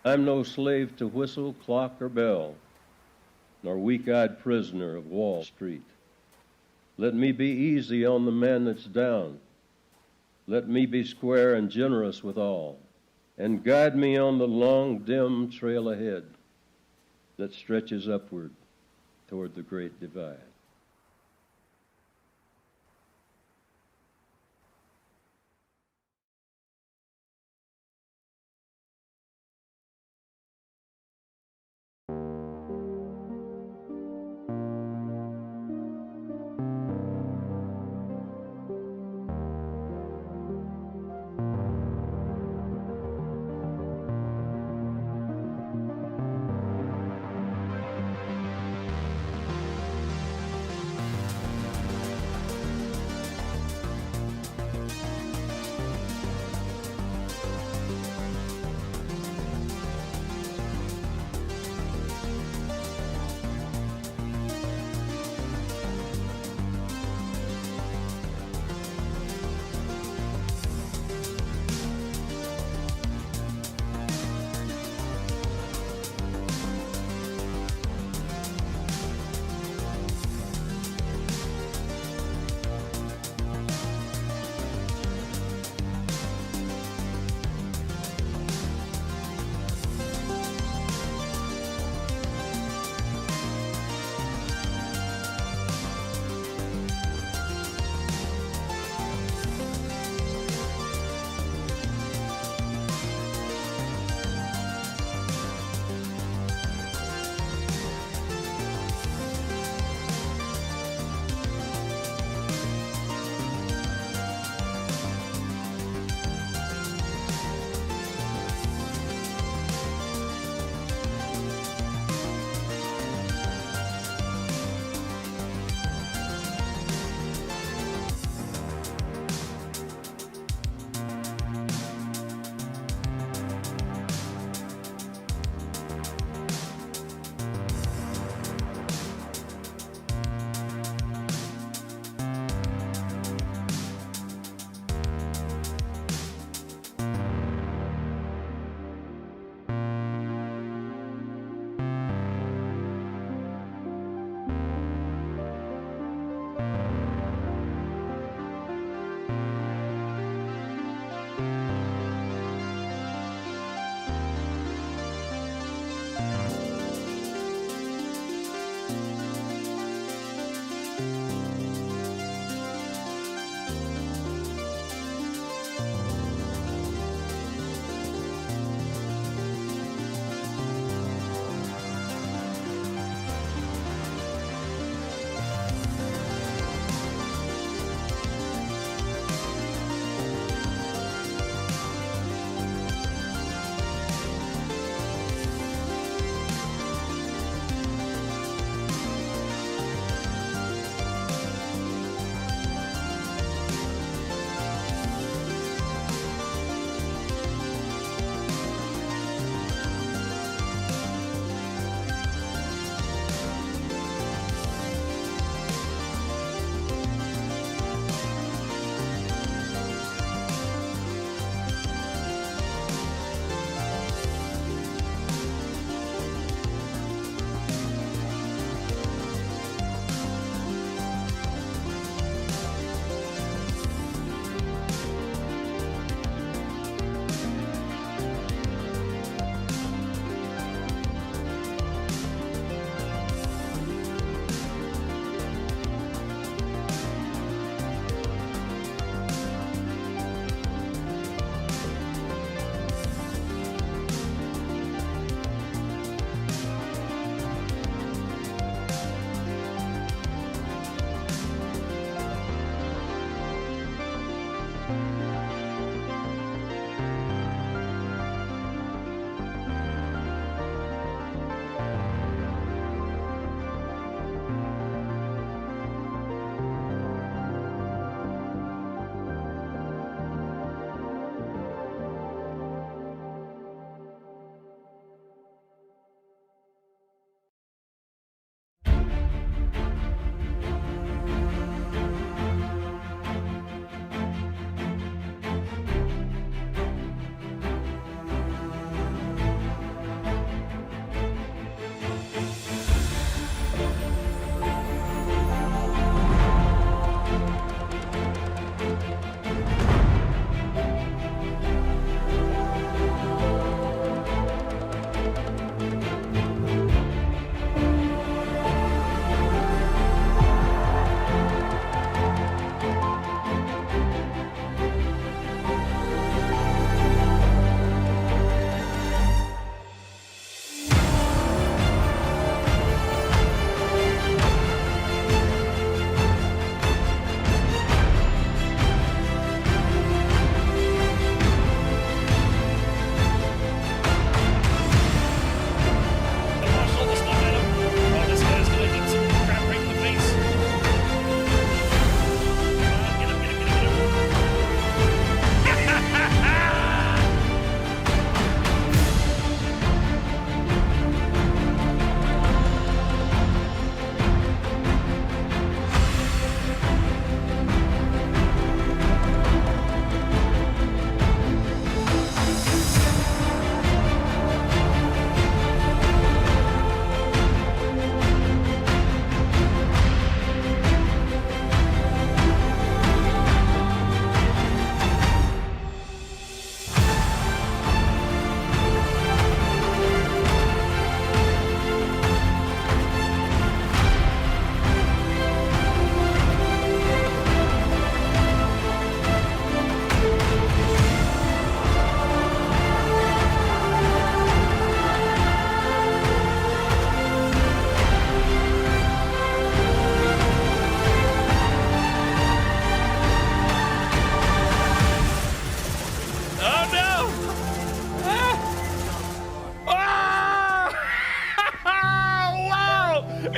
I'm no slave to whistle, clock, or bell, nor weak-eyed prisoner of Wall Street. Let me be easy on the man that's down. Let me be square and generous with all, and guide me on the long, dim trail ahead that stretches upward toward the great divide.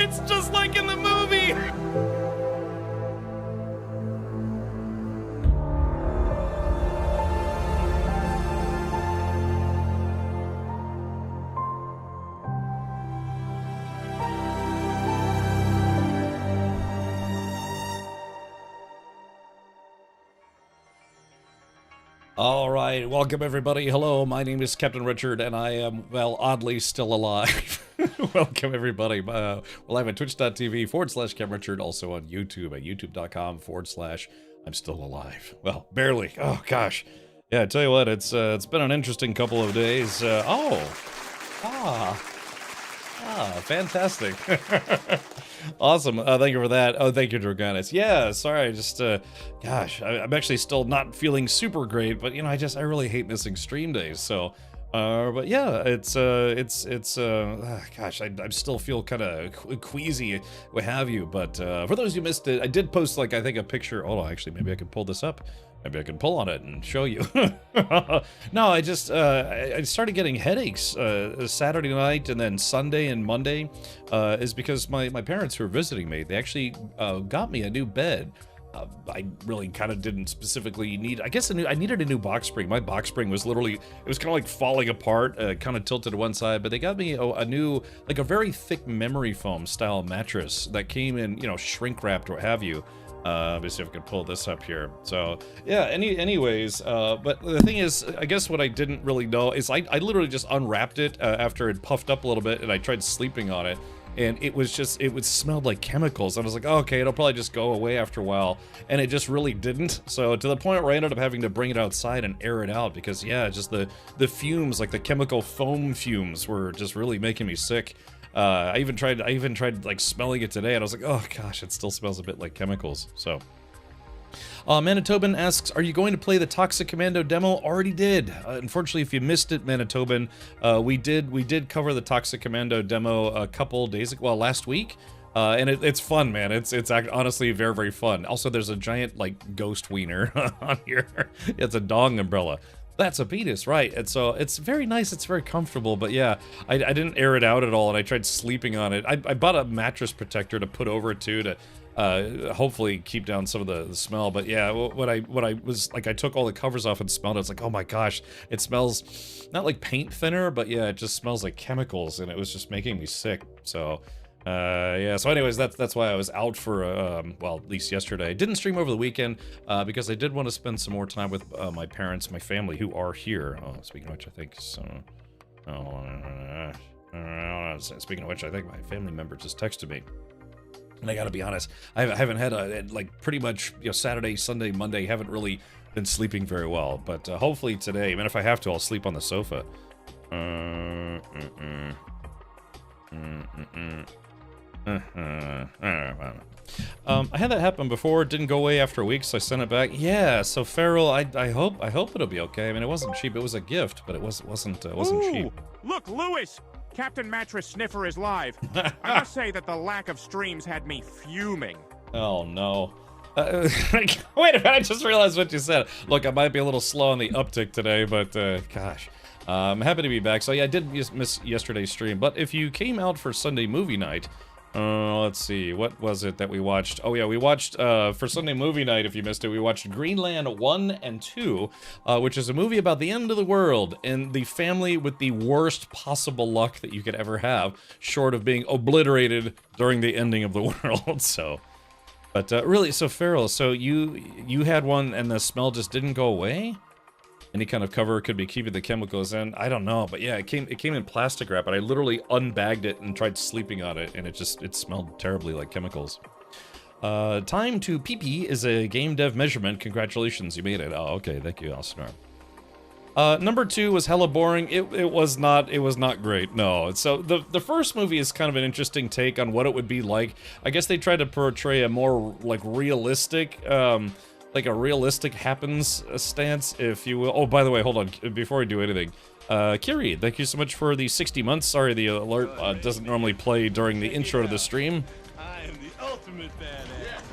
It's just like in the movie! All right, welcome everybody. Hello, my name is Captain Richard, and I am, well, oddly still alive. Welcome everybody. We're live at twitch.tv/Captain Richard, also on YouTube at youtube.com/I'm still alive. Well, barely. Oh gosh. Yeah, I tell you what, it's been an interesting couple of days. Fantastic. Awesome. Thank you for that. Oh, thank you, Droganis. Yeah, sorry, I just, gosh, I'm actually still not feeling super great, but, you know, I really hate missing stream days, so, but yeah, gosh, I still feel kind of queasy, what have you, but, for those who missed it, I did post, like, I think a picture. Hold on, actually, maybe I can pull this up. Maybe I can pull on it and show you. No, I just, I started getting headaches Saturday night, and then Sunday and Monday, is because my parents who were visiting me, they actually got me a new bed. I really kind of didn't specifically need, I needed a new box spring. My box spring was literally, it was kind of like falling apart, kind of tilted to one side, but they got me a new, like a very thick memory foam style mattress that came in, you know, shrink wrapped or what have you. Let me see if I can pull this up here. So, yeah, anyways, but the thing is, I guess what I didn't really know is I literally just unwrapped it after it puffed up a little bit, and I tried sleeping on it, and it smelled like chemicals. I was like, oh, okay, it'll probably just go away after a while, and it just really didn't. So to the point where I ended up having to bring it outside and air it out, because, yeah, just the fumes, like the chemical foam fumes, were just really making me sick. I even tried like smelling it today, and I was like, oh gosh, it still smells a bit like chemicals. So, Manitoban asks, are you going to play the Toxic Commando demo? Already did. Unfortunately, if you missed it, Manitoban, we did cover the Toxic Commando demo a couple days ago, well, last week. And it's fun, man. It's honestly very, very fun. Also, there's a giant, like, ghost wiener on here. It's a dong umbrella. That's a penis, right? And so it's very nice, it's very comfortable, but yeah, I didn't air it out at all, and I tried sleeping on it. I bought a mattress protector to put over it too, to hopefully keep down some of the smell. But yeah, what I was like, I took all the covers off and smelled it. It's like, oh my gosh, it smells not like paint thinner, but yeah, it just smells like chemicals, and it was just making me sick. So yeah, so anyways, that's why I was out for, well, at least yesterday. I didn't stream over the weekend, because I did want to spend some more time with, my parents, my family, who are here. Oh, speaking of which, I think some, speaking of which, I think my family member just texted me. And I gotta be honest, I haven't had like, pretty much, you know, Saturday, Sunday, Monday, haven't really been sleeping very well. But, hopefully today, I mean, if I have to, I'll sleep on the sofa. I had that happen before. It didn't go away after a week, so I sent it back. Yeah, so Farrell, I hope it'll be okay. I mean, it wasn't cheap. It was a gift, but it wasn't cheap. Look, Lewis! Captain Mattress Sniffer is live. I must say that the lack of streams had me fuming. Oh no. Wait a minute, I just realized what you said. Look, I might be a little slow on the uptick today, but gosh. I'm happy to be back. So yeah, I did miss yesterday's stream, but if you came out for Sunday movie night, let's see, what was it that we watched? Oh yeah, we watched, for Sunday movie night, if you missed it, we watched Greenland 1 and 2, which is a movie about the end of the world, and the family with the worst possible luck that you could ever have, short of being obliterated during the ending of the world, so. But, really, so Farrell, so you had one and the smell just didn't go away? Any kind of cover could be keeping the chemicals in. I don't know, but yeah, it came in plastic wrap, and I literally unbagged it and tried sleeping on it, and it smelled terribly like chemicals. Time to pee-pee is a game dev measurement. Congratulations, you made it. Oh, okay, thank you, Alcinar. Number 2 was hella boring. It was not great, no. So the first movie is kind of an interesting take on what it would be like. I guess they tried to portray a more, like, realistic, like a realistic happens stance, if you will. Oh, by the way, hold on, before I do anything. Kiri, thank you so much for the 60 months. Sorry, the alert doesn't normally play during the intro to the stream. I am the ultimate badass.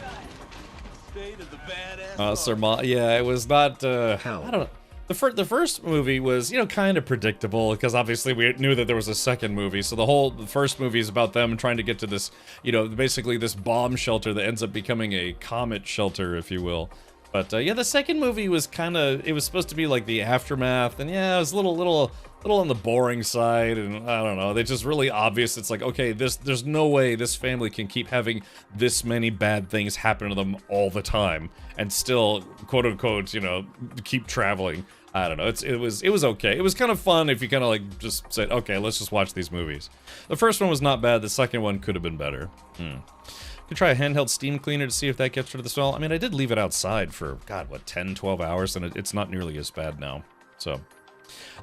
State of the badass. Yeah, it was not, I don't know. The first movie was, you know, kind of predictable because obviously we knew that there was a second movie. So the first movie is about them trying to get to this, you know, basically this bomb shelter that ends up becoming a comet shelter, if you will. But yeah, the second movie was kind of, it was supposed to be like the aftermath, and yeah, it was a little on the boring side, and I don't know, it's just really obvious. It's like, okay, there's no way this family can keep having this many bad things happen to them all the time and still, quote unquote, you know, keep traveling. I don't know. It was okay. It was kind of fun if you kind of like just said, okay, let's just watch these movies. The first one was not bad. The second one could have been better. Could try a handheld steam cleaner to see if that gets rid of the smell. I mean, I did leave it outside for, God, what, 10, 12 hours, and it's not nearly as bad now. So,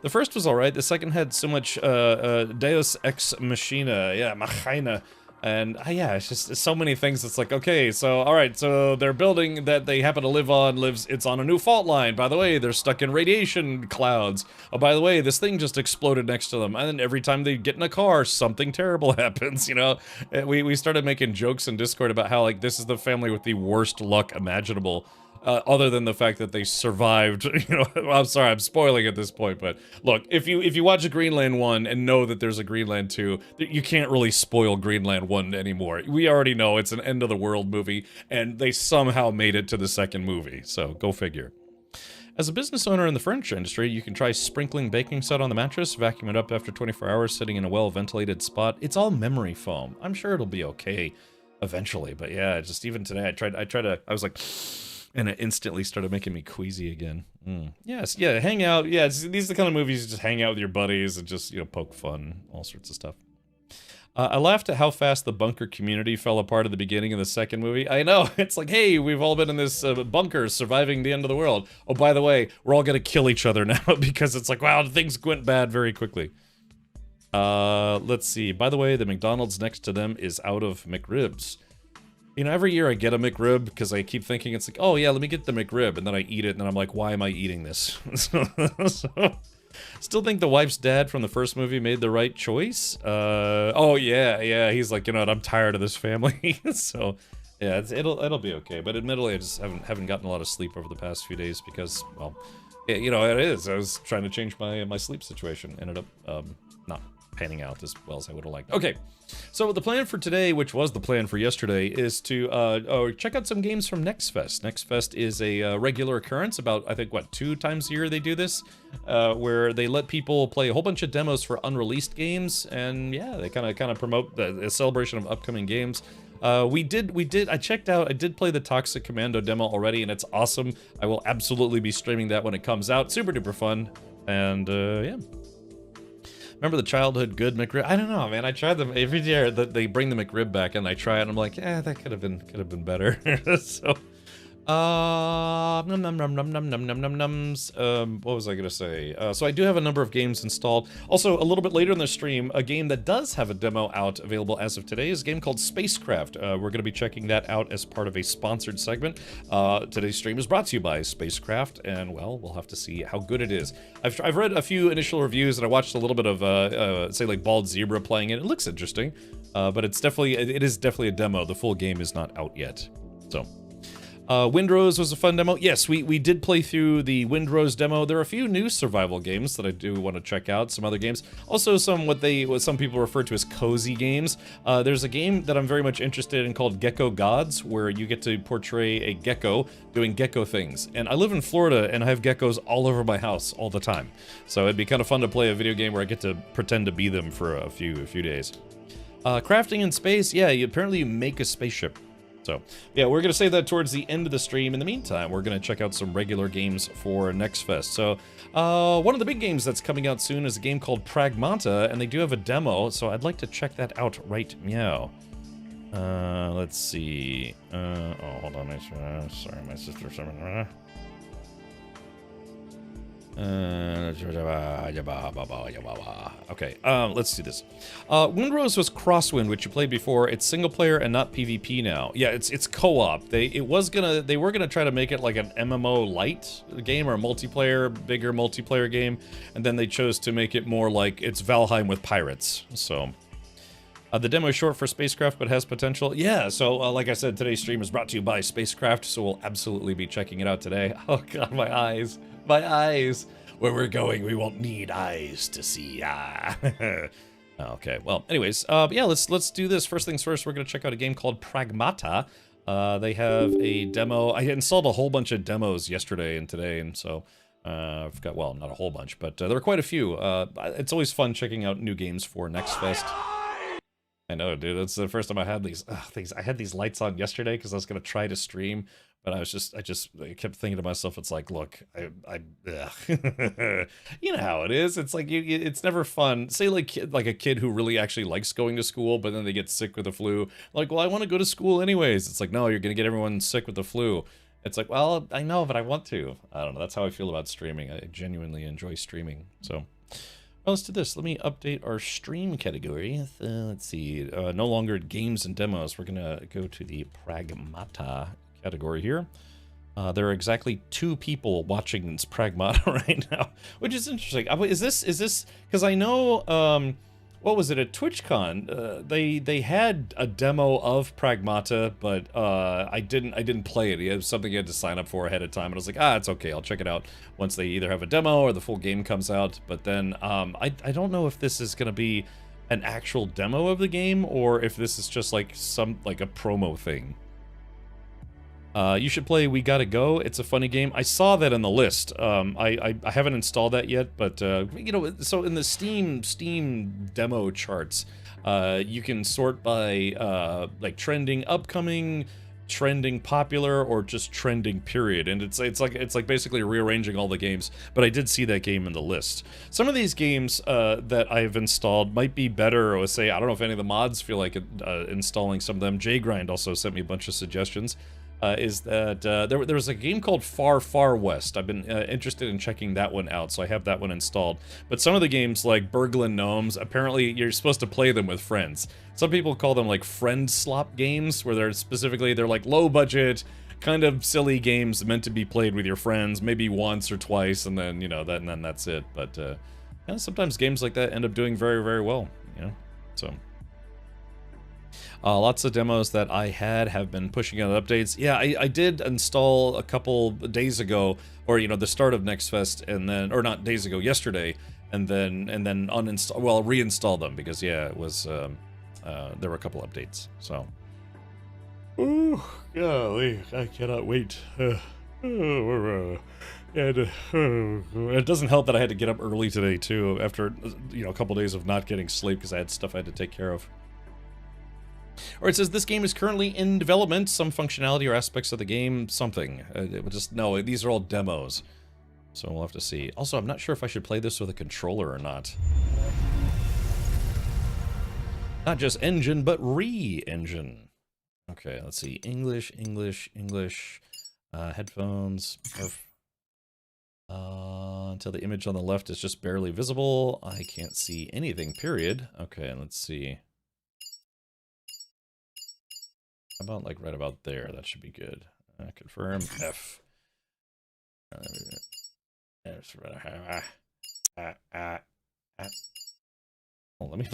the first was alright. The second had so much Deus Ex Machina, yeah, Machina. And yeah, it's just so many things. It's like, okay, so alright, so their building that they happen to live on it's on a new fault line. By the way, they're stuck in radiation clouds. Oh, by the way, this thing just exploded next to them. And then every time they get in a car, something terrible happens, you know? We started making jokes in Discord about how, like, this is the family with the worst luck imaginable. Other than the fact that they survived, you know, I'm sorry, I'm spoiling at this point, but look, if you watch a Greenland 1 and know that there's a Greenland 2, you can't really spoil Greenland 1 anymore. We already know it's an end of the world movie, and they somehow made it to the second movie, so go figure. As a business owner in the furniture industry, you can try sprinkling baking soda on the mattress, vacuum it up after 24 hours, sitting in a well-ventilated spot. It's all memory foam. I'm sure it'll be okay eventually, but yeah, just even today, I was like... And it instantly started making me queasy again. Yes, yeah, hang out. Yeah, these are the kind of movies you just hang out with your buddies and just, you know, poke fun, all sorts of stuff. I laughed at how fast the bunker community fell apart at the beginning of the second movie. I know, it's like, hey, we've all been in this bunker surviving the end of the world. Oh, by the way, we're all gonna kill each other now because it's like, wow, things went bad very quickly. Let's see. By the way, the McDonald's next to them is out of McRibs. You know, every year I get a McRib because I keep thinking it's like, oh yeah, let me get the McRib, and then I eat it, and then I'm like, why am I eating this? Still think the wife's dad from the first movie made the right choice. Oh yeah, he's like, you know what, I'm tired of this family. So yeah, it'll be okay. But admittedly, I just haven't gotten a lot of sleep over the past few days because, well, you know, it is. I was trying to change my sleep situation. Ended up not panning out as well as I would have liked. Okay, so the plan for today, which was the plan for yesterday, is to check out some games from NextFest. NextFest is a regular occurrence. About, I think, what, 2 times a year they do this, where they let people play a whole bunch of demos for unreleased games, and yeah, they kind of promote a celebration of upcoming games. I checked out, I did play the Toxic Commando demo already, and it's awesome. I will absolutely be streaming that when it comes out. Super duper fun, and yeah. Remember the childhood good McRib? I don't know, man. I tried them every year. They bring the McRib back, and I try it, and I'm like, that could have been better. So, what was I gonna say? So I do have a number of games installed. Also, a little bit later in the stream, a game that does have a demo out available as of today is a game called SpaceCraft. We're gonna be checking that out as part of a sponsored segment. Today's stream is brought to you by SpaceCraft, and well, we'll have to see how good it is. I've read a few initial reviews, and I watched a little bit of say like Bald Zebra playing it. It looks interesting, but it is definitely a demo. The full game is not out yet, so. Windrose was a fun demo. Yes, we did play through the Windrose demo. There are a few new survival games that I do want to check out. Some other games. Also some what some people refer to as cozy games. There's a game that I'm very much interested in called Gecko Gods, where you get to portray a gecko doing gecko things. And I live in Florida, and I have geckos all over my house all the time. So it'd be kind of fun to play a video game where I get to pretend to be them for a few days. Crafting in space. Yeah, apparently you make a spaceship. So, yeah, we're going to say that towards the end of the stream. In the meantime, we're going to check out some regular games for NextFest. So, one of the big games that's coming out soon is a game called Pragmata, and they do have a demo, so I'd like to check that out right meow. Let's see. Oh, hold on. Sorry, my sister. Okay, let's do this. Windrose was Crosswind, which you played before. It's single player and not PvP now. Yeah, it's co-op. They were gonna try to make it like an MMO light game or a bigger multiplayer game, and then they chose to make it more like it's Valheim with pirates. So. The demo is short for SpaceCraft, but has potential. Yeah, so like I said, today's stream is brought to you by SpaceCraft, so we'll absolutely be checking it out today. Oh god, my eyes. My eyes. Where we're going, we won't need eyes to see. Okay, well, anyways, yeah, let's do this. First things first, we're gonna check out a game called Pragmata. They have a demo. I installed a whole bunch of demos yesterday and today, and so I've got, well, not a whole bunch, but there were quite a few. It's always fun checking out new games for Next Fest. I know, dude. It's the first time I had these things. I had these lights on yesterday because I was gonna try to stream, but I kept thinking to myself, it's like, look, you know how it is. It's like it's never fun. Say like a kid who really actually likes going to school, but then they get sick with the flu. Like, well, I want to go to school anyways. It's like, no, you're gonna get everyone sick with the flu. It's like, well, I know, but I want to. I don't know. That's how I feel about streaming. I genuinely enjoy streaming. So. Well, let's do this. Let me update our stream category. Let's see. No longer games and demos. We're going to go to the Pragmata category here. There are exactly 2 people watching this Pragmata right now, which is interesting. Is this because I know, what was it, at TwitchCon? They had a demo of Pragmata, but I didn't play it. It was something you had to sign up for ahead of time, and I was like, it's okay, I'll check it out once they either have a demo or the full game comes out. But then I don't know if this is gonna be an actual demo of the game or if this is just like a promo thing. You should play We Gotta Go. It's a funny game. I saw that in the list. I haven't installed that yet, but you know, so in the Steam demo charts, you can sort by like trending upcoming, trending popular, or just trending period. And it's like basically rearranging all the games. But I did see that game in the list. Some of these games that I've installed might be better. Or say, I don't know if any of the mods feel like installing some of them. JGrind also sent me a bunch of suggestions. Is that there was a game called Far Far West. I've been interested in checking that one out, so I have that one installed. But some of the games, like Burglin' Gnomes, apparently you're supposed to play them with friends. Some people call them like friend slop games, where they're like low budget, kind of silly games meant to be played with your friends, maybe once or twice, and then, you know, then that's it. But yeah, sometimes games like that end up doing very, very well, you know, so. Lots of demos that I have been pushing out updates. Yeah, I did install a couple days ago, or, you know, the start of Next Fest, and then, or not days ago, yesterday, and then uninstall, well, reinstall them, because yeah, it was there were a couple updates. So, ooh, golly, I cannot wait. It doesn't help that I had to get up early today too, after, you know, a couple days of not getting sleep because I had stuff I had to take care of. Or it says this game is currently in development. Some functionality or aspects of the game, something. No, these are all demos. So we'll have to see. Also, I'm not sure if I should play this with a controller or not. Not just engine, but re-engine. Okay, let's see. English. Headphones. Until the image on the left is just barely visible. I can't see anything, period. Okay, let's see. How about like right about there? That should be good. Confirm F. Oh, let me.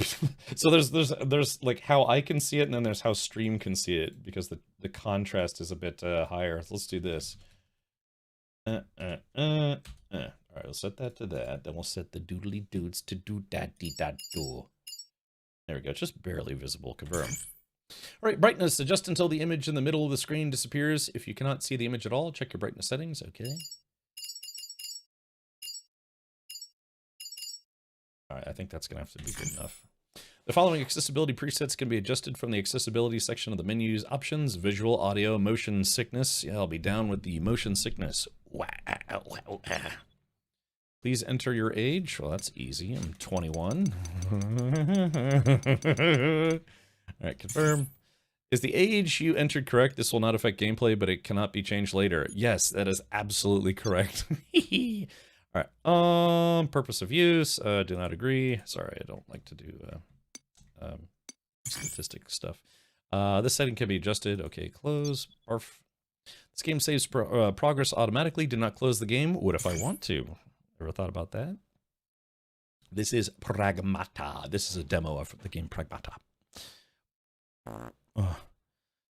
So there's like how I can see it, and then there's how stream can see it, because the contrast is a bit higher. Let's do this. All right, we'll set that to that. Then we'll set the doodly dudes to do that dee da do. There we go. Just barely visible. Confirm. All right, brightness, adjust until the image in the middle of the screen disappears. If you cannot see the image at all, check your brightness settings. Okay. All right, I think that's going to have to be good enough. The following accessibility presets can be adjusted from the accessibility section of the menus. Options, visual, audio, motion sickness. Yeah, I'll be down with the motion sickness. Wow. Please enter your age. Well, that's easy. I'm 21. All right, confirm. Is the age you entered correct? This will not affect gameplay, but it cannot be changed later. Yes, that is absolutely correct. All right. Purpose of use. Do not agree. Sorry, I don't like to do statistic stuff. This setting can be adjusted. Okay, close. Barf. This game saves progress automatically. Do not close the game. What if I want to? Ever thought about that? This is Pragmata. This is a demo of the game Pragmata.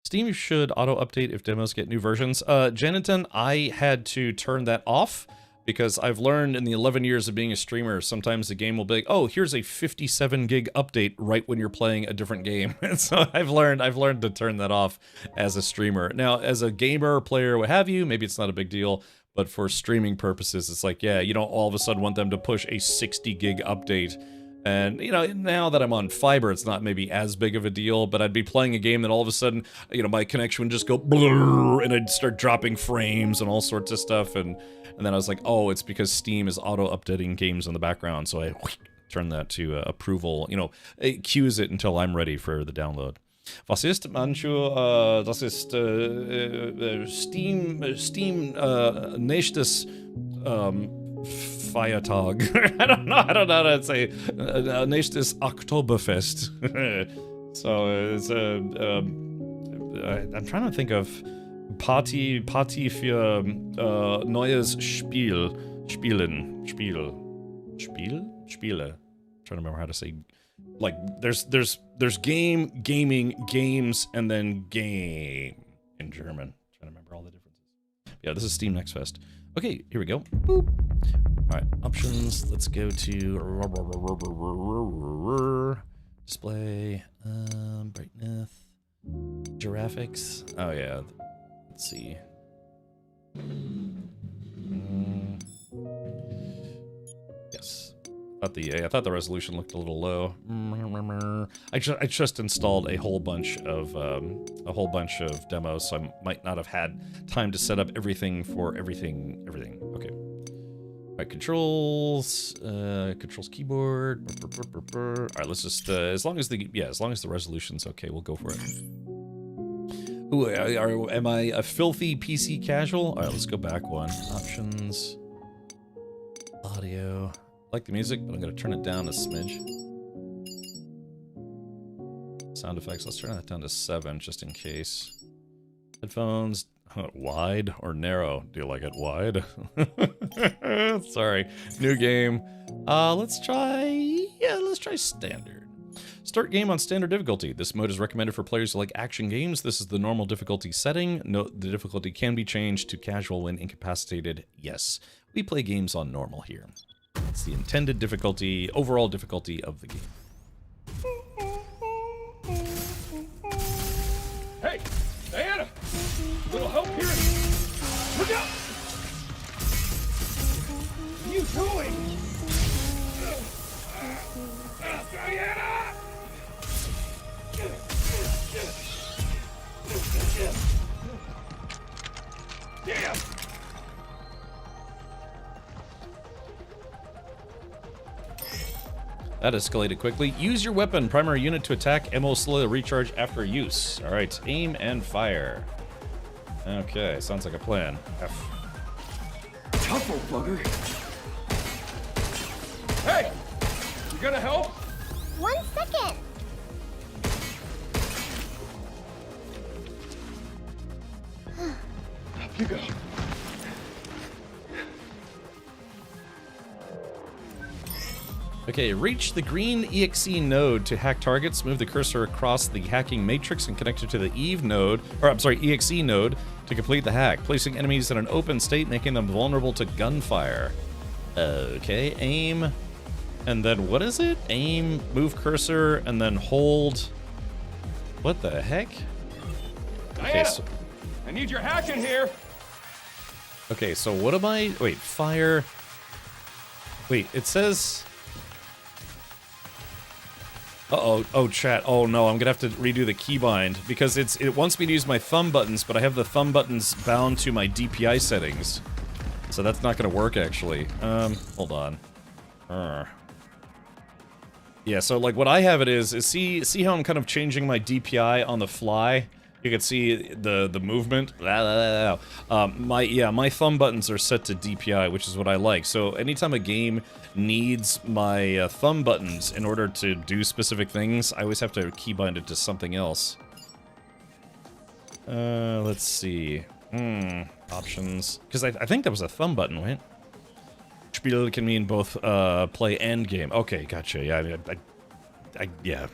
Steam should auto-update if demos get new versions. Janiton, I had to turn that off because I've learned in the 11 years of being a streamer, sometimes the game will be like, oh, here's a 57 gig update right when you're playing a different game. And so I've learned to turn that off as a streamer. Now, as a gamer, player, what have you, maybe it's not a big deal, but for streaming purposes, it's like, yeah, you don't all of a sudden want them to push a 60 gig update. And, you know, now that I'm on fiber, it's not maybe as big of a deal, but I'd be playing a game that all of a sudden, you know, my connection would just go blur, and I'd start dropping frames and all sorts of stuff, and then I was like, oh, it's because Steam is auto-updating games in the background, so I turn that to approval, you know, it queues it until I'm ready for the download. Was ist, Manchu? Das ist Steam nächstes Feiertag. I don't know how to say nächstes Oktoberfest. So it's I'm trying to think of Party für neues Spiele. I'm trying to remember how to say, like, there's gaming, games, and then game in German. I'm trying to remember all the differences. Yeah, this is Steam Next Fest. Okay, here we go. Boop. All right, options. Let's go to display, brightness, giraffics. Oh yeah, let's see. Yes. I thought the resolution looked a little low. I just installed a whole bunch of demos, so I might not have had time to set up everything for everything. Okay. All right, controls keyboard. All right, let's just as long as the resolution's okay, we'll go for it. Ooh, am I a filthy PC casual? All right, let's go back one. Options, audio. I like the music, but I'm gonna turn it down a smidge. Sound effects, let's turn that down to 7 just in case. Headphones, wide or narrow? Do you like it wide? Sorry, new game. Let's try standard. Start game on standard difficulty. This mode is recommended for players who like action games. This is the normal difficulty setting. Note the difficulty can be changed to casual when incapacitated. Yes, we play games on normal here. It's the intended difficulty, overall difficulty of the game. Hey, Diana! A little help here? Look out! What are you doing? Diana! Damn! That escalated quickly. Use your weapon, primary unit to attack, ammo slowly recharge after use. All right, aim and fire. Okay, sounds like a plan. F. Tough old bugger. Hey! You gonna help? 1 second. Up you go. Okay, reach the green EXE node to hack targets. Move the cursor across the hacking matrix and connect it to the EXE node to complete the hack, placing enemies in an open state, making them vulnerable to gunfire. Okay, aim, and then what is it? Aim, move cursor, and then hold. What the heck? Diana, I need your hack in here. Okay, so what am I? Wait, fire. Wait, it says. Uh-oh, oh chat, oh no, I'm gonna have to redo the keybind, because it wants me to use my thumb buttons, but I have the thumb buttons bound to my DPI settings. So that's not gonna work, actually. Hold on. Yeah, so like what I have it is see how I'm kind of changing my DPI on the fly? You can see the movement. My thumb buttons are set to DPI, which is what I like. So anytime a game needs my thumb buttons in order to do specific things, I always have to keybind it to something else. Let's see. Options. Because I think that was a thumb button, right? Spiel can mean both play and game. Okay, gotcha. Yeah, yeah.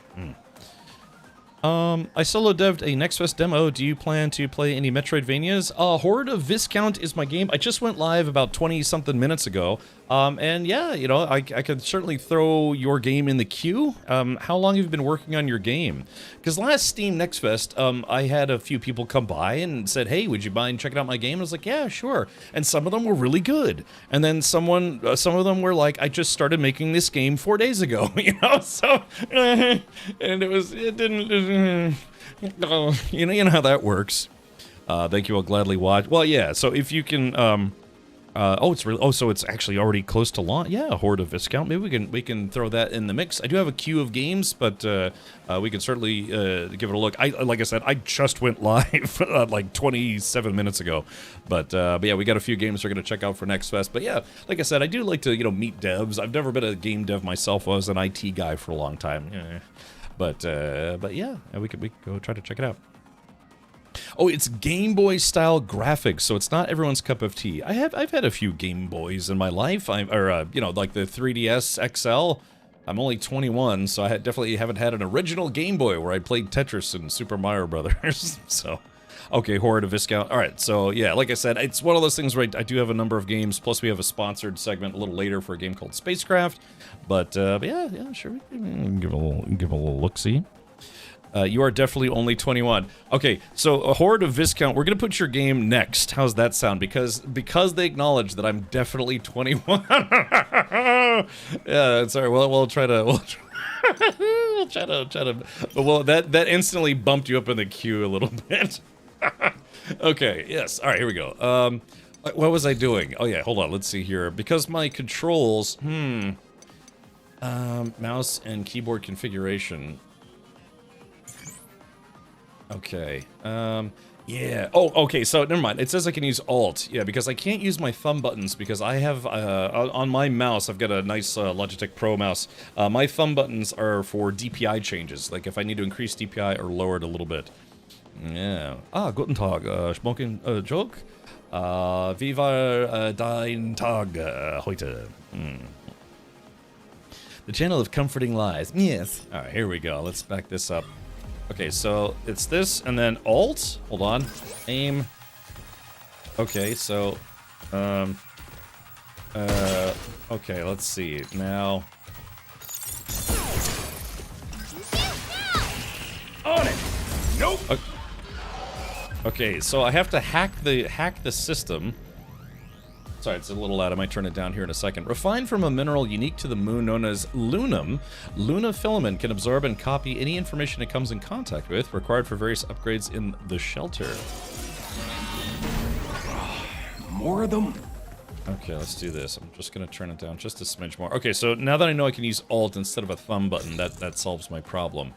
I solo deved a NextFest demo. Do you plan to play any Metroidvanias? Horde of Viscount is my game. I just went live about 20-something minutes ago. And yeah, you know, I could certainly throw your game in the queue. How long have you been working on your game? Because last Steam Next Fest, I had a few people come by and said, hey, would you mind checking out my game? I was like, yeah, sure. And some of them were really good. And then some of them were like, I just started making this game 4 days ago, you know? So, and it didn't, you know how that works. Thank you, I'll gladly watch. Well, yeah, so if you can, so it's actually already close to launch. Yeah, Horde of Viscount. Maybe we can throw that in the mix. I do have a queue of games, but we can certainly give it a look. Like I said, I just went live like 27 minutes ago, but yeah, we got a few games we're gonna check out for Next Fest. But yeah, like I said, I do like to meet devs. I've never been a game dev myself. I was an IT guy for a long time, but yeah, we could go try to check it out. Oh, it's Game Boy style graphics, so it's not everyone's cup of tea. I've had a few Game Boys in my life. Like the 3DS XL. I'm only 21, so I definitely haven't had an original Game Boy where I played Tetris and Super Mario Brothers. So, okay, Horde of Viscount. All right, so yeah, like I said, it's one of those things where I do have a number of games. Plus, we have a sponsored segment a little later for a game called SpaceCraft. But yeah, sure, we can give a little look-see. You are definitely only 21. Okay, so a Horde of Viscount, we're gonna put your game next. How's that sound? Because they acknowledge that I'm definitely 21. Yeah, sorry. We'll try to. Well, that instantly bumped you up in the queue a little bit. Okay. Yes. All right. Here we go. What was I doing? Oh yeah. Hold on. Let's see here. Because my controls. Mouse and keyboard configuration. Okay, yeah. Oh, okay, so never mind. It says I can use Alt. Yeah, because I can't use my thumb buttons because I have, on my mouse, I've got a nice Logitech Pro mouse. My thumb buttons are for DPI changes, like if I need to increase DPI or lower it a little bit. Yeah. Guten Tag, smoking joke? Wie war dein Tag heute? The channel of comforting lies. Yes. All right, here we go. Let's back this up. Okay, so it's this and then Alt. Hold on. Aim. Okay, so okay, let's see. Now On it. Nope. Okay, so I have to hack the system. Sorry, it's a little loud. I might turn it down here in a second. Refined from a mineral unique to the moon known as lunum, Luna filament can absorb and copy any information it comes in contact with, required for various upgrades in the shelter. More of them? Okay, let's do this. I'm just going to turn it down just a smidge more. Okay, so now that I know I can use Alt instead of a thumb button, that solves my problem.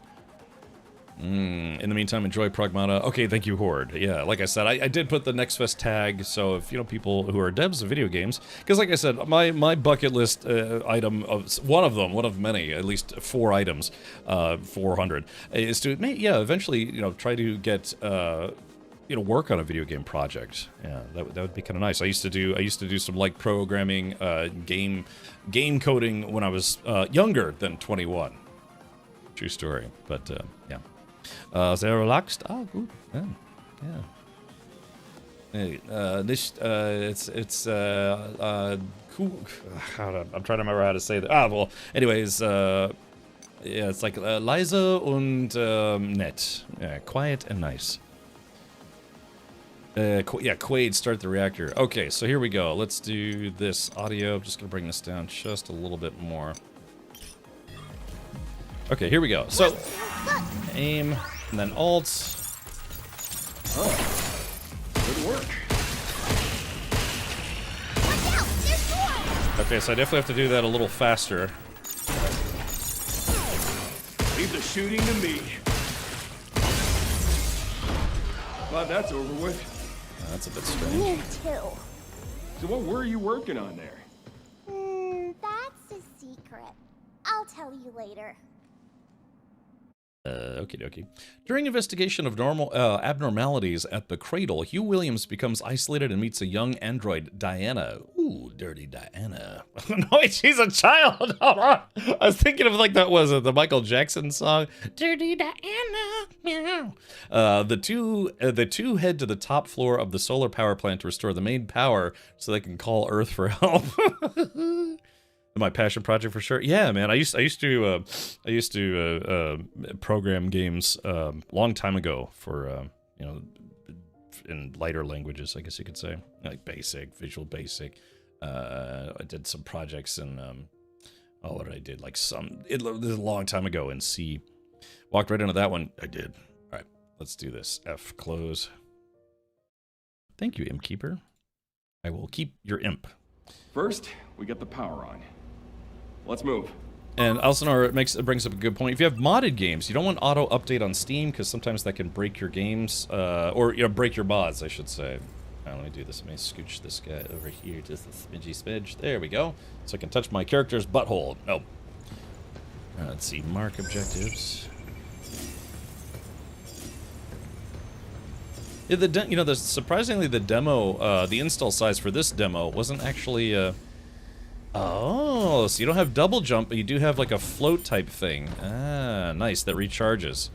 In the meantime, enjoy Pragmata. Okay, thank you, Horde. Yeah, like I said, I did put the Next Fest tag, so if, people who are devs of video games, because like I said, my bucket list item, one of many, at least 4 items, 400, is to, eventually, try to get, work on a video game project. Yeah, that would be kind of nice. I used to do some light programming, game coding when I was younger than 21. True story, but yeah. Sehr relaxed. Ah, gut. Yeah. Hey, it's cool. I'm trying to remember how to say that. Well, anyways, yeah, it's like leise und nett. Yeah, quiet and nice. Yeah, Quaid, start the reactor. Okay, so here we go. Let's do this audio. I'm just gonna bring this down just a little bit more. Okay, here we go. So, aim, and then Alt. Oh, good work. Okay, so I definitely have to do that a little faster. Leave the shooting to me. Glad that's over with. That's a bit strange. Me too. So what were you working on there? That's a secret. I'll tell you later. Okie dokie. During investigation of abnormalities at the Cradle, Hugh Williams becomes isolated and meets a young android, Diana. Ooh, Dirty Diana. No, wait, she's a child. Hold on. I was thinking of like that was the Michael Jackson song. Dirty Diana. Meow. The two head to the top floor of the solar power plant to restore the main power so they can call Earth for help. My passion project for sure. Yeah, man. I used to program games long time ago for you know, in lighter languages, I guess you could say, like Basic, Visual Basic. I did some projects in what did I did? Like this is a long time ago in C. Walked right into that one. I did. All right, let's do this. F close. Thank you, Imp Keeper. I will keep your imp. First, we get the power on. Let's move. And Elsinore brings up a good point. If you have modded games, you don't want auto update on Steam because sometimes that can break your games, or break your mods, I should say. Let me do this. Let me scooch this guy over here, just a smidgy smidge. There we go. So I can touch my character's butthole. Nope. Let's see. Mark objectives. Yeah, surprisingly the demo, the install size for this demo wasn't actually. Oh, so you don't have double jump, but you do have like a float type thing. Ah, nice. That recharges.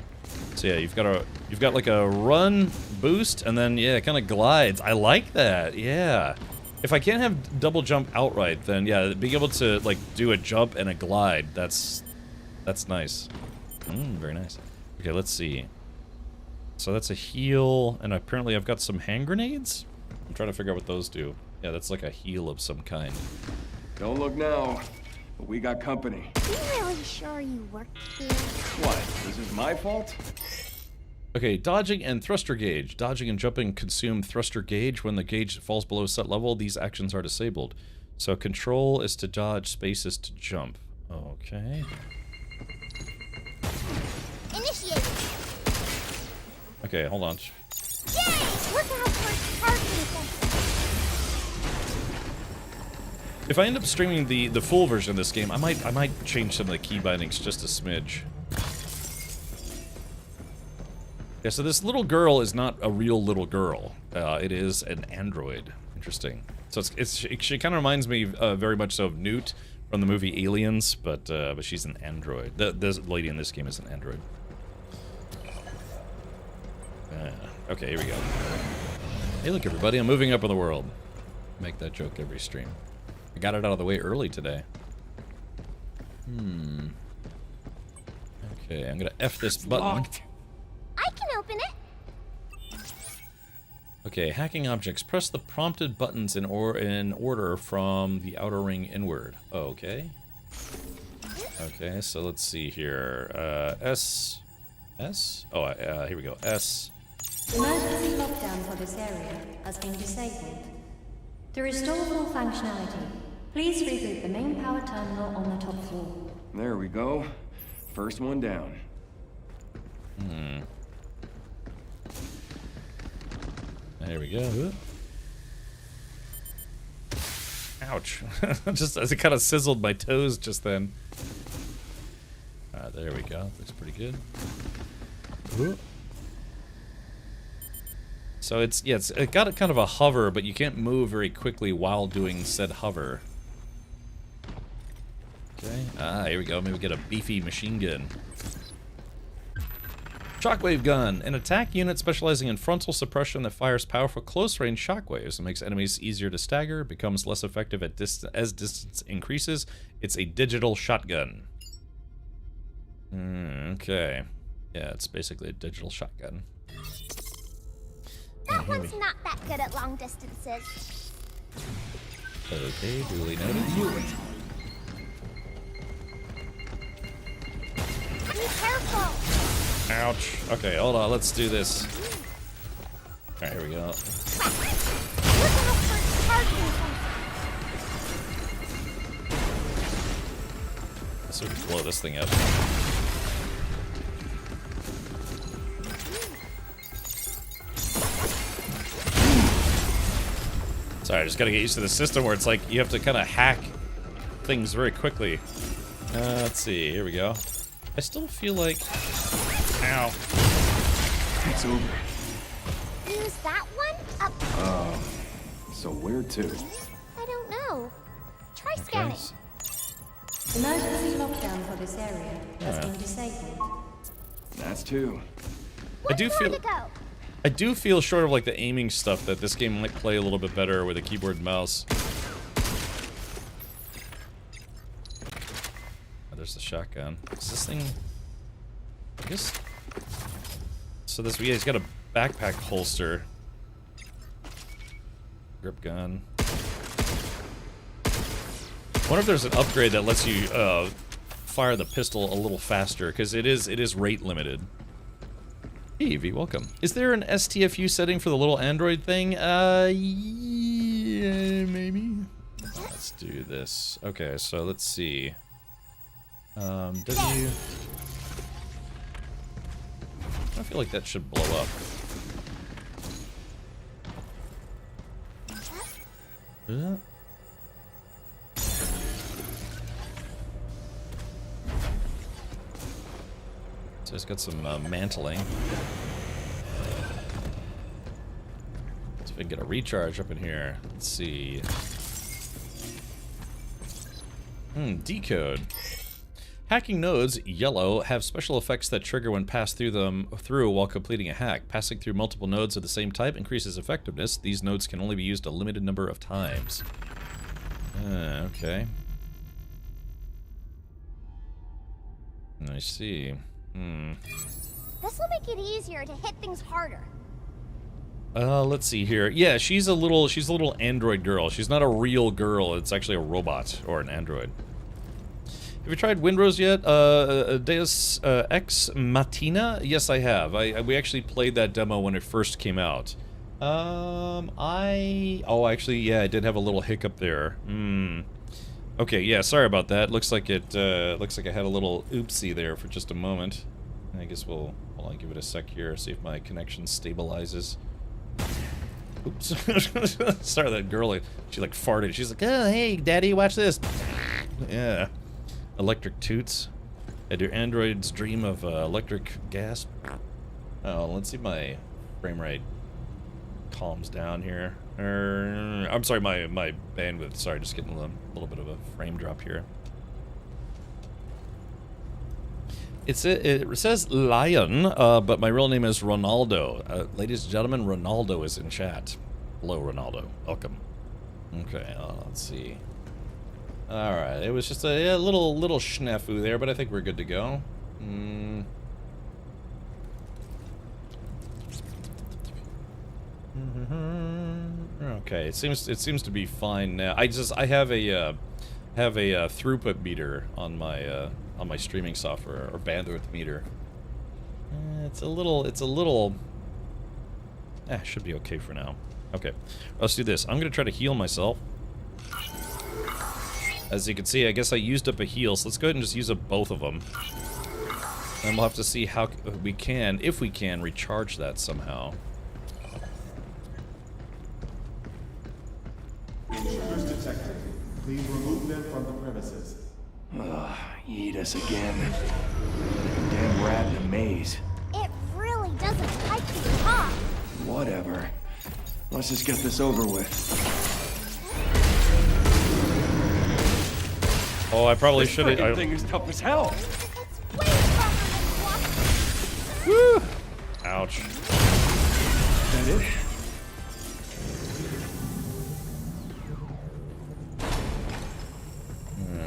So yeah, you've got like a run boost, and then yeah, it kind of glides. I like that. Yeah. If I can't have double jump outright, then yeah, being able to like do a jump and a glide, that's nice. Very nice. Okay, let's see. So that's a heal, and apparently I've got some hand grenades. I'm trying to figure out what those do. Yeah, that's like a heal of some kind. Don't look now, but we got company. Are you really sure you worked here? What? This is my fault? Okay, dodging and thruster gauge. Dodging and jumping consume thruster gauge. When the gauge falls below set level, these actions are disabled. So control is to dodge, space is to jump. Okay. Initiate. Okay, hold on. Yay! Look out for targeting. If I end up streaming the full version of this game, I might change some of the key bindings just a smidge. Yeah, so this little girl is not a real little girl. It is an android. Interesting. So she kind of reminds me very much so of Newt from the movie Aliens, but she's an android. This lady in this game is an android. Okay, here we go. Hey, look, everybody! I'm moving up in the world. Make that joke every stream. I got it out of the way early today. Okay, I'm gonna F this button. Locked. I can open it. Okay, hacking objects. Press the prompted buttons in order from the outer ring inward. Okay. Okay, so let's see here. S. Oh, here we go. S. Emergency lockdown for this area has been disabled. To restore full functionality, please reboot the main power terminal on the top floor. There we go. First one down. There we go. Ouch. Just as it kind of sizzled my toes just then. There we go. Looks pretty good. Ooh. So it got kind of a hover, but you can't move very quickly while doing said hover. Okay. Here we go. Maybe get a beefy machine gun. Shockwave gun. An attack unit specializing in frontal suppression that fires powerful close-range shockwaves and makes enemies easier to stagger, becomes less effective as distance increases. It's a digital shotgun. Okay. Yeah, it's basically a digital shotgun. That one's not that good at long distances. Okay, duly noted. Be careful. Ouch. Okay, hold on. Let's do this. Alright, here we go. Look out for targeting. So we can blow this thing up. Sorry, I just gotta get used to the system where it's like you have to kind of hack things very quickly. Let's see, here we go. I still feel like... Ow. It's over. Use that one up. So where to? I don't know. They're scanning. Emergency lockdown for this area has been disabled. That's two. I do One feel more to go. I do feel short of like the aiming stuff that this game might play a little bit better with a keyboard and mouse. Oh, there's the shotgun. Is this thing? I guess. So this yeah, he's got a backpack holster. Grip gun. I wonder if there's an upgrade that lets you fire the pistol a little faster, because it is rate limited. Hey, Evie, welcome. Is there an STFU setting for the little Android thing? Yeah, maybe. Let's do this. Okay, so let's see. W. I feel like that should blow up. So it's got some mantling. Let's see if we can get a recharge up in here. Let's see. Decode. Hacking nodes, yellow, have special effects that trigger when passed through while completing a hack. Passing through multiple nodes of the same type increases effectiveness. These nodes can only be used a limited number of times. Okay. I see. This will make it easier to hit things harder. Let's see here. Yeah, she's a little android girl. She's not a real girl. It's actually a robot or an android. Have you tried Windrose yet? Deus Ex Machina? Yes, I have. We actually played that demo when it first came out. Actually, yeah, I did have a little hiccup there. Okay, yeah, sorry about that. Looks like I had a little oopsie there for just a moment. I guess hold on, give it a sec here, see if my connection stabilizes. Oops. Sorry, that girl, she like farted. She's like, oh, hey, daddy, watch this. Yeah. Electric toots. Do androids dream of electric gas? Oh, let's see if my frame rate calms down here. I'm sorry, my bandwidth. Sorry, just getting a little bit of a frame drop here. It says Lion, but my real name is Ronaldo. Ladies and gentlemen, Ronaldo is in chat. Hello, Ronaldo. Welcome. Okay, let's see. Alright, it was just a little snafu there, but I think we're good to go. Okay, it seems to be fine now. I have a throughput meter on my streaming software, or bandwidth meter. It's a little should be okay for now. Okay, let's do this. I'm gonna try to heal myself. As you can see, I guess I used up a heal, so let's go ahead and just use up both of them. And we'll have to see how we can, if we can, recharge that somehow. Intruders detected. Please remove them from the premises. Ugh, eat us again. Damn rat in a maze. It really doesn't like you, huh? Whatever. Let's just get this over with. Oh, I probably This should have. frickin' thing is tough as hell. It's way tougher Woo! Ouch. Is that it?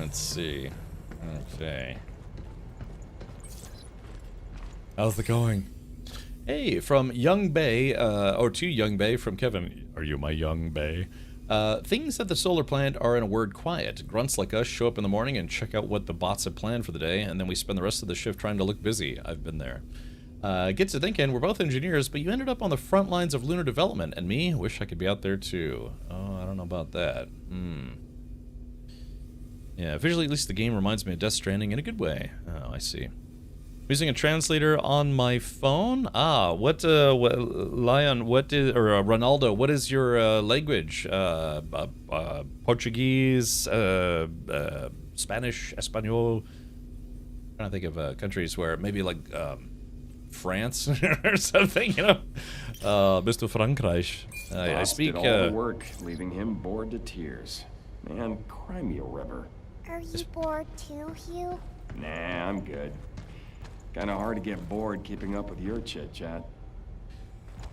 Let's see. Okay. How's it going? Hey, from Young Bay, or to Young Bay from Kevin. Are you my Young Bay? Things at the solar plant are, in a word, quiet. Grunts like us show up in the morning and check out what the bots have planned for the day, and then we spend the rest of the shift trying to look busy. I've been there. Gets to thinking, we're both engineers, but you ended up on the front lines of lunar development, and me, wish I could be out there too. Oh, I don't know about that. Yeah, visually at least the game reminds me of Death Stranding in a good way. Oh, I see. Using a translator on my phone? Lion, Ronaldo, what is your language? Portuguese, Spanish, Espanol? I'm trying to think of countries where maybe like France or something, you know? Mr. Frankreich. I speak. Did all the work, leaving him bored to tears. Man, cry me a river. Are you bored too, Hugh? Nah, I'm good. Kinda hard to get bored keeping up with your chit-chat.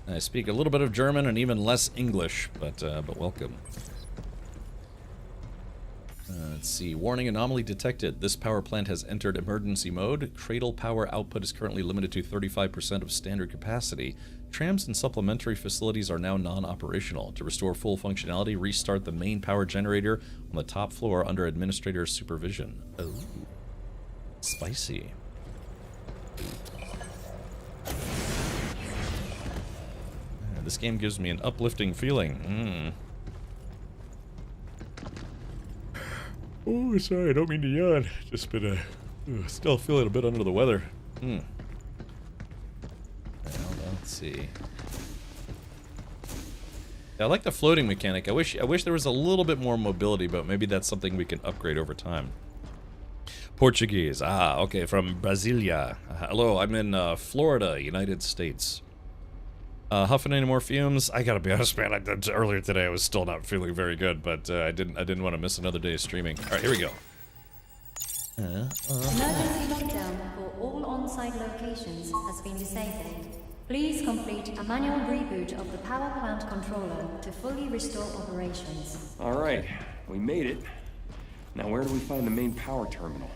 I speak a little bit of German and even less English, but welcome. Let's see. Warning, anomaly detected. This power plant has entered emergency mode. Cradle power output is currently limited to 35% of standard capacity. Trams and supplementary facilities are now non-operational. To restore full functionality, restart the main power generator on the top floor under administrator's supervision. Oh. Spicy. This game gives me an uplifting feeling. Oh, sorry, I don't mean to yawn. Just been still feeling a bit under the weather. Well, let's see. Yeah, I like the floating mechanic. I wish there was a little bit more mobility, but maybe that's something we can upgrade over time. Portuguese. Ah, okay, from Brasilia. Hello, I'm in Florida, United States. Huffing any more fumes? I gotta be honest, man. Earlier today, I was still not feeling very good, but I didn't want to miss another day of streaming. All right, here we go. Emergency lockdown for all on-site locations has been disabled. Please complete a manual reboot of the power plant controller to fully restore operations. All right, we made it. Now where do we find the main power terminal?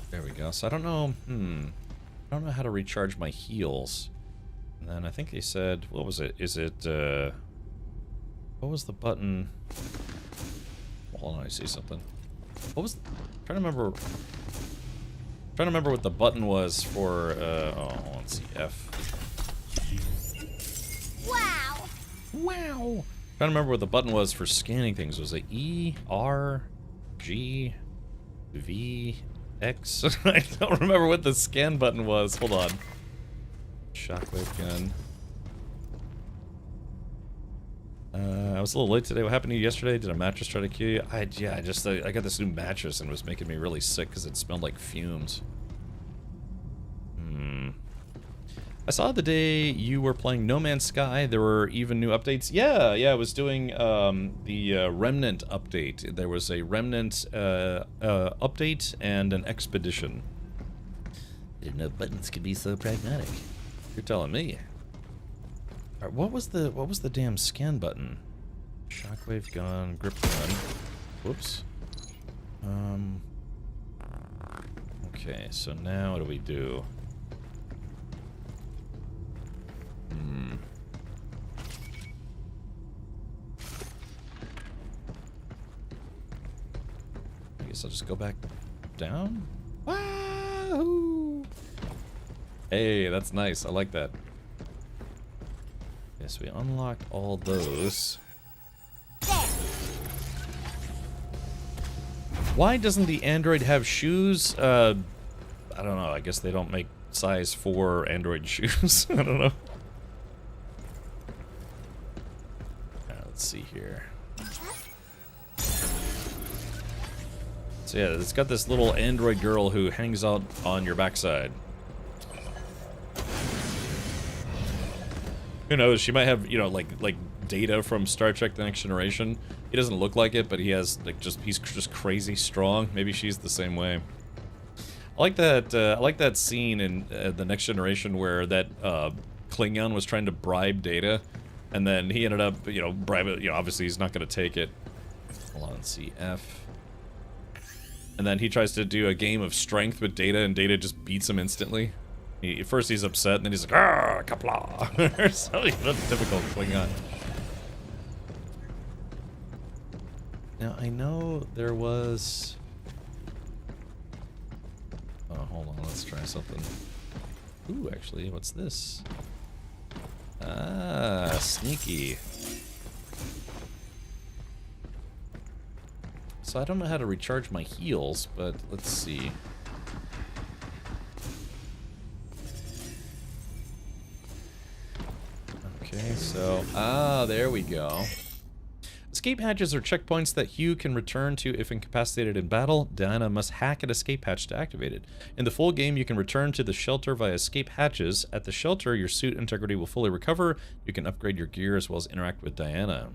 There we go. So I don't know. I don't know how to recharge my heals. And then I think they said, what was it? Is it, what was the button? Hold on, I see something. What was, trying to remember what the button was for, oh, let's see, F. Wow! Wow! Trying to remember what the button was for scanning things. Was it E, R, G, V, X? I don't remember what the scan button was. Hold on. Shockwave gun. I was a little late today. What happened to you yesterday? Did a mattress try to kill you? I got this new mattress and it was making me really sick because it smelled like fumes. I saw the day you were playing No Man's Sky, there were even new updates. Yeah, I was doing the Remnant update. There was a Remnant update and an expedition. I didn't know buttons could be so pragmatic. You're telling me. All right, what was the damn scan button? Shockwave gun, grip gun. Whoops. Okay, so now what do we do? I guess I'll just go back down. Wahoo! Hey, that's nice. I like that. Yes, we unlocked all those. Why doesn't the Android have shoes? I don't know. I guess they don't make size 4 Android shoes. I don't know. Let's see here. So yeah, it's got this little android girl who hangs out on your backside. Who knows? She might have, you know, like Data from Star Trek: The Next Generation. He doesn't look like it, but he has he's just crazy strong. Maybe she's the same way. I like that scene in The Next Generation where that Klingon was trying to bribe Data. And then he ended up, you know, bribing, you know, obviously he's not going to take it. Hold on, CF. And then he tries to do a game of strength with Data, and Data just beats him instantly. At first he's upset, and then he's like, ah, kapla. So, you know, typical Klingon. Now, I know there was... Oh, hold on, let's try something. Ooh, actually, what's this? Ah, sneaky. So I don't know how to recharge my heals, but let's see. Okay, so, there we go. Escape hatches are checkpoints that Hugh can return to if incapacitated in battle. Diana must hack an escape hatch to activate it. In the full game, you can return to the shelter via escape hatches. At the shelter, your suit integrity will fully recover. You can upgrade your gear as well as interact with Diana.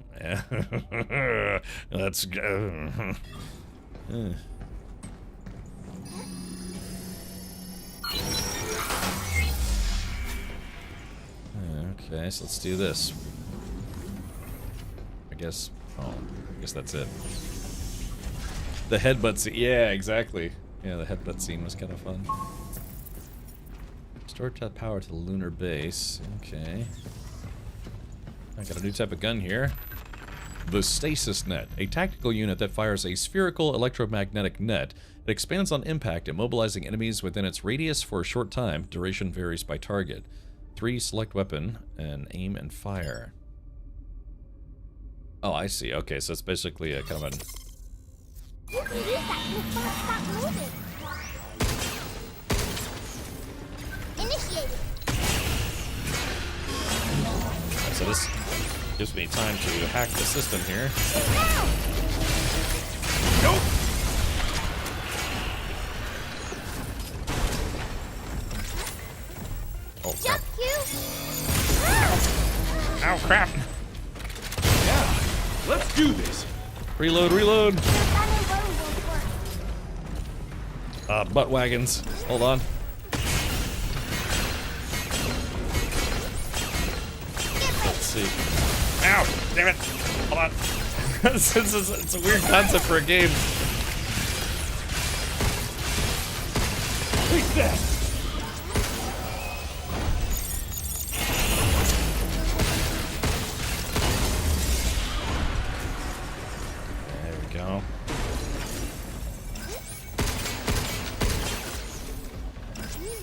Let's go. Okay, so let's do this. I guess that's it. The headbutt scene. Yeah, exactly. Yeah, the headbutt scene was kind of fun. Restore power to the lunar base. Okay. I got a new type of gun here. The Stasis Net, a tactical unit that fires a spherical electromagnetic net. It expands on impact, immobilizing enemies within its radius for a short time. Duration varies by target. 3, select weapon, and aim and fire. Oh, I see. Okay, so it's basically a kind of an... You can use that to stop moving. Initiated. So this gives me time to hack the system here. Nope. Oh, Jump, crap. Q. Oh, crap. Yeah, let's do this. Reload, reload! Your gun and bow won't work. Butt wagons. Hold on. Let's see. Ow, damn it. Hold on. It's a weird concept for a game. Take that. There we go.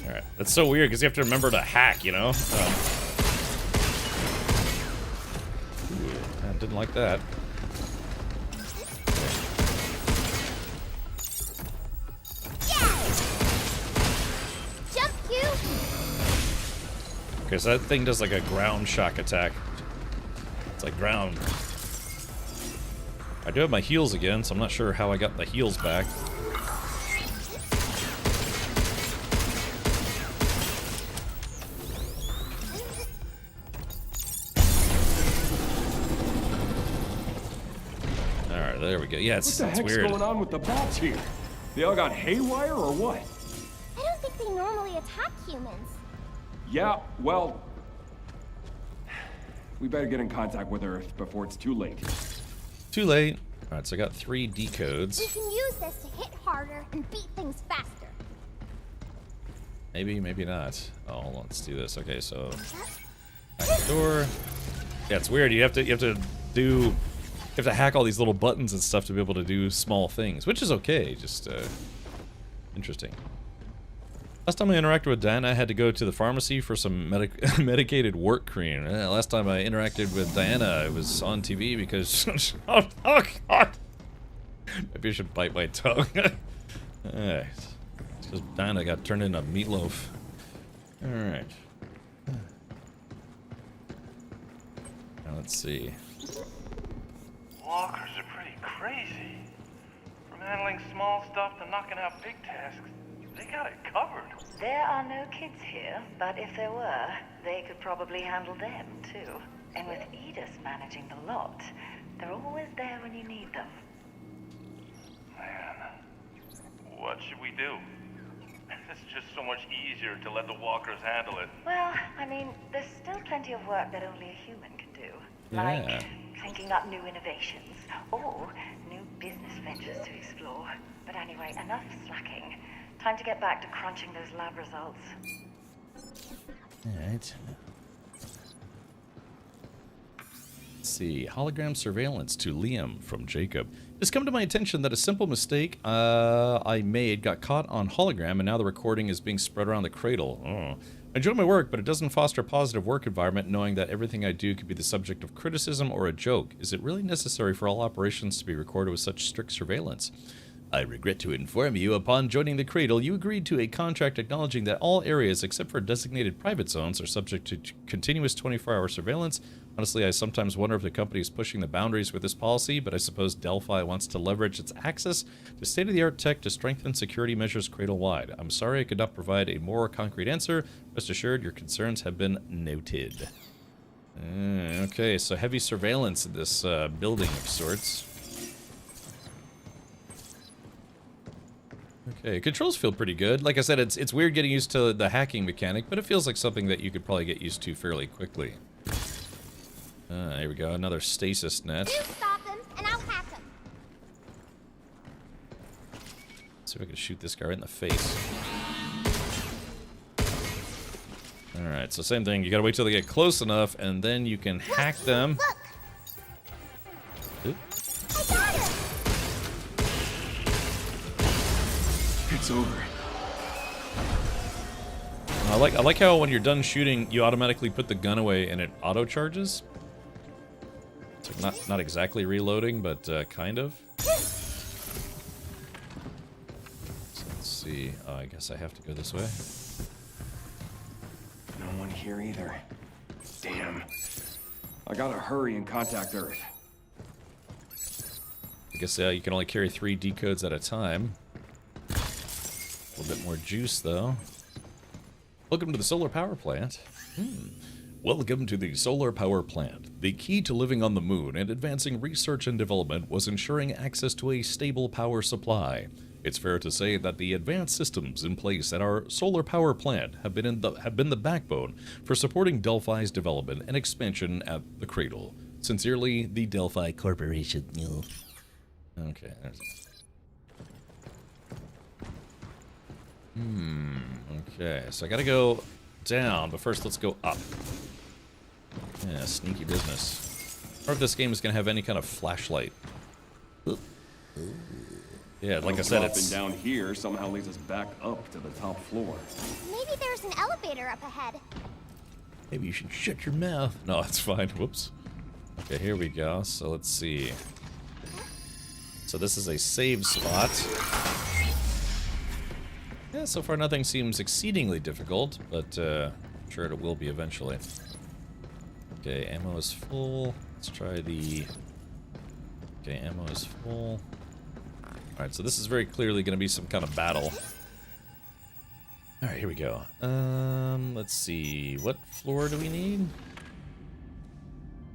Alright, that's so weird because you have to remember to hack, you know? I didn't like that. Jump, Q. Okay, so that thing does like a ground shock attack. It's like ground. I do have my heals again, so I'm not sure how I got the heals back. Alright, there we go. Yeah, What it's the heck's weird. going on with the bats here? They all got haywire or what? I don't think they normally attack humans. Yeah, well... We better get in contact with Earth before it's too late. Too late. Alright, so I got 3 decodes. We can use this to hit harder and beat things faster. Maybe, maybe not. Oh, hold on, let's do this. Okay, so back door. Yeah, it's weird. You have to hack all these little buttons and stuff to be able to do small things, which is okay. Just interesting. Last time I interacted with Diana, I had to go to the pharmacy for some medicated work cream. Last time I interacted with Diana, it was on TV because... oh, God! Maybe I should bite my tongue. Alright. It's because Diana got turned into meatloaf. Alright. Now let's see. Walkers are pretty crazy. From handling small stuff to knocking out big tasks, they got it covered. There are no kids here, but if there were, they could probably handle them, too. And with Edith managing the lot, they're always there when you need them. Man, what should we do? It's just so much easier to let the walkers handle it. Well, I mean, there's still plenty of work that only a human can do. Yeah. Like thinking up new innovations, or new business ventures to explore. But anyway, enough slacking. Time to get back to crunching those lab results. Alright. Let's see. Hologram surveillance to Liam from Jacob. It's come to my attention that a simple mistake I made got caught on hologram, and now the recording is being spread around the cradle. Oh. I enjoy my work, but it doesn't foster a positive work environment knowing that everything I do could be the subject of criticism or a joke. Is it really necessary for all operations to be recorded with such strict surveillance? I regret to inform you, upon joining the Cradle, you agreed to a contract acknowledging that all areas except for designated private zones are subject to continuous 24-hour surveillance. Honestly, I sometimes wonder if the company is pushing the boundaries with this policy, but I suppose Delphi wants to leverage its access to state-of-the-art tech to strengthen security measures cradle-wide. I'm sorry I could not provide a more concrete answer. Rest assured, your concerns have been noted. Okay, so heavy surveillance in this building of sorts. Okay, controls feel pretty good. Like I said, it's weird getting used to the hacking mechanic, but it feels like something that you could probably get used to fairly quickly. Here we go, another stasis net. You stop him, and I'll hack him. Let's see if I can shoot this guy right in the face. Alright, so same thing. You gotta wait till they get close enough, and then you can hack them. Look! I got him! It's over. I like how when you're done shooting, you automatically put the gun away and it auto charges. It's like not exactly reloading, but kind of. So let's see. Oh, I guess I have to go this way. No one here either. Damn. I gotta hurry and contact Earth. I guess you can only carry 3 decodes at a time. A little bit more juice, though. Welcome to the solar power plant. Welcome to the solar power plant. The key to living on the moon and advancing research and development was ensuring access to a stable power supply. It's fair to say that the advanced systems in place at our solar power plant have been the backbone for supporting Delphi's development and expansion at the cradle. Sincerely, the Delphi Corporation. Okay. Okay, so I gotta go down, but first let's go up. Yeah, sneaky business. I wonder if this game is gonna have any kind of flashlight. Yeah, like I said, it's down here somehow leads us back up to the top floor. Maybe there's an elevator up ahead. Maybe you should shut your mouth. No, it's fine. Whoops. Okay, here we go. So let's see. So this is a save spot. Yeah, so far nothing seems exceedingly difficult, but I'm sure it will be eventually. Okay, ammo is full. Let's try the... Okay, ammo is full. Alright, so this is very clearly going to be some kind of battle. Alright, here we go. Let's see. What floor do we need?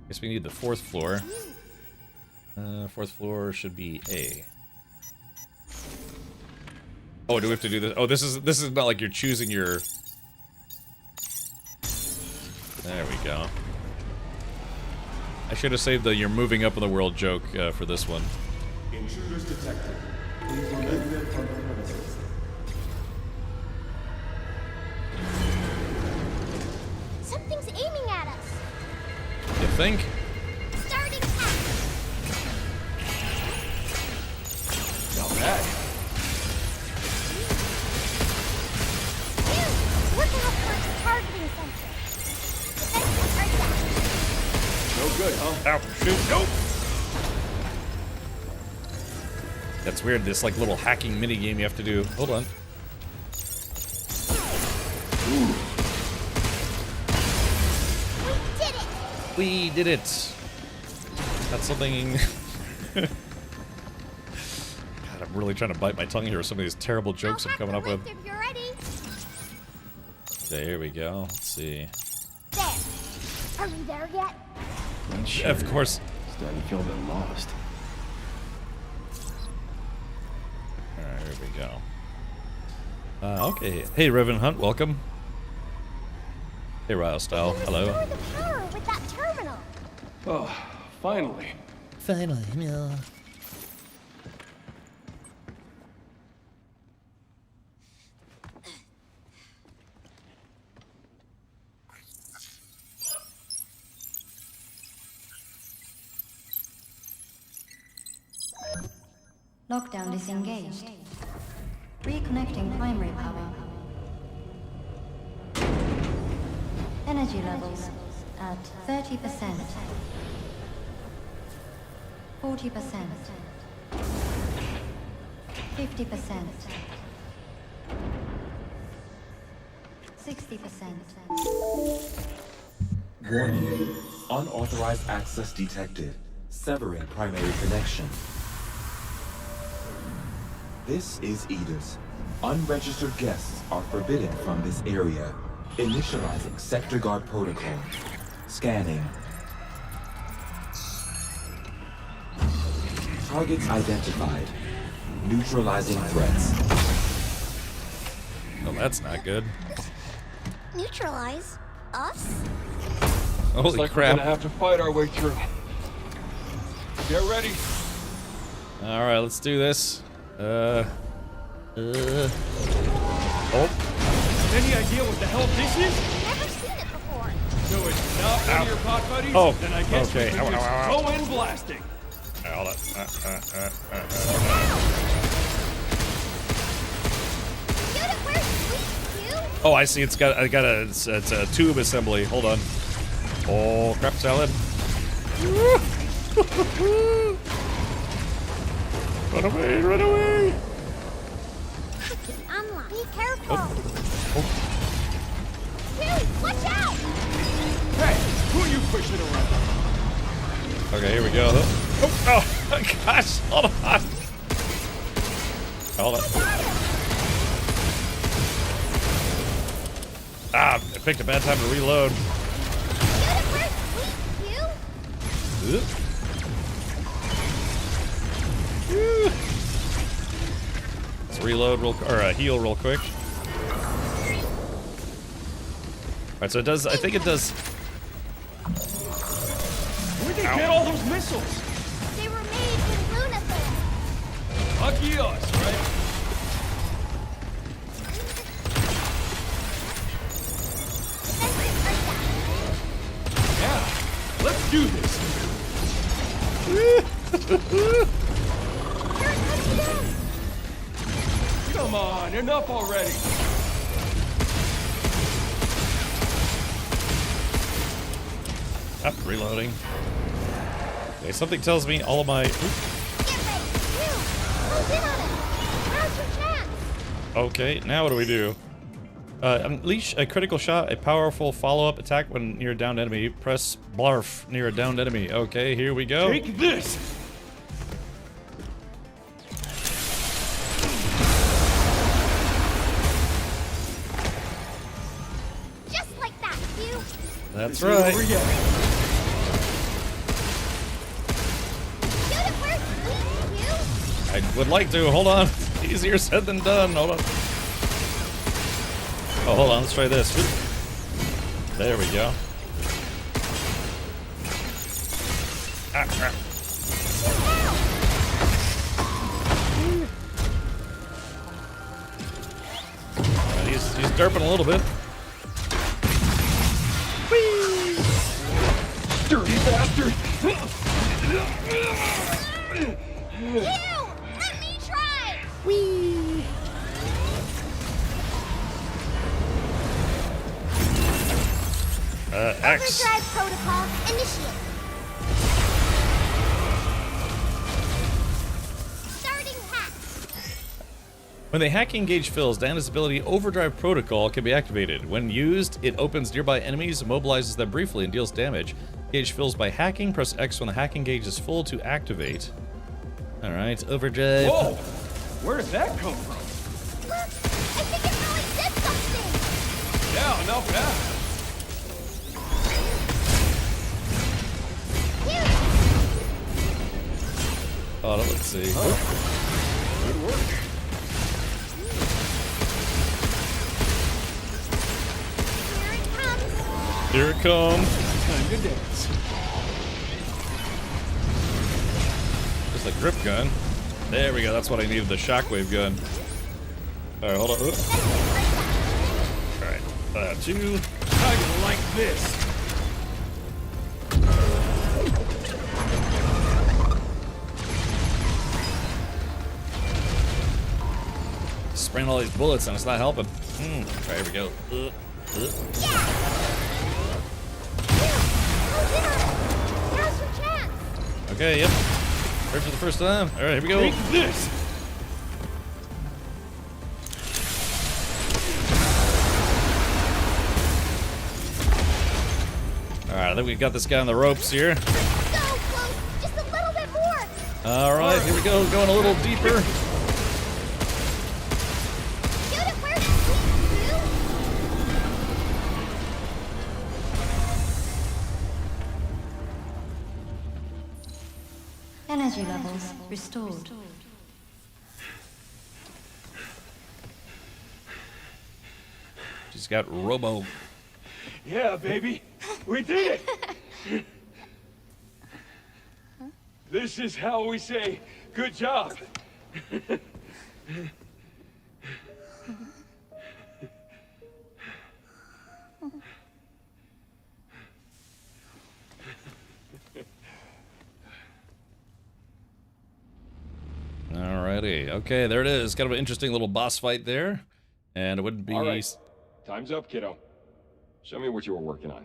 Guess we need the 4th floor. 4th floor should be A. Oh, do we have to do this? Oh, this is not like you're choosing your... There we go. I should have saved the "you're moving up in the world" joke for this one. Intruders detected. Please remove them from the premises. Something's aiming at us. You think? Starting attack. Now that. Working up for its targeting sensor. Defensive breakdown. No good, huh? Ow, shoot, nope. That's weird, this like little hacking minigame you have to do. Hold on. We did it. We did it. That's something... God, I'm really trying to bite my tongue here with some of these terrible jokes I'm coming up with. If you're ready. Okay, here we go. Let's see. There. Are we there yet? Sure. Of course. Starting to feel a bit lost. Alright, here we go. Okay. Hey, Reverend Hunt, welcome. Hey, Ryle Style, hello. Restore the power with that terminal. Oh, finally. Finally, yeah. Lockdown disengaged. Reconnecting primary power. Energy levels at 30%. 40%. 50%. 60%. Warning. Unauthorized access detected. Severing primary connection. This is Edis. Unregistered guests are forbidden from this area. Initializing sector guard protocol. Scanning. Targets identified. Neutralizing threats. Well, that's not good. Neutralize us? Holy Looks like crap. we're gonna have to fight our way through. Get ready. All right, let's do this. Oh. Any idea what the hell this is? Never seen it before. No, it's not one of your pot buddies? Oh, Then I guess okay. we can Ow, just ow, ow. go in blasting. Hold on. Oh, I see. It's got a tube assembly. Hold on. Oh, crap salad. Run away, run away. Unlock. Be careful. Oh. Dude, watch out! Hey, who are you pushing around? Okay, here we go. Oh, gosh. Hold on. Hold on. Ah, I picked a bad time to reload. Let's reload heal real quick. Alright, so it does, I think it does. Where'd they get all those missiles? They were made with Lunathor. Lucky us, right? Yeah, let's do this. Come on, enough already. Ah, reloading. Okay, something tells me all of my. Okay, now what do we do? Unleash a critical shot, a powerful follow-up attack when near a downed enemy. Press blarf near a downed enemy. Okay, here we go. Take this! Just like that, you. That's right. Shoot it where it's weak, you. I would like to. Hold on. Easier said than done. Hold on. Oh, hold on. Let's try this. There we go. Ah, crap. He's derping a little bit. Whee! Dirty bastard! You! Let me try! Whee! X. Overdrive protocol initiated. Starting hack. When the hacking gauge fills, Diana's ability Overdrive Protocol can be activated. When used, it opens nearby enemies, immobilizes them briefly, and deals damage. Gauge fills by hacking. Press X when the hacking gauge is full to activate. Alright, Overdrive. Whoa! Where did that come from? Look! I think it really did something! Yeah, not bad. Oh, let's see. Good work. Here it comes. Time to dance. Just a grip gun. There we go. That's what I needed. The shockwave gun. All right, hold on. Oops. All right, two. How you like this? Spraying all these bullets and it's not helping. All right, here we go. Now's your chance! Okay, yep. First for the first time. All right, here we go. Take this! Alright, I think we got this guy on the ropes here. So close! Just a little bit more! Alright, here we go, going a little deeper. Shoot it where it's weak, you! Energy levels restored. She's got robo. Yeah, baby. We did it. This is how we say good job. Alrighty. Okay, there it is. Kind of an interesting little boss fight there. And it wouldn't be... All right. Time's up, kiddo. Show me what you were working on.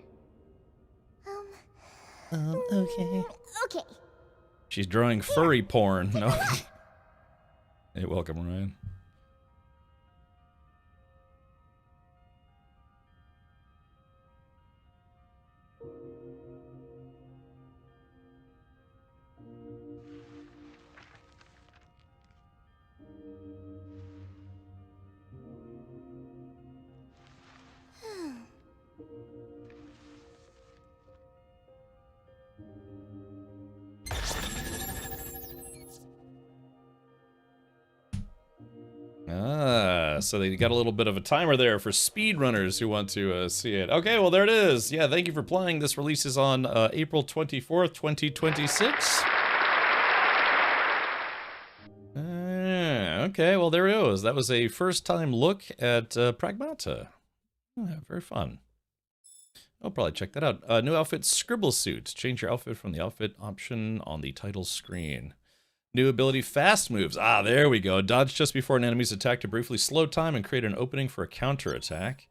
Okay. Okay. She's drawing furry porn. No. Hey, welcome, Ryan. Ah, so they got a little bit of a timer there for speedrunners who want to see it. Okay, well, there it is. Yeah, thank you for playing. This releases on April 24th, 2026. Okay, well, there it is. That was a first-time look at Pragmata. Very fun. I'll probably check that out. New outfit, Scribble Suit. Change your outfit from the outfit option on the title screen. New ability, Fast Moves. Ah, there we go. Dodge just before an enemy's attack to briefly slow time and create an opening for a counterattack.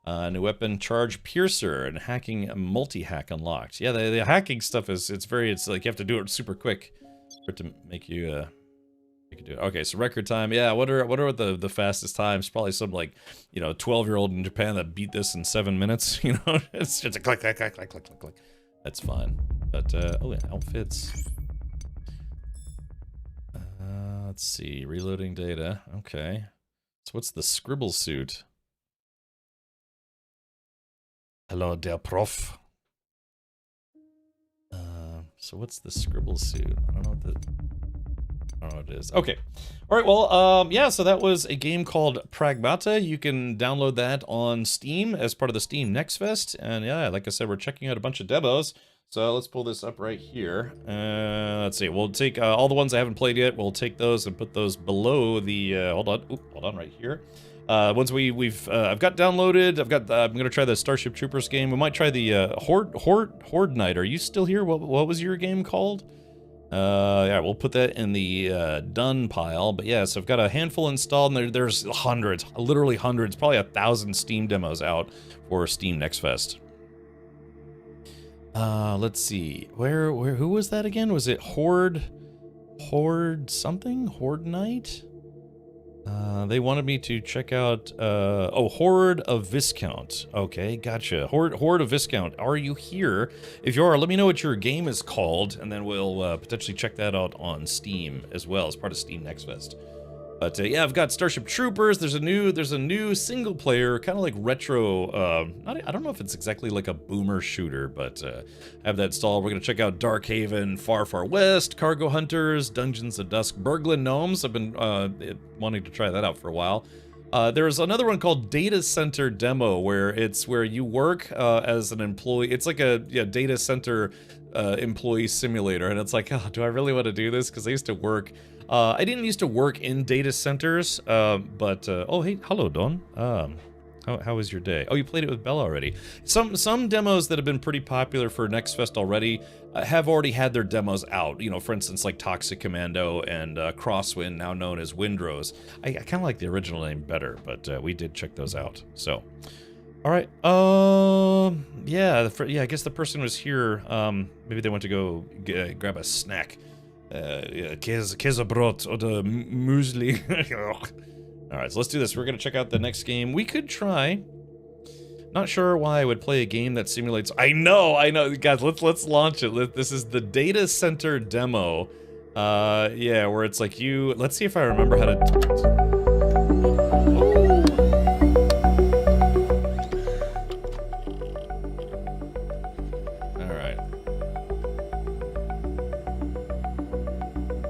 New weapon, Charge Piercer, and hacking multi-hack unlocked. Yeah, the hacking stuff is, it's like you have to do it super quick for it to make you do it. Okay, so record time. Yeah, I wonder what the fastest times. Probably some, like, 12-year-old in Japan that beat this in 7 minutes. It's just a click, click, click, click, click, click, click. That's fine. But oh yeah, outfits. Let's see, reloading data. Okay. So what's the Scribble Suit? Hello, dear prof. So what's the Scribble Suit? I don't know what it is. Okay. All right, well, yeah, so that was a game called Pragmata. You can download that on Steam as part of the Steam Next Fest. And yeah, like I said, we're checking out a bunch of demos. So let's pull this up right here. Let's see. We'll take all the ones I haven't played yet. We'll take those and put those below the. Hold on, right here. Ones I've got downloaded. I'm gonna try the Starship Troopers game. We might try the Horde Night. Are you still here? What was your game called? Yeah, we'll put that in the done pile. But yeah, so I've got a handful installed, and there's hundreds, literally hundreds, probably 1,000 Steam demos out for Steam Next Fest. Let's see. Who was that again? Was it Horde something? Horde Night? They wanted me to check out, Horde of Viscount. Okay, gotcha. Horde of Viscount. Are you here? If you are, let me know what your game is called, and then we'll, potentially check that out on Steam as well as part of Steam Next Fest. But yeah, I've got Starship Troopers. There's a new single player, kind of like retro. I don't know if it's exactly like a boomer shooter, but I have that installed. We're gonna check out Darkhaven, Far Far West, Cargo Hunters, Dungeons of Dusk, Burglan Gnomes. I've been wanting to try that out for a while. There's another one called Data Center Demo, where you work as an employee. It's like a data center employee simulator, and it's like, oh, do I really want to do this? Because I used to work. I didn't used to work in data centers, but oh hey, hello Don. How was your day? Oh, you played it with Bella already. Some demos that have been pretty popular for Next Fest already have already had their demos out. For instance, like Toxic Commando and Crosswind, now known as Windrose. I kind of like the original name better, but we did check those out. So, all right. Yeah, I guess the person was here. Maybe they went to go grab a snack. Käsebrot oder muesli. Alright, so let's do this. We're going to check out the next game. We could try Not sure why I would play a game that simulates. I know, guys. Let's launch it. This is the data center demo. Yeah, where it's like you. Let's see if I remember how to.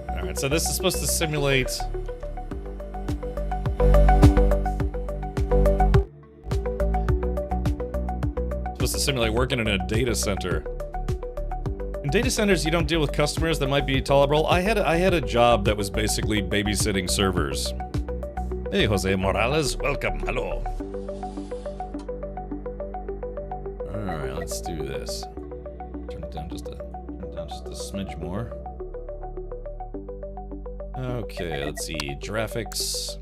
All right, so this is supposed to simulate. Supposed to simulate working in a data center. In data centers, you don't deal with customers that might be tolerable. I had a job that was basically babysitting servers. Hey, Jose Morales, welcome. Hello. All right, let's do this. Turn it down just a smidge more. Okay, let's see. Graphics.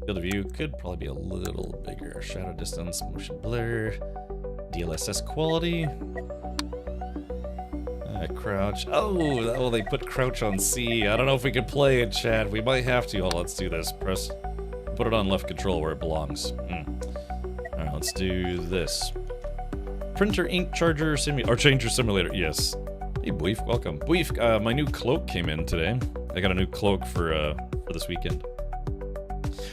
Field of view could probably be a little bigger. Shadow distance, motion blur, DLSS quality. Crouch. Oh, they put crouch on C. I don't know if we can play it, chat. We might have to. Oh, let's do this. Put it on left control where it belongs. Alright, let's do this. Printer ink charger changer simulator. Yes. Hey, Boeef, welcome. Boeef, my new cloak came in today. I got a new cloak for this weekend.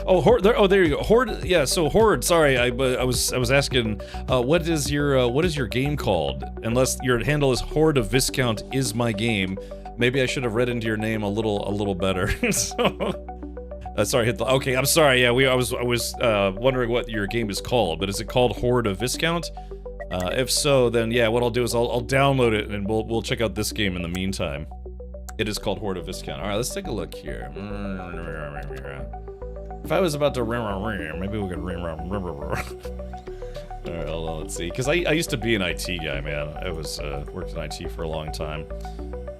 Oh, Horde. There you go. Horde. Yeah. So Horde. Sorry, I was asking. What is your game called? Unless your handle is Horde of Viscount is my game. Maybe I should have read into your name a little better. So, sorry. Okay. I'm sorry. Yeah. I was wondering what your game is called. But is it called Horde of Viscount? If so, then yeah. What I'll do is I'll download it and we'll check out this game in the meantime. It is called Horde of Viscount. All right. Let's take a look here. If I was about to maybe we could Alright, hold on, let's see. Because I used to be an IT guy, man. I was worked in IT for a long time.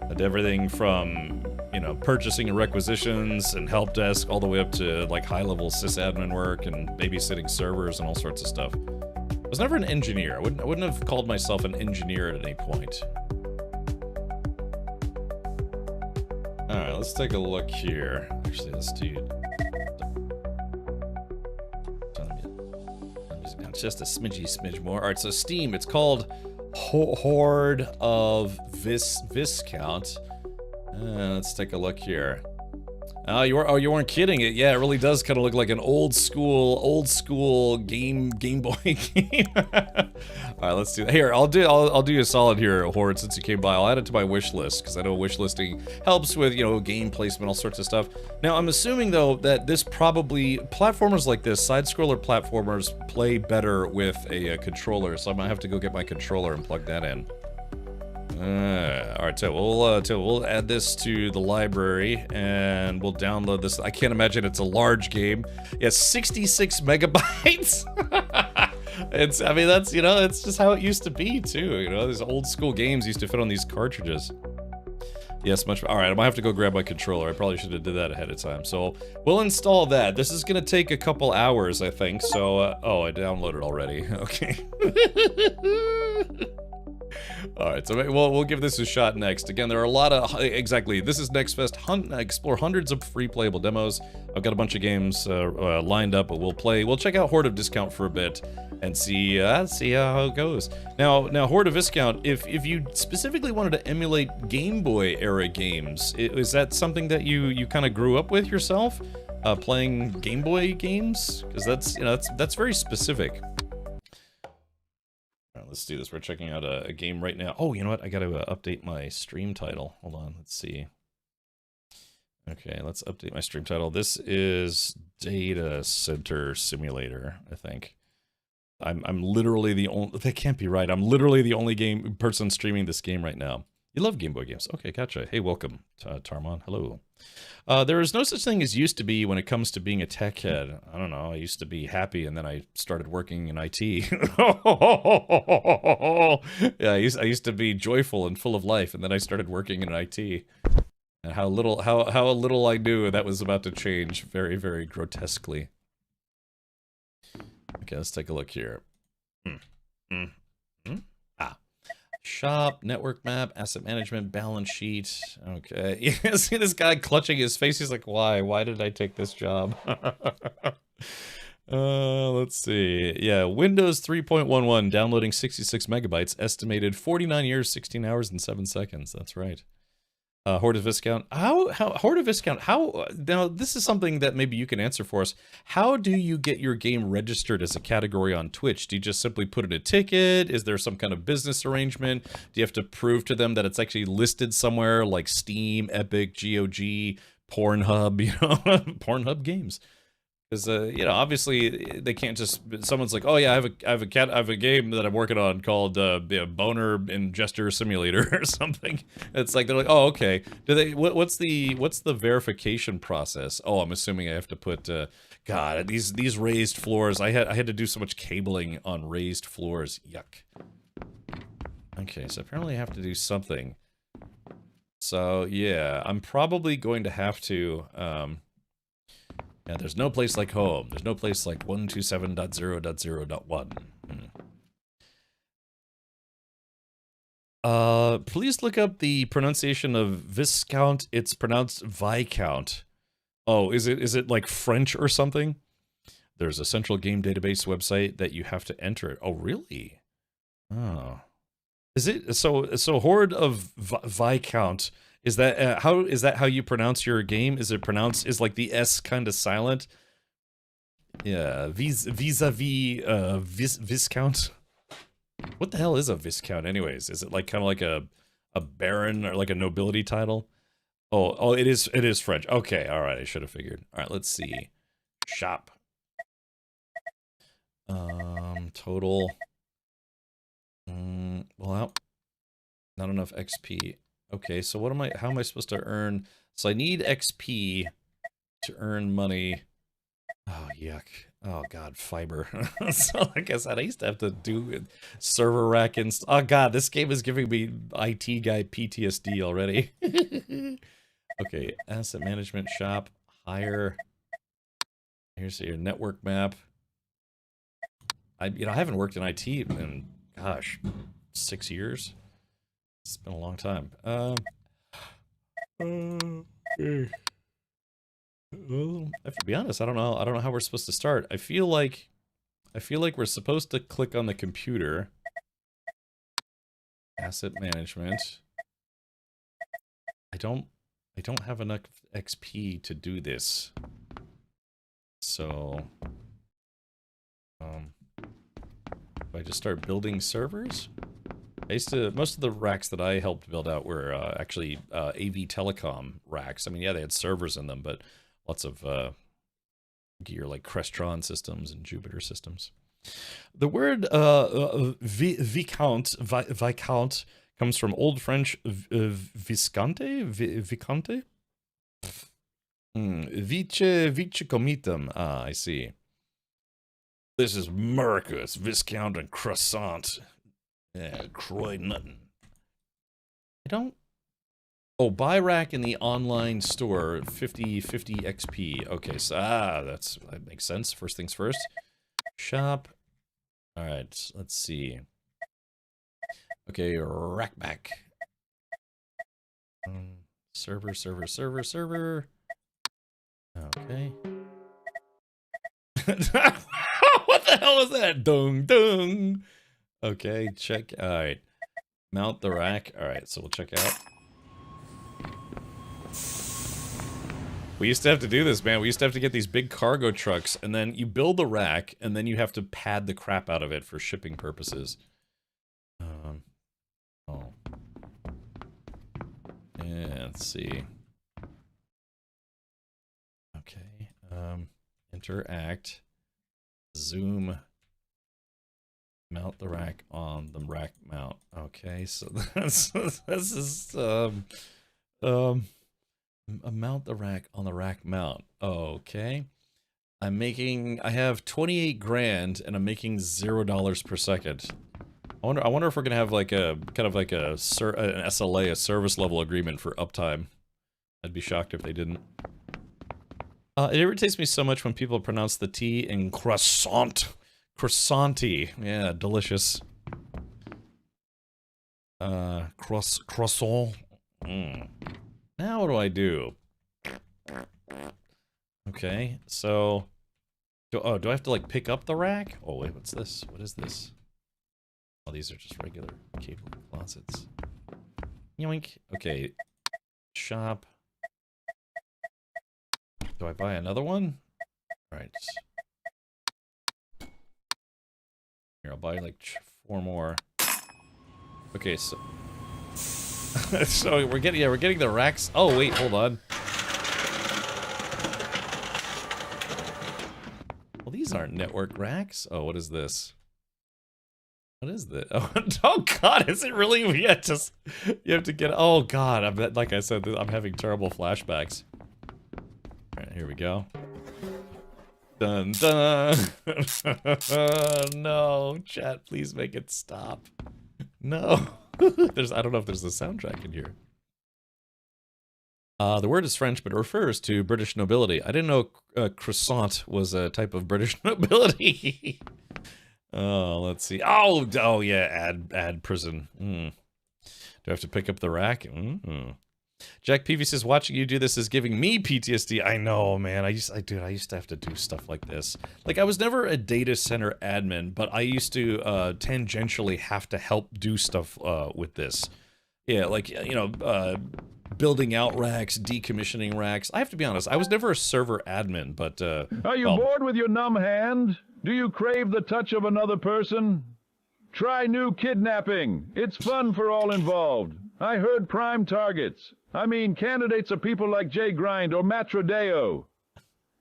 I did everything from, you know, purchasing and requisitions and help desk all the way up to like high-level sysadmin work and babysitting servers and all sorts of stuff. I was never an engineer. I wouldn't have called myself an engineer at any point. Alright, let's take a look here. Actually, let's do just a smidge more. Alright, so Steam, it's called Horde of Viscount. Let's take a look here. You weren't kidding it. Yeah, it really does kind of look like an old school Game Boy game. All right, let's do that. Here, I'll do you a solid here, Horde, since you came by. I'll add it to my wish list because I know wish listing helps with, you know, game placement, all sorts of stuff. Now, I'm assuming though that this probably platformers like this, side-scroller platformers, play better with a controller. So I might have to go get my controller and plug that in. Alright, so we'll add this to the library and we'll download this. I can't imagine it's a large game. Yeah, 66 megabytes. I mean, that's, you know, it's just how it used to be too. You know, these old school games used to fit on these cartridges. Yes, much. Alright, I might have to go grab my controller. I probably should have did that ahead of time. So we'll install that. This is gonna take a couple hours, I think. So, oh, I downloaded already. Okay. Alright, so we'll give this a shot next. Again, there are a lot of... Exactly, this is Next Fest. Explore hundreds of free playable demos. I've got a bunch of games lined up, but we'll check out Horde of Viscount for a bit and see how it goes. Now Horde of Viscount, if you specifically wanted to emulate Game Boy era games, is that something that you kind of grew up with yourself? Playing Game Boy games? Because that's, you know, that's very specific. Let's do this. We're checking out a game right now. Oh, you know what? I gotta update my stream title. Hold on. Let's see. Okay, let's update my stream title. This is Data Center Simulator, I think. I'm literally the only... That can't be right. I'm literally the only person streaming this game right now. You love Game Boy games. Okay, gotcha. Hey, welcome, Tarmon. Hello. There is no such thing as used to be when it comes to being a tech head. I don't know. I used to be happy, and then I started working in IT. Yeah, I used to be joyful and full of life, and then I started working in IT. And how little I knew that was about to change very, very grotesquely. Okay, let's take a look here. Shop, network map, asset management, balance sheet. Okay. You see this guy clutching his face? He's like, why? Why did I take this job? Let's see. Yeah, Windows 3.11 downloading 66 megabytes, estimated 49 years, 16 hours, and 7 seconds. That's right. Horde of Viscount. How Horde of Viscount? How now? This is something that maybe you can answer for us. How do you get your game registered as a category on Twitch? Do you just simply put in a ticket? Is there some kind of business arrangement? Do you have to prove to them that it's actually listed somewhere like Steam, Epic, GOG, Pornhub? You know, Pornhub games. Because you know, obviously they can't just. Someone's like, "Oh yeah, I have a game that I'm working on called Boner Ingester Simulator or something." It's like they're like, "Oh okay." Do they? What's the verification process? Oh, I'm assuming I have to put. God, these raised floors. I had to do so much cabling on raised floors. Yuck. Okay, so apparently I have to do something. So yeah, I'm probably going to have to. Yeah, there's no place like home. There's no place like 127.0.0.1. Please look up the pronunciation of Viscount. It's pronounced Viscount. Oh, is it like French or something? There's a central game database website that you have to enter it. Oh, really? Oh. Is it so Horde of Viscount? Is that how you pronounce your game? Is it pronounced, is like the S kind of silent? Yeah, vis-a-vis Viscount. What the hell is a Viscount anyways? Is it like kind of like a baron or like a nobility title? Oh, it is French. Okay, all right, I should have figured. All right, let's see. Shop. Total. Well, not enough XP. Okay, so how am I supposed to earn? So I need XP to earn money. Oh, yuck. Oh, God, fiber. So like I said, I used to have to do server rack and... Oh, God, this game is giving me IT guy PTSD already. Okay, asset management shop, hire. Here's your network map. I haven't worked in IT in, gosh, 6 years. It's been a long time. Well, I have to be honest, I don't know how we're supposed to start. I feel like we're supposed to click on the computer. Asset management. I don't have enough XP to do this. So do I just start building servers? Most of the racks that I helped build out were actually AV Telecom racks. I mean, yeah, they had servers in them, but lots of gear like Crestron systems and Jupiter systems. The word Viscount comes from Old French Viscante? Vicante? Vice comitum. Ah, I see. This is Mercus, Viscount and Croissant. Yeah, Croy Nuttin. I don't... Oh, buy rack in the online store, 50 XP. Okay, so, that makes sense. First things first. Shop. Alright, let's see. Okay, rack back. Server. Okay. What the hell is that? Dung, dung. Okay, check. Alright. Mount the rack. Alright, so we'll check out. We used to have to do this, man. We used to have to get these big cargo trucks, and then you build the rack, and then you have to pad the crap out of it for shipping purposes. Oh. Yeah, let's see. Okay. Interact. Zoom. Mount the rack on the rack mount. Okay, so this is mount the rack on the rack mount. Okay. I have 28 grand and I'm making $0 per second. I wonder if we're gonna have like a kind of like an SLA, a service level agreement for uptime. I'd be shocked if they didn't. It irritates me so much when people pronounce the T in croissant. Croissanty. Yeah, delicious. Croissant. Now what do I do? Okay, so Do I have to like pick up the rack? Oh wait, what's this? What is this? Oh, these are just regular cable closets. Yoink. Okay. Shop. Do I buy another one? Alright. Here, I'll buy like 4 more. Okay, so... so we're getting the racks. Oh, wait, hold on. Well, these aren't network racks. Oh, what is this? What is this? Oh God, is it really? Yeah, just you have to get. Oh God, like I said, I'm having terrible flashbacks. All right, here we go. Dun dun. No, chat, please make it stop. No, I don't know if there's a soundtrack in here. The word is French, but it refers to British nobility. I didn't know croissant was a type of British nobility. Oh, let's see. Oh yeah, add prison. Do I have to pick up the rack? Jack Peavy says, watching you do this is giving me PTSD. I know, man. I used to have to do stuff like this. Like, I was never a data center admin, but I used to tangentially have to help do stuff with this. Yeah, like, you know, building out racks, decommissioning racks. I have to be honest, I was never a server admin, but Are you bored with your numb hand? Do you crave the touch of another person? Try new kidnapping. It's fun for all involved. I heard prime targets. I mean, candidates are people like Jay Grind or Matrodeo.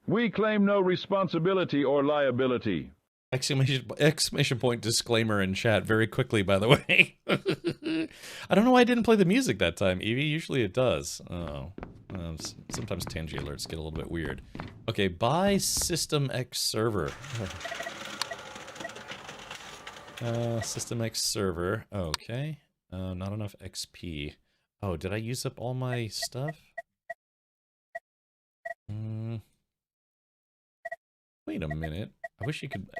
We claim no responsibility or liability. Exclamation point disclaimer in chat very quickly, by the way. I don't know why I didn't play the music that time, Evie. Usually it does. Oh. Sometimes Tangy alerts get a little bit weird. Okay, buy System X server. System X server. Okay. Not enough XP. Oh, did I use up all my stuff? Wait a minute. I wish you could...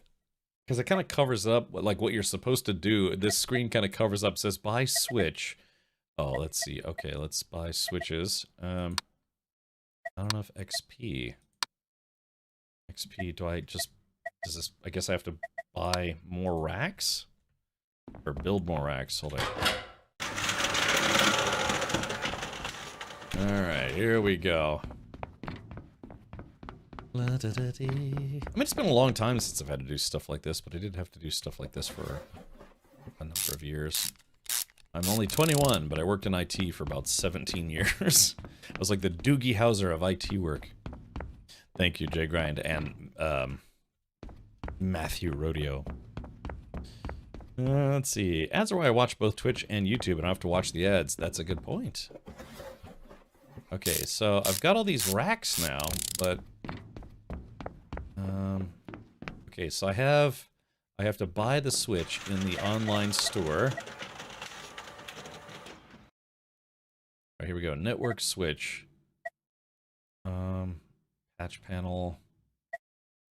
Because it kind of covers up like what you're supposed to do. This screen kind of covers up, says buy switch. Oh, let's see. Okay, let's buy switches. Not enough XP. XP, does this, I guess I have to buy more racks? Or build more racks, hold on. Alright, here we go. I mean, it's been a long time since I've had to do stuff like this, but I did have to do stuff like this for a number of years. I'm only 21, but I worked in IT for about 17 years. I was like the Doogie Howser of IT work. Thank you, Jay Grind, and Matthew Rodeo. Let's see. Ads are why I watch both Twitch and YouTube, and I have to watch the ads. That's a good point. Okay, so I've got all these racks now, but... okay, so I have to buy the Switch in the online store. Alright, here we go. Network Switch. Patch panel.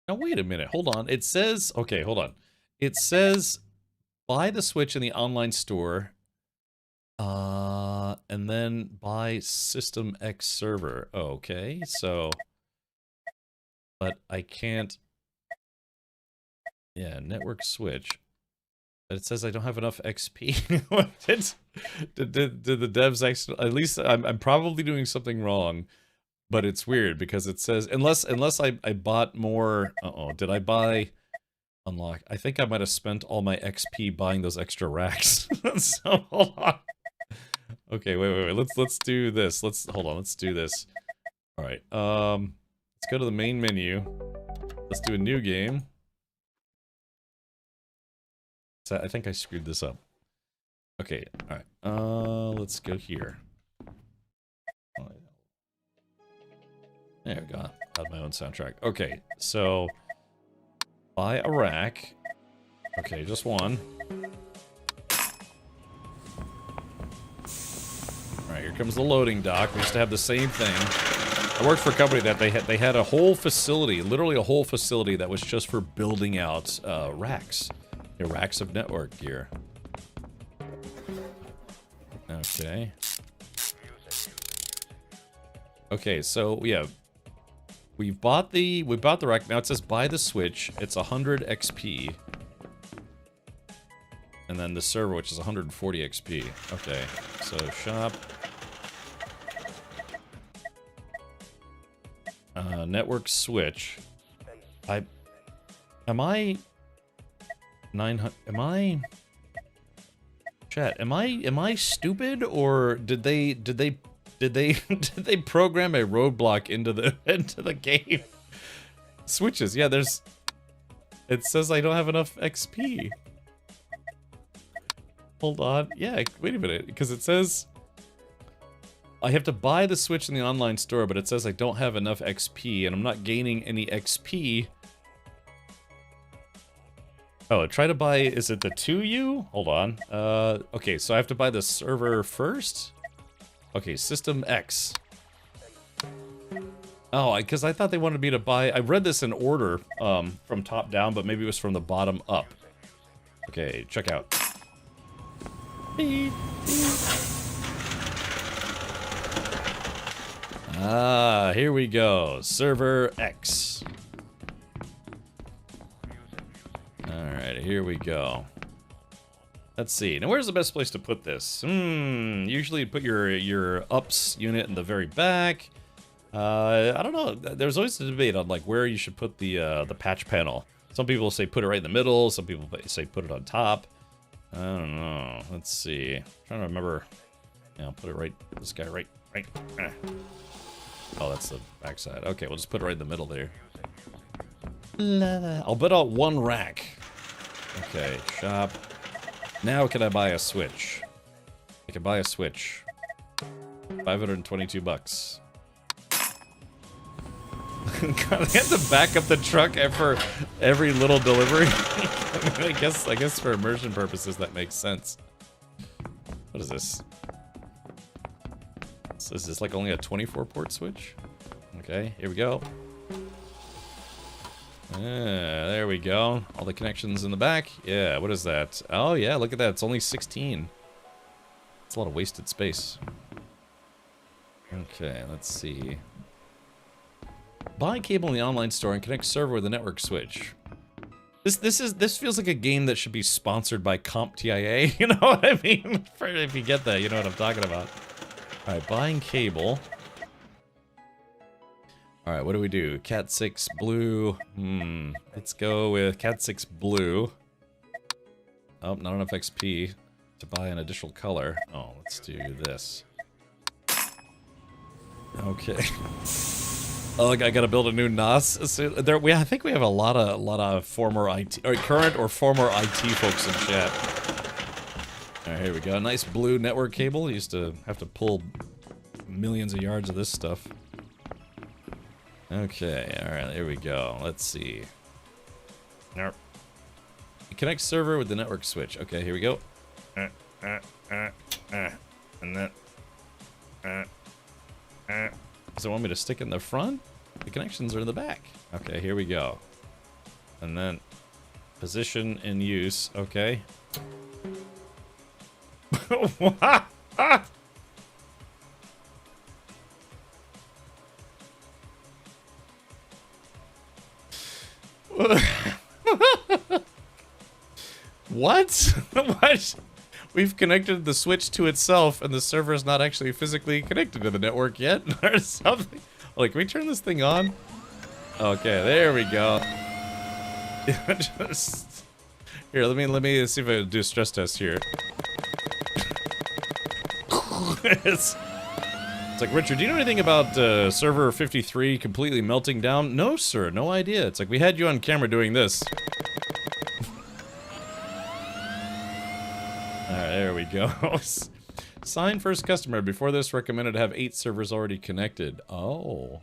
Now, wait a minute. Hold on. It says... Okay, hold on. It says buy the Switch in the online store. And then buy System X server. Okay, so... But I can't... Yeah, network switch. But it says I don't have enough XP. did the devs actually... At least I'm probably doing something wrong. But it's weird because it says... Unless I bought more... Uh-oh, did I buy... Unlock? I think I might have spent all my XP buying those extra racks. So, hold on. Okay, wait. Let's do this. Hold on, let's do this. Alright, let's go to the main menu. Let's do a new game. So I think I screwed this up. Okay, alright. Let's go here. There we go. I have my own soundtrack. Okay, so buy a rack. Okay, just one. Alright, here comes the loading dock. We used to have the same thing. I worked for a company that they had a whole facility, literally a whole facility that was just for building out racks. They're racks of network gear. Okay. Okay, so yeah. we bought the rack. Now it says buy the Switch. It's 100 XP. And then the server, which is 140 XP. Okay, so shop. Network Switch. Am I 900? Chat, am I stupid, or did they program a roadblock into the game? Switches, yeah. It says I don't have enough XP. Hold on, yeah. Wait a minute, because it says I have to buy the Switch in the online store, but it says I don't have enough XP, and I'm not gaining any XP. Oh, try to buy, is it the 2U? Hold on. Okay, so I have to buy the server first? Okay, System X. Oh, because I thought they wanted me to buy, I read this in order from top down, but maybe it was from the bottom up. Okay, check out. Beep, beep. Ah, here we go. Server X. Alright, here we go. Let's see. Now, where's the best place to put this? Usually put your ups unit in the very back. I don't know. There's always a debate on like where you should put the patch panel. Some people say put it right in the middle. Some people say put it on top. I don't know. Let's see. I'm trying to remember. Yeah, I'll put it right. This guy right. Oh, that's the backside. Okay, we'll just put it right in the middle there. I'll put out one rack. Okay, shop. Now can I buy a Switch? I can buy a Switch. 522 bucks. God, they have to back up the truck for every little delivery. I guess for immersion purposes that makes sense. What is this? So is this like only a 24-port Switch? Okay, here we go. There we go. All the connections in the back. Yeah, what is that? Oh yeah, look at that. It's only 16. It's a lot of wasted space. Okay, let's see. Buy cable in the online store and connect server with a network switch. This feels like a game that should be sponsored by CompTIA. You know what I mean? If you get that, you know what I'm talking about. All right, buying cable. All right, what do we do? Cat 6 blue. Let's go with Cat 6 blue. Oh, not enough XP to buy an additional color. Oh, let's do this. Okay. Oh, I gotta build a new NAS. So I think we have a lot of former IT or current or former IT folks in chat. All right, here we go. Nice blue network cable. Used to have to pull millions of yards of this stuff. Okay, all right, here we go. Let's see. Nope. Connect server with the network switch. Okay, here we go. And then. Does it want me to stick it in the front? The connections are in the back. Okay, here we go. And then position in use. Okay. What? What? What? We've connected the switch to itself, and the server is not actually physically connected to the network yet, or something. Like, can we turn this thing on? Okay, there we go. Just here. Let me see if I can do a stress test here. It's like, Richard, do you know anything about server 53 completely melting down? No, sir, no idea. It's like we had you on camera doing this. Alright, there we go. Sign first customer. Before this, recommended to have 8 servers already connected. Oh.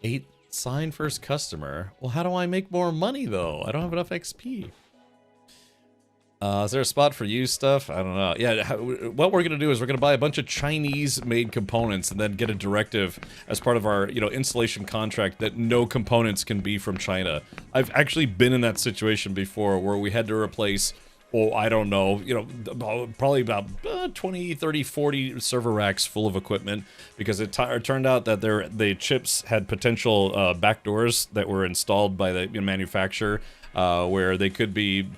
8 sign first customer. Well, how do I make more money, though? I don't have enough XP. Is there a spot for used stuff? I don't know. Yeah, what we're going to do is we're going to buy a bunch of Chinese-made components and then get a directive as part of our, installation contract that no components can be from China. I've actually been in that situation before where we had to replace oh, I don't know, you know, probably about 20, 30, 40 server racks full of equipment, because it turned out that the chips had potential backdoors that were installed by the manufacturer, where they could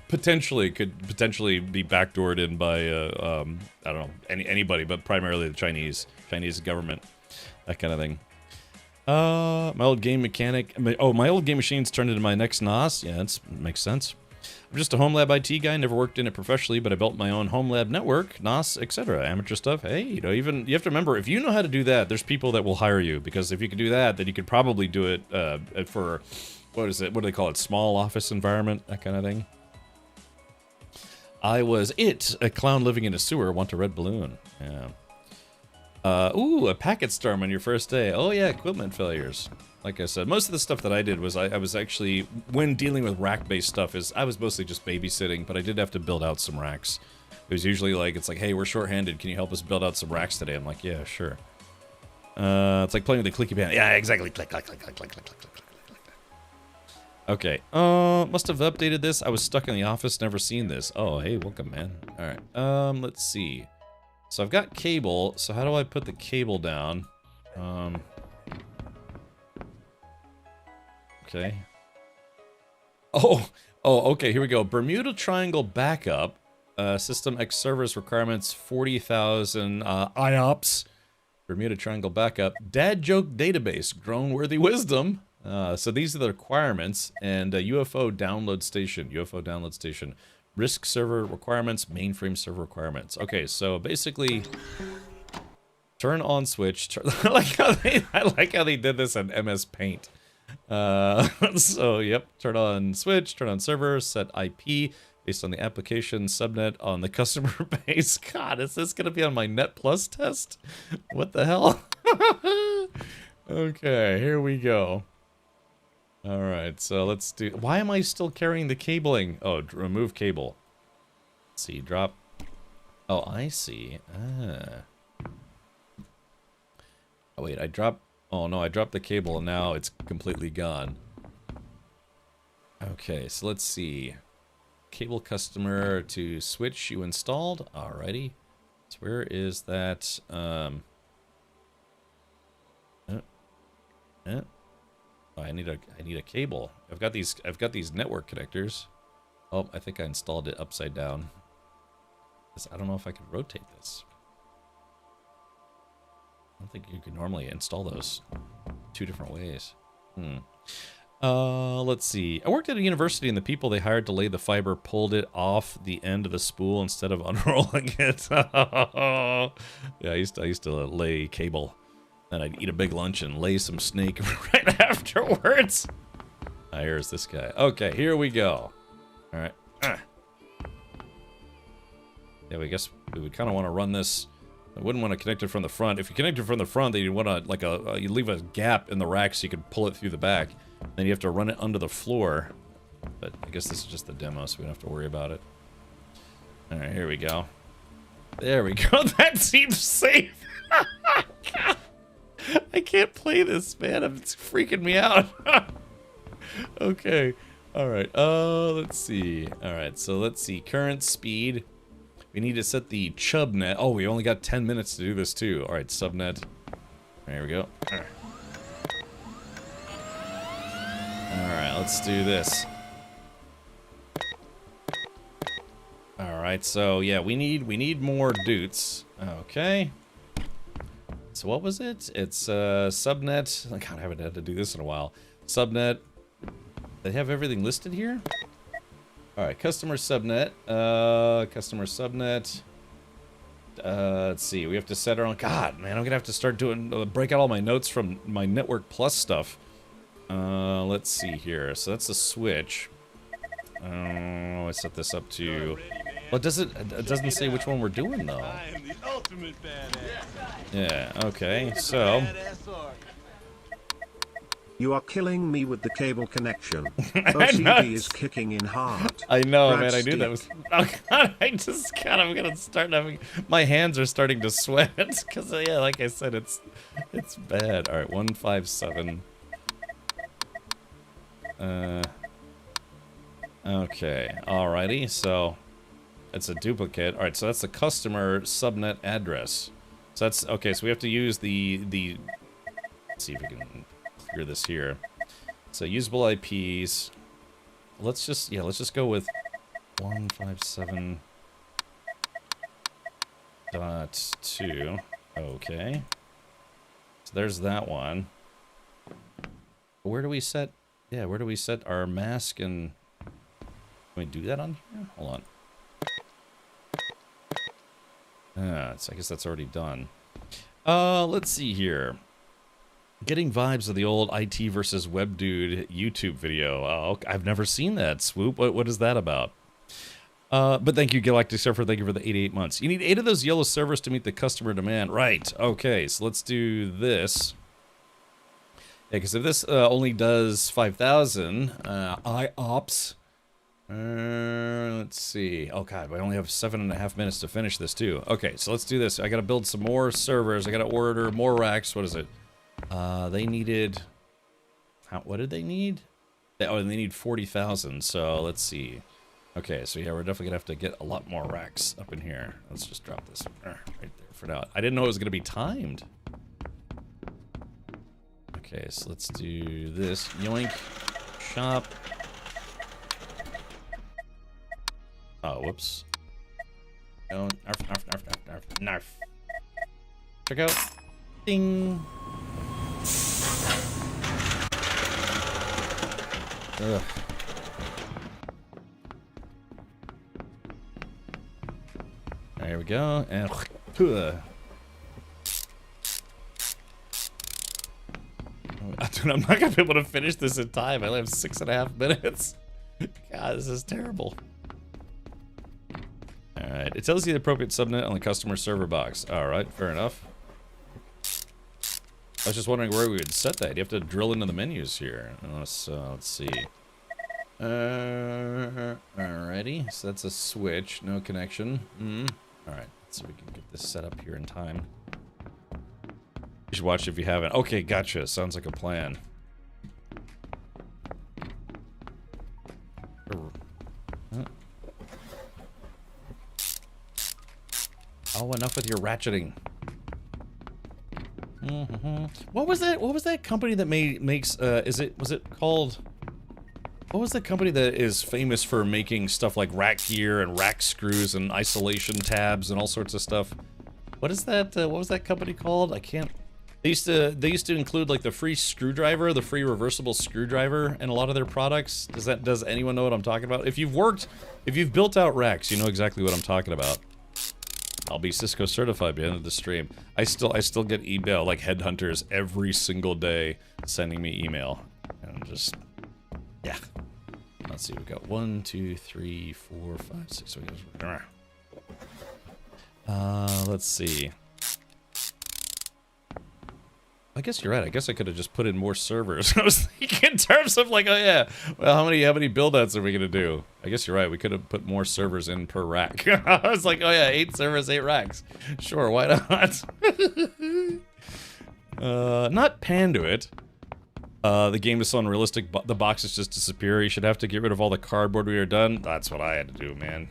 potentially be backdoored in by I don't know, anybody, but primarily the Chinese government, that kind of thing. My old game mechanic. Oh, my old game machines turned into my next NOS. Yeah, that makes sense. I'm just a home lab IT guy. Never worked in it professionally, but I built my own home lab network, NOS, etc. Amateur stuff. Hey, you know, even you have to remember, if you know how to do that, there's people that will hire you, because if you can do that, then you could probably do it for, what is it? What do they call it? Small office environment, that kind of thing. I was a clown living in a sewer. Want a red balloon? Yeah. Ooh, a packet storm on your first day. Oh yeah, equipment failures. Like I said, most of the stuff that I did was I was actually, when dealing with rack-based stuff, I was mostly just babysitting, but I did have to build out some racks. It was usually like, it's like, hey, we're short-handed, can you help us build out some racks today? I'm like, yeah, sure. It's like playing with the clicky pan. Yeah, exactly. Click, click, click, click, click, click, click, click, click. Okay, must have updated this. I was stuck in the office, never seen this. Oh, hey, welcome, man. All right, let's see. So I've got cable, so how do I put the cable down? Okay. Oh, okay, here we go. Bermuda Triangle backup. System X servers requirements 40,000 IOPS. Bermuda Triangle backup. Dad joke database. Grown worthy wisdom. So these are the requirements. And UFO download station. UFO download station. Risk server requirements, mainframe server requirements. Okay, so basically, turn on switch. I like how they did this in MS Paint. So yep, turn on switch, turn on server, set IP based on the application subnet on the customer base. God, is this gonna be on my Net Plus test? What the hell? Okay, here we go. All right, so let's do. Why am I still carrying the cabling? Oh, remove cable. Let's see, drop. Oh, I see. Ah. Oh wait, I dropped. Oh no, I dropped the cable and now it's completely gone. Okay, so let's see. Cable customer to switch you installed. Alrighty. So where is that? Oh, I need a cable. I've got these network connectors. Oh, I think I installed it upside down. I don't know if I could rotate this. I don't think you can normally install those two different ways. Let's see. I worked at a university, and the people they hired to lay the fiber pulled it off the end of the spool instead of unrolling it. Yeah, I used to lay cable. Then I'd eat a big lunch and lay some snake right afterwards. Here's this guy. Okay, here we go. All right. Yeah, we guess we would kind of want to run this. I wouldn't want to connect it from the front. If you connect it from the front, then you want to, like, you leave a gap in the rack so you can pull it through the back. Then you have to run it under the floor. But I guess this is just the demo, so we don't have to worry about it. All right, here we go. There we go. That seems safe. I can't play this, man. It's freaking me out. Okay. All right. Let's see. All right. So let's see. Current speed. We need to set the chubnet. Oh, we only got 10 minutes to do this too. All right. Subnet. There we go. All right. Let's do this. All right. So yeah, we need more doots. Okay. So what was it? It's subnet. God, I haven't had to do this in a while. Subnet. They have everything listed here? Alright, customer subnet. Customer subnet. Let's see. We have to set our own. God, man, I'm gonna have to start doing. Break out all my notes from my Network Plus stuff. Let's see here. So that's a switch. I set this up to. Well, it doesn't say which one we're doing, though. I am the ultimate badass. Yeah, okay, so... You are killing me with the cable connection. OCD is kicking in hard. I know, man, I knew that was... Oh, God, I'm gonna start having... My hands are starting to sweat, because, yeah, like I said, it's bad. Alright, 157. Okay, alrighty, so... It's a duplicate. All right, so that's the customer subnet address. So that's okay. So we have to use the. Let's see if we can clear this here. So usable IPs. Let's just go with 157.2. Okay. So there's that one. Where do we set? Yeah, where do we set our mask and? Can we do that on here? Hold on. So I guess that's already done. Let's see here. Getting vibes of the old IT versus Web Dude YouTube video. Oh, I've never seen that, Swoop. What is that about? But thank you, Galactic Surfer. Thank you for the 88 months. You need 8 of those yellow servers to meet the customer demand. Right. Okay, so let's do this. Yeah, because if this only does 5,000 IOPS, let's see. Oh god, I only have 7.5 minutes to finish this too. Okay, so let's do this. I gotta build some more servers. I gotta order more racks. What is it? They needed. What did they need? They need 40,000. So let's see. Okay, so yeah, we're definitely gonna have to get a lot more racks up in here. Let's just drop this right there for now. I didn't know it was gonna be timed. Okay, so let's do this. Yoink. Shop. Oh, whoops. No, narf. Check out. Ding. Ugh. There we go. And dude, I'm not gonna be able to finish this in time. I only have 6.5 minutes. God, this is terrible. Alright, it tells you the appropriate subnet on the customer server box. Alright, fair enough. I was just wondering where we would set that. You have to drill into the menus here. Let's see. Alrighty, so that's a switch. No connection. Alright, let's see if we can get this set up here in time. You should watch it if you haven't. Okay, gotcha. Sounds like a plan. Oh, enough with your ratcheting. What was that? What was that company that makes? Was it called? What was the company that is famous for making stuff like rack gear and rack screws and isolation tabs and all sorts of stuff? What is that? What was that company called? I can't. They used to include like the free screwdriver, the free reversible screwdriver in a lot of their products. Does anyone know what I'm talking about? If you've built out racks, you know exactly what I'm talking about. I'll be Cisco certified by the end of the stream. I still get email, like headhunters every single day sending me email. And just, yeah. Let's see, we got 1, 2, 3, 4, 5, 6. Let's see. I guess you're right. I guess I could have just put in more servers. I was thinking in terms of like, oh yeah, well, how many build-outs are we gonna do? I guess you're right. We could have put more servers in per rack. I was like, oh yeah, 8 servers, 8 racks. Sure, why not? Not Panduit. The game is so unrealistic. The boxes just disappear. You should have to get rid of all the cardboard we are done. That's what I had to do, man.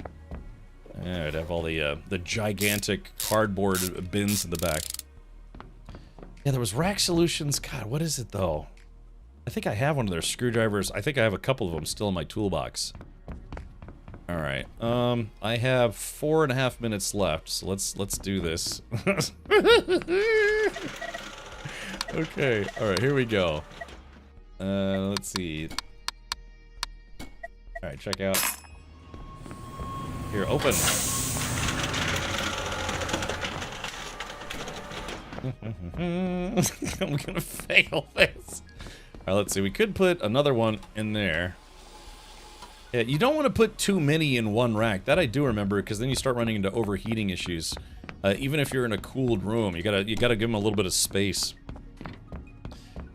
Yeah, I'd have all the gigantic cardboard bins in the back. Yeah, there was Rack Solutions. God, what is it, though? I think I have one of their screwdrivers. I think I have a couple of them still in my toolbox. Alright, I have 4.5 minutes left, so let's do this. Okay, alright, here we go. Let's see. Alright, check out. Here, open. I'm gonna fail this. Alright, let's see. We could put another one in there. Yeah, you don't want to put too many in one rack. That I do remember, because then you start running into overheating issues. Even if you're in a cooled room, you gotta give them a little bit of space.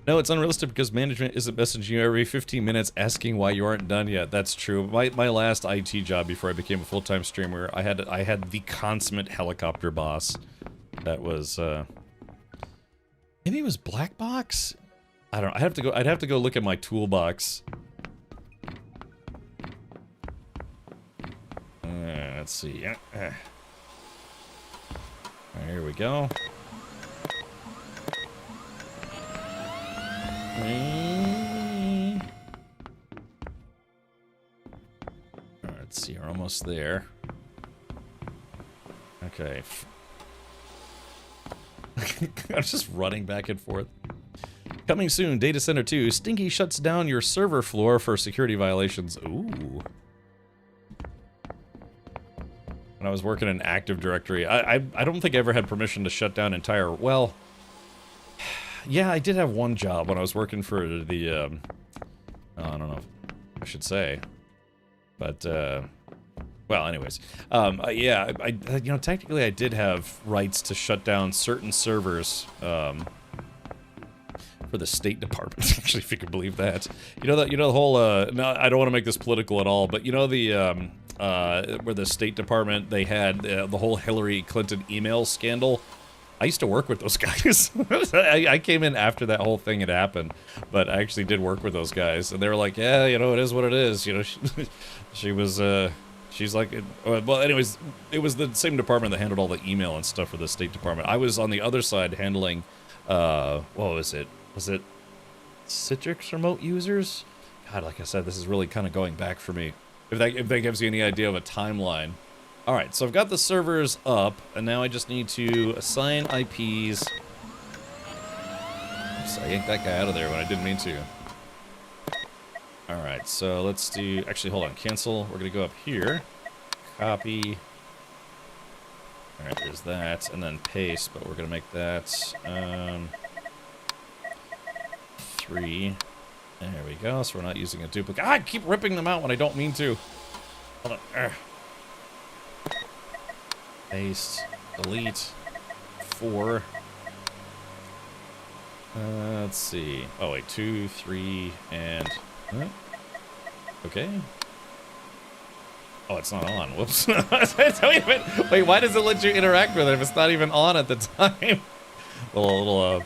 No, it's unrealistic because management isn't messaging you every 15 minutes asking why you aren't done yet. That's true. My last IT job before I became a full-time streamer, I had the consummate helicopter boss. That was maybe it was Black Box? I don't know. I'd have to go look at my toolbox. Let's see. Here we go. Let's see, we're almost there. Okay. I'm just running back and forth. Coming soon, Data Center 2. Stinky shuts down your server floor for security violations. Ooh. When I was working in Active Directory, I don't think I ever had permission to shut down entire... Well, yeah, I did have one job when I was working for the... I don't know if I should say. But, well, anyways. Yeah, you know, technically I did have rights to shut down certain servers, for the State Department, actually, if you can believe that. You know the whole, no, I don't want to make this political at all, but you know the, where the State Department, they had the whole Hillary Clinton email scandal? I used to work with those guys. I came in after that whole thing had happened, but I actually did work with those guys, and they were like, yeah, you know, it is what it is, you know, she was, she's like, well, anyways, it was the same department that handled all the email and stuff for the State Department. I was on the other side handling, what was it? Was it Citrix remote users? God, like I said, this is really kind of going back for me. If that gives you any idea of a timeline. All right, so I've got the servers up, and now I just need to assign IPs. Oops, I yanked that guy out of there when I didn't mean to. All right, so let's do... Actually, hold on. Cancel. We're going to go up here. Copy. All right, there's that. And then paste, but we're going to make that... 3. There we go. So we're not using a duplicate. Ah, I keep ripping them out when I don't mean to. Hold on. Paste. Delete. 4. Let's see. Oh, wait. 2, 3, and... Okay. Oh, it's not on. Whoops. Wait, why does it let you interact with it if it's not even on at the time? little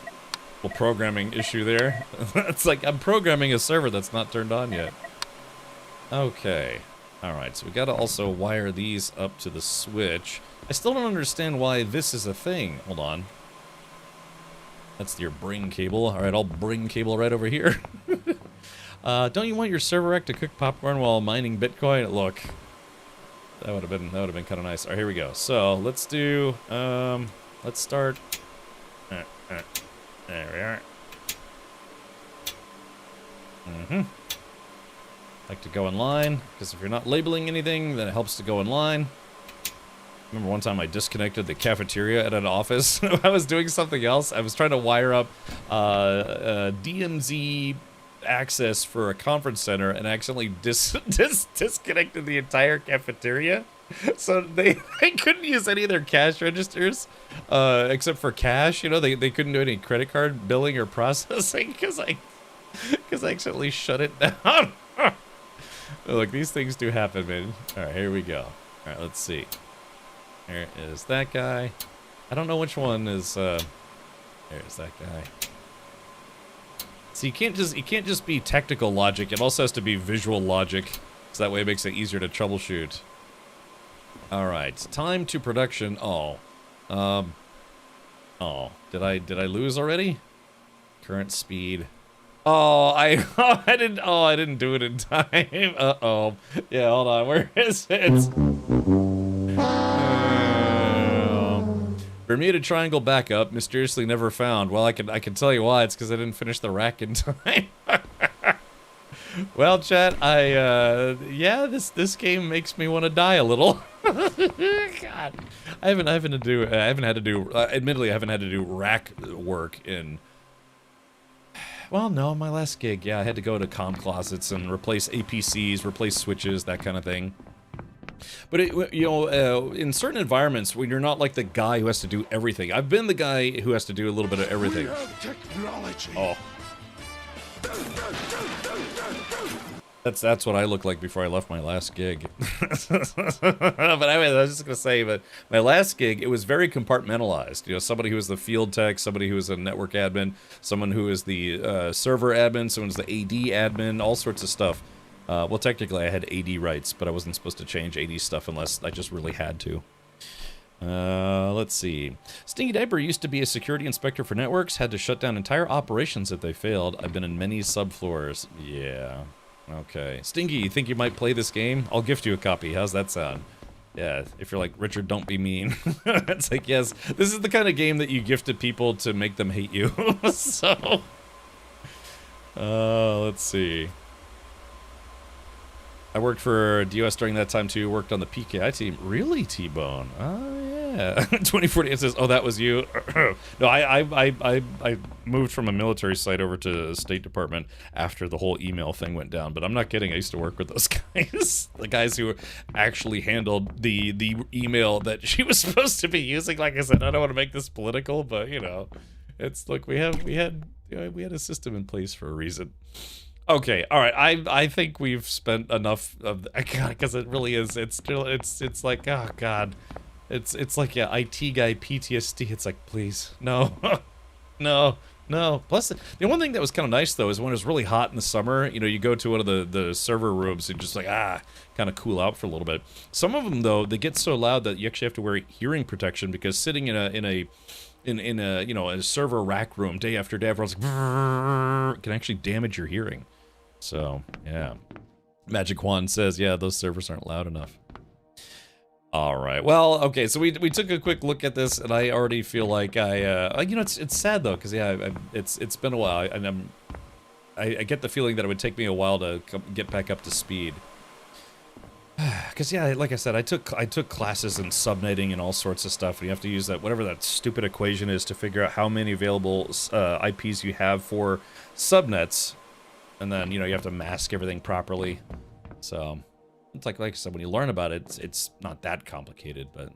programming issue there. It's like I'm programming a server that's not turned on yet. Okay. Alright, so we gotta also wire these up to the switch. I still don't understand why this is a thing. Hold on. That's your bring cable. Alright, I'll bring cable right over here. Don't you want your server rack to cook popcorn while mining Bitcoin? Look. That would have been kind of nice. Alright, here we go. So, let's do let's start there we are. Like to go in line, because if you're not labeling anything, then it helps to go in line. Remember one time I disconnected the cafeteria at an office. I was doing something else. I was trying to wire up DMZ access for a conference center and accidentally disconnected the entire cafeteria. So they couldn't use any of their cash registers, except for cash. You know, they couldn't do any credit card billing or processing because I accidentally shut it down. Look, these things do happen, man. All right, here we go. All right, let's see. There is that guy. I don't know which one is. There's that guy. So you can't just be technical logic. It also has to be visual logic, so that way it makes it easier to troubleshoot. All right, time to production. Oh, did I lose already? Current speed. Oh, I didn't do it in time. Uh-oh. Yeah, hold on. Where is it? Bermuda Triangle backup mysteriously never found. Well, I can tell you why. It's because I didn't finish the rack in time. Well, chat, yeah, this game makes me want to die a little. God, admittedly, I haven't had to do rack work in. Well, no, my last gig, yeah, I had to go to comm closets and replace APCs, replace switches, that kind of thing. But you know, in certain environments, when you're not like the guy who has to do everything, I've been the guy who has to do a little bit of everything. Oh. That's what I looked like before I left my last gig. But anyway, I was just gonna say, but my last gig, it was very compartmentalized. You know, somebody who was the field tech, somebody who was a network admin, someone who is the server admin, someone's the AD admin, all sorts of stuff. Well, technically I had AD rights, but I wasn't supposed to change AD stuff unless I just really had to. Let's see. Stinky Diaper used to be a security inspector for networks, had to shut down entire operations if they failed. I've been in many subfloors. Yeah. Okay. Stinky, you think you might play this game? I'll gift you a copy. How's that sound? Yeah, if you're like, Richard, don't be mean. It's like, yes, this is the kind of game that you gift to people to make them hate you. So, let's see. I worked for DOS during that time too, worked on the PKI team. Really, T-Bone? Oh, yeah. 2040, it says, oh, that was you. No, I moved from a military site over to the State Department after the whole email thing went down, but I'm not kidding. I used to work with those guys. The guys who actually handled the email that she was supposed to be using. Like I said, I don't want to make this political, but, you know, it's, look, we had a system in place for a reason. Okay, all right. I think we've spent enough of because it really is. It's still it's like, oh god, it's like, yeah, IT guy PTSD. It's like, please no, no. Plus, the one thing that was kind of nice though is when it was really hot in the summer. You know, you go to one of the server rooms and just like kind of cool out for a little bit. Some of them though, they get so loud that you actually have to wear hearing protection because sitting in a you know, a server rack room day after day, everyone's like, can actually damage your hearing. So, yeah. Magic Juan says, yeah, those servers aren't loud enough. All right. Well, okay, so we took a quick look at this, and I already feel like you know, it's sad, though, because, yeah, it's been a while, and I get the feeling that it would take me a while to get back up to speed. Because, yeah, like I said, I took classes in subnetting and all sorts of stuff, and you have to use that, whatever that stupid equation is to figure out how many available IPs you have for subnets. And then, you know, you have to mask everything properly. So, it's like I said, when you learn about it, it's not that complicated, but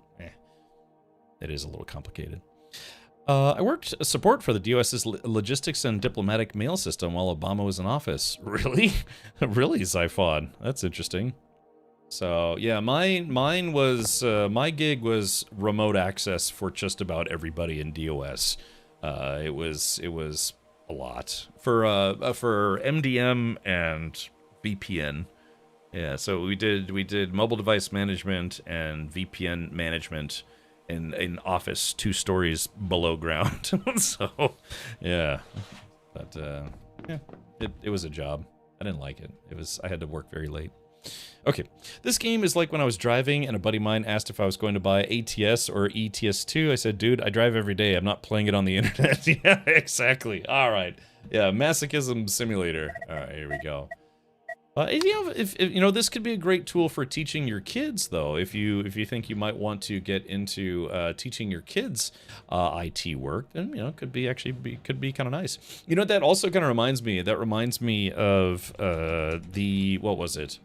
it is a little complicated. I worked support for the DOS's logistics and diplomatic mail system while Obama was in office. Really? Really, Zyphon? That's interesting. So, yeah, mine was, my gig was remote access for just about everybody in DOS. It was a lot for MDM and VPN. Yeah, so we did mobile device management and VPN management in office 2 stories below ground. So yeah, but yeah, it was a job. I didn't like it. I had to work very late. Okay, this game is like when I was driving and a buddy of mine asked if I was going to buy ATS or ETS2. I said, dude, I drive every day. I'm not playing it on the internet. Yeah, exactly. All right. Yeah, masochism simulator. All right, here we go. You know, if you know, this could be a great tool for teaching your kids, though. If you think you might want to get into teaching your kids IT work, then you know, could be kind of nice. You know, that also kind of reminds me. That reminds me of what was it?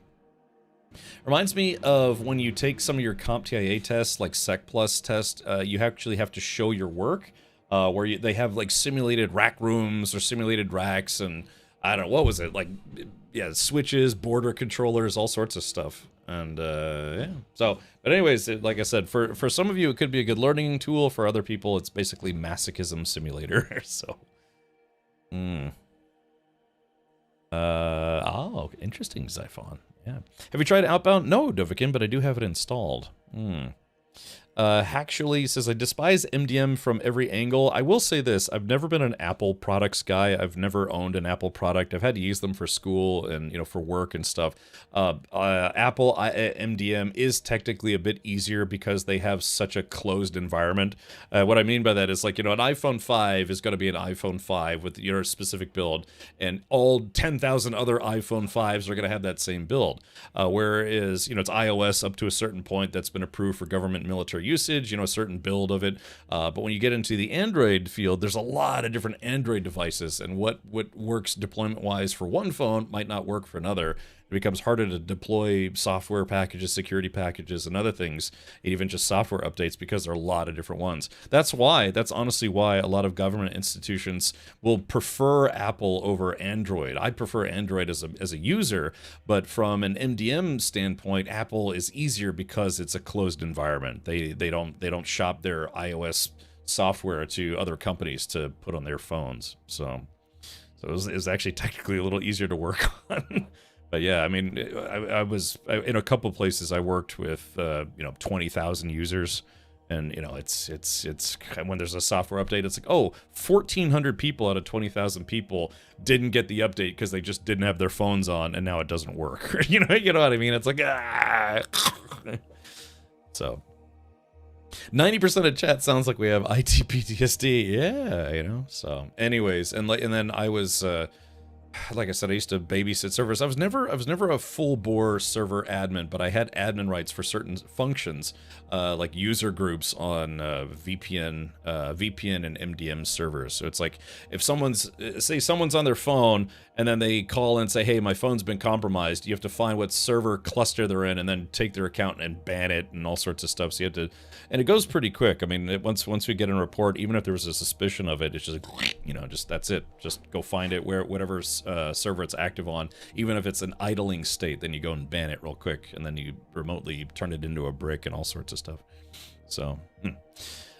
Reminds me of when you take some of your CompTIA tests, like Sec Plus test, you actually have to show your work, where they have like simulated rack rooms or simulated racks, and I don't know, what was it, like, yeah, switches, border controllers, all sorts of stuff. And yeah, so, but anyways, like I said, for some of you it could be a good learning tool. For other people, it's basically masochism simulator. So, oh, interesting, Zyphon. Yeah. Have you tried Outbound? No, Dovikin, but I do have it installed. Hacksually says, I despise MDM from every angle. I will say this, I've never been an Apple products guy. I've never owned an Apple product. I've had to use them for school and, you know, for work and stuff. Apple MDM is technically a bit easier because they have such a closed environment. What I mean by that is, like, you know, an iPhone 5 is going to be an iPhone 5 with your specific build, and all 10,000 other iPhone 5s are going to have that same build. Whereas, you know, it's iOS up to a certain point that's been approved for government military usage, you know, a certain build of it. But when you get into the Android field, there's a lot of different Android devices, and what works deployment-wise for one phone might not work for another. It becomes harder to deploy software packages, security packages, and other things, even just software updates, because there are a lot of different ones. That's honestly why a lot of government institutions will prefer Apple over Android. I prefer Android as a user, but from an MDM standpoint, Apple is easier because it's a closed environment. They don't shop their iOS software to other companies to put on their phones. So it was actually technically a little easier to work on. But yeah, I mean, I was in a couple places I worked with, 20,000 users. And, it's when there's a software update, it's like, oh, 1,400 people out of 20,000 people didn't get the update because they just didn't have their phones on, and now it doesn't work. you know what I mean? It's like, ah. So, 90% of chat sounds like we have IT PTSD. Yeah, So, anyways, and then I was, like I said, I used to babysit servers. I was never a full bore server admin, but I had admin rights for certain functions, like user groups on VPN and MDM servers. So it's like if someone's on their phone and then they call and say, "Hey, my phone's been compromised," you have to find what server cluster they're in and then take their account and ban it and all sorts of stuff. So you have to, and it goes pretty quick. I mean, once we get a report, even if there was a suspicion of it, it's just like, just that's it. Just go find it whatever server it's active on, even if it's an idling state, then you go and ban it real quick, and then you remotely turn it into a brick and all sorts of stuff. So,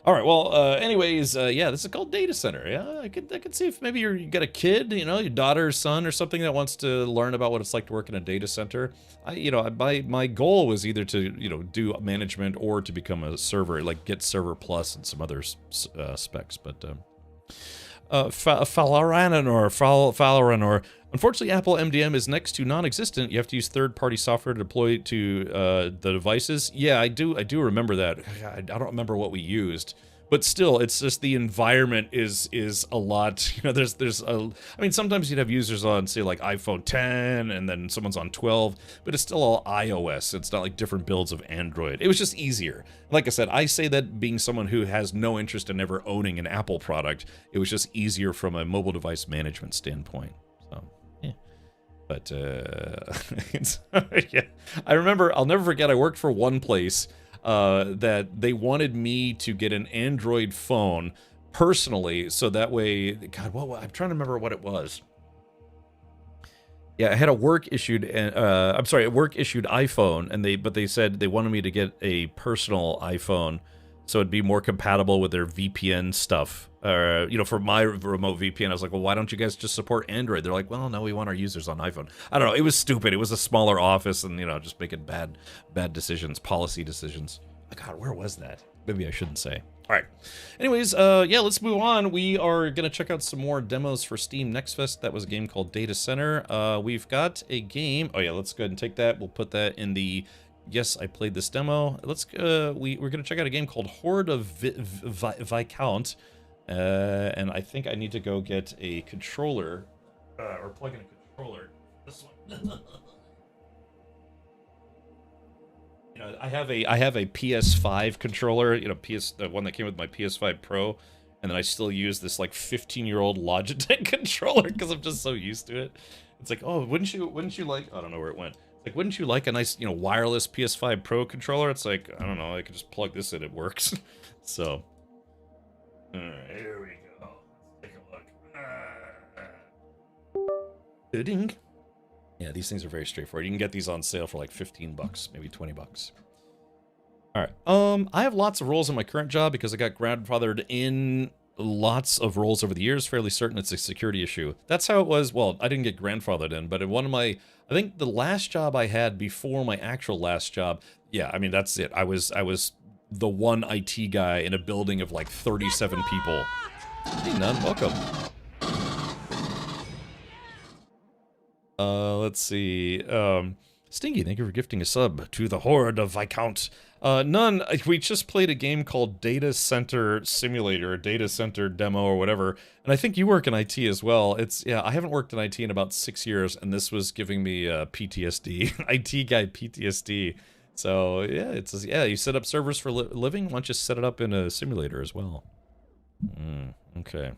all right. Well, anyways, yeah, this is called data center. Yeah, I could see if maybe you got a kid, your daughter or son or something that wants to learn about what it's like to work in a data center. My goal was either to do management or to become a server, like get Server Plus and some other specs, but. Falaranor. Unfortunately, Apple MDM is next to non-existent. You have to use third-party software to deploy to the devices. Yeah, I do remember that. I don't remember what we used, but still, it's just the environment is a lot. I mean, sometimes you'd have users on, say, like iPhone 10, and then someone's on 12, but it's still all iOS. It's not like different builds of Android. It was just easier. Like I said, I say that being someone who has no interest in ever owning an Apple product, it was just easier from a mobile device management standpoint. So, yeah. But, yeah. I remember, I'll never forget, I worked for one place that they wanted me to get an Android phone personally, so that way, God, I'm trying to remember what it was. Yeah, I had a work issued iPhone, but they said they wanted me to get a personal iPhone, so it'd be more compatible with their VPN stuff. For my remote VPN, I was like, well, why don't you guys just support Android? They're like, well, no, we want our users on iPhone. I don't know. It was stupid. It was a smaller office, and just making bad decisions, policy decisions. Oh, God, where was that? Maybe I shouldn't say. All right. Anyways, yeah, let's move on. We are gonna check out some more demos for Steam Next Fest. That was a game called Data Center. We've got a game. Oh yeah, let's go ahead and take that. We'll put that in the. Yes, I played this demo. Let's. We're gonna check out a game called Horde of Viscount. And I think I need to go get a controller, or plug in a controller. This one. I have a PS5 controller, the one that came with my PS5 Pro, and then I still use this like 15-year-old Logitech controller because I'm just so used to it. It's like, oh, wouldn't you like? I don't know where it went. It's like, wouldn't you like a nice, wireless PS5 Pro controller? It's like, I don't know, I could just plug this in, it works. So. Alright, here we go. Let's take a look. Ding. Yeah, these things are very straightforward. You can get these on sale for like $15, maybe $20. Alright. I have lots of roles in my current job because I got grandfathered in lots of roles over the years. Fairly certain it's a security issue. That's how it was. Well, I didn't get grandfathered in, but in one of my, I think the last job I had before my actual last job, yeah, I mean, that's it. I was the one IT guy in a building of like 37 people. Hey, Nun, welcome. Let's see. Stingy, thank you for gifting a sub to the Horde of Viscount. None, we just played a game called Data Center Simulator, or Data Center Demo, or whatever, and I think you work in IT as well. Yeah, I haven't worked in IT in about 6 years, and this was giving me PTSD, IT guy PTSD. So, yeah, you set up servers for living, why don't you set it up in a simulator as well? Okay.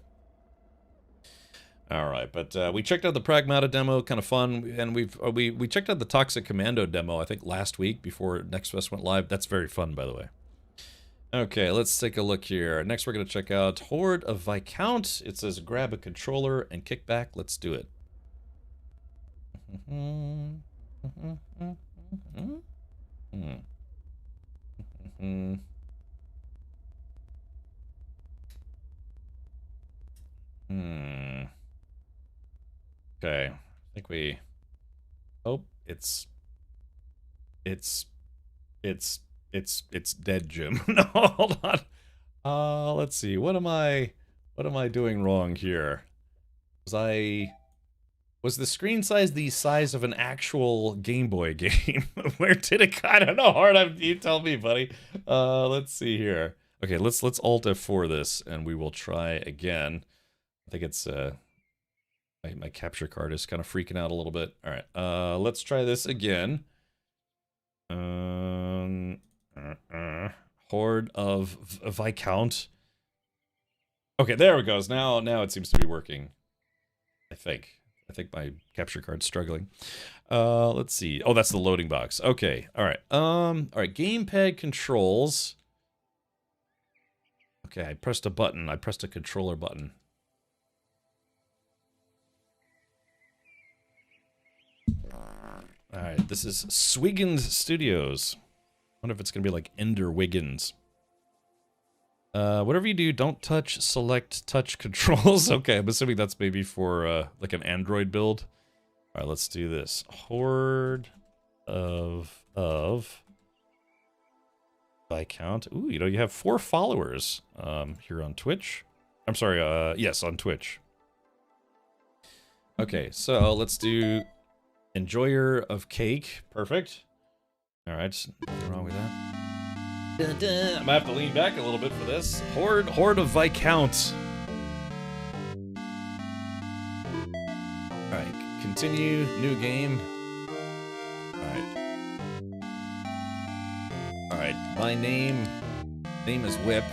Alright, but we checked out the Pragmata demo, kind of fun, and we checked out the Toxic Commando demo, I think last week, before Next Fest went live. That's very fun, by the way. Okay, let's take a look here. Next we're going to check out Horde of Viscount. It says grab a controller and kick back. Let's do it. Okay, I think we... Oh, it's dead, Jim. No, hold on. Let's see. What am I doing wrong here? Was the screen size the size of an actual Game Boy game? Where did it I don't know, Hard, you tell me, buddy. Let's see here. Okay, let's Alt F4 this, and we will try again. I think it's my capture card is kind of freaking out a little bit. All right, let's try this again. Horde of Viscount. Okay, there it goes. Now it seems to be working. I think my capture card's struggling. Let's see. Oh, that's the loading box. Okay. All right. All right. Gamepad controls. Okay, I pressed a button. I pressed a controller button. All right. This is Swiggins Studios. I wonder if it's gonna be like Ender Wiggins. Whatever you do, don't touch select touch controls. Okay, I'm assuming that's maybe for like an Android build. All right, let's do this. Horde of Viscount. Ooh, you know, you have 4 followers here on Twitch. I'm sorry, yes, on Twitch. Okay, so let's do Enjoyer of Cake. Perfect. All right, nothing wrong with that. Dun, dun. I'm gonna have to lean back a little bit for this. Horde of Viscount. Alright, continue, new game. Alright, my name is Whip.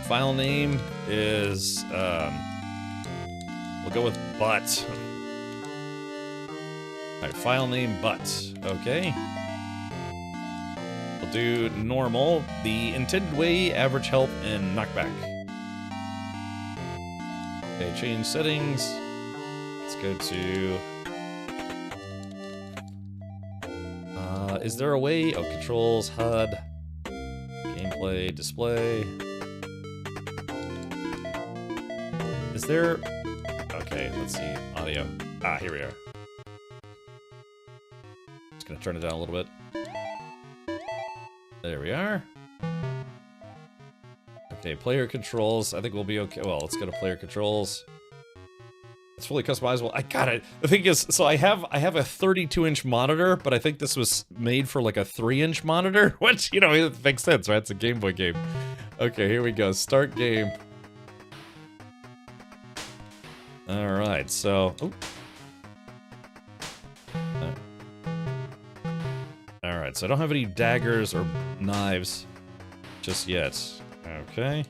File name is, we'll go with Butt. Alright, file name Butt, okay. We'll do normal, the intended way, average health, and knockback. Okay, change settings. Let's go to... is there a way? Oh, controls, HUD, gameplay, display. Is there... Okay, let's see, audio. Ah, here we are. Just gonna turn it down a little bit. There we are. Okay, player controls. I think we'll be okay. Well, let's go to player controls. It's fully customizable. I got it. The thing is, so I have a 32-inch monitor, but I think this was made for like a 3-inch monitor, which, you know, it makes sense, right? It's a Game Boy game. Okay, here we go. Start game. All right, so... Oh. Alright, so I don't have any daggers or knives just yet. Okay.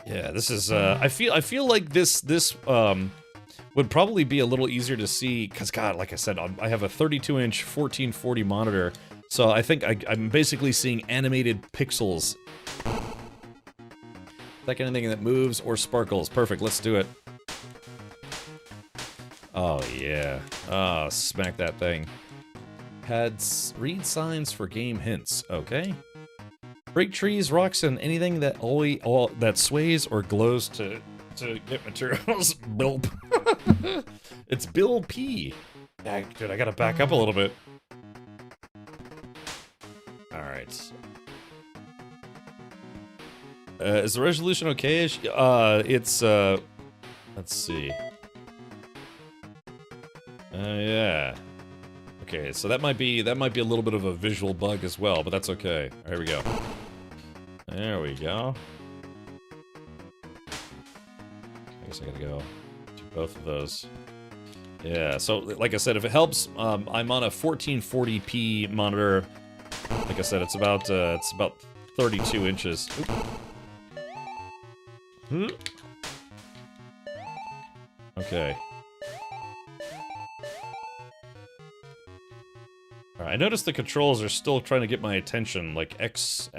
Yeah, this is I feel like this would probably be a little easier to see cuz god, like I said, I have a 32-inch 1440 monitor, so I think I'm basically seeing animated pixels. Like anything that moves or sparkles. Perfect, let's do it. Oh, yeah. Oh, smack that thing. Read signs for game hints. Okay. Break trees, rocks, and anything that that sways or glows to get materials. Bilp. It's Bill P. Dude, I gotta back up a little bit. Alright. Is the resolution okay-ish? It's, let's see. Yeah. Okay, so that might be a little bit of a visual bug as well, but that's okay. Here we go. There we go. I guess I gotta go to both of those. Yeah, so like I said, if it helps, I'm on a 1440p monitor. Like I said, it's about 32 inches. Okay. Alright, I noticed the controls are still trying to get my attention, like X.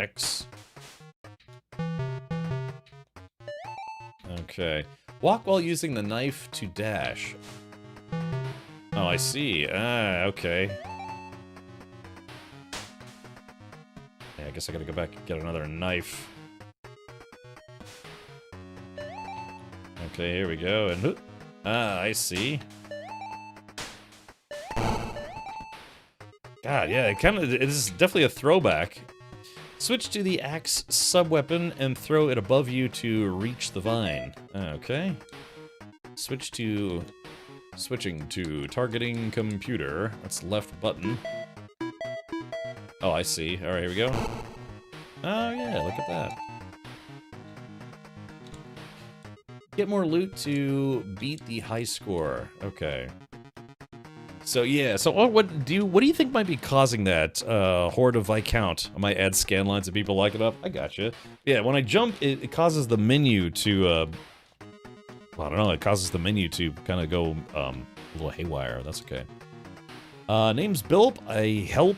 Okay. Walk while using the knife to dash. Oh, I see. Ah, okay. Yeah, I guess I gotta go back and get another knife. Okay, here we go, and... Ah, I see. God, yeah, it is definitely a throwback. Switch to the axe sub-weapon and throw it above you to reach the vine. Okay. Switching to targeting computer. That's left button. Oh, I see. All right, here we go. Oh, yeah, look at that. Get more loot to beat the high score. Okay. So yeah, so what do you think might be causing that horde of Viscount? I might add scan lines if people like it up. I gotcha. Yeah, when I jump, it causes the menu to well, I don't know. It causes the menu to kind of go a little haywire. That's okay. Name's Bilp. I help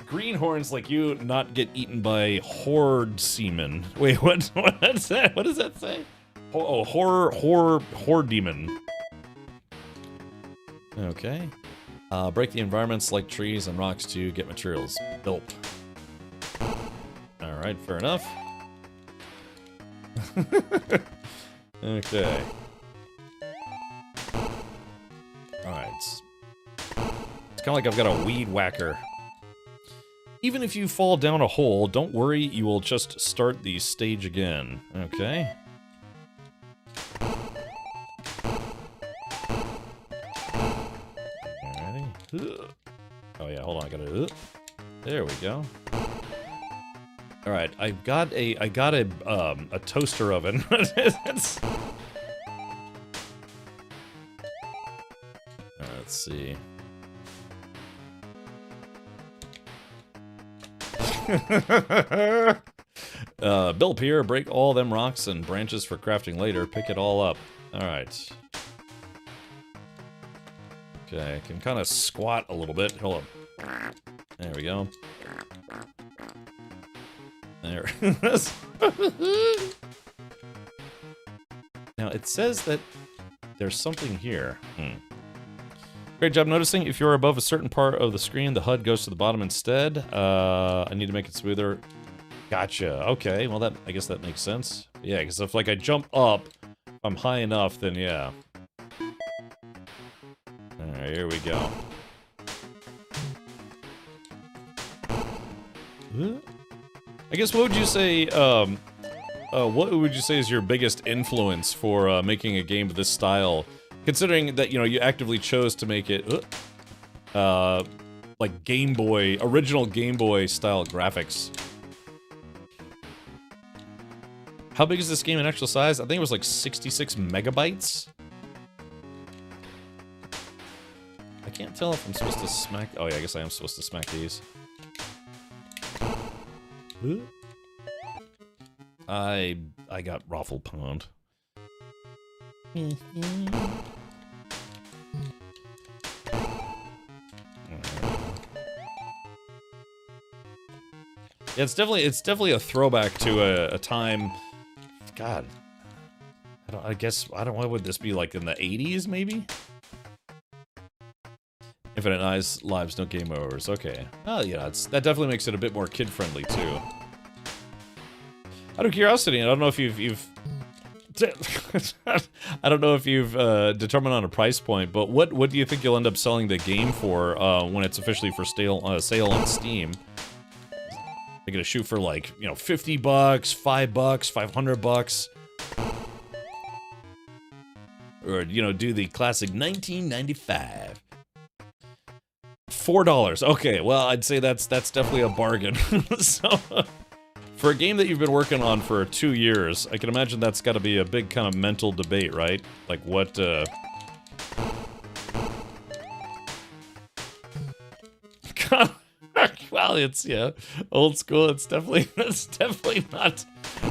greenhorns like you not get eaten by horde seamen. Wait, what's that? What does that say? Oh, horde demon. Okay. Break the environments like trees and rocks to get materials. Bilp. Alright, fair enough. Okay. Alright. It's kind of like I've got a weed whacker. Even if you fall down a hole, don't worry, you will just start the stage again. Okay. Oh yeah, hold on, I gotta... There we go. Alright, I got a toaster oven. Let's see. Bilp here, break all them rocks and branches for crafting later. Pick it all up. Alright. Okay, I can kind of squat a little bit. Hold on. There we go. There. Now, it says that there's something here. Great job noticing. If you're above a certain part of the screen, the HUD goes to the bottom instead. I need to make it smoother. Gotcha. Okay, well, I guess that makes sense. Yeah, because if, like, I jump up, if I'm high enough, then yeah. Alright, here we go. I guess what would you say, what would you say is your biggest influence for making a game of this style? Considering that, you know, you actively chose to make it, like Game Boy, original Game Boy style graphics. How big is this game in actual size? I think it was like 66 megabytes. I can't tell if I'm supposed to smack... Oh yeah, I guess I am supposed to smack these. I got raffle pwned. Yeah, it's definitely a throwback to a time. God, I guess what would this be like in the 80s maybe? Infinite Eyes, lives, no game overs. Okay. Oh yeah, that definitely makes it a bit more kid friendly too. Out of curiosity, I don't know if you've I don't know if you've determined on a price point, but what do you think you'll end up selling the game for when it's officially for sale on Steam? They're gonna shoot for like, you know, $50, $5, $500, or you know, do the classic $19.95. $4. Okay, well, I'd say that's definitely a bargain. So, for a game that you've been working on for 2 years, I can imagine that's got to be a big kind of mental debate, right? Like what, well, it's, yeah, old school. It's definitely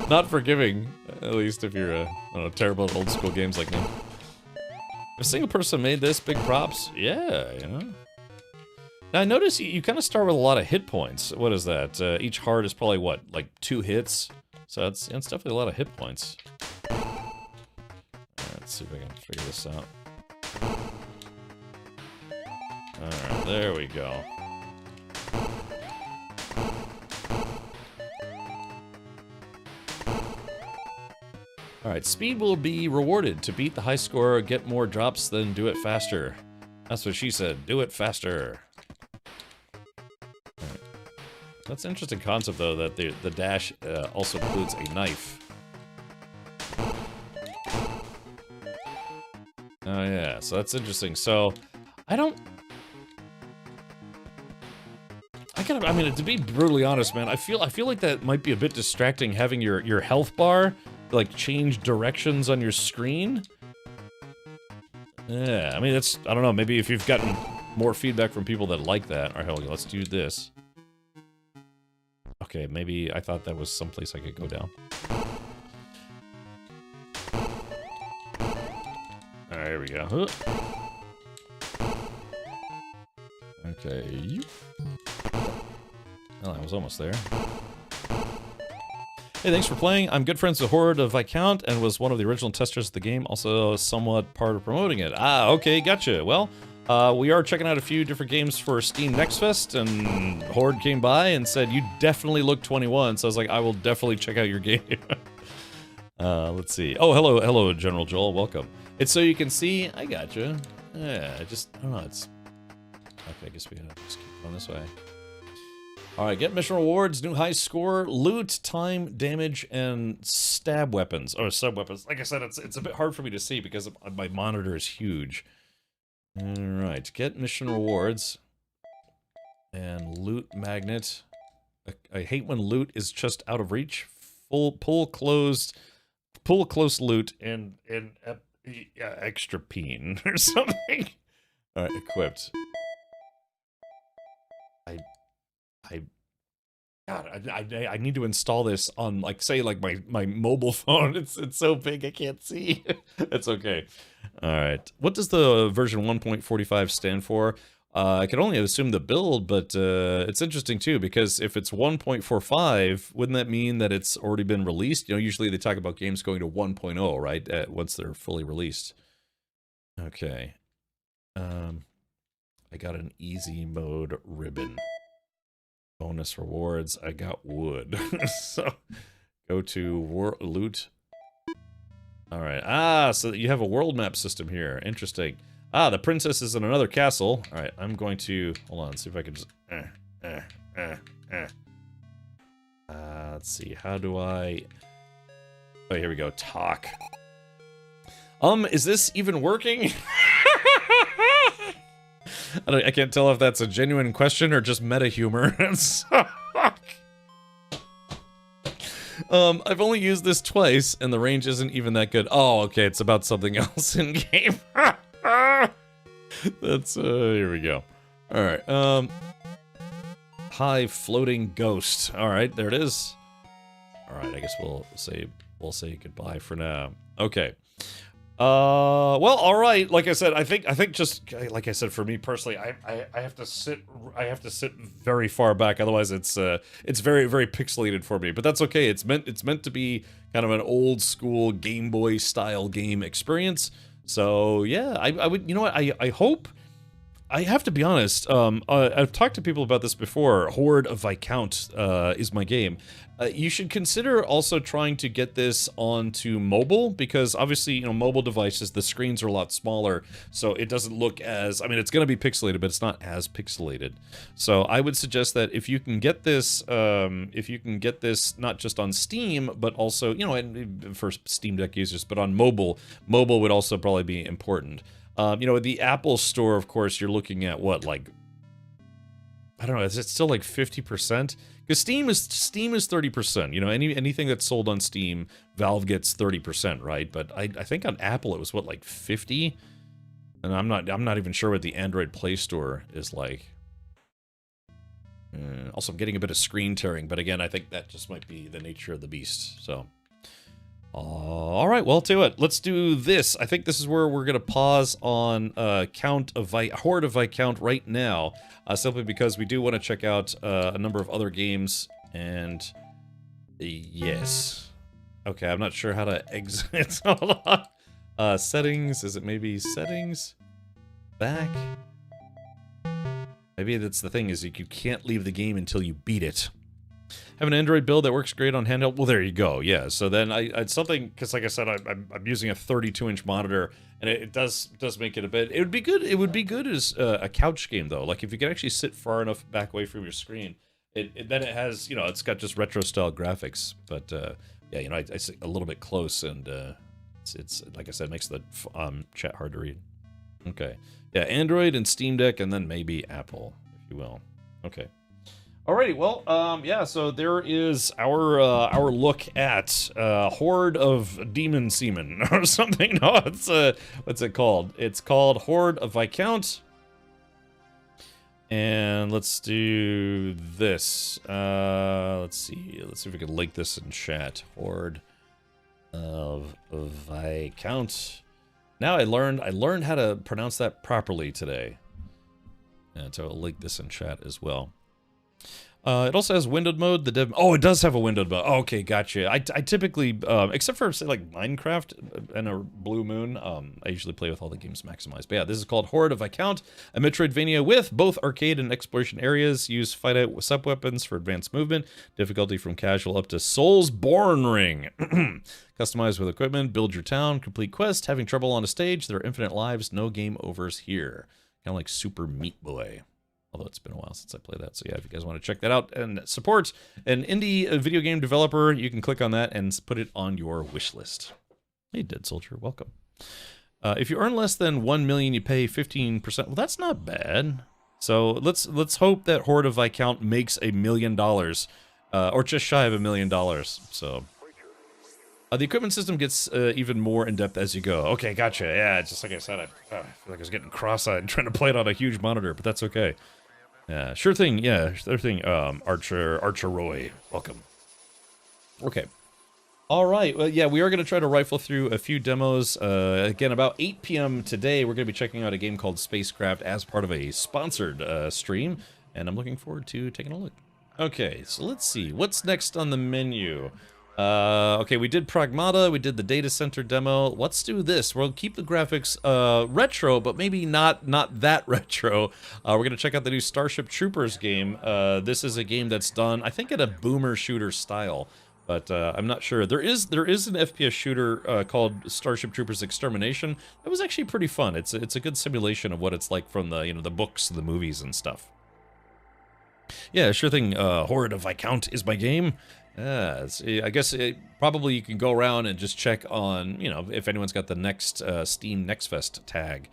not forgiving. At least if you're I don't know, terrible at old school games like me. If a single person made this, big props. Yeah, you know. Now I notice you kind of start with a lot of hit points. What is that? Each heart is probably what, like 2 hits? So it's definitely a lot of hit points. Let's see if I can figure this out. Alright, there we go. Alright, speed will be rewarded. To beat the high score, get more drops, then do it faster. That's what she said. Do it faster. That's an interesting concept, though, that the dash also includes a knife. Oh, yeah, so that's interesting. So, I mean, to be brutally honest, man, I feel like that might be a bit distracting, having your health bar, like, change directions on your screen. Yeah, I mean, I don't know, maybe if you've gotten more feedback from people that like that. Alright, hold on, let's do this. Okay, maybe I thought that was someplace I could go down. Alright, here we go. Okay. Well, I was almost there. Hey, thanks for playing. I'm good friends with Horde of Viscount and was one of the original testers of the game, also somewhat part of promoting it. Ah, okay, gotcha. Well, we are checking out a few different games for Steam Next Fest, and Horde came by and said, you definitely look 21, so I was like, I will definitely check out your game. Let's see. Oh, hello, General Joel, welcome. It's so you can see, I gotcha. Yeah, I don't know, it's... Okay, I guess we gotta just keep going this way. Alright, get mission rewards, new high score, loot, time, damage, and stab weapons. Or sub-weapons. Like I said, it's a bit hard for me to see because my monitor is huge. Alright, get mission rewards. And loot magnet. I hate when loot is just out of reach. Pull close loot and extra peen or something. Alright, equipped. I need to install this on, like, say, like, my mobile phone. It's so big I can't see. It's okay. Alright. What does the version 1.45 stand for? I can only assume the build, but it's interesting, too, because if it's 1.45, wouldn't that mean that it's already been released? You know, usually they talk about games going to 1.0, right? Once they're fully released. Okay. I got an easy mode ribbon. Bonus rewards, I got wood. So, go to loot. Alright, so you have a world map system here. Interesting. The princess is in another castle. Alright, I'm going to... Hold on, see if I can just... let's see, how do I... Oh, here we go, talk. Is this even working? I can't tell if that's a genuine question or just meta humor. I've only used this twice, and the range isn't even that good. Oh, okay, it's about something else in game. That's here we go. All right. High floating ghost. All right, there it is. All right, I guess we'll say goodbye for now. Okay. Well, all right. Like I said, I think just like I said, for me personally, I have to sit very far back. Otherwise, it's very, very pixelated for me. But that's okay. It's meant to be kind of an old school Game Boy style game experience. So yeah, I would. You know what? I hope. I have to be honest, I've talked to people about this before. Horde of Viscount is my game. You should consider also trying to get this onto mobile, because obviously, you know, mobile devices, the screens are a lot smaller, so it doesn't look as... I mean, it's going to be pixelated, but it's not as pixelated. So I would suggest that if you can get this, not just on Steam, but also, you know, and for Steam Deck users, but on mobile would also probably be important. You know, the Apple Store, of course, you're looking at what, like, I don't know, is it still like 50%? Because Steam is 30%. You know, anything that's sold on Steam, Valve gets 30%, right? But I think on Apple it was what, like 50? And I'm not even sure what the Android Play Store is like. Also, I'm getting a bit of screen tearing, but again, I think that just might be the nature of the beast. So. All right, well, to it. Let's do this. I think this is where we're going to pause on Horde of Viscount right now, simply because we do want to check out a number of other games, and yes. Okay, I'm not sure how to exit. Hold on. Settings, is it maybe settings? Back? Maybe that's the thing, is you can't leave the game until you beat it. Have an Android build that works great on handheld. Well, there you go. Yeah. So then it's something, because like I said, I'm using a 32-inch monitor, and it does make it a bit. It would be good. It would be good as a couch game though. Like if you could actually sit far enough back away from your screen Then it has, you know, it's got just retro style graphics, but yeah, you know, I see a little bit close, and it's like I said, makes the chat hard to read. Okay, yeah, Android and Steam Deck, and then maybe Apple, if you will. Okay. Alrighty, well, yeah, so there is our look at Horde of Demon Seamen or something. No, it's what's it called? It's called Horde of Viscount. And let's do this. Let's see if we can link this in chat. Horde of Viscount. Now I learned how to pronounce that properly today. And so I'll link this in chat as well. It also has windowed mode. Oh, it does have a windowed mode. Oh, okay, gotcha. I typically, except for say like Minecraft and a Blue Moon, I usually play with all the games maximized. But yeah, this is called Horde of Viscount, a Metroidvania with both arcade and exploration areas. Use fight out sub weapons for advanced movement. Difficulty from casual up to Soulsborne Ring. Customize with equipment. Build your town. Complete quest. Having trouble on a stage? There are infinite lives. No game overs here. Kind of like Super Meat Boy. Although it's been a while since I played that. So yeah, if you guys want to check that out and support an indie video game developer, you can click on that and put it on your wish list. Hey, Dead Soldier, welcome. If you earn less than 1 million, you pay 15%. Well, that's not bad. So let's hope that Horde of Viscount makes $1 million, or just shy of $1 million. So the equipment system gets even more in-depth as you go. Okay, gotcha. Yeah, just like I said, I feel like I was getting cross-eyed trying to play it on a huge monitor, but that's okay. Yeah, sure thing. Yeah, sure thing. Archer Roy, welcome. Okay. All right. Well, yeah, we are going to try to rifle through a few demos. Again, about 8 p.m. today, we're going to be checking out a game called SpaceCraft as part of a sponsored stream, and I'm looking forward to taking a look. Okay, so let's see. What's next on the menu? Okay, we did Pragmata, we did the data center demo. Let's do this. We'll keep the graphics retro, but maybe not that retro. We're going to check out the new Starship Troopers game. This is a game that's done, I think, in a boomer shooter style, but I'm not sure. There is an FPS shooter called Starship Troopers Extermination. It was actually pretty fun. It's a good simulation of what it's like from the the books, the movies, and stuff. Yeah, sure thing. Horde of Viscount is my game. Yeah, I guess probably you can go around and just check on, if anyone's got the next Steam Next Fest tag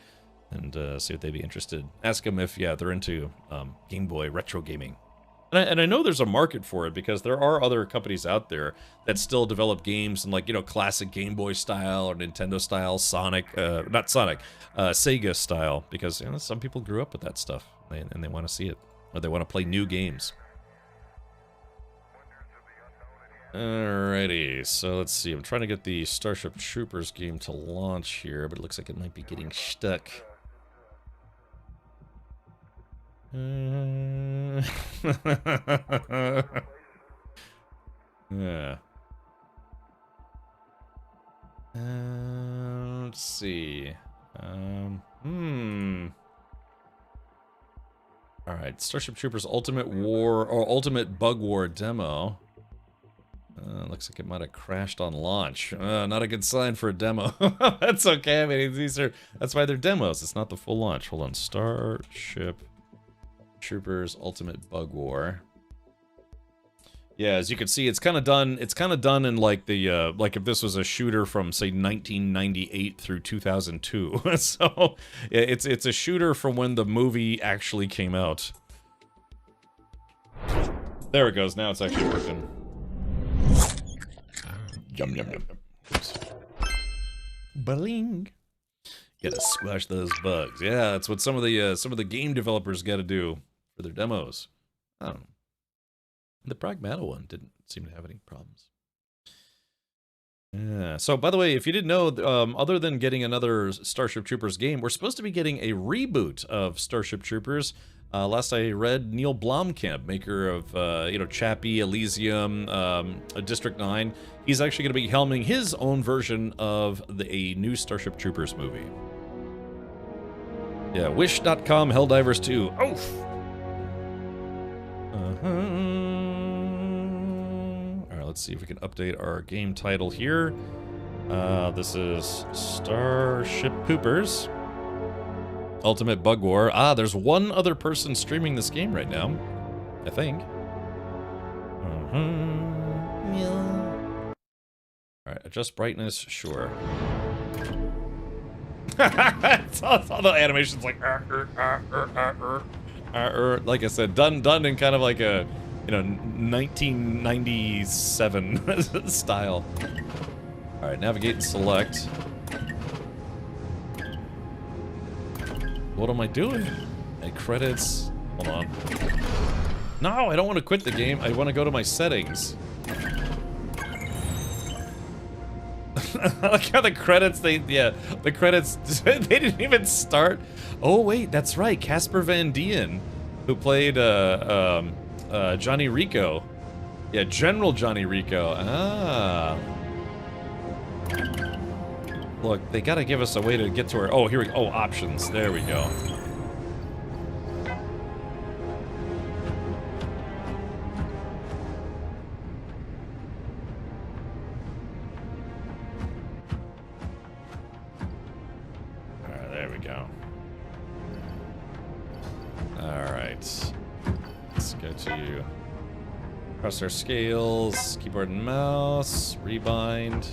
and see if they'd be interested. Ask them if, they're into Game Boy retro gaming. And I know there's a market for it because there are other companies out there that still develop games in classic Game Boy style or Nintendo style, Sega style, because some people grew up with that stuff and they want to see it, or they want to play new games. Alrighty, so let's see. I'm trying to get the Starship Troopers game to launch here, but it looks like it might be getting stuck. Yeah. Let's see. Alright, Starship Troopers Ultimate War, or Ultimate Bug War demo. Looks like it might have crashed on launch. Not a good sign for a demo. That's okay. I mean, that's why they're demos. It's not the full launch. Hold on. Starship Troopers Ultimate Bug War. Yeah, as you can see, it's kind of done. It's kind of done in like if this was a shooter from say 1998 through 2002. So it's a shooter from when the movie actually came out. There it goes. Now it's actually working. Yum yum yum. Oops. Bling. Gotta squash those bugs. Yeah, that's what some of the game developers got to do for their demos. I don't know. The Pragmata one didn't seem to have any problems. Yeah. So, by the way, if you didn't know, other than getting another Starship Troopers game, we're supposed to be getting a reboot of Starship Troopers. Last I read, Neil Blomkamp, maker of Chappie, Elysium, District 9, he's actually going to be helming his own version of a new Starship Troopers movie. Yeah, Wish.com, Helldivers 2. Oof! Alright, let's see if we can update our game title here. This is Starship Poopers Ultimate Bug War. There's one other person streaming this game right now, I think. Alright, adjust brightness, sure. It's all the animations like like I said, done in kind of like a 1997 style. Alright, navigate and select. What am I doing? Hey, credits. Hold on. No, I don't want to quit the game. I want to go to my settings. I like how the credits, the credits, they didn't even start. Oh, wait, that's right. Casper Van Dien, who played Johnny Rico. Yeah, General Johnny Rico. Ah. Look, they gotta give us a way to get to our... Oh, here we go. Oh, options. There we go. Alright, there we go. Alright. Let's go to... Press our scales, keyboard and mouse, rebind.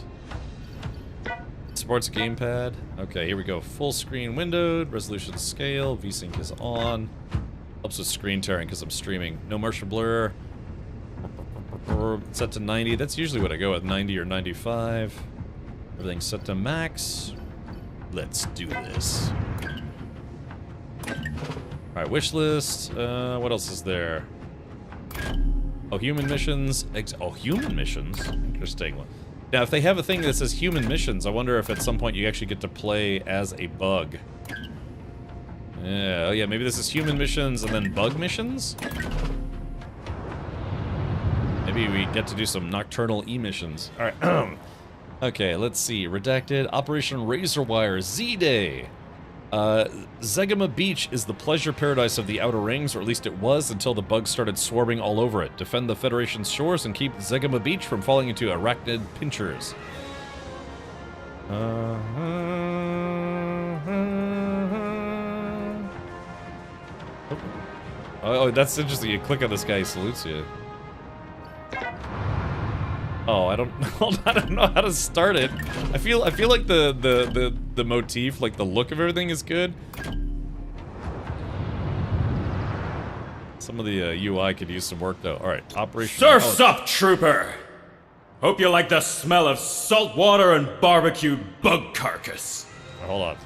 Supports gamepad. Okay, here we go. Full screen windowed, resolution scale, VSync is on. Helps with screen tearing because I'm streaming. No motion blur. Set to 90. That's usually what I go with, 90 or 95. Everything's set to max. Let's do this. Alright, wish list. What else is there? Oh, human missions. Oh, human missions? Interesting. Now, if they have a thing that says human missions, I wonder if at some point you actually get to play as a bug. Yeah, oh yeah, maybe this is human missions and then bug missions? Maybe we get to do some nocturnal E-missions. Alright, okay, let's see. Redacted. Operation Razorwire Z-Day. Zegama Beach is the pleasure paradise of the Outer Rings, or at least it was until the bugs started swarming all over it. Defend the Federation's shores and keep Zegama Beach from falling into arachnid pinchers. Oh, that's interesting. You click on this guy, he salutes you. Oh, I don't know how to start it. I feel like the motif, like the look of everything is good. Some of the UI could use some work though. All right, Operation. Surf's up, trooper. Hope you like the smell of salt water and barbecued bug carcass. Hold on.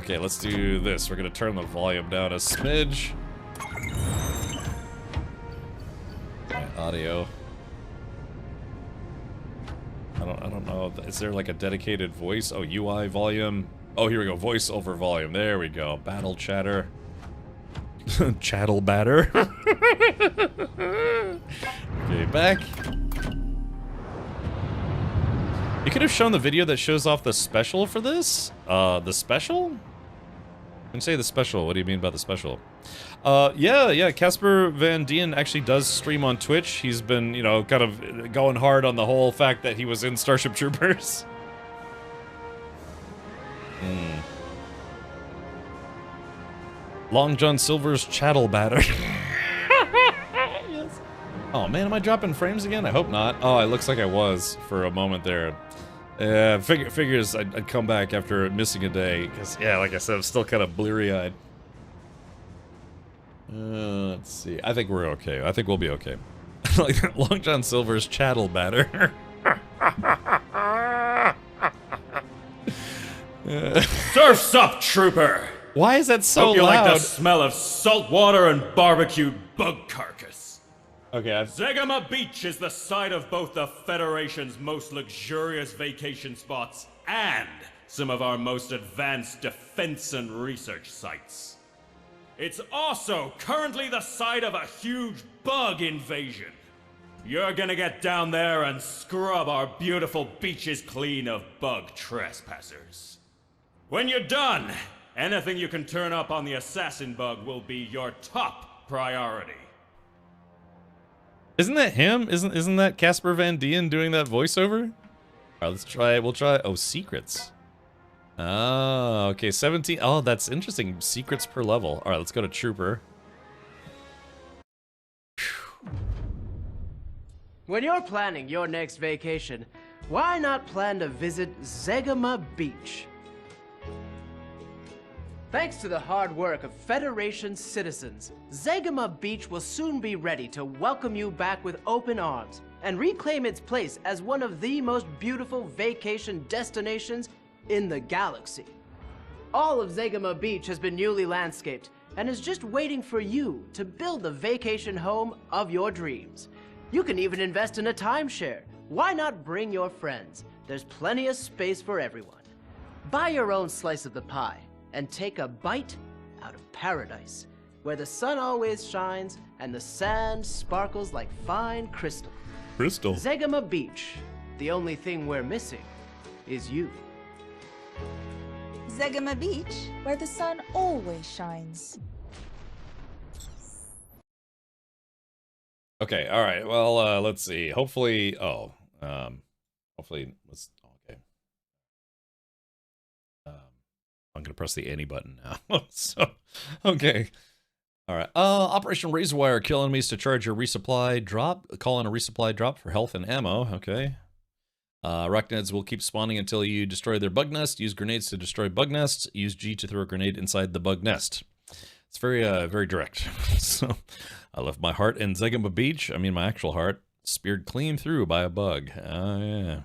Okay, let's do this. We're gonna turn the volume down a smidge. Right, audio. I don't know. Is there like a dedicated voice? Oh, UI volume. Oh, here we go. Voice over volume. There we go. Battle chatter. Chattel batter. Okay, back. You could have shown the video that shows off the special for this. The special? When you say the special, what do you mean by the special? Yeah, Casper Van Dien actually does stream on Twitch. He's been, you know, kind of going hard on the whole fact that he was in Starship Troopers. Long John Silver's chattel batter. Yes. Oh man, am I dropping frames again? I hope not. Oh, it looks like I was for a moment there. Figures I'd come back after missing a day, because, yeah, like I said, I'm still kind of bleary-eyed. Let's see. I think we're okay. I think we'll be okay. Like Long John Silver's chattel batter. Surf's up, trooper! Why is that so Hope you loud? like the smell of salt water and barbecued bug carcass. Okay, Zegama Beach is the site of both the Federation's most luxurious vacation spots and some of our most advanced defense and research sites. It's also currently the site of a huge bug invasion. You're gonna get down there and scrub our beautiful beaches clean of bug trespassers. When you're done, anything you can turn up on the assassin bug will be your top priority. Isn't that him? Isn't that Casper Van Dien doing that voiceover? All right, let's try it. We'll try. Oh, secrets. Oh, okay, 17. Oh, that's interesting. Secrets per level. All right, let's go to Trooper. When you're planning your next vacation, why not plan to visit Zegama Beach? Thanks to the hard work of Federation citizens, Zegama Beach will soon be ready to welcome you back with open arms and reclaim its place as one of the most beautiful vacation destinations in the galaxy. All of Zegama Beach has been newly landscaped and is just waiting for you to build the vacation home of your dreams. You can even invest in a timeshare. Why not bring your friends? There's plenty of space for everyone. Buy your own slice of the pie and take a bite out of paradise, where the sun always shines and the sand sparkles like fine crystal. Crystal. Zegama Beach. The only thing we're missing is you. Zegama Beach, where the sun always shines. Okay, all right. Well, let's see. Hopefully, hopefully, let's. Okay. I'm gonna press the any button now. So, okay. All right. Operation Razorwire, kill enemies to charge your resupply drop. Call in a resupply drop for health and ammo. Okay. Arachnids will keep spawning until you destroy their bug nest. Use grenades to destroy bug nests. Use G to throw a grenade inside the bug nest. It's very, very direct. So, I left my heart in Zegama Beach. I mean, my actual heart speared clean through by a bug. Yeah.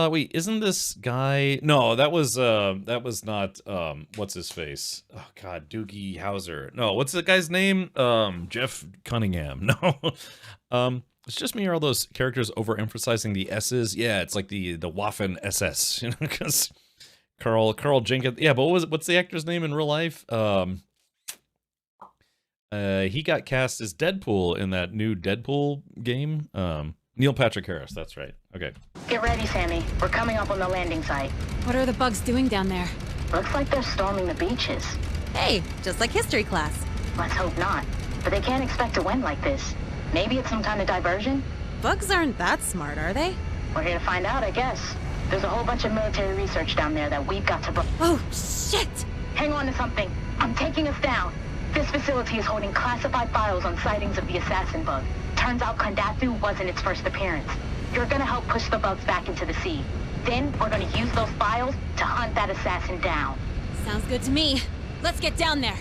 Wait, isn't this guy? No, that was not. What's his face? Oh God, Doogie Howser. No, what's the guy's name? Jeff Cunningham. No. It's just me or all those characters overemphasizing the S's? Yeah, it's like the Waffen SS, you know, because Carl Jenkins. Yeah, but what's the actor's name in real life? He got cast as Deadpool in that new Deadpool game. Neil Patrick Harris, that's right. Okay. Get ready, Sammy. We're coming up on the landing site. What are the bugs doing down there? Looks like they're storming the beaches. Hey, just like history class. Let's hope not. But they can't expect to win like this. Maybe it's some kind of diversion? Bugs aren't that smart, are they? We're here to find out, I guess. There's a whole bunch of military research down there that we've got to... Oh, shit! Hang on to something. I'm taking us down. This facility is holding classified files on sightings of the assassin bug. Turns out Kondathu wasn't its first appearance. You're gonna help push the bugs back into the sea. Then we're gonna use those files to hunt that assassin down. Sounds good to me. Let's get down there.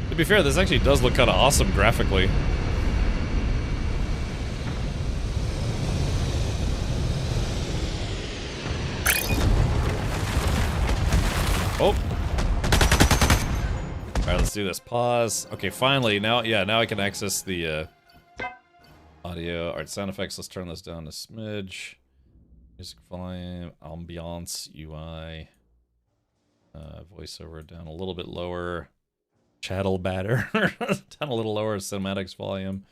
To be fair, this actually does look kind of awesome graphically. Oh. Alright, let's do this. Pause. Okay, finally, now I can access the audio. Alright, sound effects, let's turn this down a smidge. Music volume, ambiance, UI. Voiceover down a little bit lower. Chattel batter down a little lower. Cinematics volume.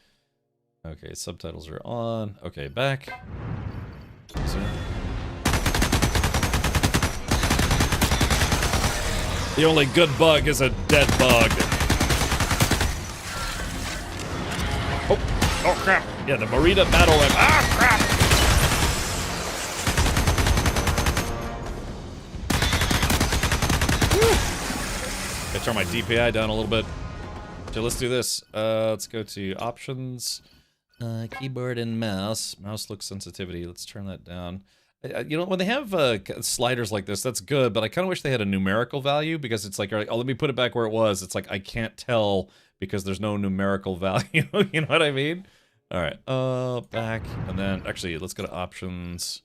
Okay, subtitles are on. Okay, back. The only good bug is a dead bug. Oh crap! Yeah, the Marita battle him. Ah crap! I turn my DPI down a little bit. So let's do this. Let's go to options, keyboard and mouse. Mouse look sensitivity. Let's turn that down. You know, when they have sliders like this, that's good, but I kind of wish they had a numerical value, because it's like, oh, let me put it back where it was. It's like, I can't tell because there's no numerical value. You know what I mean? All right, back, and then actually, let's go to options,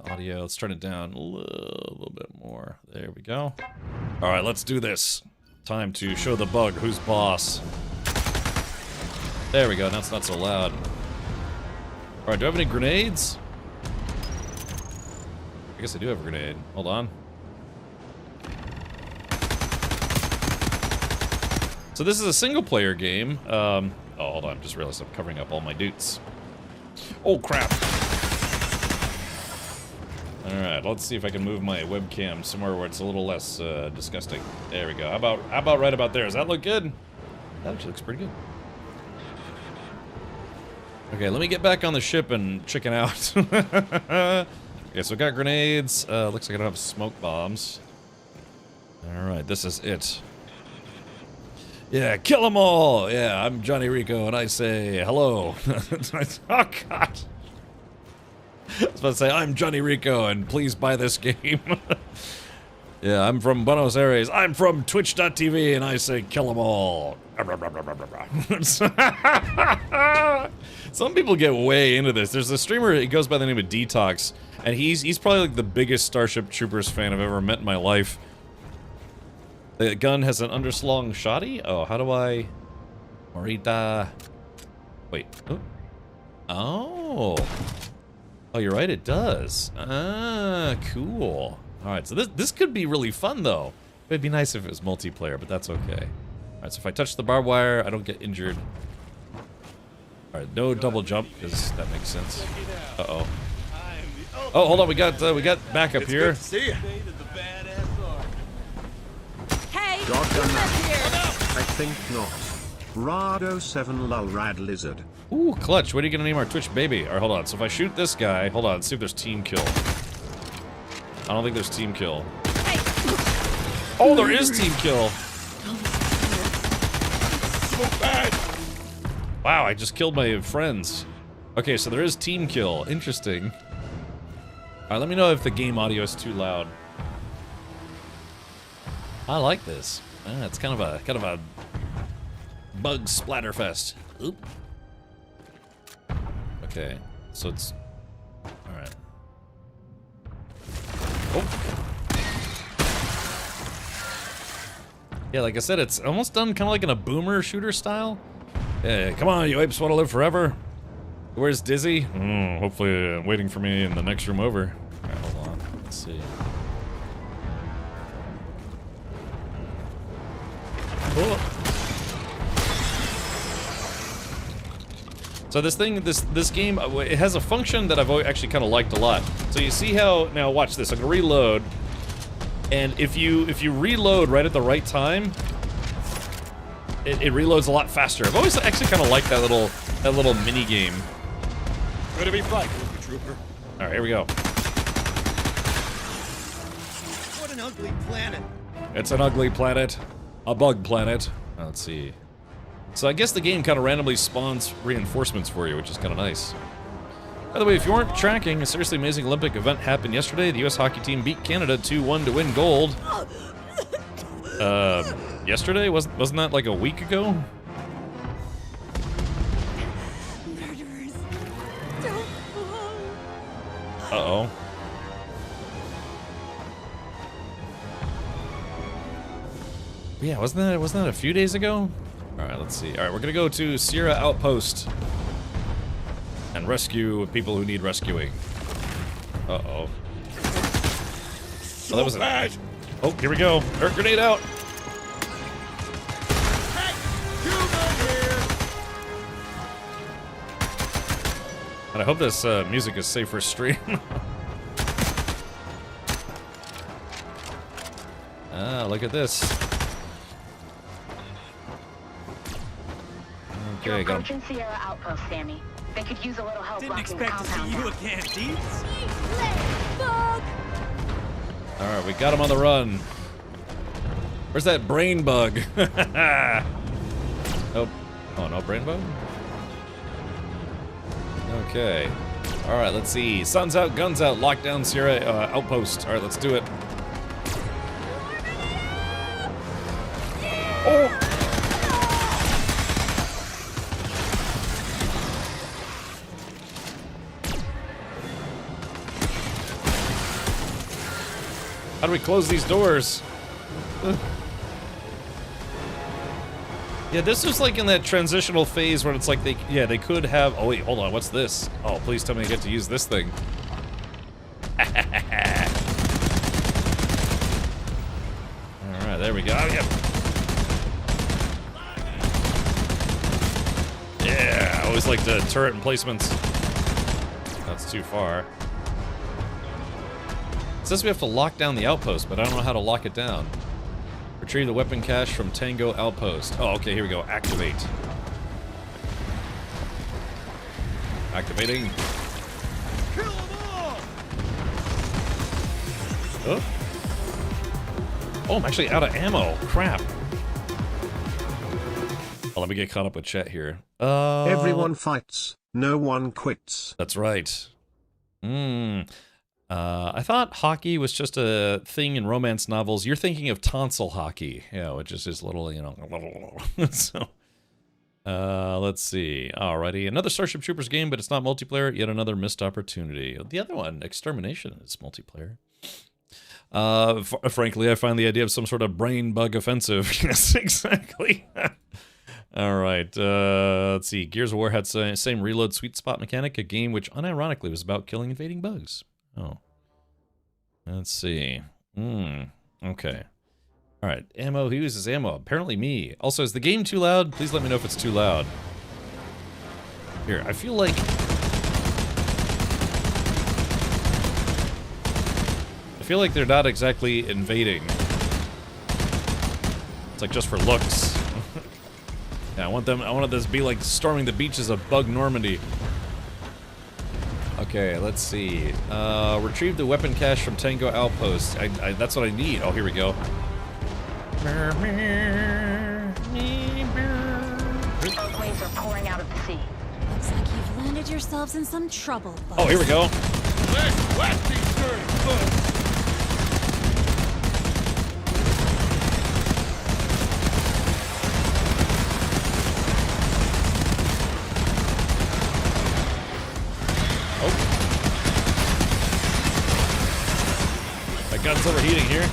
audio. Let's turn it down a little bit more. There we go. All right, let's do this. Time to show the bug who's boss. There we go. Now it's not so loud. All right, do I have any grenades? I guess I do have a grenade. Hold on. So this is a single-player game. Oh, hold on. Just realized I'm covering up all my dudes. Oh, crap. Alright, let's see if I can move my webcam somewhere where it's a little less disgusting. There we go. How about right about there? Does that look good? That actually looks pretty good. Okay, let me get back on the ship and chicken out. Okay, so I got grenades. Looks like I don't have smoke bombs. Alright, this is it. Yeah, kill them all. Yeah, I'm Johnny Rico, and I say hello. Oh, God. I was about to say, I'm Johnny Rico, and please buy this game. Yeah, I'm from Buenos Aires. I'm from Twitch.tv, and I say kill them all. Some people get way into this. There's a streamer, he goes by the name of Detox, and he's probably like the biggest Starship Troopers fan I've ever met in my life. The gun has an underslung shotty? Oh, how do I... Morita... Wait. Oh. Oh, you're right, it does. Ah, cool. Alright, so this could be really fun, though. It'd be nice if it was multiplayer, but that's okay. Alright, so if I touch the barbed wire, I don't get injured. Alright, no double jump, because that makes sense. Uh-oh. Oh, hold on, we got backup here. Good to see you. Hey, I think not. Rado 7 lol rad lizard. Ooh, clutch. What are you gonna name our Twitch baby? Alright, hold on. So if I shoot this guy, hold on, let's see if there's team kill. I don't think there's team kill. Hey. Oh, there is team kill. So bad. Wow, I just killed my friends. Okay, so there is team kill. Interesting. Alright, let me know if the game audio is too loud. I like this. It's kind of a bug splatterfest. Oop. Okay, so it's all right. Oh. Yeah, like I said, it's almost done kind of like in a boomer shooter style. Yeah, come on, you apes want to live forever. Where's Dizzy? Hopefully waiting for me in the next room over. All right, hold on. Let's see. Oh. So this game, it has a function that I've actually kind of liked a lot. So you see how, now watch this, I'm gonna reload, and if you reload right at the right time, it reloads a lot faster. I've always actually kind of liked that little mini game. Ready to be fight, trooper. All right, here we go. What an ugly planet. It's an ugly planet, a bug planet. Let's see. So I guess the game kind of randomly spawns reinforcements for you, which is kind of nice. By the way, if you weren't tracking, a seriously amazing Olympic event happened yesterday. The U.S. hockey team beat Canada 2-1 to win gold. Yesterday? Wasn't that like a week ago? Murderers. Don't belong. Uh-oh. Yeah, wasn't that a few days ago? Alright, let's see. Alright, we're gonna go to Sierra Outpost and rescue people who need rescuing. Uh-oh. So that was bad. Oh, here we go. Earth grenade out. And I hope this music is safe for stream. Ah, look at this. You're Okay, got approaching Sierra Outpost, Sammy. They could use a little help blocking the compound down. again, Alright, we got him on the run. Where's that brain bug? Oh, no brain bug? Okay. Alright, let's see. Sun's out, guns out, lock down Sierra Outpost. Alright, let's do it. Oh! How do we close these doors? Yeah, this was like in that transitional phase where it's like they could have. Oh wait, hold on, what's this? Oh, please tell me I get to use this thing. All right, there we go. Yeah, I always like the turret emplacements. That's too far. It says we have to lock down the outpost, but I don't know how to lock it down. Retrieve the weapon cache from Tango Outpost. Oh, okay, here we go. Activate. Activating. Kill them all! Oh. Oh, I'm actually out of ammo. Crap. Well, let me get caught up with chat here. Everyone fights, no one quits. That's right. I thought hockey was just a thing in romance novels. You're thinking of tonsil hockey. Yeah, which is just little, you know. So, let's see. Alrighty, another Starship Troopers game, but it's not multiplayer. Yet another missed opportunity. The other one, Extermination, is multiplayer. Frankly, I find the idea of some sort of brain bug offensive. Yes, exactly. All right, let's see. Gears of War had same reload sweet spot mechanic, a game which unironically was about killing invading bugs. Oh. Let's see. Okay. All right, ammo. Who uses ammo? Apparently me. Also, is the game too loud? Please let me know if it's too loud. Here, I feel like... they're not exactly invading. It's like just for looks. Yeah, I wanted this to be like storming the beaches of Bug Normandy. Okay, let's see. Retrieve the weapon cache from Tango Outpost. That's what I need. Oh, here we go. Bug waves are pouring out of the sea. Looks like you've landed yourselves in some trouble, bugs. Oh, here we go. Let's whack these dirty bugs. My gun's overheating here.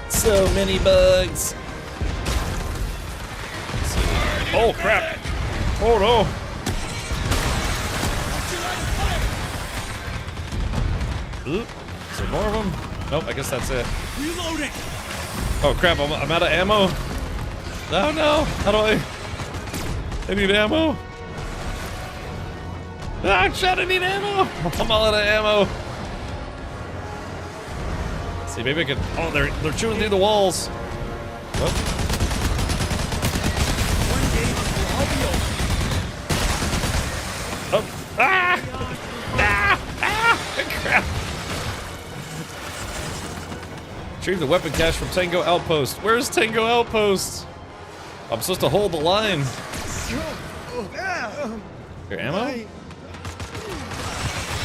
So many bugs. Oh crap! Oh no! Oop. Is there more of them? Nope, I guess that's it. Reloading. Oh crap, I'm out of ammo. Oh no, how do I need ammo. Ah, shit, I need ammo. I'm all out of ammo. Let's see, maybe I can, oh, they're chewing through the walls. Oh. Oh, ah! Ah! Ah! Crap! Retrieve the weapon cache from Tango Outpost. Where's Tango Outpost? I'm supposed to hold the line. Your ammo?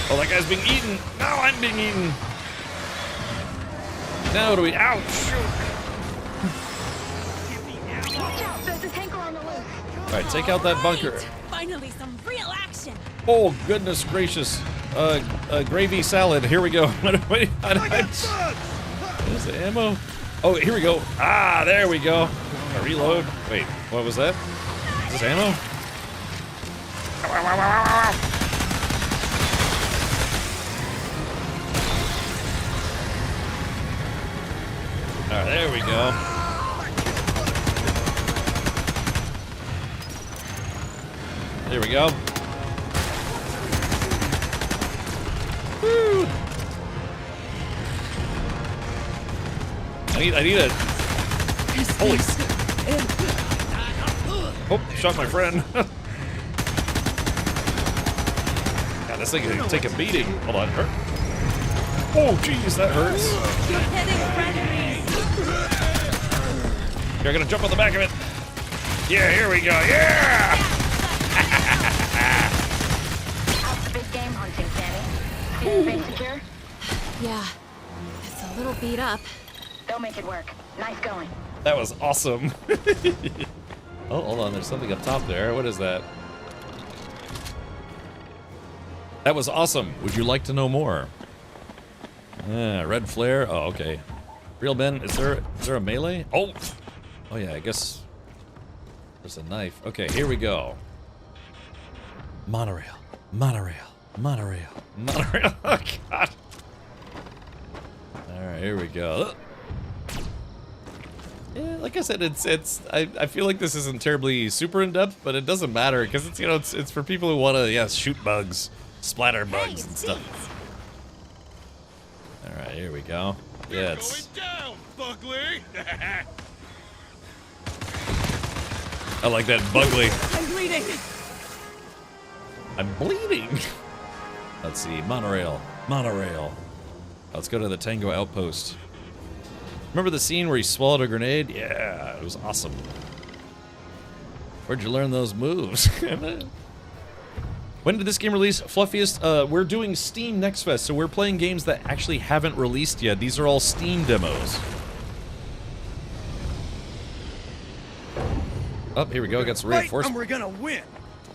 Oh, that guy's being eaten. No, I'm being eaten. Now do we? Ouch! All right, take out that bunker. Finally, some real action. Oh goodness gracious! Gravy salad. Here we go. Wait, Where's the ammo? Oh, here we go. Ah, there we go. A reload. Wait, what was that? Is this ammo? Alright, there we go. There we go. Woo! I need it. Holy. Oh, shot my friend. God, this thing can take a beating. Hold on, hurt. Oh, jeez, that hurts. You're hitting frenemies. You're gonna jump on the back of it. Yeah, here we go. Yeah! How's the big game hunting, Sammy? Feeling base secure? Yeah, it's a little beat up. They'll make it work. Nice going. That was awesome. Oh, hold on. There's something up top there. What is that? That was awesome. Would you like to know more? Red flare. Oh, okay. Real Ben, is there a melee? Oh! Oh yeah, I guess there's a knife. Okay, here we go. Monorail. Monorail. Monorail. Monorail. Oh, God. Alright, here we go. Yeah, like I said, I feel like this isn't terribly super in-depth, but it doesn't matter, because it's, you know, it's for people who want to, yeah, shoot bugs, splatter bugs and stuff. Alright, here we go. Yeah, it's... Down, Buckley! I like that Buckley. I'm bleeding. I'm bleeding. Let's see, monorail. Let's go to the Tango Outpost. Remember the scene where he swallowed a grenade? Yeah, it was awesome. Where'd you learn those moves? When did this game release? Fluffiest, we're doing Steam Next Fest, so we're playing games that actually haven't released yet. These are all Steam demos. Oh, here we go, got some reinforcements. We're gonna win.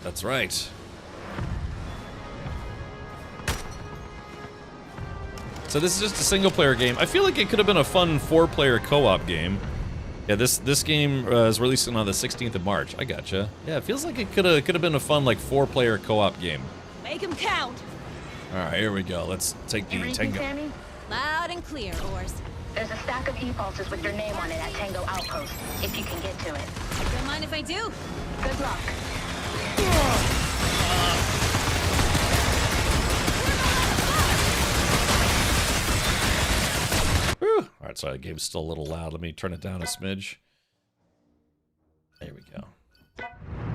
That's right. So this is just a single-player game. I feel like it could have been a fun 4-player co-op game. Yeah, this game is releasing on the 16th of March. I gotcha. Yeah, it feels like it could have been a fun like 4-player co-op game. Make them count. All right, here we go. Let's take the Tango. Sammy? Loud and clear, Ors. There's a stack of e-pulses with your name on it at Tango Outpost, if you can get to it. Don't mind if I do. Good luck. Whew. All right, so the game's still a little loud. Let me turn it down a smidge. There we go.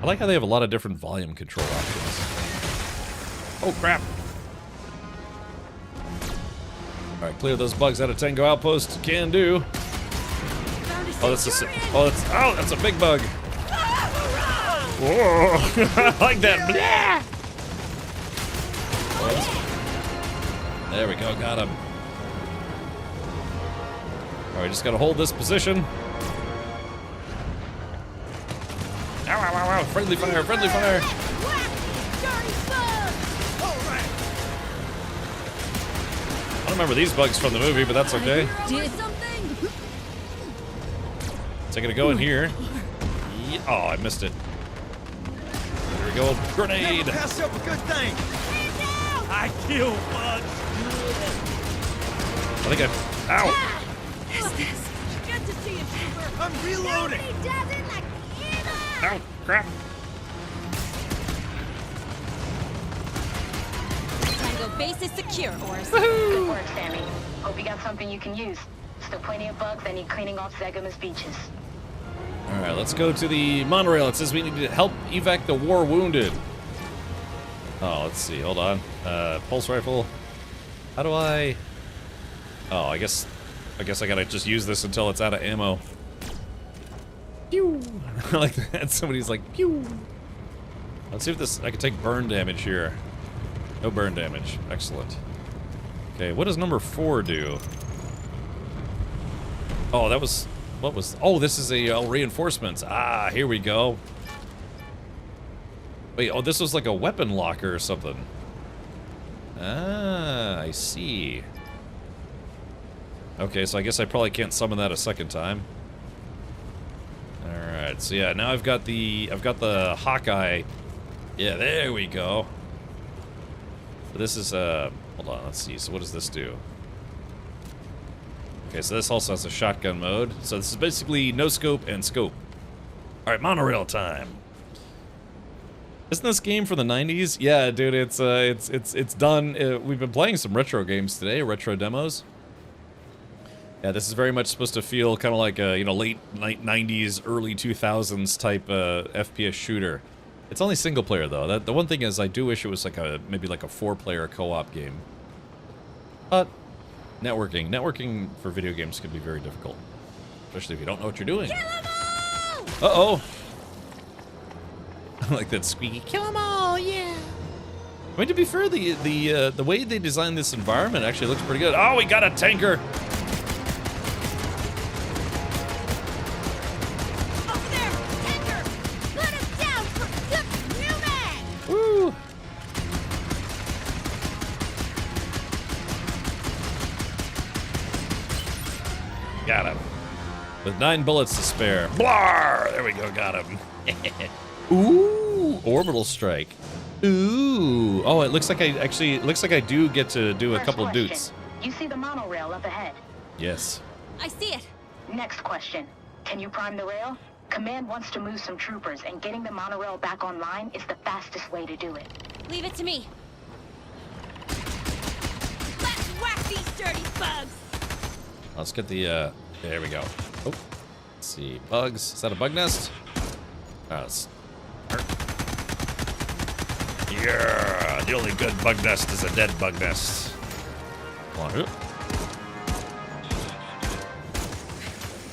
I like how they have a lot of different volume control options. Oh, crap. All right, clear those bugs out of Tango Outpost. Can do. Oh, that's a big bug. Whoa. I like that. There we go, got him. All right, just gotta hold this position. Ow, ow, ow, ow. Friendly fire, friendly fire. I don't remember these bugs from the movie, but that's okay. Did something? Taking a go in here. Yeah. Oh, I missed it. There we go. Grenade. Pass up a good thing. I kill bugs. I think Ow. Good to see you, Trooper. I'm reloading. Ow, crap. Tango base is secure, Ors. Good work, Sammy. Hope you got something you can use. Still plenty of bugs that need cleaning off Zegama's beaches. All right, let's go to the monorail. It says we need to help evac the war wounded. Oh, let's see. Hold on. Pulse rifle. How do I... Oh, I guess I gotta just use this until it's out of ammo. Pew! I like that. Somebody's like, pew! Let's see if I can take burn damage here. No burn damage. Excellent. Okay, what does number 4 do? Oh, that was... What was... Oh, this is a reinforcements. Ah, here we go. Wait, oh, this was like a weapon locker or something. Ah, I see. Okay, so I guess I probably can't summon that a second time. Alright, so yeah, now I've got the Hawkeye. Yeah, there we go. So this is hold on, let's see. So what does this do? Okay, so this also has a shotgun mode. So this is basically no scope and scope. Alright, monorail time. Isn't this game from the 90s? Yeah, dude, it's done. We've been playing some retro games today, retro demos. Yeah, this is very much supposed to feel kind of like a, you know, late 90s, early 2000s type FPS shooter. It's only single player though. The one thing is, I do wish it was like maybe like a 4-player co-op game. But networking for video games can be very difficult, especially if you don't know what you're doing. Uh-oh. I like that squeaky. Kill them all, yeah. I mean, to be fair, the way they designed this environment actually looks pretty good. Oh, we got a tanker. Woo! Got him. With 9 bullets to spare. Blar! There we go, got him. Ooh, orbital strike. Ooh. Oh, it looks like I do get to do a couple of doots. You see the monorail up ahead? Yes. I see it. Next question. Can you prime the rail? Command wants to move some troopers, and getting the monorail back online is the fastest way to do it. Leave it to me. Let's whack these dirty bugs. Let's get the, there we go. Oh, let's see, bugs. Is that a bug nest? Oh, it's... Yeah, the only good bug nest is a dead bug nest. Come on,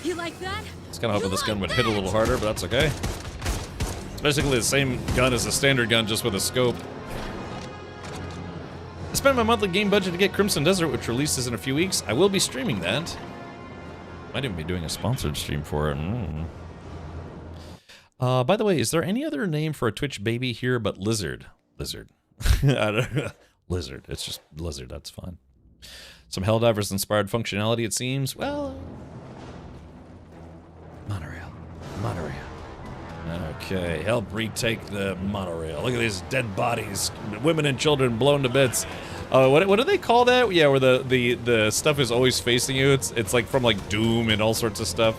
You like that? I was kind of hoping this gun would hit a little harder, but that's okay. It's basically the same gun as a standard gun, just with a scope. I spent my monthly game budget to get Crimson Desert, which releases in a few weeks. I will be streaming that. Might even be doing a sponsored stream for it. By the way, is there any other name for a Twitch baby here but Lizard? Lizard. I don't know. Lizard. It's just Lizard. That's fine. Some Helldivers-inspired functionality, it seems. Well... Monorail. Monorail. Okay, help retake the monorail. Look at these dead bodies. Women and children blown to bits. What do they call that? Yeah, where the stuff is always facing you. It's like from like Doom and all sorts of stuff.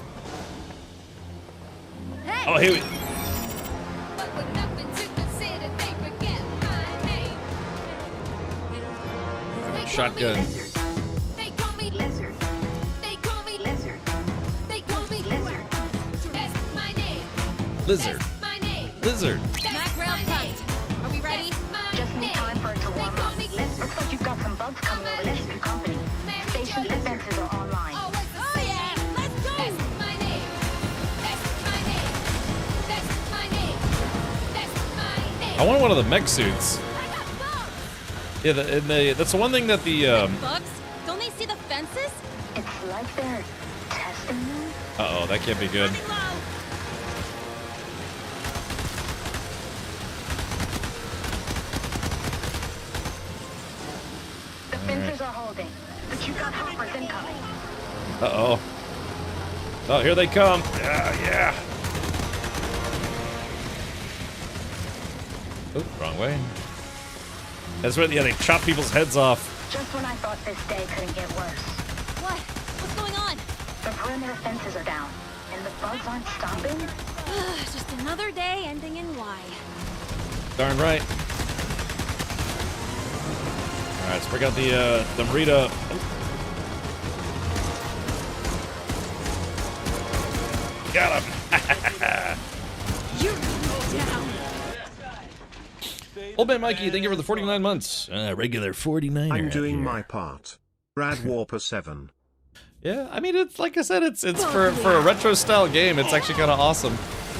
Hey. Oh, here we... Shotgun. They call me Lizard. They call me Lizard. They call me Lizard. That's my name. Lizard. That's my name. Lizard. Mackerel pumped. Are we ready? Just need time for it to warm up. Looks like you've got some bugs coming over to your company. Station defenses are online. Oh yeah, let's go. That's my name. That's my name. That's my name. That's my name. I want one of the mech suits. Yeah, that's the one thing that the Bugs? Don't they see the fences? It's like they're testing them. Uh-oh, that can't be good. The fences are holding, but you got hoppers incoming. Uh-oh. Oh, here they come. Yeah. Oh, wrong way. That's right, yeah, they chop people's heads off. Just when I thought this day couldn't get worse. What? What's going on? The perimeter fences are down, and the bugs aren't stopping. Just another day ending in Y. Darn right. All right, let's bring out the Merida. Got him. You're down. Old Man Mikey, thank you for the 49 months. Regular 49er. I'm doing my part. Brad Warper 7. Yeah, I mean, it's like I said, it's for a retro style game. It's actually kind of awesome.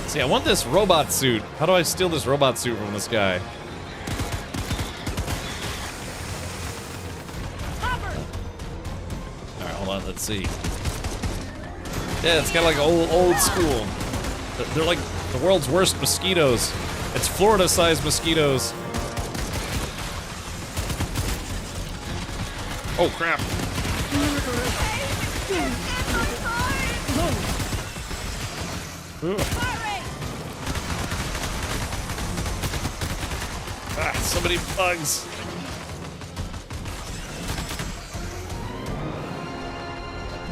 See, I want this robot suit. How do I steal this robot suit from this guy? All right, hold on. Let's see. Yeah, it's kind of like old school. They're like the world's worst mosquitoes. It's Florida-sized mosquitoes. Oh crap! Ah, so many bugs.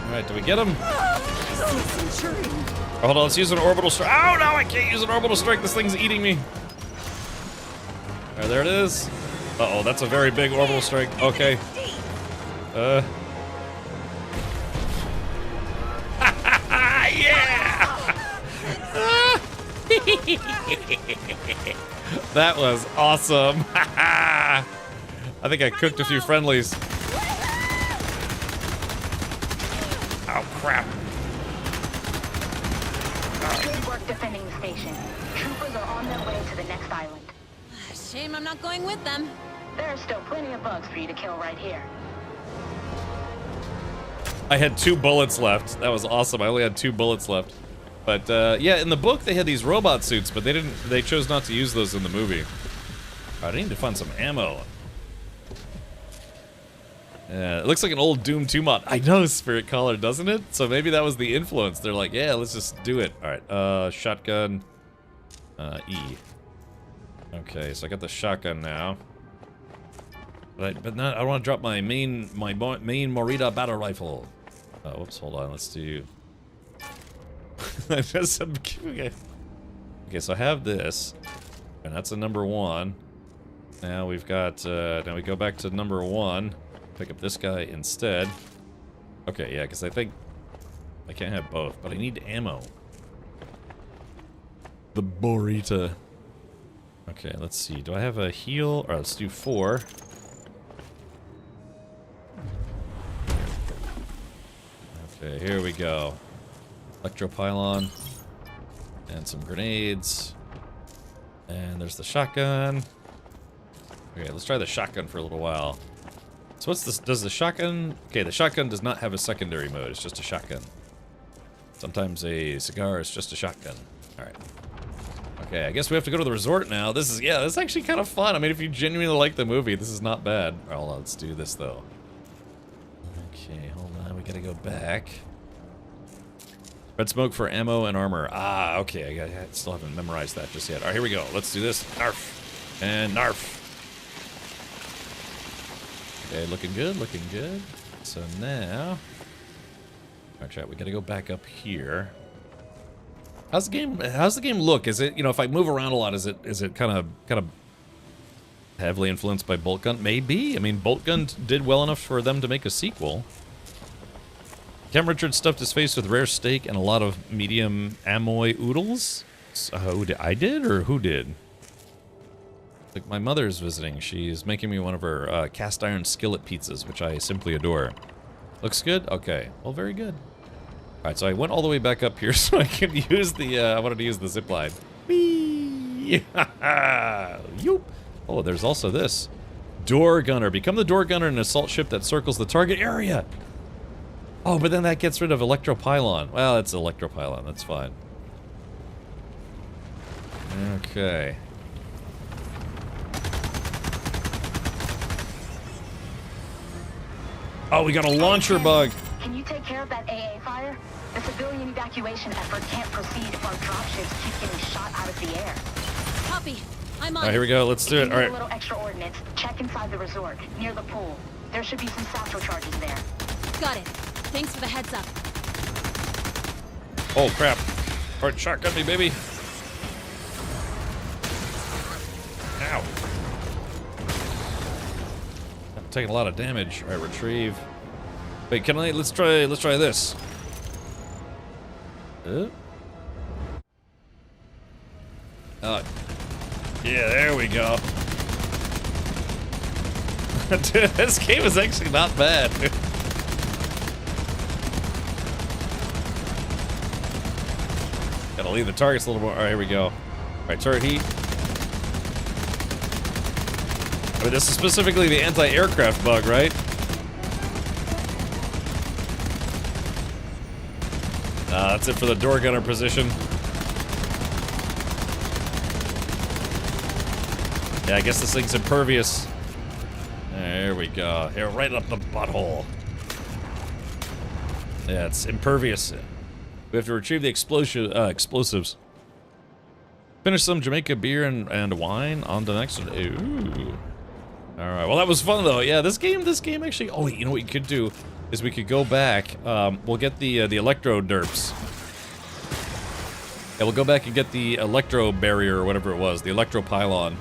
All right, do we get him? Oh, hold on, let's use an orbital strike. Oh no, I can't use an orbital strike. This thing's eating me. All right, there it is. Uh-oh, that's a very big orbital strike. Okay. Yeah! That was awesome. I think I cooked a few friendlies. Oh, crap. Good work defending the station. Troopers are on their way to the next island. Shame I'm not going with them. There are still plenty of bugs for you to kill right here. I had 2 bullets left. That was awesome. I only had 2 bullets left. But yeah, in the book they had these robot suits, but they chose not to use those in the movie. I need to find some ammo. Yeah, it looks like an old Doom 2 mod. I know, Spirit Caller, doesn't it? So maybe that was the influence. They're like, yeah, let's just do it. All right, shotgun, E. Okay, so I got the shotgun now. But not, I want to drop my main Morita battle rifle. Oh, whoops, hold on, let's do... okay, so I have this, and that's a number 1. Now we've got, now we go back to number 1, pick up this guy instead. Okay, yeah, because I think I can't have both, but I need ammo. The burrito. Okay, let's see. Do I have a heal? All right, let's do 4. Okay, here we go. Electropylon. And some grenades. And there's the shotgun. Okay, let's try the shotgun for a little while. So what's this? Does the shotgun... Okay, the shotgun does not have a secondary mode. It's just a shotgun. Sometimes a cigar is just a shotgun. Alright. Okay, I guess we have to go to the resort now. This is... Yeah, this is actually kind of fun. I mean, if you genuinely like the movie, this is not bad. Alright, hold on, let's do this, though. Okay, hold on. We gotta go back. Red smoke for ammo and armor. Ah, okay. I still haven't memorized that just yet. Alright, here we go. Let's do this. Narf. And narf. Okay, looking good, looking good. So now... Alright, chat, we gotta go back up here. How's the game look? Is it, you know, if I move around a lot, is it kind of heavily influenced by Bolt Gun? Maybe. I mean, Bolt Gun did well enough for them to make a sequel. Cam Richards stuffed his face with rare steak and a lot of medium amoy oodles. I did, or who did? Like, my mother's visiting. She's making me one of her cast iron skillet pizzas, which I simply adore. Looks good? Okay. Well, very good. Alright, so I went all the way back up here so I could use the, I wanted to use the zipline. Whee! Yoop! Oh, there's also this. Door Gunner. Become the door gunner in an assault ship that circles the target area. Oh, but then that gets rid of Electropylon. Well, it's Electropylon. That's fine. Okay. Oh, we got a launcher bug. Can you take care of that AA fire? The civilian evacuation effort can't proceed if our dropships keep getting shot out of the air. Copy. I'm on. All right, here we go. Let's do it. All right. A little extra ordnance. Check inside the resort, near the pool. There should be some satchel charges there. Got it. Thanks for the heads up. Oh, crap. All right, shotgun me, baby. Ow. I'm taking a lot of damage. All right, retrieve. Wait, can I? Let's try this. Yeah, there we go. Dude, this game is actually not bad. Gotta leave the targets a little more. All right, here we go. All right, turret heat. I mean, this is specifically the anti-aircraft bug, right? That's it for the door gunner position. Yeah, I guess this thing's impervious. There we go. Here, right up the butthole. Yeah, it's impervious. We have to retrieve the explosives. Finish some Jamaica beer and wine on the next one. Ooh. All right. Well, that was fun though. Yeah, this game actually. Oh, wait, you know what you could do is we could go back. We'll get the electro derps. Yeah, we'll go back and get the electro barrier or whatever it was, the electro pylon.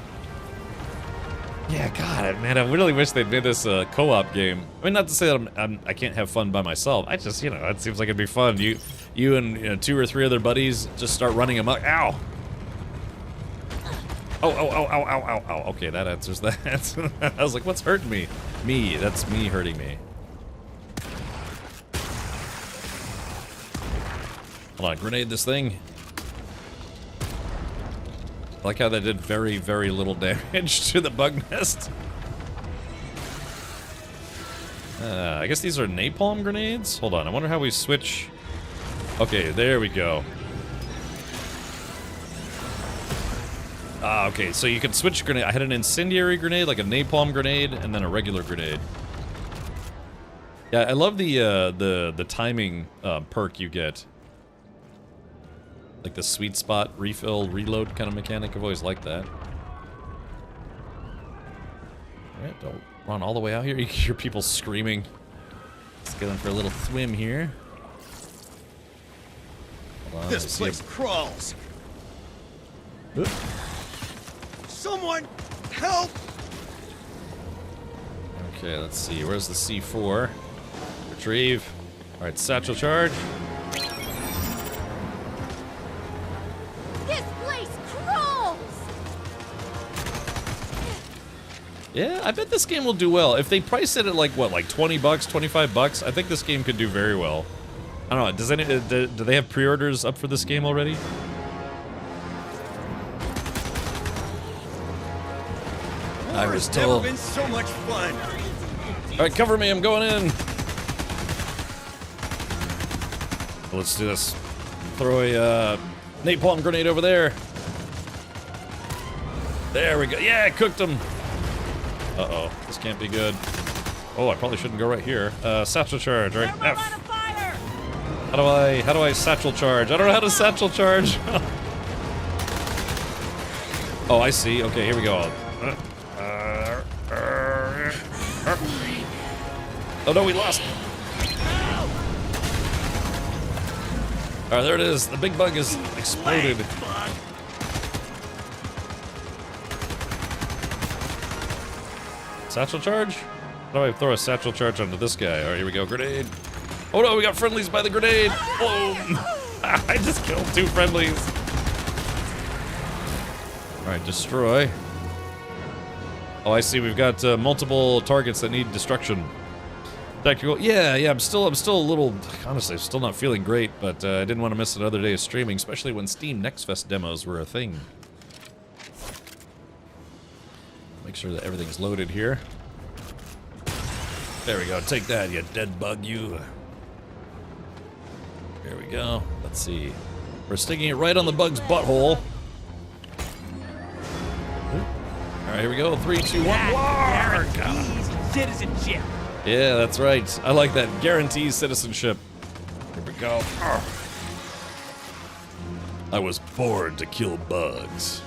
Yeah, God, man, I really wish they'd made this a co-op game. I mean, not to say that I can't have fun by myself. I just, you know, it seems like it'd be fun. You and, you know, 2 or 3 other buddies just start running amok. Ow! Oh. Okay, that answers that. I was like, what's hurting me? Me. That's me hurting me. Hold on, grenade this thing. I like how that did very, very little damage to the bug nest. I guess these are napalm grenades? Hold on, I wonder how we switch. Okay, there we go. Okay, so you can switch grenade. I had an incendiary grenade, like a napalm grenade, and then a regular grenade. Yeah, I love the timing perk you get. Like the sweet spot refill reload kind of mechanic. I've always liked that. Alright, don't run all the way out here. You can hear people screaming. Let's go in for a little swim here. Hold on, this place crawls. Oop. Someone help! Okay, let's see. Where's the C4? Retrieve. Alright, satchel charge. This place crawls! Yeah, I bet this game will do well. If they price it at like, what, like 20 bucks, 25 bucks, I think this game could do very well. I don't know, does any, do they have pre-orders up for this game already? I was told. Never been so much fun. Alright, cover me, I'm going in. Let's do this. Throw a napalm grenade over there. There we go. Yeah, cooked him. Uh-oh, this can't be good. Oh, I probably shouldn't go right here. Satchel charge, right? F. How do I satchel charge? I don't know how to satchel charge. Oh, I see. Okay, here we go. Oh no, we lost. Alright, there it is. The big bug is exploded. Satchel charge? How do I throw a satchel charge onto this guy? Alright, here we go. Grenade. Oh no, we got friendlies by the grenade. Boom. I just killed 2 friendlies. Alright, destroy. Oh, I see. We've got multiple targets that need destruction. Tactical. Yeah, I'm still a little, honestly, I'm still not feeling great, but I didn't want to miss another day of streaming, especially when Steam Next Fest demos were a thing. Make sure that everything's loaded here. There we go. Take that, you dead bug, you. There we go. Let's see. We're sticking it right on the bug's butthole. All right, here we go. 3, 2, 1. Citizenship. Yeah, that's right. I like that. Guarantees citizenship. Here we go. I was born to kill bugs.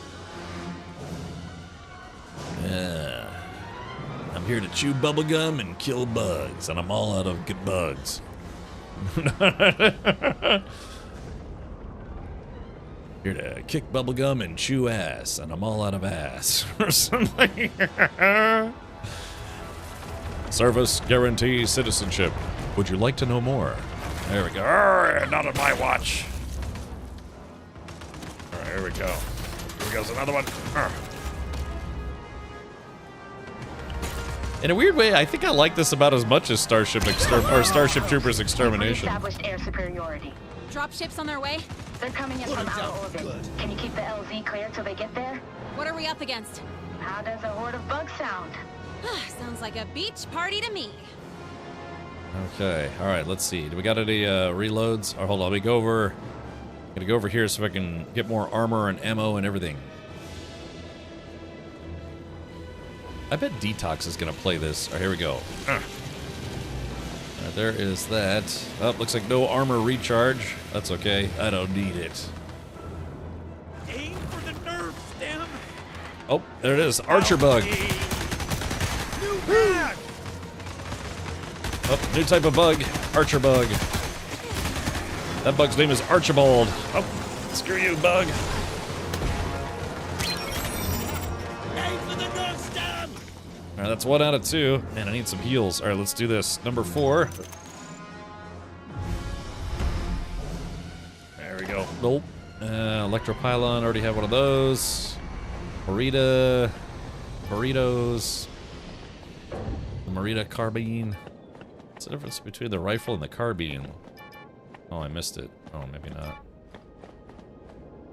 Yeah. I'm here to chew bubblegum and kill bugs, and I'm all out of good bugs. Here to kick bubblegum and chew ass, and I'm all out of ass. Or something. Service guarantees citizenship. Would you like to know more? There we go. Arrgh, not on my watch. Alright, here we go. Here goes another one. Arrgh. In a weird way, I think I like this about as much as Starship Troopers Extermination. Established air superiority. Dropships on their way? They're coming in from outer orbit. Can you keep the LZ clear till they get there? What are we up against? How does a horde of bugs sound? Sounds like a beach party to me. Okay, alright, let's see. Do we got any reloads? Oh, hold on, let me go over. I'm gonna go over here so I can get more armor and ammo and everything. I bet Detox is gonna play this. Alright, here we go. Alright, there is that. Oh, looks like no armor recharge. That's okay. I don't need it. Aim for the nerve stem. Oh, there it is. Archer bug. Oh, new type of bug. Archer bug. That bug's name is Archibald. Oh, screw you, bug. Aim for the nerve stem. Alright, that's 1 out of 2. Man, I need some heals. Alright, let's do this. Number 4. There we go. Nope. Electropylon, already have one of those. Burritos. The Marita carbine. What's the difference between the rifle and the carbine? Oh, I missed it. Oh, maybe not.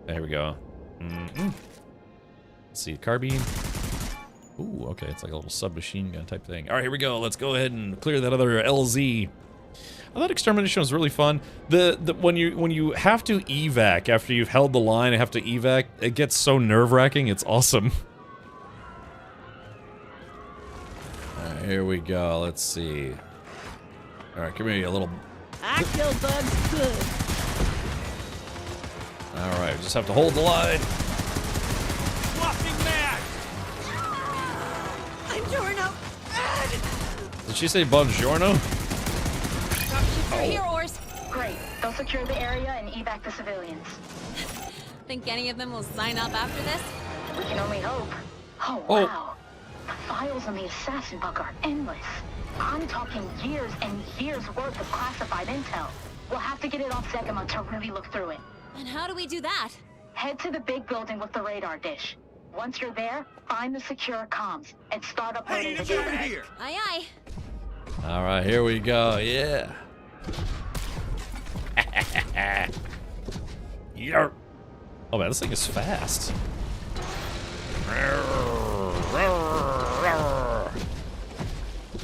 There we go. Let's see, carbine. Ooh, okay, it's like a little submachine gun type thing. All right, here we go. Let's go ahead and clear that other LZ. I thought Extermination was really fun. When you have to evac after you've held the line and have to evac, it gets so nerve-wracking. It's awesome. Here we go. Let's see. All right, come here, you little. I kill bugs good. All right, just have to hold the line. Swapping back. I'm Giorno. Did she say Buongiorno? Dropships are here, Ors. Great. They'll secure the area and evac the civilians. Think any of them will sign up after this? We can only hope. Oh, Oh. wow. The files on the assassin bug are endless. I'm talking years and years worth of classified intel. We'll have to get it off Zegama to really look through it. And how do we do that? Head to the big building with the radar dish. Once you're there, find the secure comms and start uploading the data. Aye, aye. All right, here we go. Yeah. Yarp. Oh man, this thing is fast.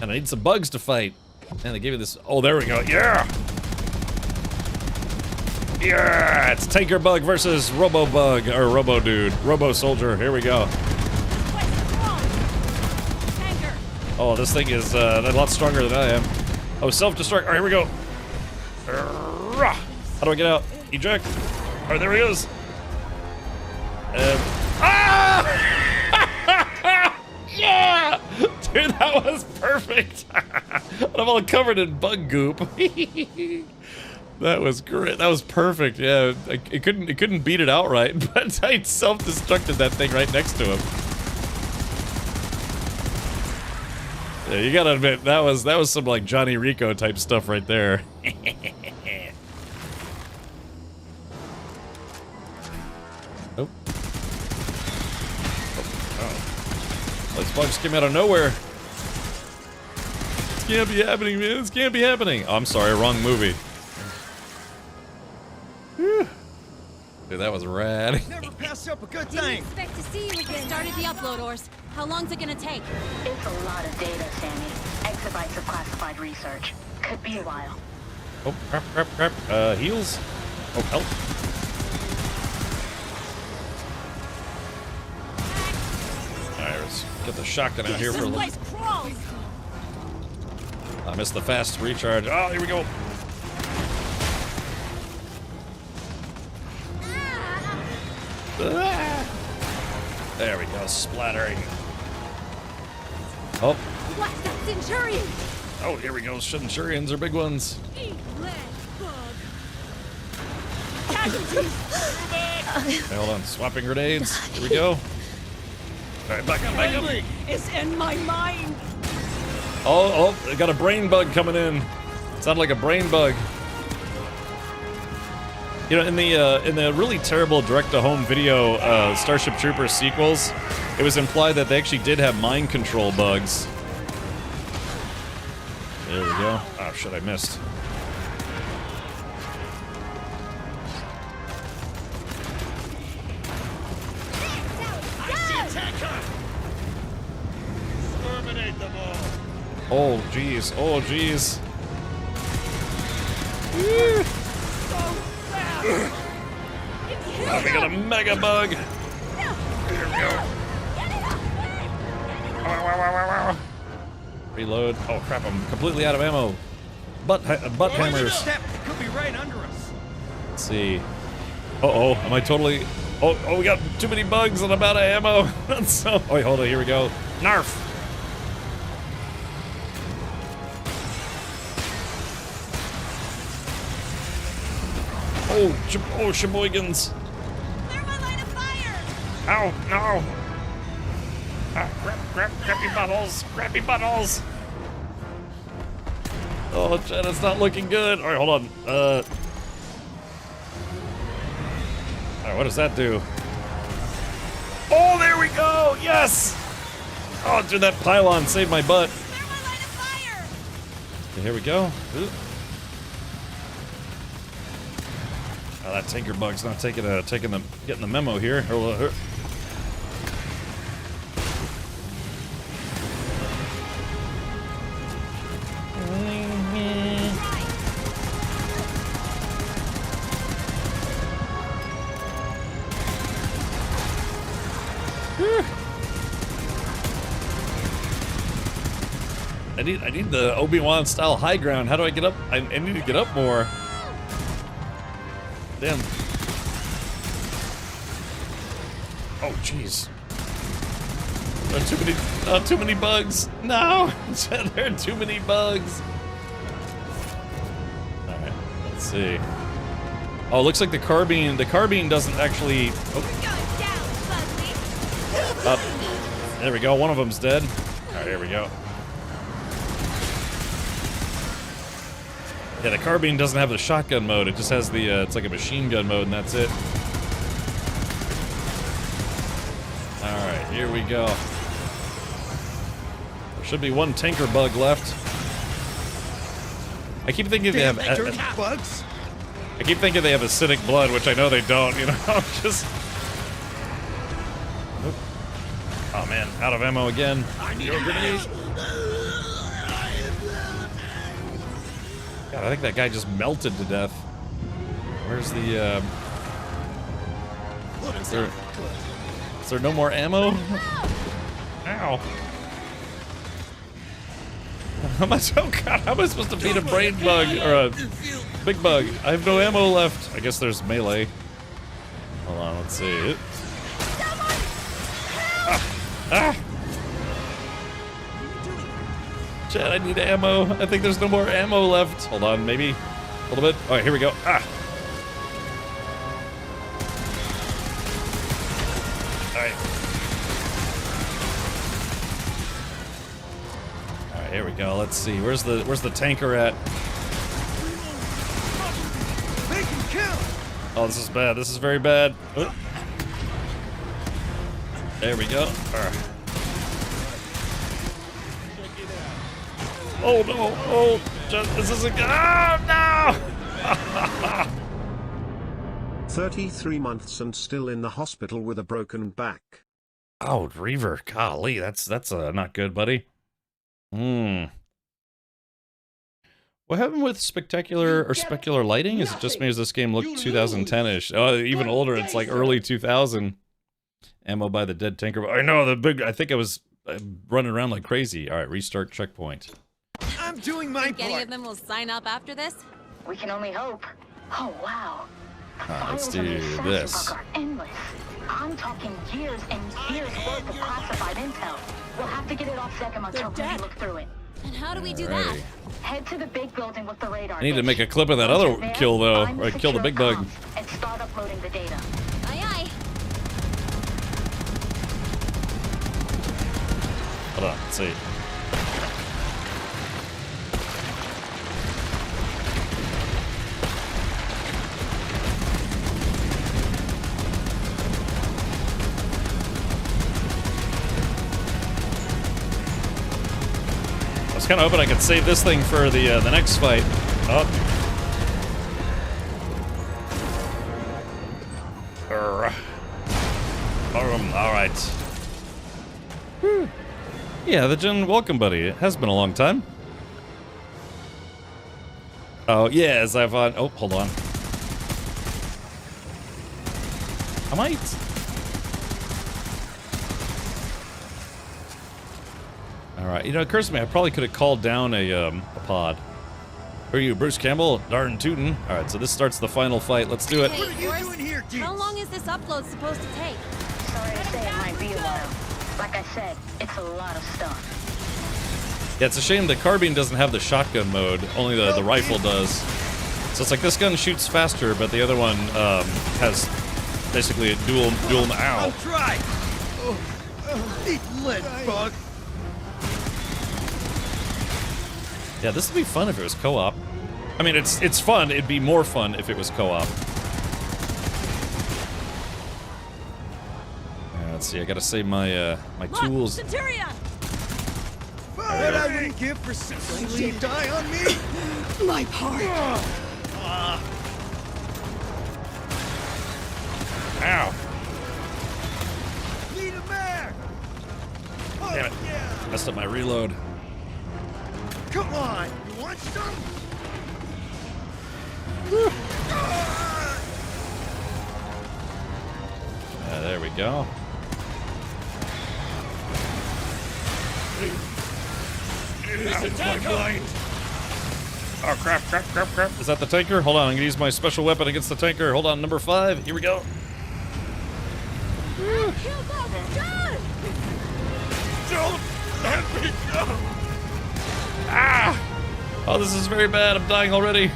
And I need some bugs to fight. And they gave me this. Oh, there we go. Yeah. Yeah. It's Tanker Bug versus Robo Bug or Robo Dude, Robo Soldier. Here we go. Oh, this thing is a lot stronger than I am. Oh, self-destruct. All right, here we go. How do I get out? Eject. All right, there he goes. Yeah! Dude, that was perfect. I'm all covered in bug goop. That was great. That was perfect. Yeah, it couldn't beat it outright, but I self-destructed that thing right next to him. Yeah, you gotta admit that was some like Johnny Rico type stuff right there. Oh. Oh. Those bugs came out of nowhere. This can't be happening, man. This can't be happening. Oh, I'm sorry, wrong movie. Whew. Dude, that was rad. Never pass up a good Didn't thing. expect to see you again. Started the upload, Ors. How long's it gonna take? It's a lot of data, Sammy. Exabytes of classified research. Could be a while. Oh, crap. Heals. Oh, help. Alright, let's get the shotgun out here for a little. I missed the fast recharge. Oh, here we go. There we go, splattering. Oh. What's that Centurion? Oh, here we go. Centurions are big ones. Eat lead, bug. Okay, hold on. Swapping grenades. Here we go. All right, back up, back up. It's in my mind. Oh, they got a brain bug coming in. Sounded like a brain bug. You know, in the really terrible direct-to-home video Starship Troopers sequels, it was implied that they actually did have mind control bugs. There we go. Oh shit, I missed. I see attack. Exterminate them all. Oh jeez, oh jeez. Oh, we got a mega bug. Here we go. Reload. Oh crap! I'm completely out of ammo. Butt hammers. Could be right under us. Let's see. Uh-oh, am I totally... Oh, we got too many bugs and I'm out of ammo. So... Oh, wait, hold on, here we go. Narf! Oh, sheboygans. Clear my line of fire! Ow, no! Ah, grab your buttholes! Grab your buttholes! Oh, Jen, it's not looking good. Alright, hold on. Alright, what does that do? Oh, there we go! Yes! Oh, dude, that pylon saved my butt. Clear my line of fire! Okay, here we go. Ooh. Oh, that tanker bug's not getting the memo here. I need the Obi-Wan style high ground. How do I get up? I need to get up more. Damn. Oh, jeez. There are too many bugs. No, there are too many bugs. All right, let's see. Oh, it looks like the carbine doesn't actually. Oh. There we go. One of them's dead. Alright, here we go. Yeah, the carbine doesn't have the shotgun mode. It just has the, it's like a machine gun mode, and that's it. Alright, here we go. There should be one tanker bug left. I keep thinking they have... bugs. I keep thinking they have acidic blood, which I know they don't, you know? Just... Oop. Oh man, out of ammo again. Your grenade. God, I think that guy just melted to death. Where's the, Is there no more ammo? Ow. How am I, oh God, how am I supposed to beat a brain bug, or a big bug? I have no ammo left. I guess there's melee. Hold on, let's see. Ah! Chad, I need ammo. I think there's no more ammo left. Hold on, maybe a little bit. All right, here we go. Ah! All right. All right, here we go. Let's see. Where's the tanker at? Oh, this is bad. This is very bad. There we go. Oh no! Oh, this isn't good. Oh no! 33 months and still in the hospital with a broken back. Oh, Reaver, golly, that's not good, buddy. What happened with spectacular or specular lighting? Is it just me? As this game looked 2010-ish? Oh, even older. It's like early 2000. Ammo by the dead tanker. I know the big. I think I was running around like crazy. All right, restart checkpoint. I'm doing my part. Any of them will sign up after this? We can only hope. Oh wow. Let's do this. Are endless. I'm talking years and years worth of classified intel. We'll have to get it off Zegama to really look through it. And how do we do that? Head to the big building with the radar. I need to make a clip of that other kill though, or kill the big bug. And start uploading the data. Aye aye. Hold on, let's see. I was kind of hoping I could save this thing for the next fight. Oh. All right. Yeah, the Jin, welcome, buddy. It has been a long time. Oh, yeah, as I've on. Oh, hold on. I might. All right, you know, it occurs to me I probably could have called down a pod. Who are you, Bruce Campbell? Darn tootin'. All right, so this starts the final fight. Let's do it. Hey, what are you doing here, Jeez? How long is this upload supposed to take? Sorry to say it might be a while. Like I said, it's a lot of stuff. Yeah, it's a shame the carbine doesn't have the shotgun mode. Only the rifle does. So it's like this gun shoots faster, but the other one has basically a dual. Ow! I'll try. Eat lead, bug. Yeah, this would be fun if it was co-op. I mean, it's fun. It'd be more fun if it was co-op. Let's see. I gotta save my my tools. Centurion! What I wouldn't give for simply die on me. My part. Ow! Need a mag. Oh, Damn it! Yeah. Messed up my reload. Come on, you want some? There we go. Oh crap. Is that the tanker? Hold on, I'm gonna use my special weapon against the tanker. Hold on, number 5. Here we go. Don't let me go. Ah! Oh, this is very bad. I'm dying already.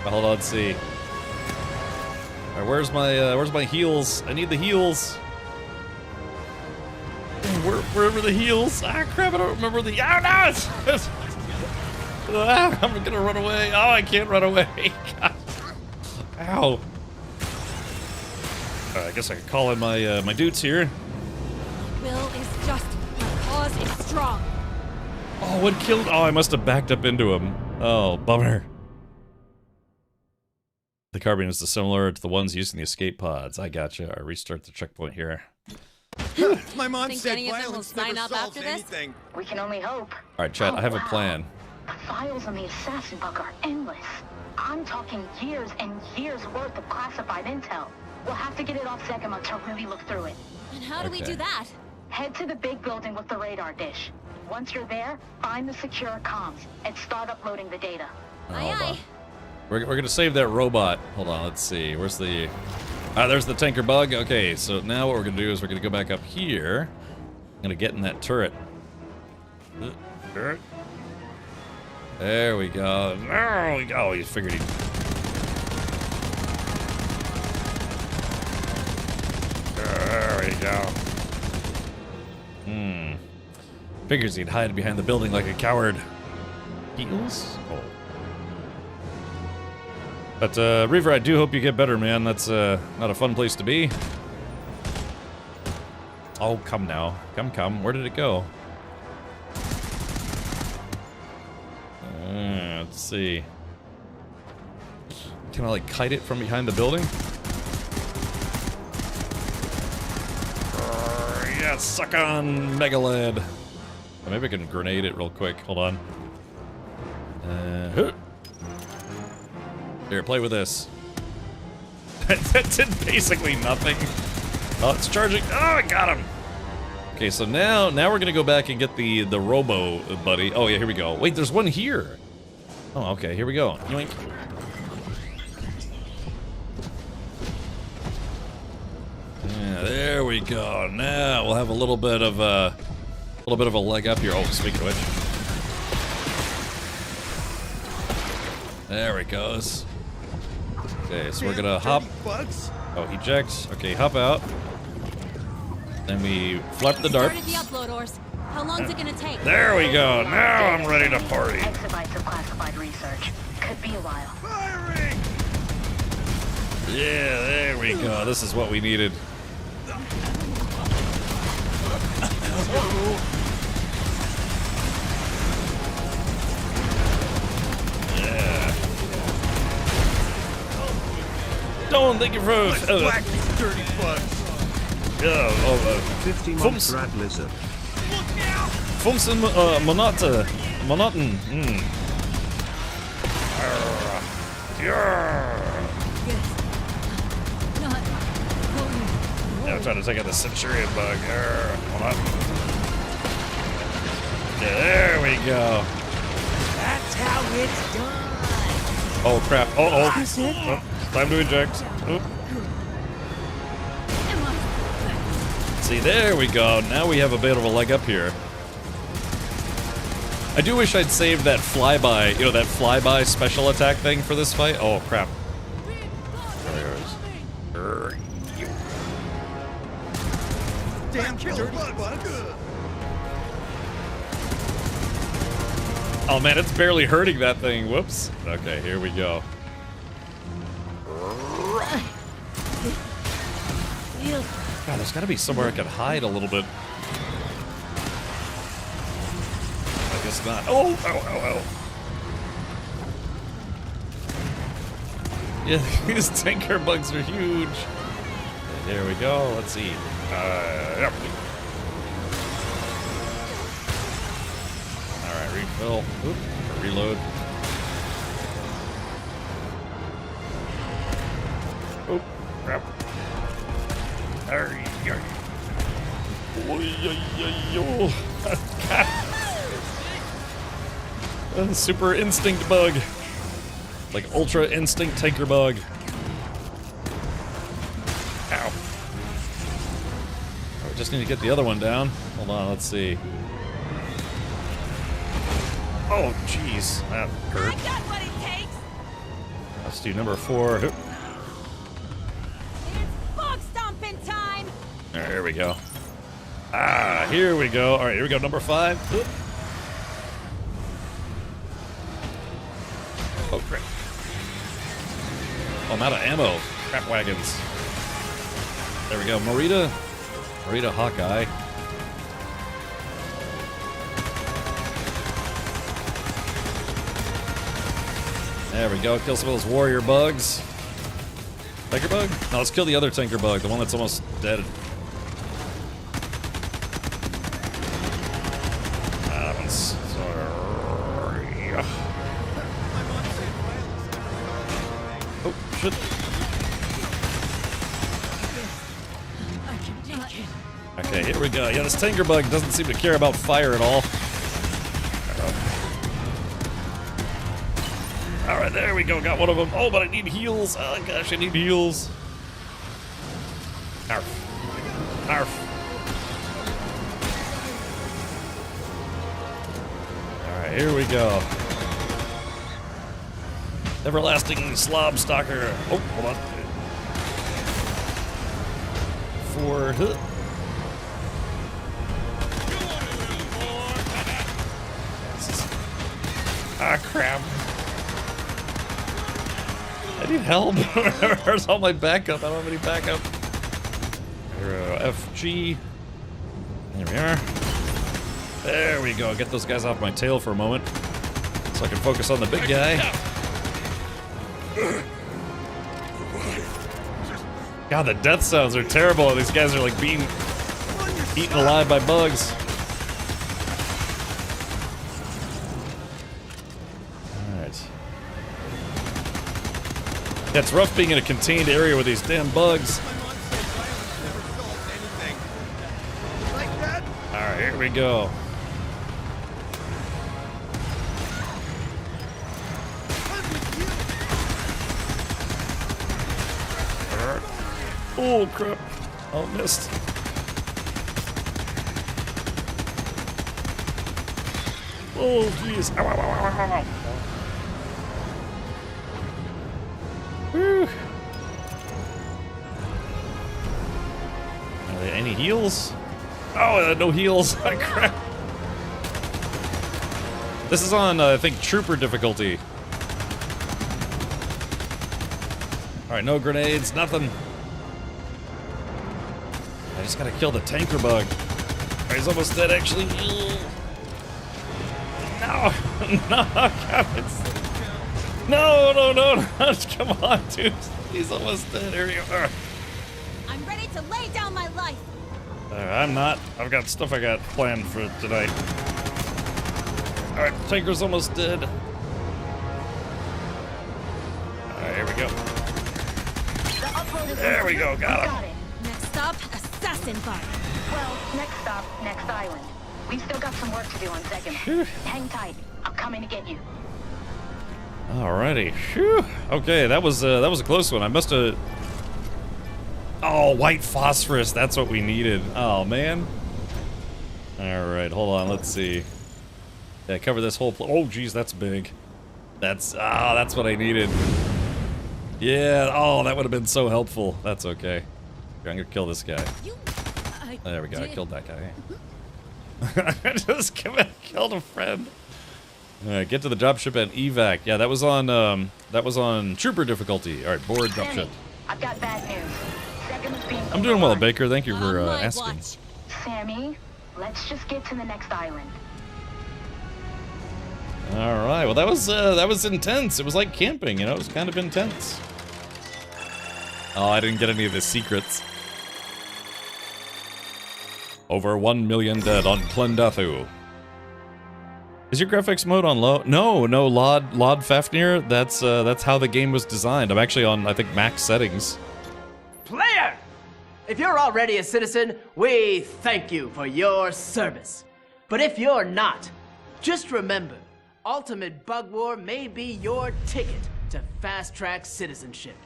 Hold on, let's see. All right, where's my heals? I need the heals. wherever the heels. Ah, crap! I don't remember the. Oh no! I'm gonna run away. Oh, I can't run away. God. Ow! I guess I can call in my my dudes here. Will is just. My cause is strong. Oh, what killed? Oh, I must have backed up into him. Oh, bummer. The carbine is similar to the ones used in the escape pods. I gotcha. I restart the checkpoint here. My mom Think said any of them will violence sign never up solves after this? anything. We can only hope. All right, chat. I have a plan. The files on the assassin bug are endless. I'm talking years and years worth of classified intel. We'll have to get it off Zegama to really look through it. And how do we do that? Head to the big building with the radar dish. Once you're there, find the secure comms and start uploading the data. Hold on. We're gonna save that robot. Hold on, let's see. Where's the... Ah, there's the tanker bug. Okay, so now what we're gonna do is we're gonna go back up here. I'm gonna get in that turret. There we go. There we go. He figured he'd... There we go. Figures he'd hide behind the building like a coward. Heels? Oh. But, Reaver, I do hope you get better, man. That's, not a fun place to be. Oh, come now. Come. Where did it go? Let's see. Can I, like, kite it from behind the building? Yeah, suck on, Megalad. Oh, maybe I can grenade it real quick. Hold on. Here, play with this. That did basically nothing. Oh, it's charging. Oh, I got him. Okay, so now we're gonna go back and get the Robo buddy. Oh yeah, here we go. Wait, there's one here. Oh, okay, here we go. Yoink. Yeah, there we go. Now we'll have a little bit of a leg up here. Oh, speaking of which, there it goes. Okay, so we're gonna hop. Oh, eject. Okay, hop out. Then we flap the dart. Started the upload, Ors. How long's it gonna take? There we go. Now I'm ready to party. Exabytes of classified research. Could be a while. Firing! Yeah, there we go. This is what we needed. Yeah. Don't think you're froze. Black these dirty bugs. Yeah, 50 months rat lizard. Fumsen Monoton. Yeah, I'm trying to take out the Centurion bug. Hold on. Yeah, there we go. That's how it's done. Oh crap. Oh. Time to eject. Oop. See, there we go. Now we have a bit of a leg up here. I do wish I'd saved that flyby, you know, that flyby special attack thing for this fight. Oh, crap. There it is. Damn dirty bugs. Oh man, it's barely hurting that thing. Whoops. Okay, here we go. God, there's gotta be somewhere I can hide a little bit. I guess not. Oh. Yeah, these tanker bugs are huge. Okay, there we go. Let's see. Yep. Alright, refill. Oop, reload. Oh, crap. Super instinct bug. Like ultra instinct tanker bug. Ow. I just need to get the other one down. Hold on, let's see. Oh, jeez. That hurt. I got what it takes. Let's do number 4. It's bug stomping time. There we go. Ah, here we go. All right, here we go. Number 5. Oop. Oh, crap. Oh, I'm out of ammo. Crap wagons. There we go. Marita Hawkeye. There we go. Kill some of those warrior bugs. Tanker bug? No, let's kill the other tanker bug, the one that's almost dead. That one's sorry. Oh, shit. Okay, here we go. Yeah, this tanker bug doesn't seem to care about fire at all. Alright, there we go. Got one of them. Oh, but I need heals. Oh, gosh, I need heals. Arf. Arf. Alright, here we go. Everlasting slob stalker. Oh, hold on. 4. Ah, crap. I need help. Where's all my backup? I don't have any backup. FG. There we are. There we go. Get those guys off my tail for a moment, so I can focus on the big guy. God, the death sounds are terrible. These guys are like being eaten alive by bugs. Yeah, it's rough being in a contained area with these damn bugs. Alright, here we go. Oh, crap. Oh, missed. Oh, jeez. Ow, ow, ow, ow, ow. Whew. Are there any heals? Oh, no heals. Crap. This is on, I think, trooper difficulty. Alright, no grenades, nothing. I just gotta kill the tanker bug. Alright, he's almost dead, actually. No! No, God, it's... No, no, no, no, come on, dude. He's almost dead. Here we go. I'm ready to lay down my life. I'm not. I've got stuff I got planned for tonight. Alright, tanker's almost dead. Alright, here we go. There we go, got him. Next stop, assassin bug. Well, next stop, next island. We've still got some work to do on Zegama. Hang tight. I'm coming to get you. Alrighty. Phew. Okay, that was a close one. I must have. Oh, white phosphorus. That's what we needed. Oh man. All right, hold on. Let's see. Yeah, cover this whole. Oh, geez, that's big. That's what I needed. Yeah. Oh, that would have been so helpful. That's okay. Here, I'm gonna kill this guy. There we go. I killed that guy. I just killed a friend. All right, get to the dropship and evac. Yeah, that was on trooper difficulty. All right, board dropship. I've got bad news. I'm doing well, Baker. Thank you for asking. Sammy, let's just get to the next island. All right. Well, that was intense. It was like camping, you know. It was kind of intense. Oh, I didn't get any of the secrets. Over 1 million dead on Plendathu. Is your graphics mode on low? No, Lod Fafnir. That's how the game was designed. I'm actually on, I think, max settings. Player! If you're already a citizen, we thank you for your service. But if you're not, just remember, Ultimate Bug War may be your ticket to fast-track citizenship.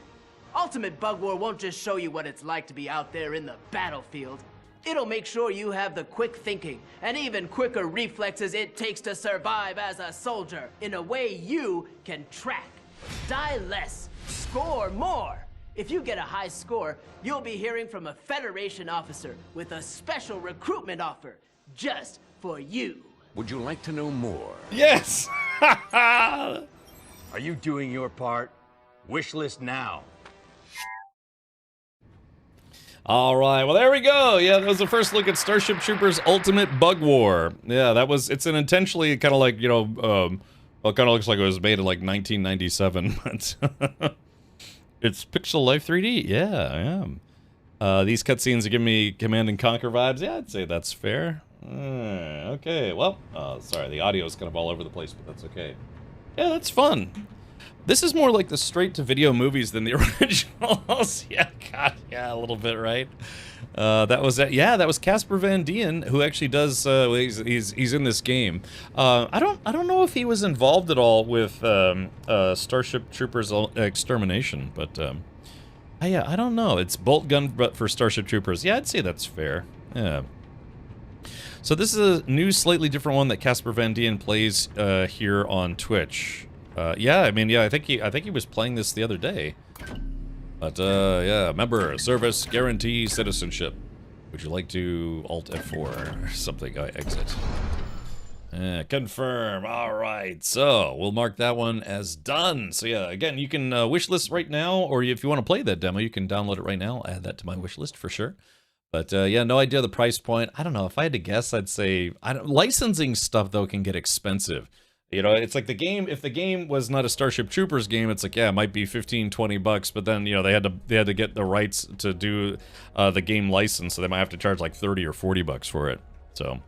Ultimate Bug War won't just show you what it's like to be out there in the battlefield. It'll make sure you have the quick thinking and even quicker reflexes it takes to survive as a soldier in a way you can track. Die less, score more. If you get a high score, you'll be hearing from a Federation officer with a special recruitment offer just for you. Would you like to know more? Yes! Are you doing your part? Wish list now. All right, well, there we go. Yeah, that was the first look at Starship Troopers Ultimate Bug War. Yeah, it's an intentionally kind of like, you know, well, it kind of looks like it was made in like 1997, but it's Pixel Life 3D. Yeah, yeah. These cutscenes are giving me Command and Conquer vibes. Yeah, I'd say that's fair. Okay, well, sorry, the audio is kind of all over the place, but that's okay. Yeah, that's fun. This is more like the straight-to-video movies than the originals. Yeah, God, yeah, a little bit, right? That was Casper Van Dien, who actually does. He's in this game. I don't know if he was involved at all with Starship Troopers Extermination, but yeah, I don't know. It's Bolt Gun, but for Starship Troopers. Yeah, I'd say that's fair. Yeah. So this is a new, slightly different one that Casper Van Dien plays here on Twitch. Yeah, I mean, yeah, I think he was playing this the other day. But yeah, member, service, guarantee, citizenship. Would you like to Alt F4 or something? Exit. Confirm. All right, so we'll mark that one as done. So yeah, again, you can wish list right now, or if you want to play that demo, you can download it right now. I'll add that to my wish list for sure. But yeah, no idea the price point. I don't know. If I had to guess, I'd say licensing stuff though can get expensive. You know, it's like the game, if the game was not a Starship Troopers game, it's like, yeah, it might be 15, 20 bucks, but then, you know, they had to get the rights to do the game license, so they might have to charge like 30 or 40 bucks for it. So,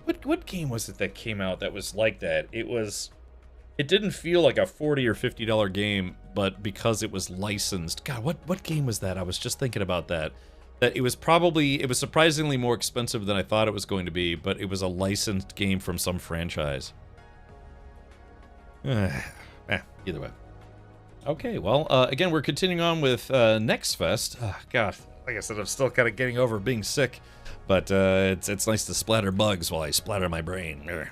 what game was it that came out that was like that? It didn't feel like a $40 or $50 game, but because it was licensed. God, what game was that? I was just thinking about that. That it was surprisingly more expensive than I thought it was going to be, but it was a licensed game from some franchise. Either way. Okay, well, again, we're continuing on with Next Fest. God, like I said, I'm still kind of getting over being sick, but it's nice to splatter bugs while I splatter my brain.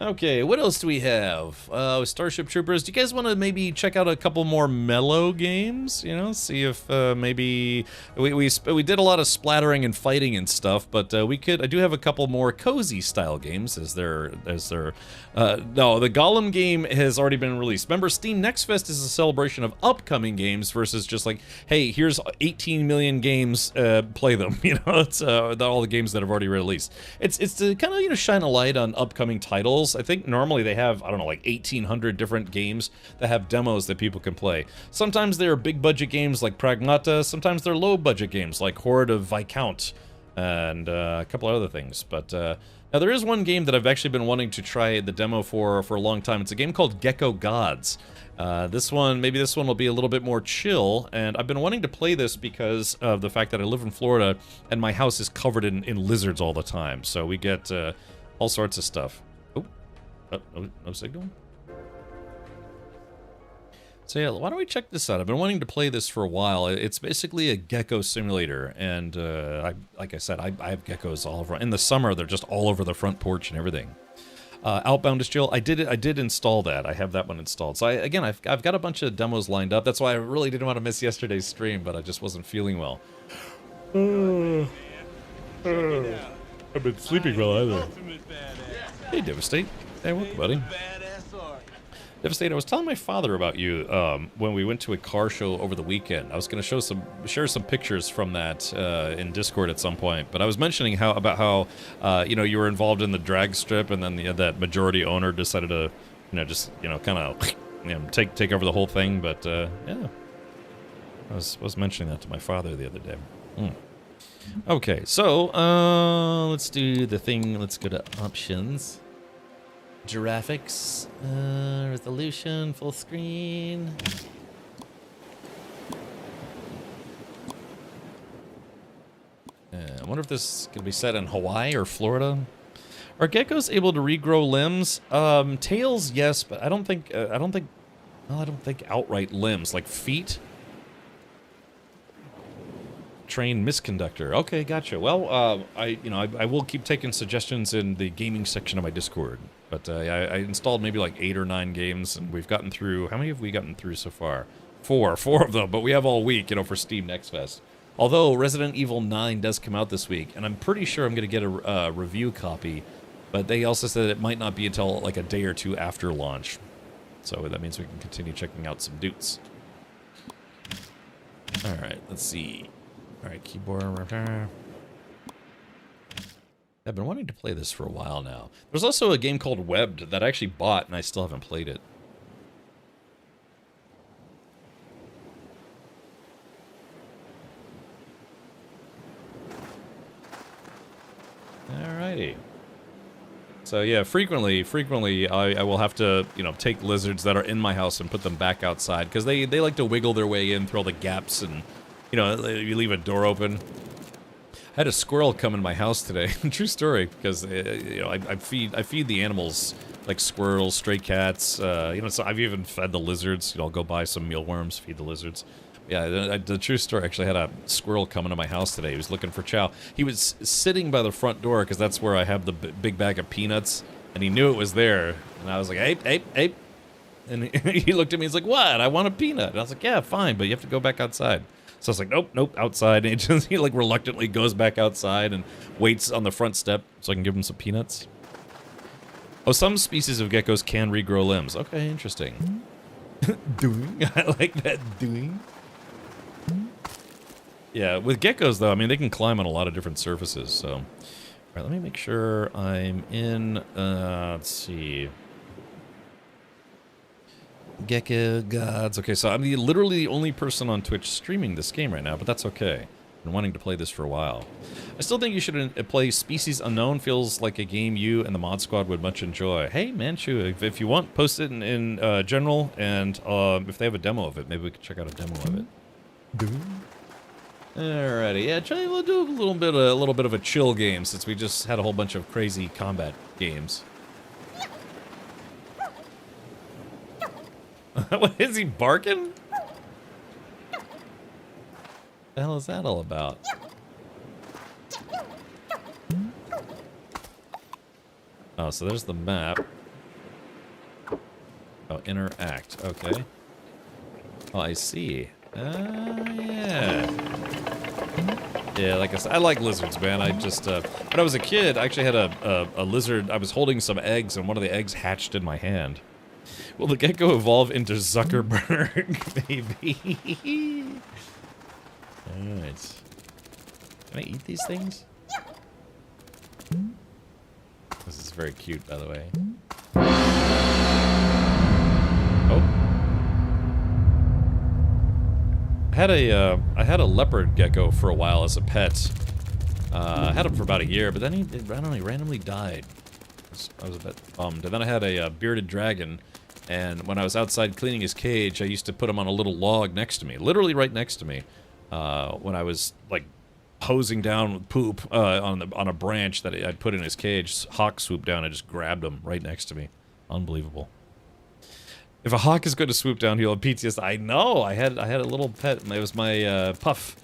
Okay, what else do we have? Starship Troopers. Do you guys want to maybe check out a couple more mellow games? You know, see if maybe we did a lot of splattering and fighting and stuff, but I do have a couple more cozy style games. No, the Gollum game has already been released. Remember, Steam Next Fest is a celebration of upcoming games versus just like, hey, here's 18 million games, play them. You know, it's all the games that have already released. It's to kind of, you know, shine a light on upcoming titles. I think normally they have, I don't know, like 1,800 different games that have demos that people can play. Sometimes they're big budget games like Pragmata, sometimes they're low budget games like Horde of Viscount, and a couple of other things. But now there is one game that I've actually been wanting to try the demo for a long time. It's a game called Gecko Gods. Maybe this one will be a little bit more chill, and I've been wanting to play this because of the fact that I live in Florida and my house is covered in lizards all the time. So we get all sorts of stuff. No signal? So yeah, why don't we check this out? I've been wanting to play this for a while. It's basically a gecko simulator, and like I said, I have geckos all over. In the summer, they're just all over the front porch and everything. Outbound is chill. I did install that. I have that one installed. So I've got a bunch of demos lined up. That's why I really didn't want to miss yesterday's stream, but I just wasn't feeling well. I've been sleeping well either. Hey, Devastate. Hey, welcome, buddy. Devastate, I was telling my father about you when we went to a car show over the weekend. I was going to share some pictures from that in Discord at some point. But I was mentioning about how you know, you were involved in the drag strip, and then that majority owner decided to, just kind of take over the whole thing. But yeah, I was mentioning that to my father the other day. Okay, so let's do the thing. Let's go to options. Graphics, resolution, full screen. I wonder if this is going to be set in Hawaii or Florida. Are geckos able to regrow limbs? Tails, yes, but I don't think outright limbs, like feet. Train misconductor. Okay, gotcha. Well, I will keep taking suggestions in the gaming section of my Discord. But I installed maybe like 8 or 9 games, and we've gotten through. How many have we gotten through so far? Four of them, but we have all week, you know, for Steam Next Fest. Although Resident Evil 9 does come out this week, and I'm pretty sure I'm going to get a review copy, but they also said it might not be until like a day or two after launch. So that means we can continue checking out some dudes. Alright, let's see. Alright, keyboard. I've been wanting to play this for a while now. There's also a game called Webbed that I actually bought, and I still haven't played it. Alrighty. So yeah, frequently I will have to, you know, take lizards that are in my house and put them back outside, because they like to wiggle their way in through all the gaps, and, you know, you leave a door open. I had a squirrel come in my house today. True story, because, you know, I feed the animals, like squirrels, stray cats, you know, so I've even fed the lizards. You know, I'll go buy some mealworms, feed the lizards. Yeah, the true story, actually had a squirrel come into my house today. He was looking for chow. He was sitting by the front door, because that's where I have the big bag of peanuts, and he knew it was there. And I was like, ape. And he looked at me, he's like, what? I want a peanut. And I was like, yeah, fine, but you have to go back outside. So I was like, nope, outside. And he like reluctantly goes back outside and waits on the front step so I can give him some peanuts. Oh, some species of geckos can regrow limbs. Okay, interesting. Doing. I like that, doing. Yeah, with geckos, though, I mean, they can climb on a lot of different surfaces, so... Alright, let me make sure I'm in, let's see... Gecko gods. Okay, so I'm literally the only person on Twitch streaming this game right now, but that's okay. I've been wanting to play this for a while. I still think you should play Species Unknown. Feels like a game you and the mod squad would much enjoy. Hey, Manchu, if you want, post it in general, and if they have a demo of it, maybe we could check out a demo of it. Alrighty, yeah, we'll do a little bit of a chill game, since we just had a whole bunch of crazy combat games. What is he barking? What the hell is that all about? Oh, so there's the map. Oh, interact. Okay. Oh, I see. Yeah. Yeah, like I said, I like lizards, man. I just, when I was a kid, I actually had a lizard. I was holding some eggs, and one of the eggs hatched in my hand. Will the gecko evolve into Zuckerberg, baby? Alright. Can I eat these things? This is very cute, by the way. Oh. I had a leopard gecko for a while as a pet. I had him for about a year, but then he randomly died. I was a bit bummed. And then I had a bearded dragon, and when I was outside cleaning his cage, I used to put him on a little log next to me, literally right next to me, when I was, like, hosing down with poop on a branch that I'd put in his cage. Hawk swooped down and just grabbed him right next to me. Unbelievable. If a hawk is going to swoop down, he'll have PTSD. I know. I had a little pet, and it was my Puff.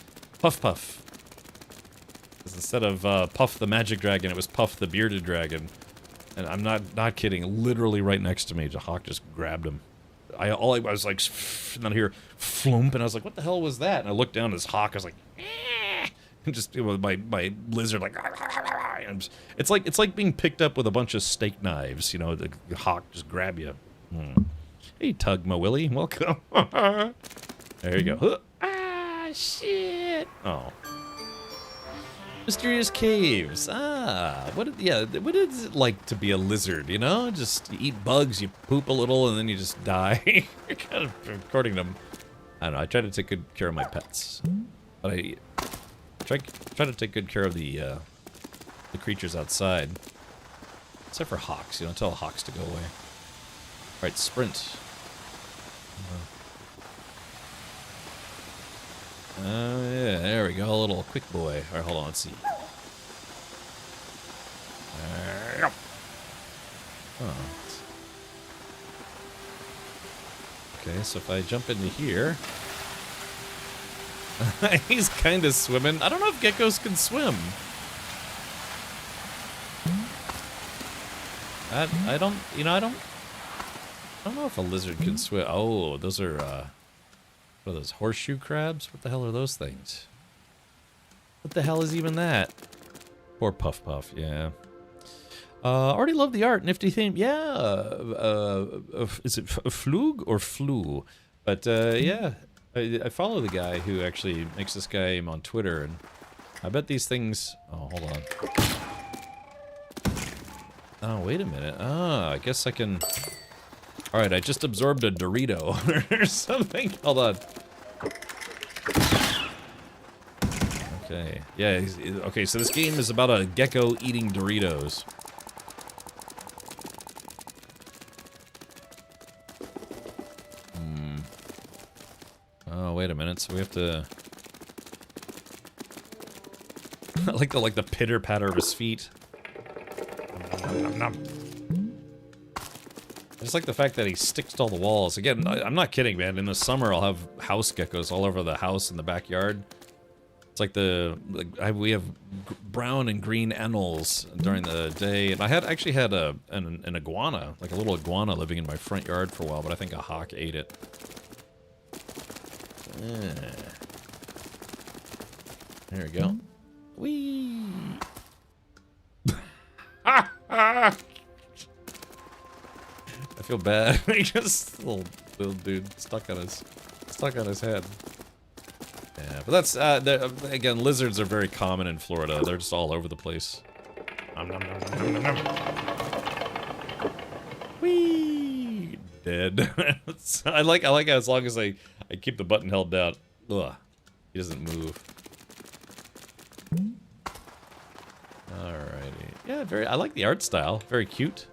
Instead of Puff the magic dragon, it was Puff the bearded dragon. And I'm not kidding. Literally right next to me, the hawk just grabbed him. I was like, and then I hear flump, and I was like, what the hell was that? And I looked down at this hawk. I was like, eh. And just my lizard like, and it's like being picked up with a bunch of steak knives. You know, the hawk just grab you. Hey, Tugma Willie, welcome. There you go. Ah, shit. Oh. Mysterious caves. Ah, what is it like to be a lizard, you know? Just you eat bugs, you poop a little, and then you just die. Kind of according to them. I don't know, I try to take good care of my pets. But I try to take good care of the creatures outside. Except for hawks, you know, tell hawks to go away. Alright, sprint. Oh, yeah, there we go, a little quick boy. Alright, hold on, let's see. Oh. Okay, so if I jump into here... He's kind of swimming. I don't know if geckos can swim. I don't know if a lizard can swim. Oh, those are, What are those, horseshoe crabs? What the hell are those things? What the hell is even that? Poor Puff Puff, yeah. Already love the art, nifty theme. Yeah, is it Flug or Flu? But yeah, I follow the guy who actually makes this game on Twitter, and I bet these things... Oh, hold on. Oh, wait a minute. Ah, I guess I can... Alright, I just absorbed a Dorito or something. Hold on. Okay. Yeah, okay, so this game is about a gecko eating Doritos. Oh, wait a minute, so we have to... I like the pitter-patter of his feet. Nom, nom, nom. I just like the fact that he sticks to all the walls. Again, I'm not kidding, man. In the summer, I'll have house geckos all over the house in the backyard. It's like we have brown and green anoles during the day. And I actually had an iguana, like a little iguana living in my front yard for a while, but I think a hawk ate it. Yeah. There we go. Whee! I feel bad. Just little dude stuck on his head. Yeah, but that's again, lizards are very common in Florida. They're just all over the place. Nom, nom, nom, nom, nom, nom. Whee! Dead. I like how as long as I keep the button held down. Ugh. He doesn't move. Alrighty. Yeah, I like the art style. Very cute.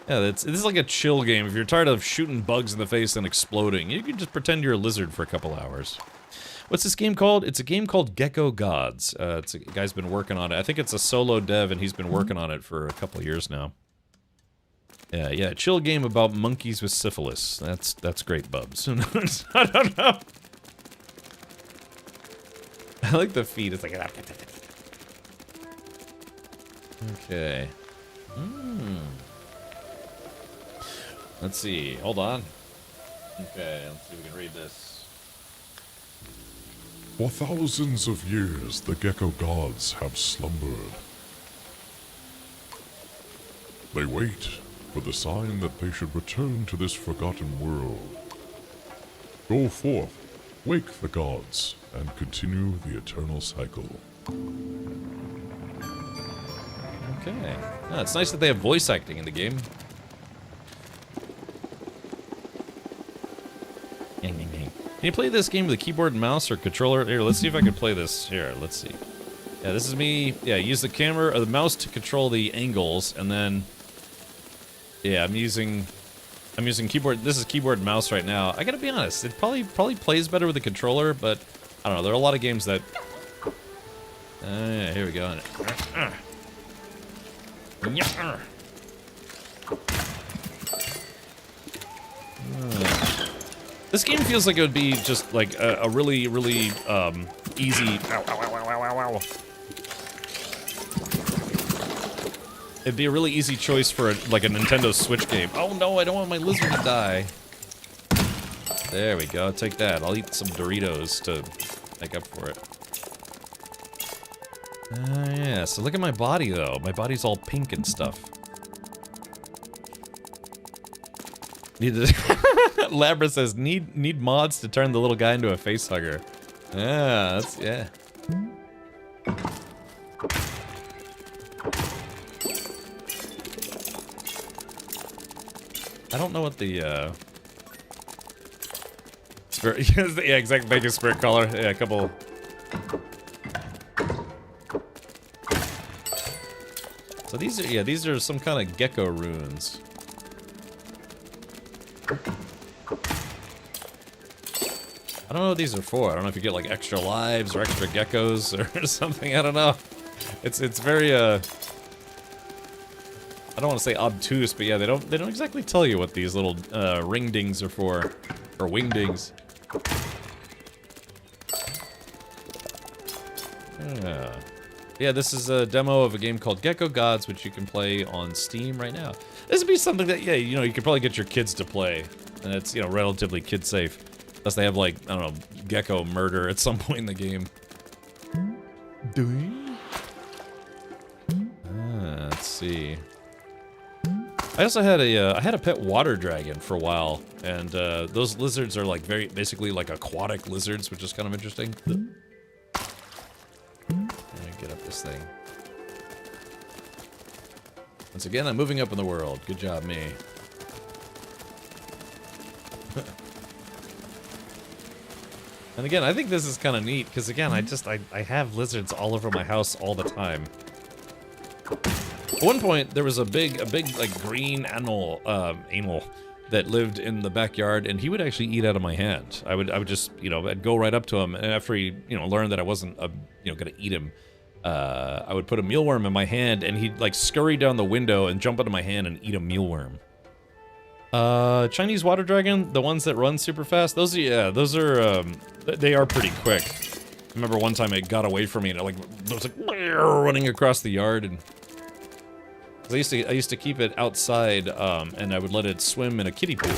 Yeah, this is like a chill game. If you're tired of shooting bugs in the face and exploding, you can just pretend you're a lizard for a couple hours. What's this game called? It's a game called Gecko Gods. A guy's been working on it. I think it's a solo dev, and he's been working on it for a couple years now. Yeah, chill game about monkeys with syphilis. That's great, Bubs. I don't know. I like the feet. It's like... Okay. Let's see. Hold on. Okay, let's see if we can read this. For thousands of years, the gecko gods have slumbered. They wait for the sign that they should return to this forgotten world. Go forth, wake the gods, and continue the eternal cycle. Okay. Oh, it's nice that they have voice acting in the game. Can you play this game with a keyboard and mouse or controller? Here, let's see if I can play this. Here, let's see. Yeah, this is me. Yeah, use the camera or the mouse to control the angles, and then... Yeah, I'm using keyboard. This is keyboard and mouse right now. I gotta be honest, it probably plays better with a controller, but I don't know. There are a lot of games that... yeah, here we go. This game feels like it would be just like a really, really easy. Ow, ow, ow, ow, ow, ow. It'd be a really easy choice for like a Nintendo Switch game. Oh no, I don't want my lizard to die. There we go. Take that. I'll eat some Doritos to make up for it. Yeah. So look at my body though. My body's all pink and stuff. Labra says, need mods to turn the little guy into a face hugger. Yeah, yeah. I don't know what the, spirit, yeah, exactly, make a spirit collar. Yeah, a couple. So these are some kind of gecko runes. I don't know what these are for. I don't know if you get like extra lives or extra geckos or something. I don't know. It's very I don't want to say obtuse, but yeah, they don't exactly tell you what these little ring-dings are for, or wing-dings. Yeah, this is a demo of a game called Gecko Gods, which you can play on Steam right now. This would be something that, yeah, you know, you could probably get your kids to play, and it's, you know, relatively kid-safe. Unless they have, like, I don't know, gecko murder at some point in the game. Let's see. I also had a pet water dragon for a while, and those lizards are like basically like aquatic lizards, which is kind of interesting. Let me get up this thing. Once again, I'm moving up in the world. Good job, me. And again, I think this is kind of neat, because again, I have lizards all over my house all the time. At one point, there was a big like green animal that lived in the backyard, and he would actually eat out of my hand. I would just, you know, I'd go right up to him, and after he, you know, learned that I wasn't, gonna eat him, I would put a mealworm in my hand, and he'd like scurry down the window and jump into my hand and eat a mealworm. Chinese water dragon, the ones that run super fast, those are, they are pretty quick. I remember one time it got away from me, and it was like running across the yard, and I used to keep it outside, and I would let it swim in a kiddie pool.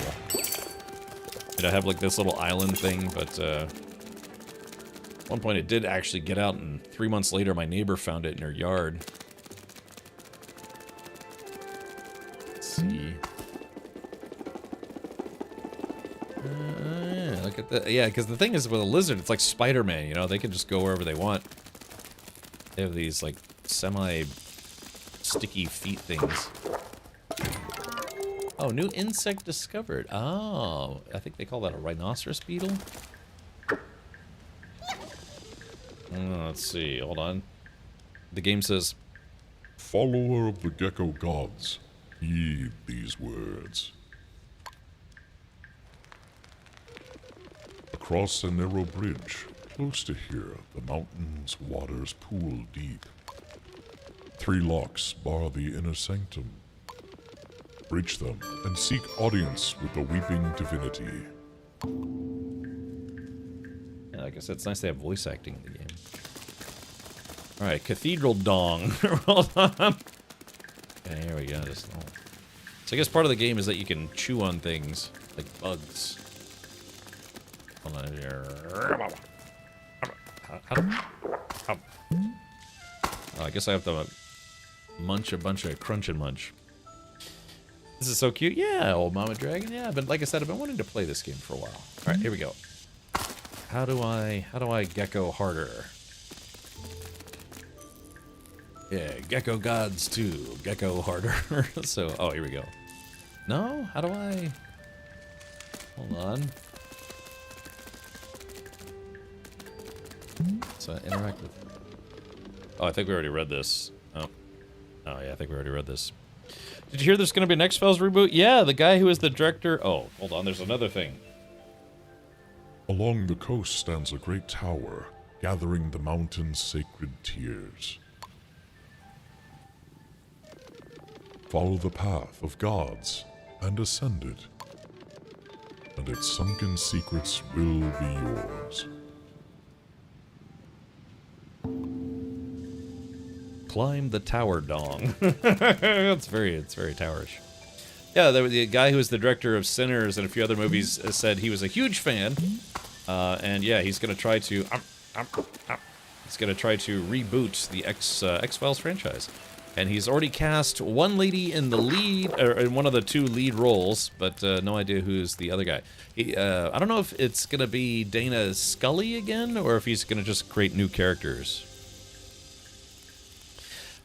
And I have like this little island thing, but at one point it did actually get out, and 3 months later my neighbor found it in her yard. Let's see. Yeah, look at that. Yeah, because the thing is with a lizard, it's like Spider-Man, you know, they can just go wherever they want. They have these like semi-sticky feet things. Oh, new insect discovered. Oh, I think they call that a rhinoceros beetle. Let's see, hold on. The game says, "Follower of the gecko gods, heed these words. Across a narrow bridge, close to here, the mountain's waters pool deep. 3 locks bar the inner sanctum. Breach them and seek audience with the weeping divinity." Yeah, like I said, it's nice to have voice acting in the game. Alright, Cathedral Dong. Hold on. Okay, here we go. So I guess part of the game is that you can chew on things, like bugs. Hold on here. Oh, I guess I have to munch a bunch of crunch and munch. This is so cute. Yeah, old mama dragon. Yeah, but like I said, I've been wanting to play this game for a while. All right, here we go. How do I gecko harder? Yeah, gecko gods too. Gecko harder. So, oh, here we go. No, how do I? Hold on. So interact with. Oh, I think we already read this. Oh, yeah, I think we already read this. Did you hear there's going to be an X-Files reboot? Yeah, the guy who is the director... Oh, hold on, there's another thing. Along the coast stands a great tower, gathering the mountain's sacred tears. Follow the path of gods and ascend it, and its sunken secrets will be yours. Climb the tower, Dong. it's very towerish. Yeah, the guy who was the director of Sinners and a few other movies said he was a huge fan, and yeah, he's gonna try to reboot the X-Files franchise, and he's already cast one lady in the lead, or in one of the 2 lead roles, but no idea who's the other guy. I don't know if it's gonna be Dana Scully again, or if he's gonna just create new characters.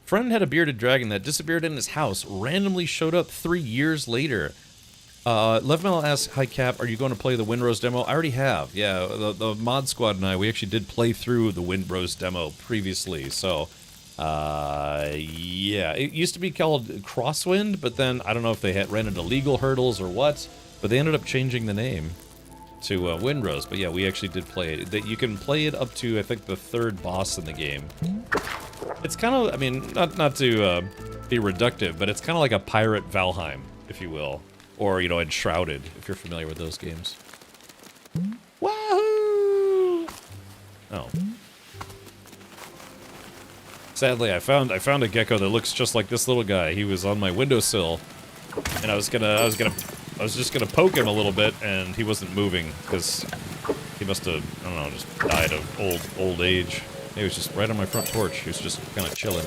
Friend had a bearded dragon that disappeared in his house, randomly showed up 3 years later. Levmel asks, "Hi Cap, are you going to play the Windrose demo?" I already have. Yeah, the mod squad and we actually did play through the Windrose demo previously. So, yeah, it used to be called Crosswind, but then I don't know if they ran into legal hurdles or what, but they ended up changing the name to Windrose. But yeah, we actually did play it. You can play it up to, I think, the 3rd boss in the game. It's kind of, I mean, not to be reductive, but it's kind of like a pirate Valheim, if you will. Or, you know, Enshrouded, if you're familiar with those games. Wahoo! Oh. Sadly, I found a gecko that looks just like this little guy. He was on my windowsill, and I was just gonna poke him a little bit, and he wasn't moving, because He must have, I don't know, just died of old age. He was just right on my front porch. He was just kind of chilling.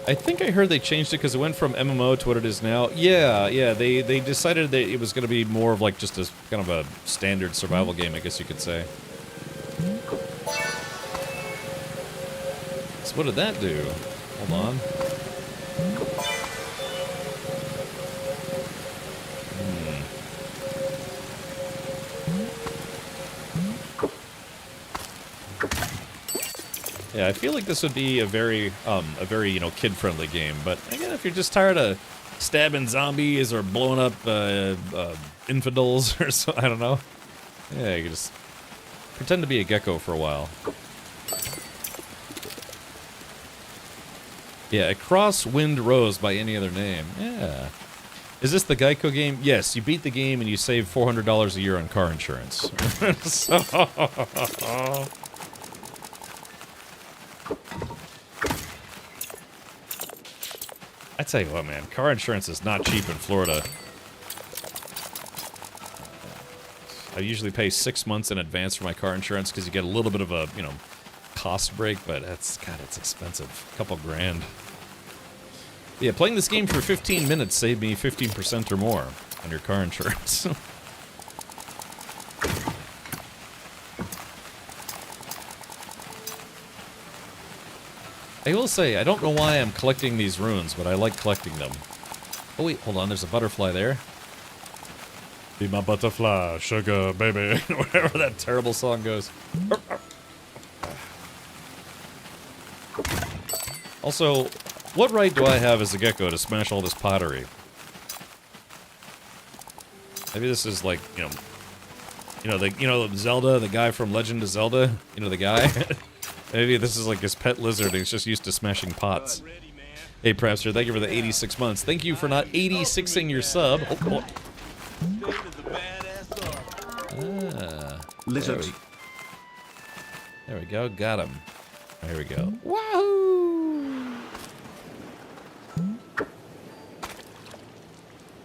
I think I heard they changed it because it went from MMO to what it is now. Yeah, they decided that it was going to be more of like just a kind of a standard survival game, I guess you could say. So what did that do? Hold on. Yeah, I feel like this would be a very, you know, kid-friendly game. But again, if you're just tired of stabbing zombies or blowing up infidels or so, I don't know. Yeah, you can just pretend to be a gecko for a while. Yeah, Across Wind Rose by any other name. Yeah. Is this the Geico game? Yes, you beat the game and you save $400 a year on car insurance. So... I tell you what, man, car insurance is not cheap in Florida. I usually pay 6 months in advance for my car insurance because you get a little bit of a, you know, cost break, but that's, God, it's expensive. A couple grand. Yeah, playing this game for 15 minutes saved me 15% or more on your car insurance. I will say, I don't know why I'm collecting these runes, but I like collecting them. Oh wait, hold on, there's a butterfly there. Be my butterfly, sugar baby, whatever that terrible song goes. Also, what right do I have as a gecko to smash all this pottery? Maybe this is like, you know, Zelda, the guy from Legend of Zelda, you know, the guy? Maybe this is like his pet lizard and he's just used to smashing pots. Hey, Prapster, thank you for the 86 months. Thank you for not 86ing your sub. Oh. Ah, lizard. There we go, got him. There we go. Wahoo!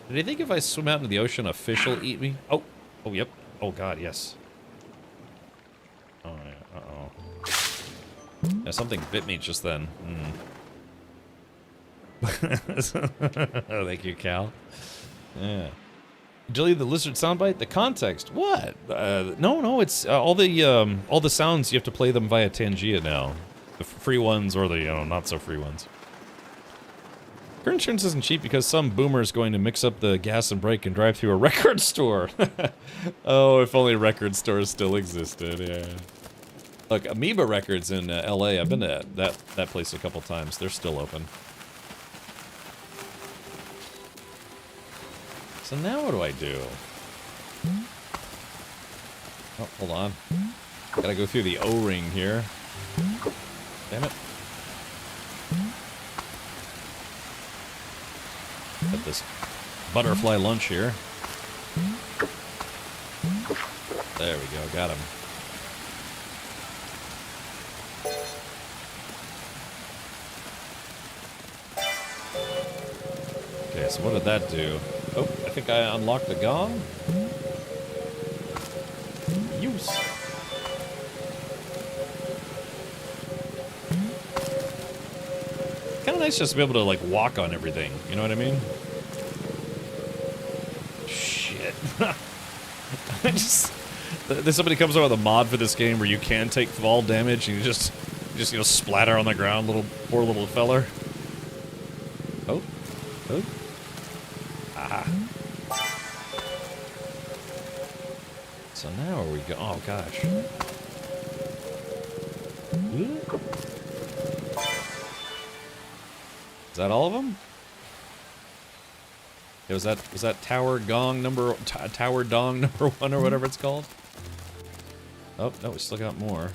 Did you think if I swim out into the ocean, a fish will eat me? Oh, yep. Oh, God, yes. Oh, yeah. Uh-oh. Yeah, something bit me just then. Oh, thank you, Cal. Yeah. Delete the lizard soundbite? The context? What? No, it's all the sounds, you have to play them via Tangia now. The free ones or the, you know, not so free ones. Car insurance isn't cheap because some boomer is going to mix up the gas and brake and drive through a record store. Oh, if only record stores still existed, yeah. Look, Amoeba Records in LA, I've been to that place a couple times. They're still open. So now what do I do? Oh, hold on. Gotta go through the O-ring here. Damn it. Got this butterfly lunch here. There we go, got him. Okay, so what did that do? Oh, I think I unlocked the gong. Use. Kind of nice just to be able to, like, walk on everything. You know what I mean? Shit. Somebody comes out with a mod for this game where you can take fall damage and you just you know, splatter on the ground, poor little feller. Oh. Aha. So now we go. Oh gosh. Is that all of them? Yeah, was that tower dong number 1 or whatever it's called? Oh no, we still got more.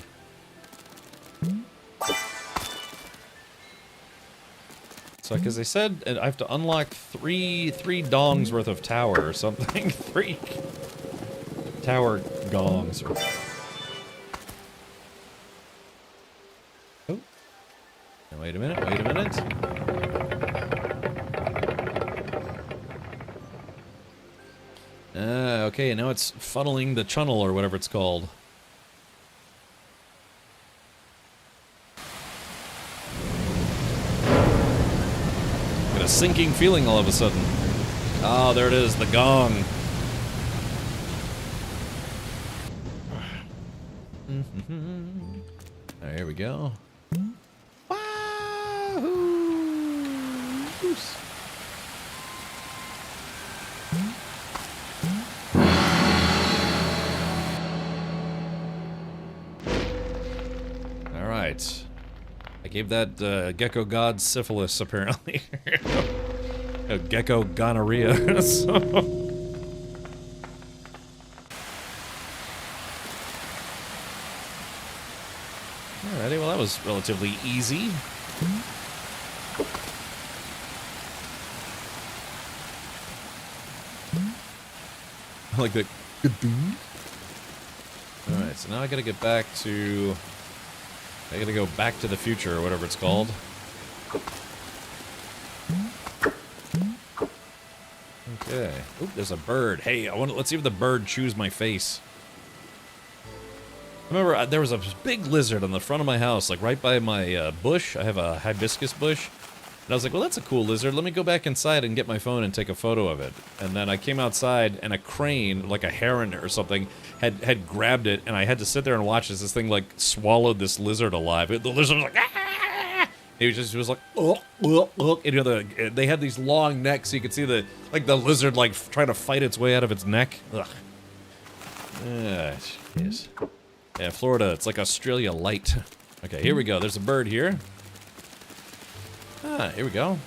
So, because they said I have to unlock three dongs worth of tower or something. 3 tower gongs. Oh. Now, wait a minute. Okay, now it's funneling the channel or whatever it's called. Got a sinking feeling all of a sudden. Oh, there it is, the gong. Alright, here we go. Alright. I gave that gecko god syphilis, apparently. Gecko gonorrhea. So. Alrighty, well that was relatively easy. I like that. Alright, so now I gotta get back to... I gotta go back to the future, or whatever it's called. Okay. Oop, there's a bird. Hey, let's see if the bird chews my face. Remember, there was a big lizard on the front of my house, like right by my bush. I have a hibiscus bush. And I was like, well, that's a cool lizard. Let me go back inside and get my phone and take a photo of it. And then I came outside, and a crane, like a heron or something, had grabbed it, and I had to sit there and watch as this thing, like, swallowed this lizard alive. The lizard was like, ah! He was like, oh. And, you know, they had these long necks, so you could see the lizard, like, trying to fight its way out of its neck. Ugh. Jeez. Yeah, Florida, it's like Australia light. Okay, here we go. There's a bird here. Ah, here we go.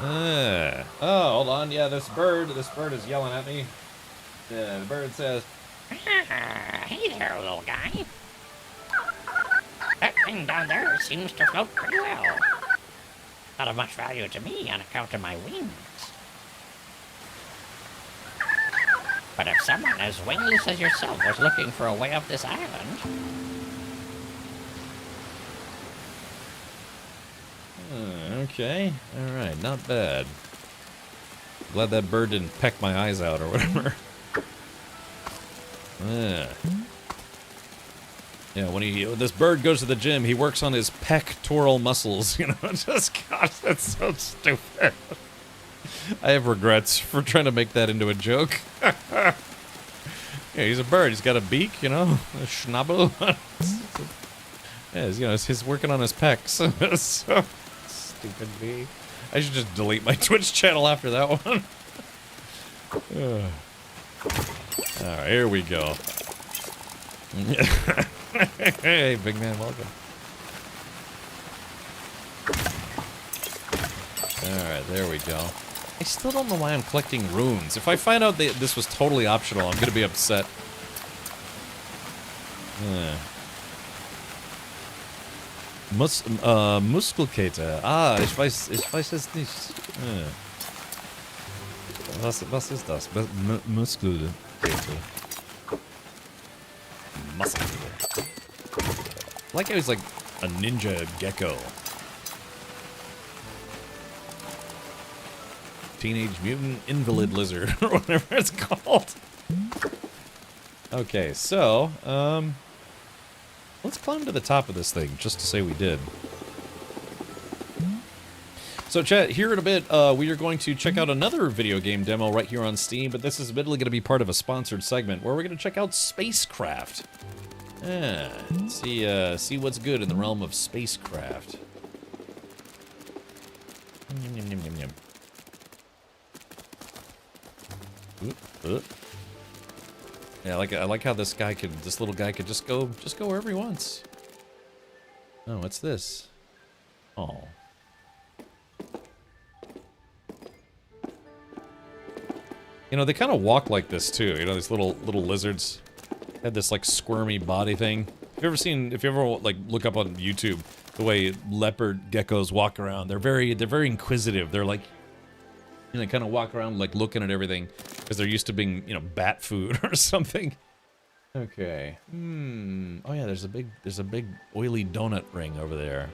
Oh, hold on. Yeah, this bird is yelling at me. Yeah, the bird says, Hey there, little guy. That thing down there seems to float pretty well. Not of much value to me on account of my wings. But if someone as wingless as yourself was looking for a way up this island... Okay. Alright, not bad. Glad that bird didn't peck my eyes out or whatever. Yeah, when this bird goes to the gym, he works on his pectoral muscles, you know? Just, gosh, that's so stupid. I have regrets for trying to make that into a joke. Yeah, he's a bird. He's got a beak, you know? A schnabel. Yeah, you know, he's working on his pecs. So stupid me. I should just delete my Twitch channel after that one. Alright, here we go. Hey, big man, welcome. Alright, there we go. I still don't know why I'm collecting runes. If I find out that this was totally optional, I'm gonna be upset. Muskelkette. Ah, ich weiß es nicht. Was ist das? Muskelkette. Muscle. Like I was like a ninja gecko. Teenage Mutant Invalid Lizard, or whatever it's called. Okay, so, let's climb to the top of this thing, just to say we did. So chat, here in a bit, we are going to check out another video game demo right here on Steam, but this is admittedly going to be part of a sponsored segment, where we're going to check out SpaceCraft. See what's good in the realm of SpaceCraft. Yum, yum, yum, yum. Yeah, I like how this little guy could just go wherever he wants. Oh, what's this? Oh. You know, they kind of walk like this too. You know, these little lizards had this like squirmy body thing. If you ever like look up on YouTube the way leopard geckos walk around, they're very inquisitive. They're like, you know, they kind of walk around like looking at everything because they're used to being, you know, bat food or something. Okay. Oh yeah, there's a big oily donut ring over there.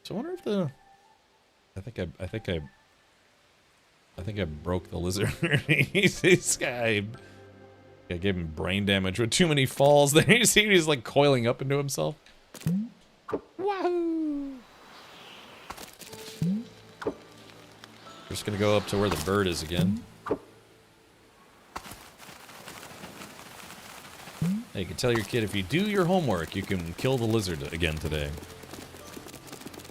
So I wonder if the... I think I broke the lizard. This guy... I gave him brain damage with too many falls there. You see he's like coiling up into himself. Wahoo! Just gonna go up to where the bird is again. Hey, you can tell your kid if you do your homework, you can kill the lizard again today.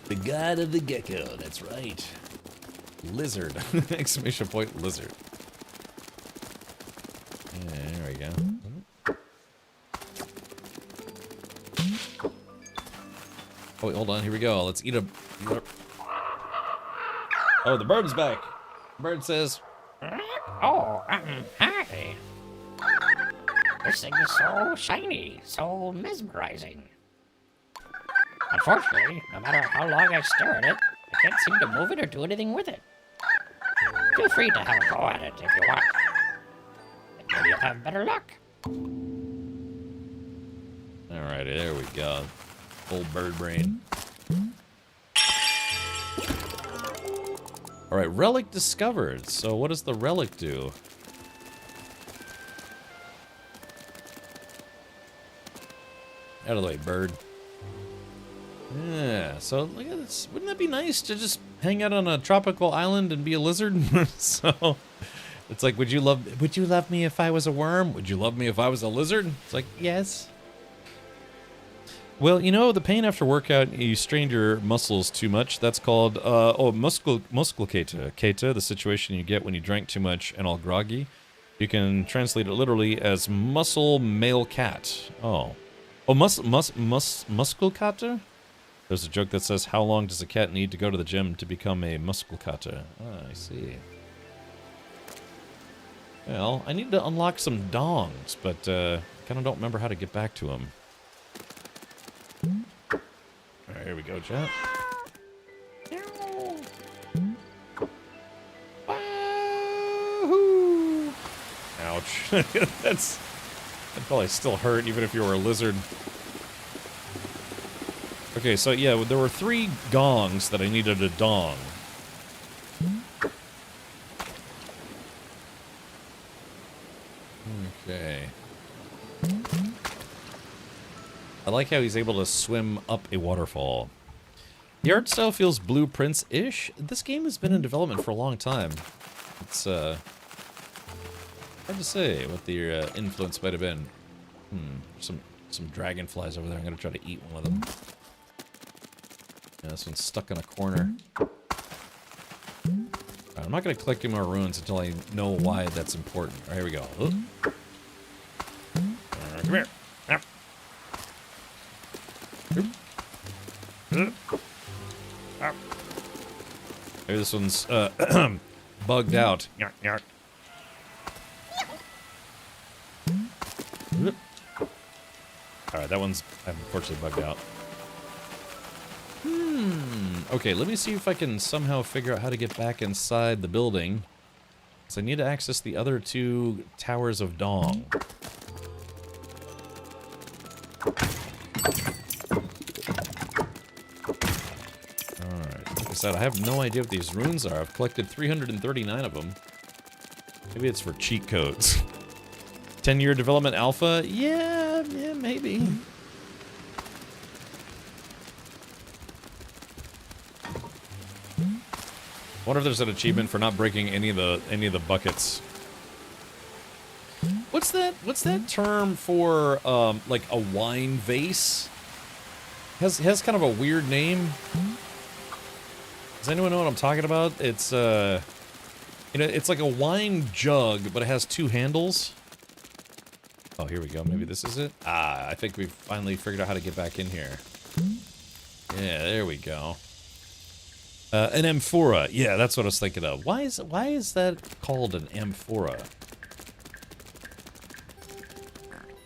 The god of the gecko, that's right. Lizard. Exclamation point, lizard. Yeah, there we go. Oh, wait, hold on, here we go. Let's eat a... Oh, the bird's back. The bird says... Oh, hi. This thing is so shiny, so mesmerizing. Unfortunately, no matter how long I stare at it, I can't seem to move it or do anything with it. Feel free to have a go at it if you want. Maybe you'll have better luck. Alrighty, there we go. Old bird brain. Alright, relic discovered. So what does the relic do? Out of the way, bird. Yeah, so look at this. Wouldn't that be nice to just hang out on a tropical island and be a lizard? So it's like, would you love me if I was a worm? Would you love me if I was a lizard? It's like, yes. Well, you know, the pain after workout, you strained your muscles too much. That's called, musculkata. Kata, the situation you get when you drank too much and all groggy. You can translate it literally as muscle male cat. Oh. Oh, musculkata? There's a joke that says, how long does a cat need to go to the gym to become a musculkata? Ah, I see. Well, I need to unlock some dongs, but kind of don't remember how to get back to them. Alright, here we go, chat. Ouch. That'd probably still hurt even if you were a lizard. Okay, so yeah, there were 3 gongs that I needed to dong. Okay. I like how he's able to swim up a waterfall. The art style feels Blueprints-ish. This game has been in development for a long time. It's, hard to say what the influence might have been. Some dragonflies over there. I'm gonna try to eat one of them. Yeah, this one's stuck in a corner. I'm not gonna collect any more runes until I know why that's important. All right, here we go. Come here. Maybe this one's bugged out. Alright, that one's unfortunately bugged out. Okay, let me see if I can somehow figure out how to get back inside the building. So I need to access the other 2 towers of Dong. Alright, like I said, I have no idea what these runes are. I've collected 339 of them. Maybe it's for cheat codes. 10-year development alpha? Yeah, maybe. I wonder if there's an achievement for not breaking any of the buckets. What's that term for like a wine vase? Has kind of a weird name. Does anyone know what I'm talking about? It's you know, it's like a wine jug, but it has 2 handles. Oh, here we go. Maybe this is it. Ah, I think we've finally figured out how to get back in here. Yeah, there we go. An amphora. Yeah, that's what I was thinking of. Why is that called an amphora?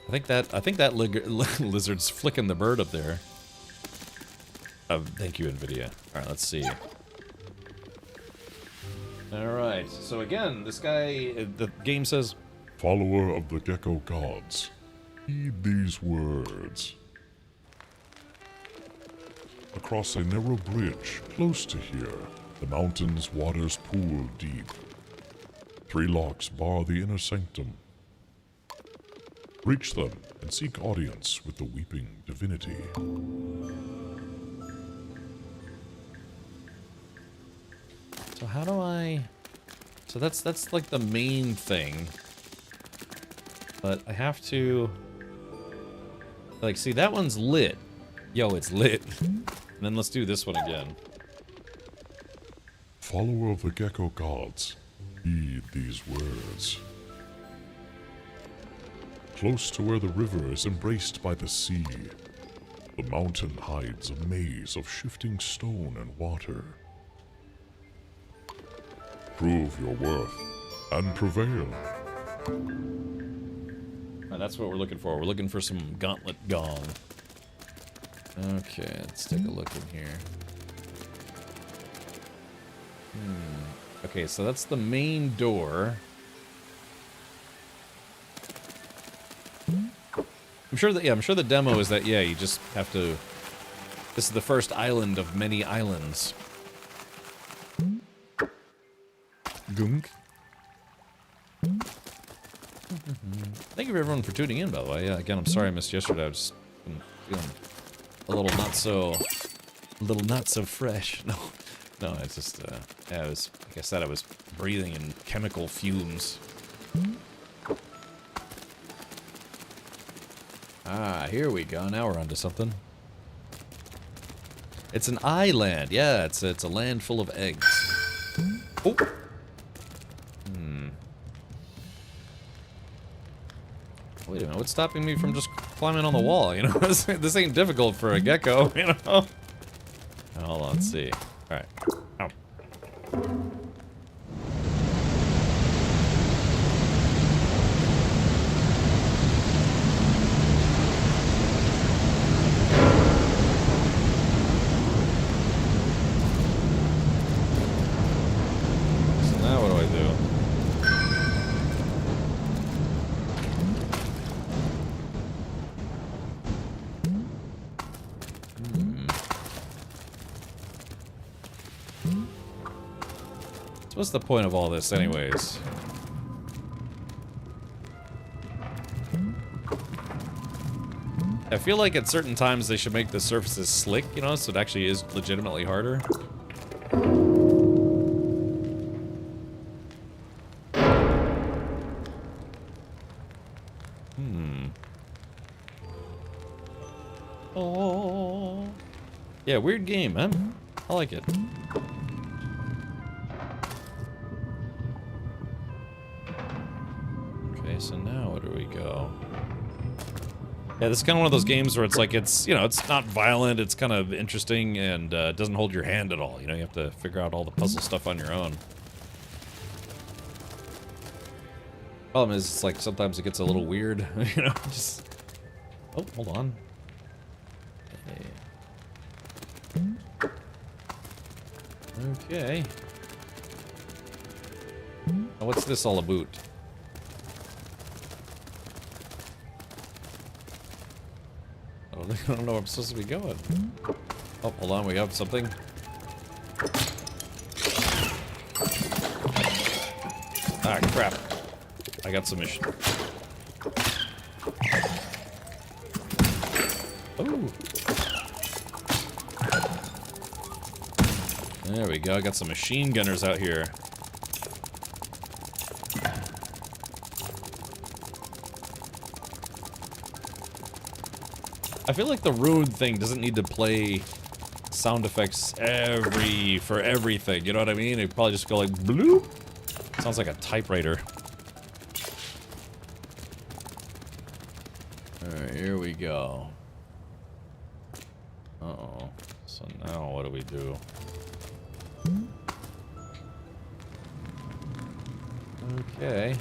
I think that lizard's flicking the bird up there. Thank you, NVIDIA. All right, let's see. All right. So again, this guy, the game says, "Follower of the Gecko Gods, heed these words. A across a narrow bridge close to here. The mountain's waters pool deep. 3 locks bar the inner sanctum. Reach them and seek audience with the weeping divinity. So how do I... So that's like the main thing. But I have to... Like, see, that one's lit. Yo, it's lit. And then let's do this one again. Follower of the Gecko Gods, heed these words. Close to where the river is embraced by the sea, the mountain hides a maze of shifting stone and water. Prove your worth and prevail. Alright, that's what we're looking for. We're looking for some gauntlet gong. Okay, let's take a look in here. Okay, so that's the main door. I'm sure the demo is that, yeah, you just have to... This is the first island of many islands. Gunk. Thank you everyone for tuning in, by the way. Yeah, again, I'm sorry I missed yesterday. I've just been feeling a little not so fresh. No, it's just, yeah, it was, like I said, I was breathing in chemical fumes. Ah, here we go. Now we're onto something. It's an island. Yeah, it's a land full of eggs. Oh. Wait a minute, what's stopping me from just climbing on the wall, you know? This ain't difficult for a gecko, you know? Hold on, let's see. Alright. Ow. So now what do I do? What's the point of all this anyways? I feel like at certain times they should make the surfaces slick, you know, so it actually is legitimately harder. Oh. Yeah, weird game, man. I like it. So now where do we go? Yeah, this is kind of one of those games where it's like, it's, you know, it's not violent, it's kind of interesting, and doesn't hold your hand at all. You know, you have to figure out all the puzzle stuff on your own. Problem is, it's like, sometimes it gets a little weird, you know, just... Oh, hold on. Okay. Now, what's this all about? I don't know where I'm supposed to be going. Oh, hold on, we have something. Ah, crap. I got some issue. Ooh. There we go, I got some machine gunners out here. I feel like the rune thing doesn't need to play sound effects for everything, you know what I mean? It'd probably just go like bloop. Sounds like a typewriter. Alright, here we go. Uh-oh. So now what do we do? Okay.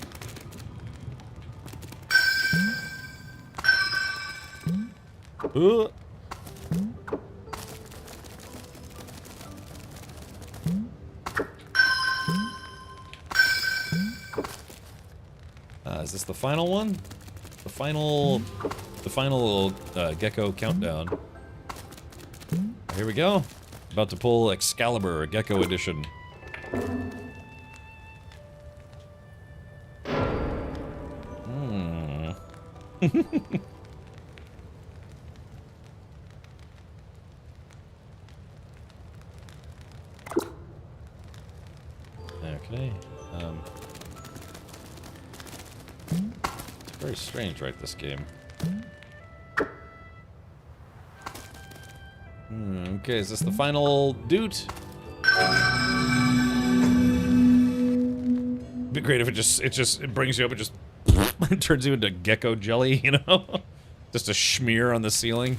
Is this the final one? The final gecko countdown. here we go. About to pull Excalibur, Gecko Edition. Okay. It's very strange, right, this game. Okay, is this the final doot? It'd be great if it brings you up and just it turns you into gecko jelly, you know? Just a smear on the ceiling.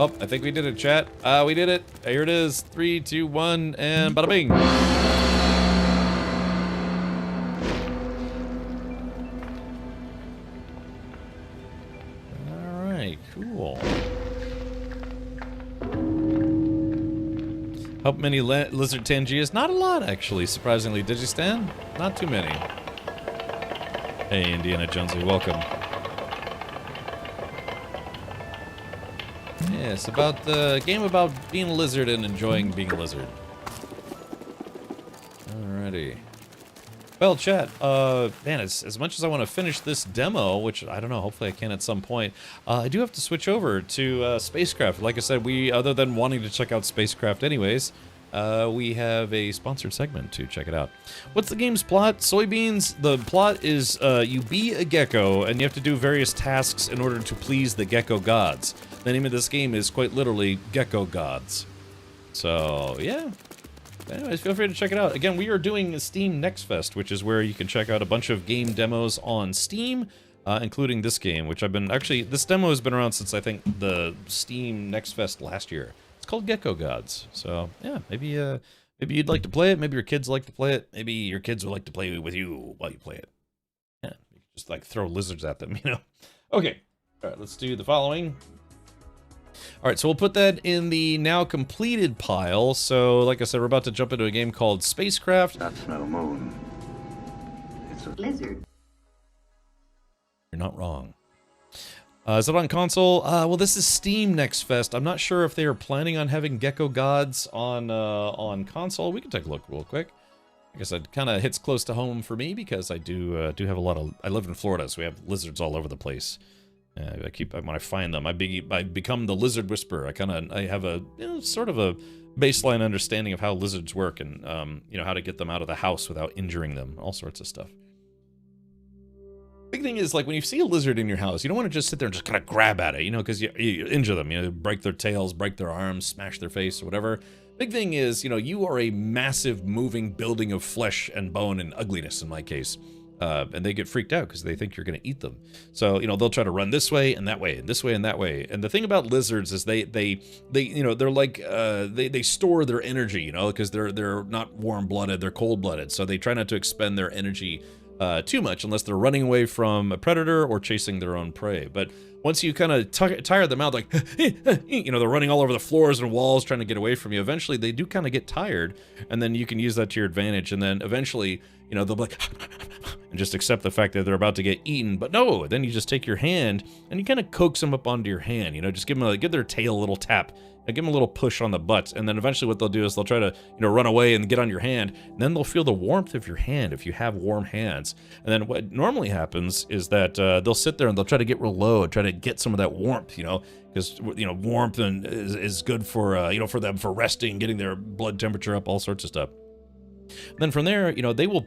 Oh, I think we did it, chat. We did it. Here it is. 3, 2, 1, and bada bing. Alright, cool. How many lizard Tangias? Not a lot, actually, surprisingly. Did you stand? Not too many. Hey, Indiana Jonesy, welcome. Yeah, it's about the game about being a lizard and enjoying being a lizard. Alrighty. Well, chat, man, as much as I want to finish this demo, which I don't know, hopefully I can at some point, I do have to switch over to SpaceCraft. Like I said, other than wanting to check out SpaceCraft anyways, we have a sponsored segment to check it out. What's the game's plot? Soybeans. The plot is you be a gecko and you have to do various tasks in order to please the gecko gods. The name of this game is quite literally Gecko Gods. So, yeah. Anyways, feel free to check it out. Again, we are doing Steam Next Fest, which is where you can check out a bunch of game demos on Steam, including this game, which this demo has been around since, I think, the Steam Next Fest last year. It's called Gecko Gods. So, yeah, maybe you'd like to play it. Maybe your kids like to play it. Maybe your kids would like to play with you while you play it. Yeah, just like throw lizards at them, you know? Okay, all right, let's do the following. All right, so we'll put that in the now completed pile. So, like I said, we're about to jump into a game called SpaceCraft. That's no moon. It's a lizard. You're not wrong. Is it on console? Well, this is Steam Next Fest. I'm not sure if they are planning on having Gecko Gods on console. We can take a look real quick. I guess it kind of hits close to home for me because I do have a lot of. I live in Florida, so we have lizards all over the place. When I find them, I become the lizard whisperer. I have a sort of a baseline understanding of how lizards work and how to get them out of the house without injuring them, all sorts of stuff. Big thing is, like, when you see a lizard in your house, you don't want to just sit there and just kind of grab at it, because you injure them, break their tails, break their arms, smash their face, or whatever. Big thing is, you are a massive moving building of flesh and bone and ugliness in my case. And they get freaked out because they think you're going to eat them. So, they'll try to run this way and that way and this way and that way. And the thing about lizards is they're like, they store their energy, because they're not warm-blooded, they're cold-blooded. So they try not to expend their energy too much unless they're running away from a predator or chasing their own prey. But once you kind of tire them out, like, they're running all over the floors and walls trying to get away from you, eventually they do kind of get tired, and then you can use that to your advantage, and then eventually, they'll be like, and just accept the fact that they're about to get eaten. But no, then you just take your hand, and you kind of coax them up onto your hand, just give their tail a little tap, and give them a little push on the butt, and then eventually what they'll do is they'll try to, run away and get on your hand, and then they'll feel the warmth of your hand if you have warm hands. And then what normally happens is that they'll sit there and they'll try to get real low and try to get some of that warmth, because warmth is good for for them for resting, getting their blood temperature up, all sorts of stuff. Then from there, they will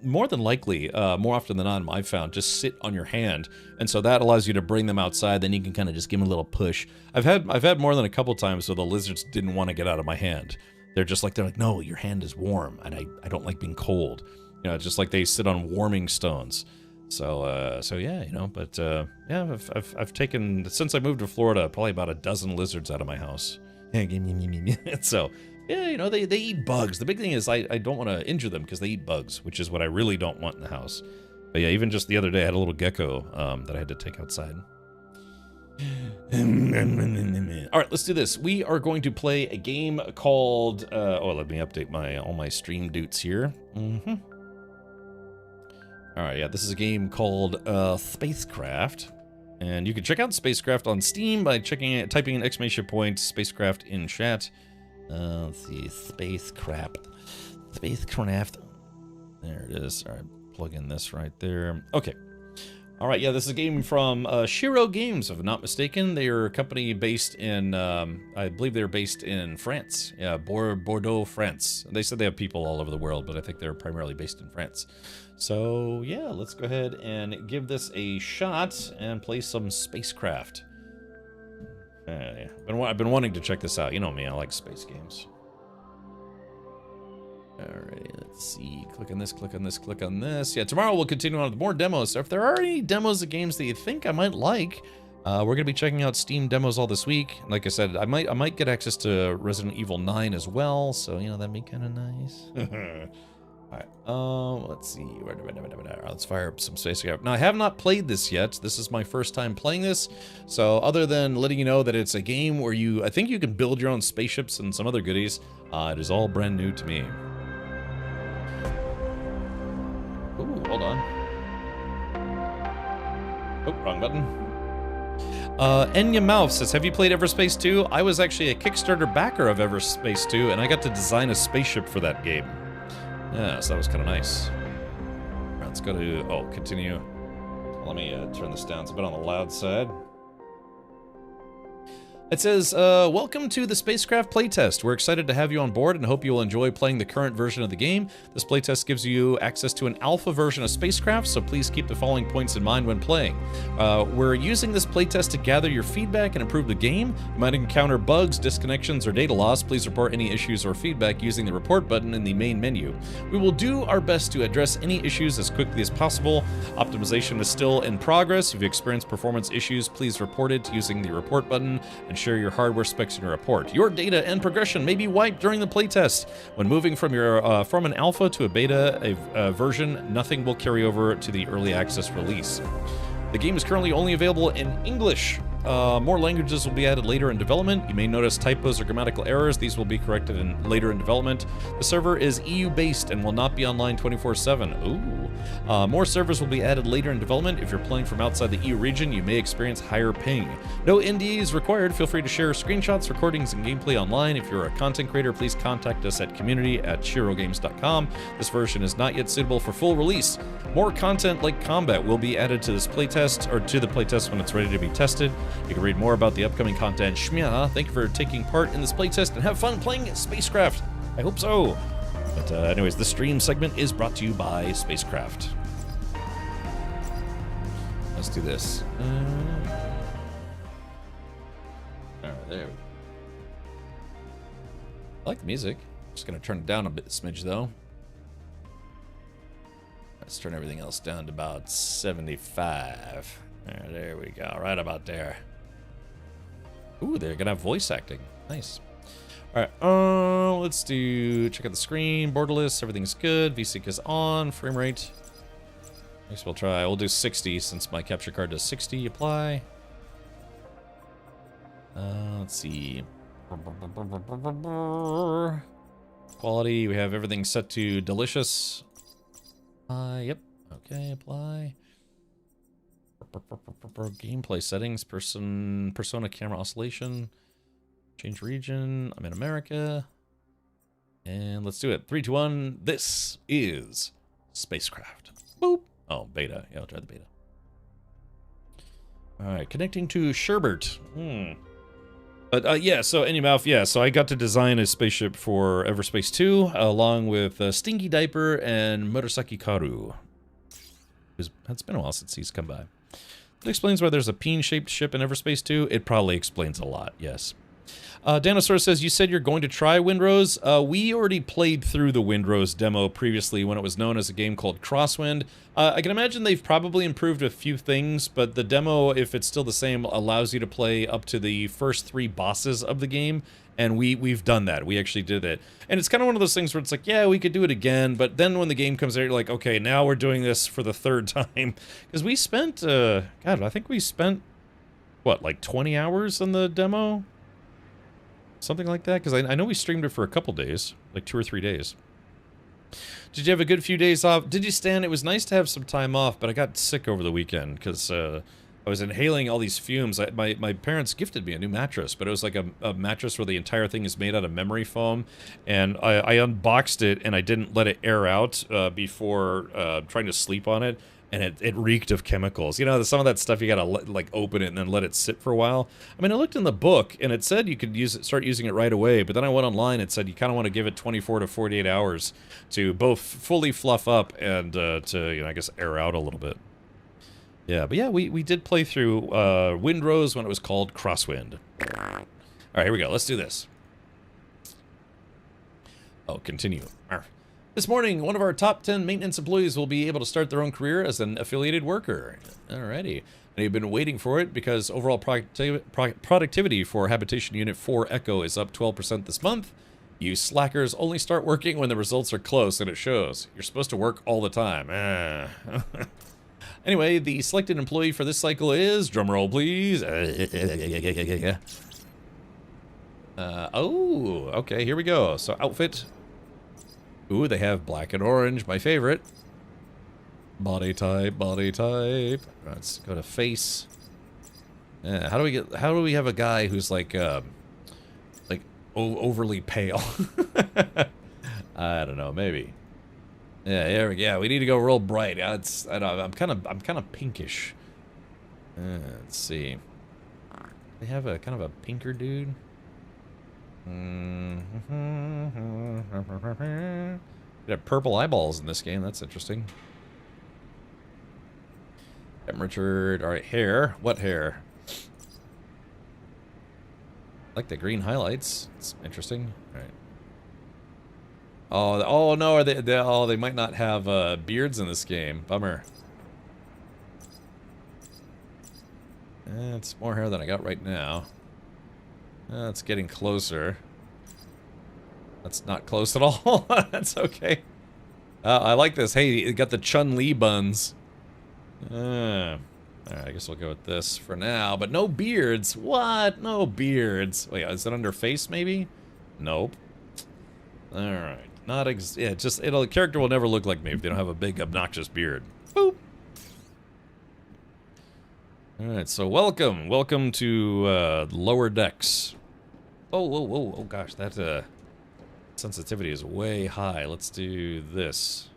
more than likely, more often than not, I've found, just sit on your hand, and so that allows you to bring them outside. Then you can kind of just give them a little push. I've had more than a couple times where the lizards didn't want to get out of my hand. They're like, no, your hand is warm, and I don't like being cold. It's just like they sit on warming stones. So yeah, but yeah, I've taken, since I moved to Florida, probably about a dozen lizards out of my house. So. Yeah, they eat bugs. The big thing is I don't want to injure them because they eat bugs, which is what I really don't want in the house. But yeah, even just the other day, I had a little gecko that I had to take outside. All right, let's do this. We are going to play a game called... let me update all my stream doots here. All right, yeah, this is a game called SpaceCraft. And you can check out SpaceCraft on Steam by typing in !SpaceCraft in chat. Let's see, SpaceCraft. SpaceCraft. There it is. All right, plug in this right there. Okay. All right, yeah, this is a game from Shiro Games, if I'm not mistaken. They are a company based in, I believe they're based in France. Yeah, Bordeaux, France. They said they have people all over the world, but I think they're primarily based in France. So, yeah, let's go ahead and give this a shot and play some SpaceCraft. Yeah. I've been wanting to check this out. You know me, I like space games. Alright, let's see. Click on this, click on this, click on this. Yeah, tomorrow we'll continue on with more demos. So if there are any demos of games that you think I might like, we're going to be checking out Steam demos all this week. Like I said, I might get access to Resident Evil 9 as well, so, you know, that'd be kind of nice. Alright, let's see. Let's fire up some SpaceCraft. Now, I have not played this yet. This is my first time playing this. So, other than letting you know that it's a game where I think you can build your own spaceships and some other goodies, it is all brand new to me. Ooh, hold on. Oh, wrong button. Enya Mouth says, have you played Everspace 2? I was actually a Kickstarter backer of Everspace 2, and I got to design a spaceship for that game. Yeah, so that was kind of nice. All right, let's go to, continue. Let me turn this down. It's a bit on the loud side. It says, welcome to the SpaceCraft playtest. We're excited to have you on board and hope you will enjoy playing the current version of the game. This playtest gives you access to an alpha version of SpaceCraft, so please keep the following points in mind when playing. We're using this playtest to gather your feedback and improve the game. You might encounter bugs, disconnections, or data loss. Please report any issues or feedback using the report button in the main menu. We will do our best to address any issues as quickly as possible. Optimization is still in progress. If you experience performance issues, please report it using the report button and share your hardware specs in your report. Your data and progression may be wiped during the playtest. When moving from an alpha to a beta version, nothing will carry over to the early access release. The game is currently only available in English. More languages will be added later in development. You may notice typos or grammatical errors. These will be corrected later in development. The server is EU-based and will not be online 24/7. Ooh. More servers will be added later in development. If you're playing from outside the EU region, you may experience higher ping. No NDAs required. Feel free to share screenshots, recordings, and gameplay online. If you're a content creator, please contact us at community@shirogames.com. This version is not yet suitable for full release. More content like combat will be added to this playtest, or to the playtest when it's ready to be tested. You can read more about the upcoming content. Shmya, thank you for taking part in this playtest and have fun playing SpaceCraft. I hope so. But anyways, the stream segment is brought to you by SpaceCraft. Let's do this. Alright, there. I like the music. Just gonna turn it down a bit smidge though. Let's turn everything else down to about 75. There we go, right about there. Ooh, they're gonna have voice acting. Nice. All right, let's check out the screen, borderless, everything's good. VSync is on, frame rate. I guess we'll do 60 since my capture card does 60. Apply. Let's see. Quality, we have everything set to delicious. Yep. Okay, apply. Gameplay settings, persona camera oscillation, change region. I'm in America. And let's do it. 3, 2, 1. This is SpaceCraft. Boop. Oh, beta. Yeah, I'll try the beta. All right, connecting to Sherbert. But yeah, so Anymouth, yeah, so I got to design a spaceship for Everspace 2 along with Stinky Diaper and Murasaki Karu. It's been a while since he's come by. It explains why there's a peen-shaped ship in Everspace 2. It probably explains a lot, yes. Danosaur says, you said you're going to try Windrose. We already played through the Windrose demo previously when it was known as a game called Crosswind. I can imagine they've probably improved a few things, but the demo, if it's still the same, allows you to play up to the first 3 bosses of the game, and we've done that. We actually did it. And it's kind of one of those things where it's like, yeah, we could do it again, but then when the game comes out, you're like, okay, now we're doing this for the 3rd time. Because we spent, God, I think we spent, what, like 20 hours on the demo? Something like that, because I know we streamed it for a couple days, like 2 or 3 days. Did you have a good few days off? Did you, Stan? It was nice to have some time off, but I got sick over the weekend because I was inhaling all these fumes. My parents gifted me a new mattress, but it was like a mattress where the entire thing is made out of memory foam, and I unboxed it and I didn't let it air out before trying to sleep on it, and it reeked of chemicals. You know, some of that stuff you gotta like open it and then let it sit for a while. I mean, I looked in the book and it said you could start using it right away, but then I went online. It said you kind of want to give it 24 to 48 hours to both fully fluff up and to I guess air out a little bit. Yeah, but yeah, we did play through Windrose when it was called Crosswind. All right, here we go. Let's do this. Oh, continue. This morning, one of our top 10 maintenance employees will be able to start their own career as an affiliated worker. Alrighty. And you've been waiting for it because overall productivity for Habitation Unit 4 Echo is up 12% this month. You slackers only start working when the results are close, and it shows. You're supposed to work all the time. Anyway, the selected employee for this cycle is, drumroll please. Oh, okay, here we go. So outfit. Ooh, they have black and orange, my favorite. Body type, body type. Let's go to face. Yeah, how do we have a guy who's like overly pale? I don't know, maybe. Yeah, we need to go real bright. I'm kind of pinkish. Let's see. They have a kind of a pinker dude. They have purple eyeballs in this game. That's interesting. Temperature. All right, hair. What hair? I like the green highlights. It's interesting. All right. Oh no! They might not have beards in this game. Bummer. It's more hair than I got right now. It's getting closer. That's not close at all. That's okay. I like this. Hey, you got the Chun-Li buns. Alright, I guess we'll go with this for now. But no beards. What? No beards. Wait, is it under face maybe? Nope. Alright. The character will never look like me if they don't have a big obnoxious beard. Boop. Alright, so welcome to lower decks. Oh gosh, that sensitivity is way high. Let's do this.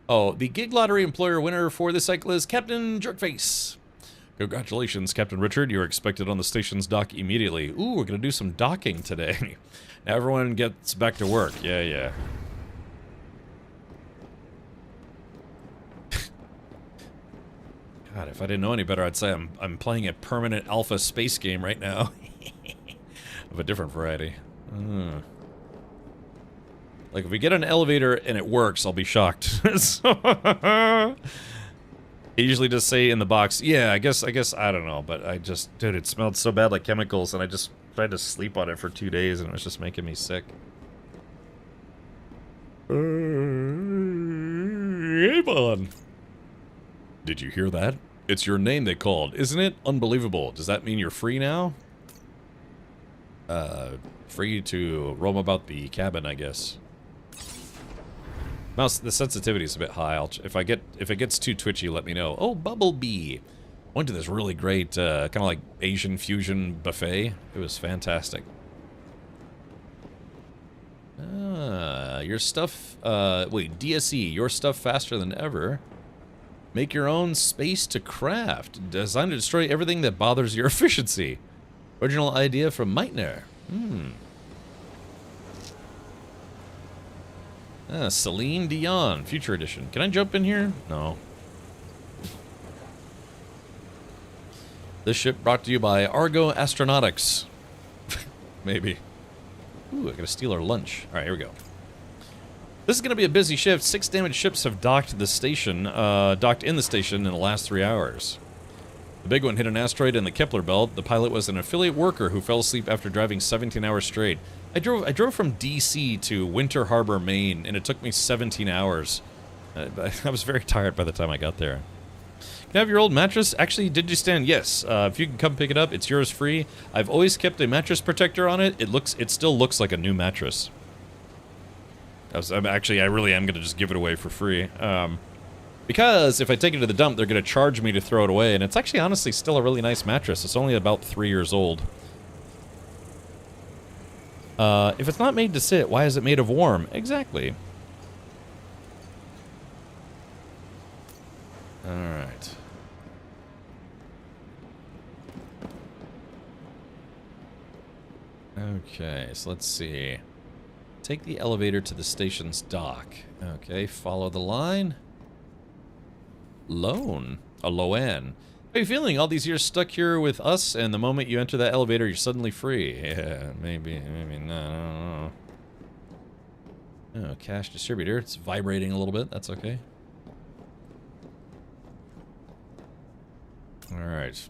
Oh, the gig lottery employer winner for this cycle is Captain Jerkface. Congratulations, Captain Richard. You're expected on the station's dock immediately. Ooh, we're gonna do some docking today. Now everyone gets back to work. Yeah. God, if I didn't know any better, I'd say I'm playing a permanent alpha space game right now. Of a different variety. Like, if we get an elevator and it works, I'll be shocked. I usually just say in the box, yeah, I guess, I don't know, but dude, it smelled so bad like chemicals, and I just tried to sleep on it for 2 days, and it was just making me sick. Avon! Did you hear that? It's your name they called, isn't it? Unbelievable. Does that mean you're free now? Free to roam about the cabin, I guess. Mouse, the sensitivity is a bit high. If it gets too twitchy, let me know. Oh, Bumblebee! Went to this really great, kind of like Asian fusion buffet. It was fantastic. Your stuff, wait, DSE, your stuff faster than ever. Make your own space to craft. Designed to destroy everything that bothers your efficiency. Original idea from Meitner. Celine Dion, Future Edition. Can I jump in here? No. This ship brought to you by Argo Astronautics. Maybe. Ooh, I gotta steal our lunch. Alright, here we go. This is gonna be a busy shift. 6 damaged ships have docked in the station in the last 3 hours. The big one hit an asteroid in the Kepler belt. The pilot was an affiliate worker who fell asleep after driving 17 hours straight. I drove from DC to Winter Harbor, Maine, and it took me 17 hours. I was very tired by the time I got there. Can I have your old mattress? Actually, did you stand? Yes. If you can come pick it up, it's yours free. I've always kept a mattress protector on it. It still looks like a new mattress. I really am gonna just give it away for free. Because if I take it to the dump, they're going to charge me to throw it away, and it's actually honestly still a really nice mattress. It's only about 3 years old. If it's not made to sit, why is it made of warm? Exactly. Alright. Okay, so let's see. Take the elevator to the station's dock. Okay, follow the line. Loan. A Loan. How are you feeling? All these years stuck here with us, and the moment you enter that elevator, you're suddenly free. Yeah, maybe not. I don't know. Oh, cash distributor. It's vibrating a little bit. That's okay. Alright.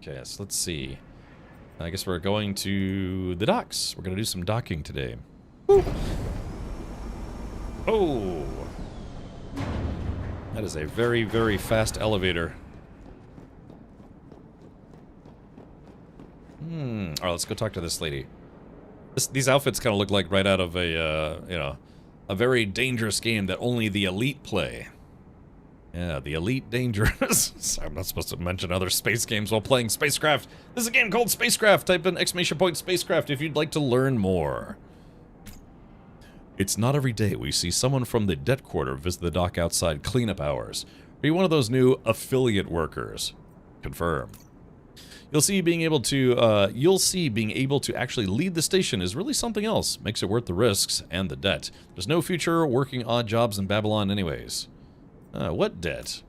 Okay, so let's see. I guess we're going to the docks. We're going to do some docking today. Woo. Oh! That is a very, very fast elevator. Alright, let's go talk to this lady. These outfits kind of look like right out of a, you know, a very dangerous game that only the elite play. Yeah, the Elite Dangerous. Sorry, I'm not supposed to mention other space games while playing SpaceCraft. This is a game called SpaceCraft. Type in ! SpaceCraft if you'd like to learn more. It's not every day we see someone from the debt quarter visit the dock outside cleanup hours. Are you one of those new affiliate workers? Confirm. You'll see being able to actually lead the station is really something else. Makes it worth the risks and the debt. There's no future working odd jobs in Babylon anyways. What debt?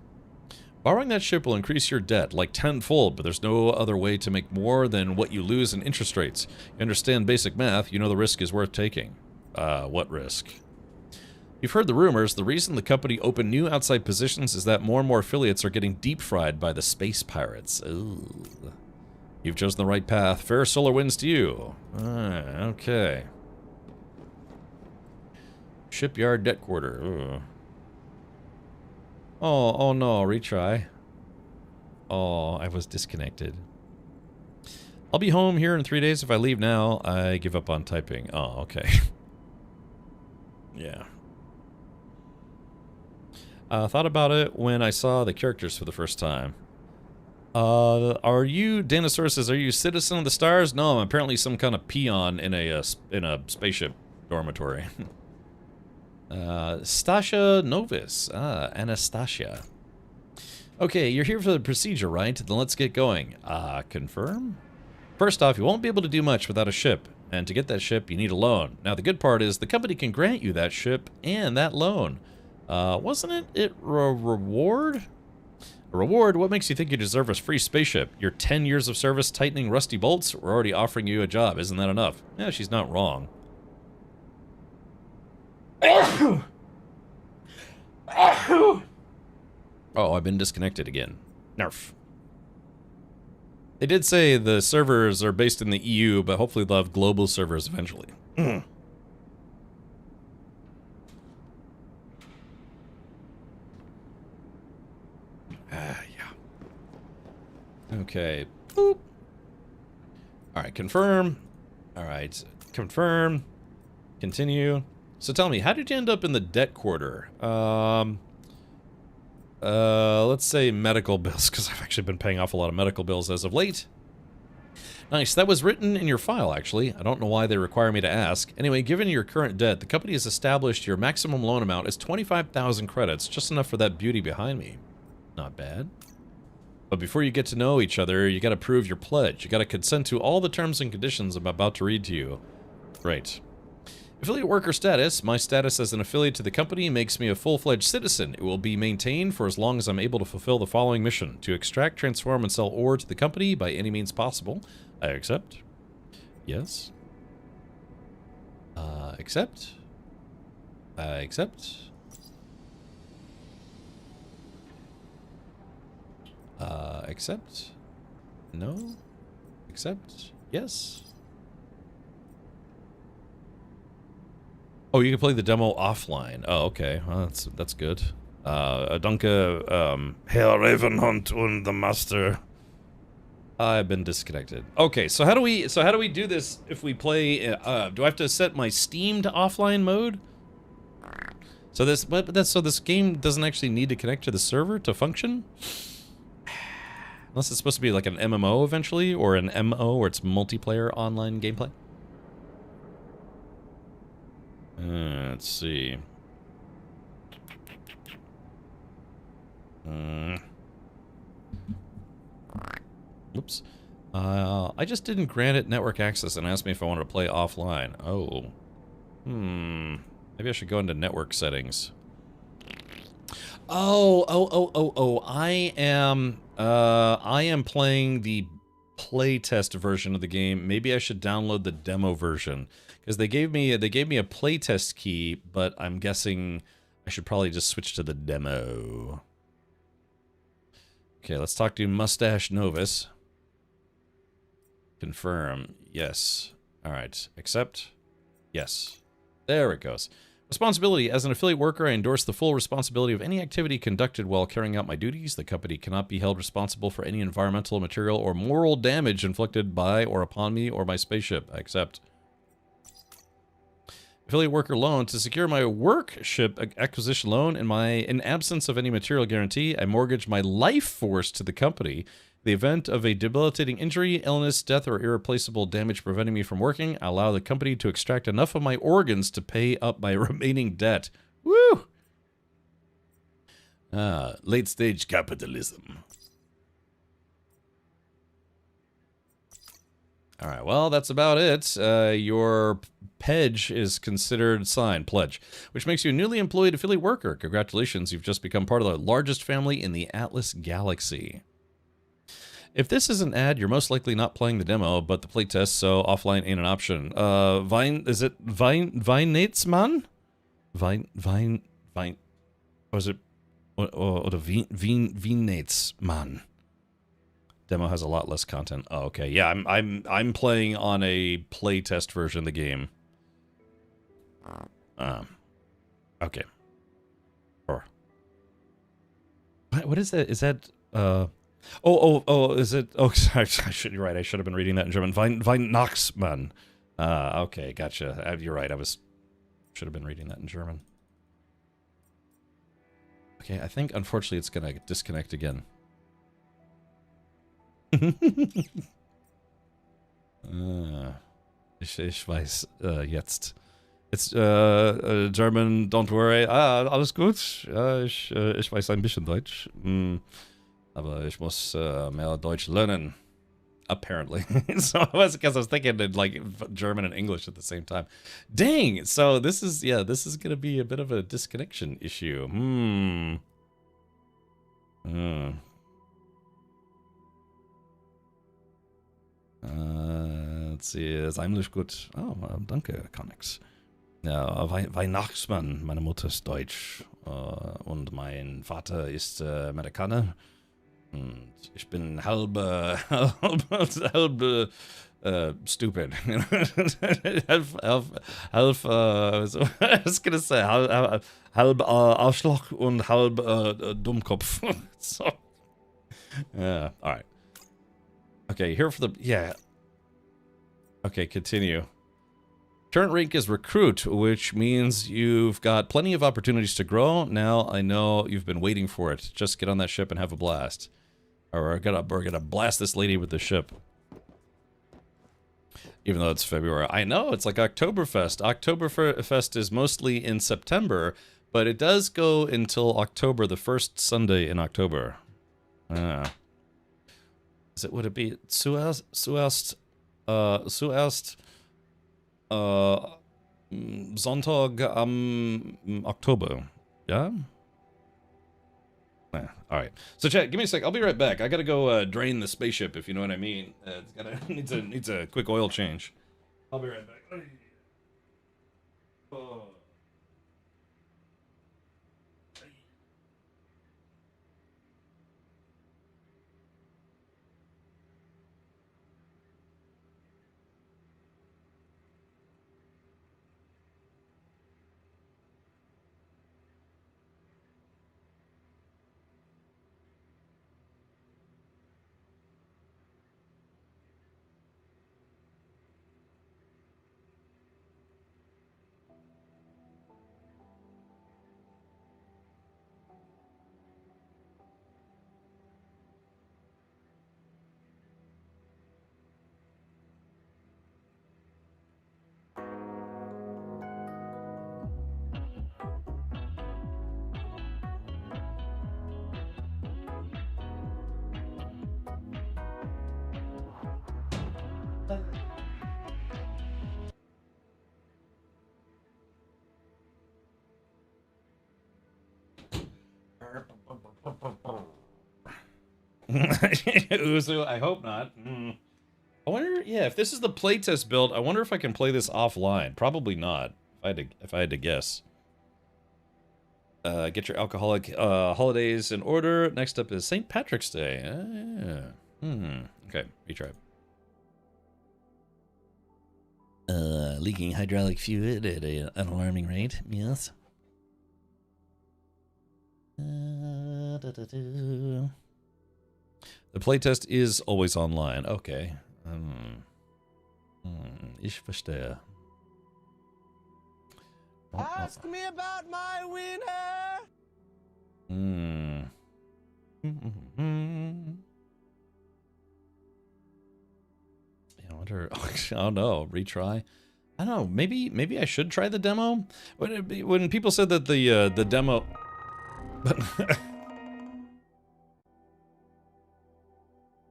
Borrowing that ship will increase your debt like tenfold, but there's no other way to make more than what you lose in interest rates. You understand basic math, you know the risk is worth taking. What risk? You've heard the rumors. The reason the company opened new outside positions is that more and more affiliates are getting deep-fried by the space pirates. Ooh. You've chosen the right path. Fair solar winds to you. Okay. Shipyard debt quarter. Ooh. Oh no, retry. Oh, I was disconnected. I'll be home here in 3 days. If I leave now, I give up on typing. Oh, okay. Yeah. Thought about it when I saw the characters for the first time. Are you, Dinosaur says, are you a citizen of the stars? No, I'm apparently some kind of peon in a spaceship dormitory. Stasha Novis. Anastasia. Okay, you're here for the procedure, right? Then let's get going. Confirm? First off, you won't be able to do much without a ship. And to get that ship, you need a loan. Now, the good part is the company can grant you that ship and that loan. Wasn't it a reward? A reward? What makes you think you deserve a free spaceship? Your 10 years of service tightening rusty bolts? We're already offering you a job. Isn't that enough? Yeah, she's not wrong. Oh, I've been disconnected again. Nerf. They did say the servers are based in the EU, but hopefully they'll have global servers eventually. Yeah. Okay. Boop. Alright, confirm. Alright, confirm. Continue. So tell me, how did you end up in the debt quarter? Let's say medical bills, because I've actually been paying off a lot of medical bills as of late. Nice, that was written in your file, actually. I don't know why they require me to ask. Anyway, given your current debt, the company has established your maximum loan amount as 25,000 credits, just enough for that beauty behind me. Not bad. But before you get to know each other, you gotta prove your pledge. You gotta consent to all the terms and conditions I'm about to read to you. Great. Affiliate worker status. My status as an affiliate to the company makes me a full-fledged citizen. It will be maintained for as long as I'm able to fulfill the following mission. To extract, transform, and sell ore to the company by any means possible. I accept. Yes. Accept. I accept. Accept. No. Accept. Yes. Oh, you can play the demo offline. Oh, okay. Well, that's good. Danke, Herr Ravenhunt und the Master. I've been disconnected. Okay, so how do we do this if we play? Do I have to set my Steam to offline mode? So this game doesn't actually need to connect to the server to function? Unless it's supposed to be like an MMO eventually, or an MO where it's multiplayer online gameplay. Let's see. Oops. I just didn't grant it network access and asked me if I wanted to play offline. Oh. Maybe I should go into network settings. Oh. I am playing the playtest version of the game. Maybe I should download the demo version. Because they gave me a playtest key, but I'm guessing I should probably just switch to the demo. Okay, let's talk to Mustache Novus. Confirm. Yes. Alright. Accept. Yes. There it goes. Responsibility. As an affiliate worker, I endorse the full responsibility of any activity conducted while carrying out my duties. The company cannot be held responsible for any environmental, material, or moral damage inflicted by or upon me or my spaceship. I accept. Affiliate worker loan. To secure my workship acquisition loan in absence of any material guarantee, I mortgage my life force to the company. In the event of a debilitating injury, illness, death, or irreplaceable damage preventing me from working, I allow the company to extract enough of my organs to pay up my remaining debt. Woo! Late stage capitalism. All right, well, that's about it. Your pledge is considered signed, pledge, which makes you a newly employed affiliate worker. Congratulations, you've just become part of the largest family in the Atlas Galaxy. If this is an ad, you're most likely not playing the demo, but the playtest, so offline ain't an option. Is it Weihnachtsmann? Or is it, or the Weihnachtsmann? Demo has a lot less content. Oh, okay. Yeah, I'm playing on a playtest version of the game. Okay. Or what is that? Is that is it? Oh, sorry. You're right. I should have been reading that in German. Weihnachtsmann. Okay, gotcha. You're right. Should have been reading that in German. Okay, I think unfortunately it's gonna disconnect again. Ich weiß jetzt. It's German, don't worry. Alles gut. Ich weiß ein bisschen Deutsch. Aber ich muss mehr Deutsch lernen. Apparently. So it was because I was thinking in like German and English at the same time. Dang! So this is gonna be a bit of a disconnection issue. Let's see, ist Englisch gut. Oh, danke, Connex. Ja, Weihnachtsmann, meine Mutter ist Deutsch und mein Vater ist Amerikaner. Und ich bin halb stupid. halb so, I was gonna say, halb Arschloch und halb Dummkopf. So, yeah, all right. Okay, here for the, yeah. Okay, continue. Current rank is recruit, which means you've got plenty of opportunities to grow. Now I know you've been waiting for it. Just get on that ship and have a blast. Or we're gonna blast this lady with the ship. Even though it's February. I know, it's like Oktoberfest. Oktoberfest is mostly in September, but it does go until October, the first Sunday in October. Would it be zuerst Sonntag am Oktober? Yeah? Alright. So chat, give me a sec. I'll be right back. I gotta go drain the spaceship, if you know what I mean. It's needs a quick oil change. I'll be right back. Oh. Uzu, I hope not. I wonder, yeah, if this is the playtest build, I wonder if I can play this offline. Probably not, if I had to guess. Get your alcoholic holidays in order. Next up is St. Patrick's Day. Okay, retry. Leaking hydraulic fluid at an alarming rate. Yes. The playtest is always online. Okay. Ich verstehe. Ask me about my winner. Yeah, I wonder. Oh no, retry. I don't know. Maybe I should try the demo. When people said that the demo.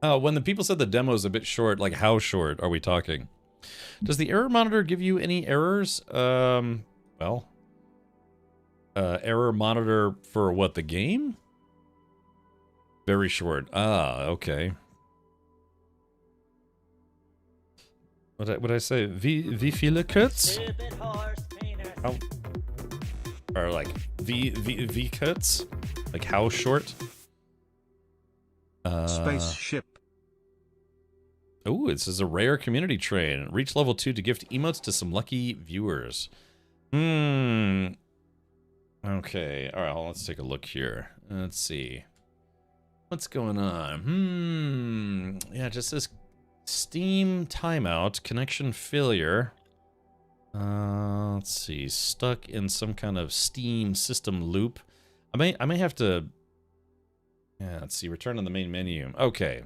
Oh, when the people said the demo is a bit short, like how short are we talking? Does the error monitor give you any errors? Well, error monitor for what, the game? Very short. Ah, okay. What would I say? Wie viele Kurz? How? Or like wie kurz? Like how short? Spaceship. Oh, this is a rare community train. Reach level 2 to gift emotes to some lucky viewers. Okay. All right, let's take a look here. Let's see. What's going on? Yeah, just this Steam timeout, connection failure. Let's see. Stuck in some kind of Steam system loop. I may have to. Yeah, let's see. Return to the main menu. Okay.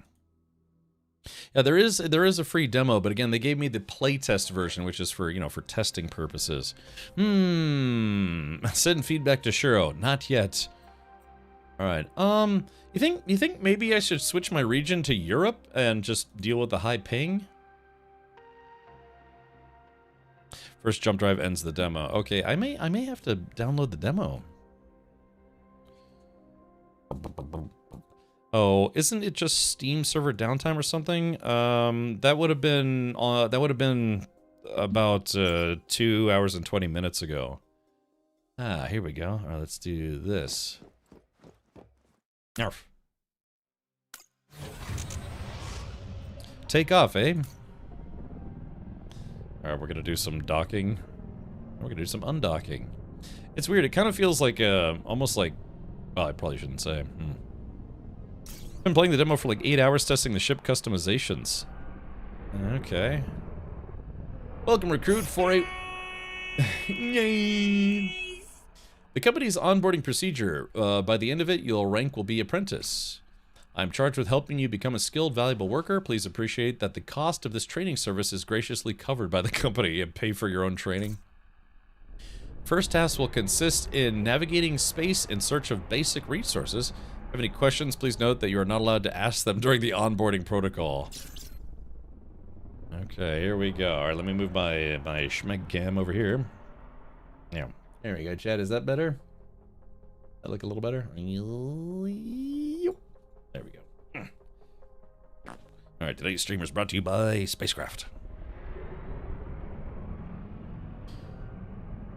Yeah, there is a free demo, but again, they gave me the playtest version, which is for, for testing purposes. Send feedback to Shuro. Not yet. All right. You think maybe I should switch my region to Europe and just deal with the high ping? First jump drive ends the demo. Okay, I may have to download the demo. Oh, isn't it just Steam server downtime or something? That would have been about 2 hours and 20 minutes ago. Ah, here we go. All right, let's do this. Arf. Take off, eh? All right, we're gonna do some docking. We're gonna do some undocking. It's weird. It kind of feels like almost like. Well, I probably shouldn't say. Been playing the demo for like 8 hours testing the ship customizations. Okay. Welcome, recruit, for a... Yay! The company's onboarding procedure. By the end of it, your rank will be apprentice. I'm charged with helping you become a skilled, valuable worker. Please appreciate that the cost of this training service is graciously covered by the company and pay for your own training. First task will consist in navigating space in search of basic resources. If you have any questions, please note that you are not allowed to ask them during the onboarding protocol. Okay, here we go. All right, let me move my schmeg cam over here. Yeah, there we go, Chad. Is that better? That look a little better? There we go. All right, today's stream is brought to you by SpaceCraft.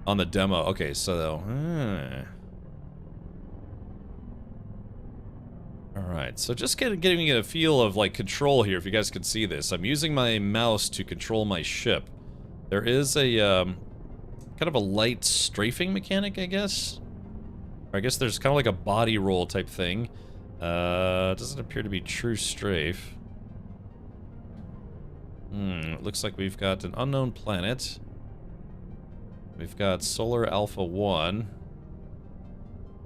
On the demo, okay, so all right, so just getting a feel of like control here. If you guys can see this, I'm using my mouse to control my ship. There is a kind of a light strafing mechanic, I guess. Or I guess there's kind of like a body roll type thing. Doesn't appear to be true strafe. It looks like we've got an unknown planet. We've got Solar Alpha 1.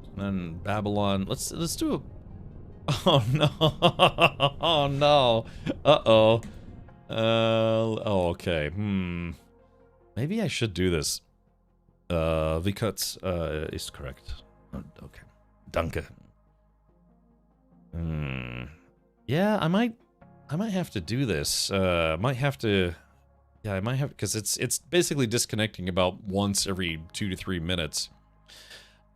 And then Babylon. Let's do a... Oh no. Oh no. Uh-oh. Oh, okay. Maybe I should do this. Vikutz is correct. Oh, okay. Danke. Yeah, I might have to do this. Might have to... Yeah, I might have, because it's basically disconnecting about once every 2 to 3 minutes.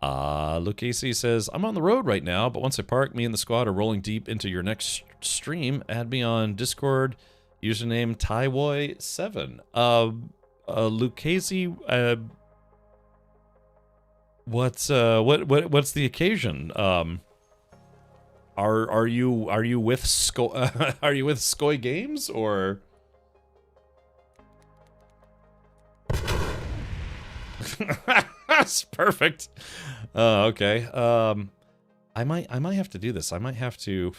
Lucchese says, I'm on the road right now, but once I park, me and the squad are rolling deep into your next stream. Add me on Discord, username Taiwoy7. Lucchese, what's the occasion? Are you with are you with Skoy Games, or? That's perfect. Okay. I might have to do this. I might have to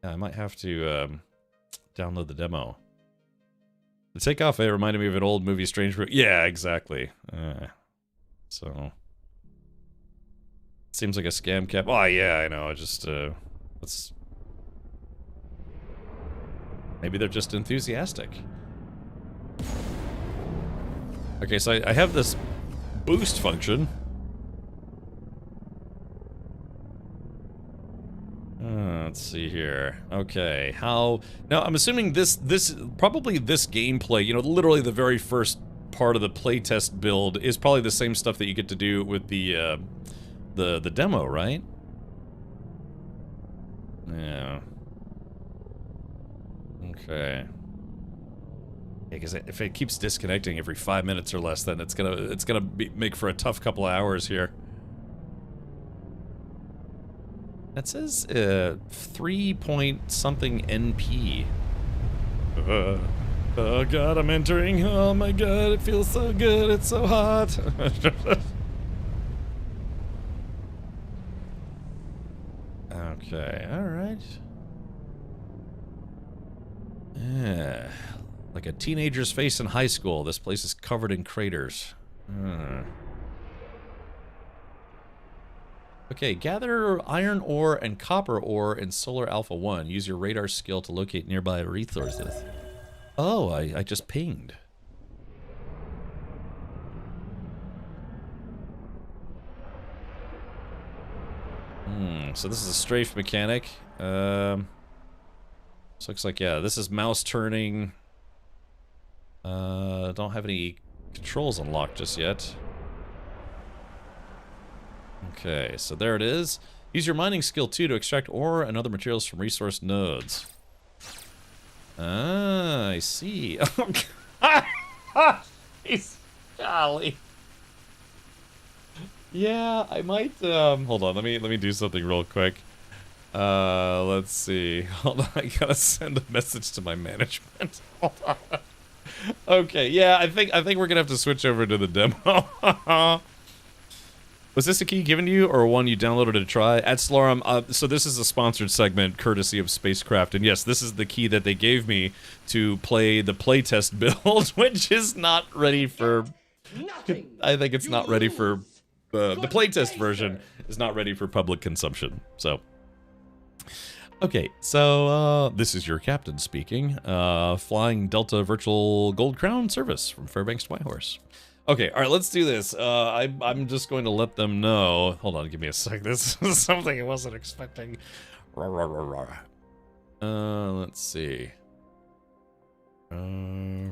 download the demo. The takeoff, it reminded me of an old movie, Strange Brew. Yeah, exactly. So seems like a scam cap. Oh yeah, I know. I just let's. Maybe they're just enthusiastic. Okay, so I have this boost function. Let's see here. Okay, how... Now, I'm assuming probably this gameplay, you know, literally the very first part of the playtest build is probably the same stuff that you get to do with the demo, right? Yeah. Okay. Yeah, because if it keeps disconnecting every 5 minutes or less, then it's gonna make for a tough couple of hours here. That says 3 point something NP. Oh god, I'm entering. Oh my god, it feels so good. It's so hot. Okay, all right. Yeah. Like a teenager's face in high school. This place is covered in craters. Okay, gather iron ore and copper ore in Solar Alpha 1. Use your radar skill to locate nearby resources. Oh, I just pinged. So this is a strafe mechanic. This looks like, yeah, this is mouse turning. Don't have any controls unlocked just yet. Okay, so there it is. Use your mining skill 2 to extract ore and other materials from resource nodes. Ah, I see. Golly. Yeah, I might, hold on, let me do something real quick. Let's see. Hold on, I gotta send a message to my management. Hold on. Okay, yeah, I think we're gonna have to switch over to the demo. Was this a key given to you, or one you downloaded to try? At Slorum, so this is a sponsored segment courtesy of SpaceCraft, and yes, this is the key that they gave me to play the playtest build, which is not ready for... I think it's not ready for... the playtest version is not ready for public consumption, so... Okay, so, this is your captain speaking, flying Delta Virtual Gold Crown service from Fairbanks to Whitehorse. Okay, alright, let's do this. I'm just going to let them know. Hold on, give me a sec. This is something I wasn't expecting. Let's see. I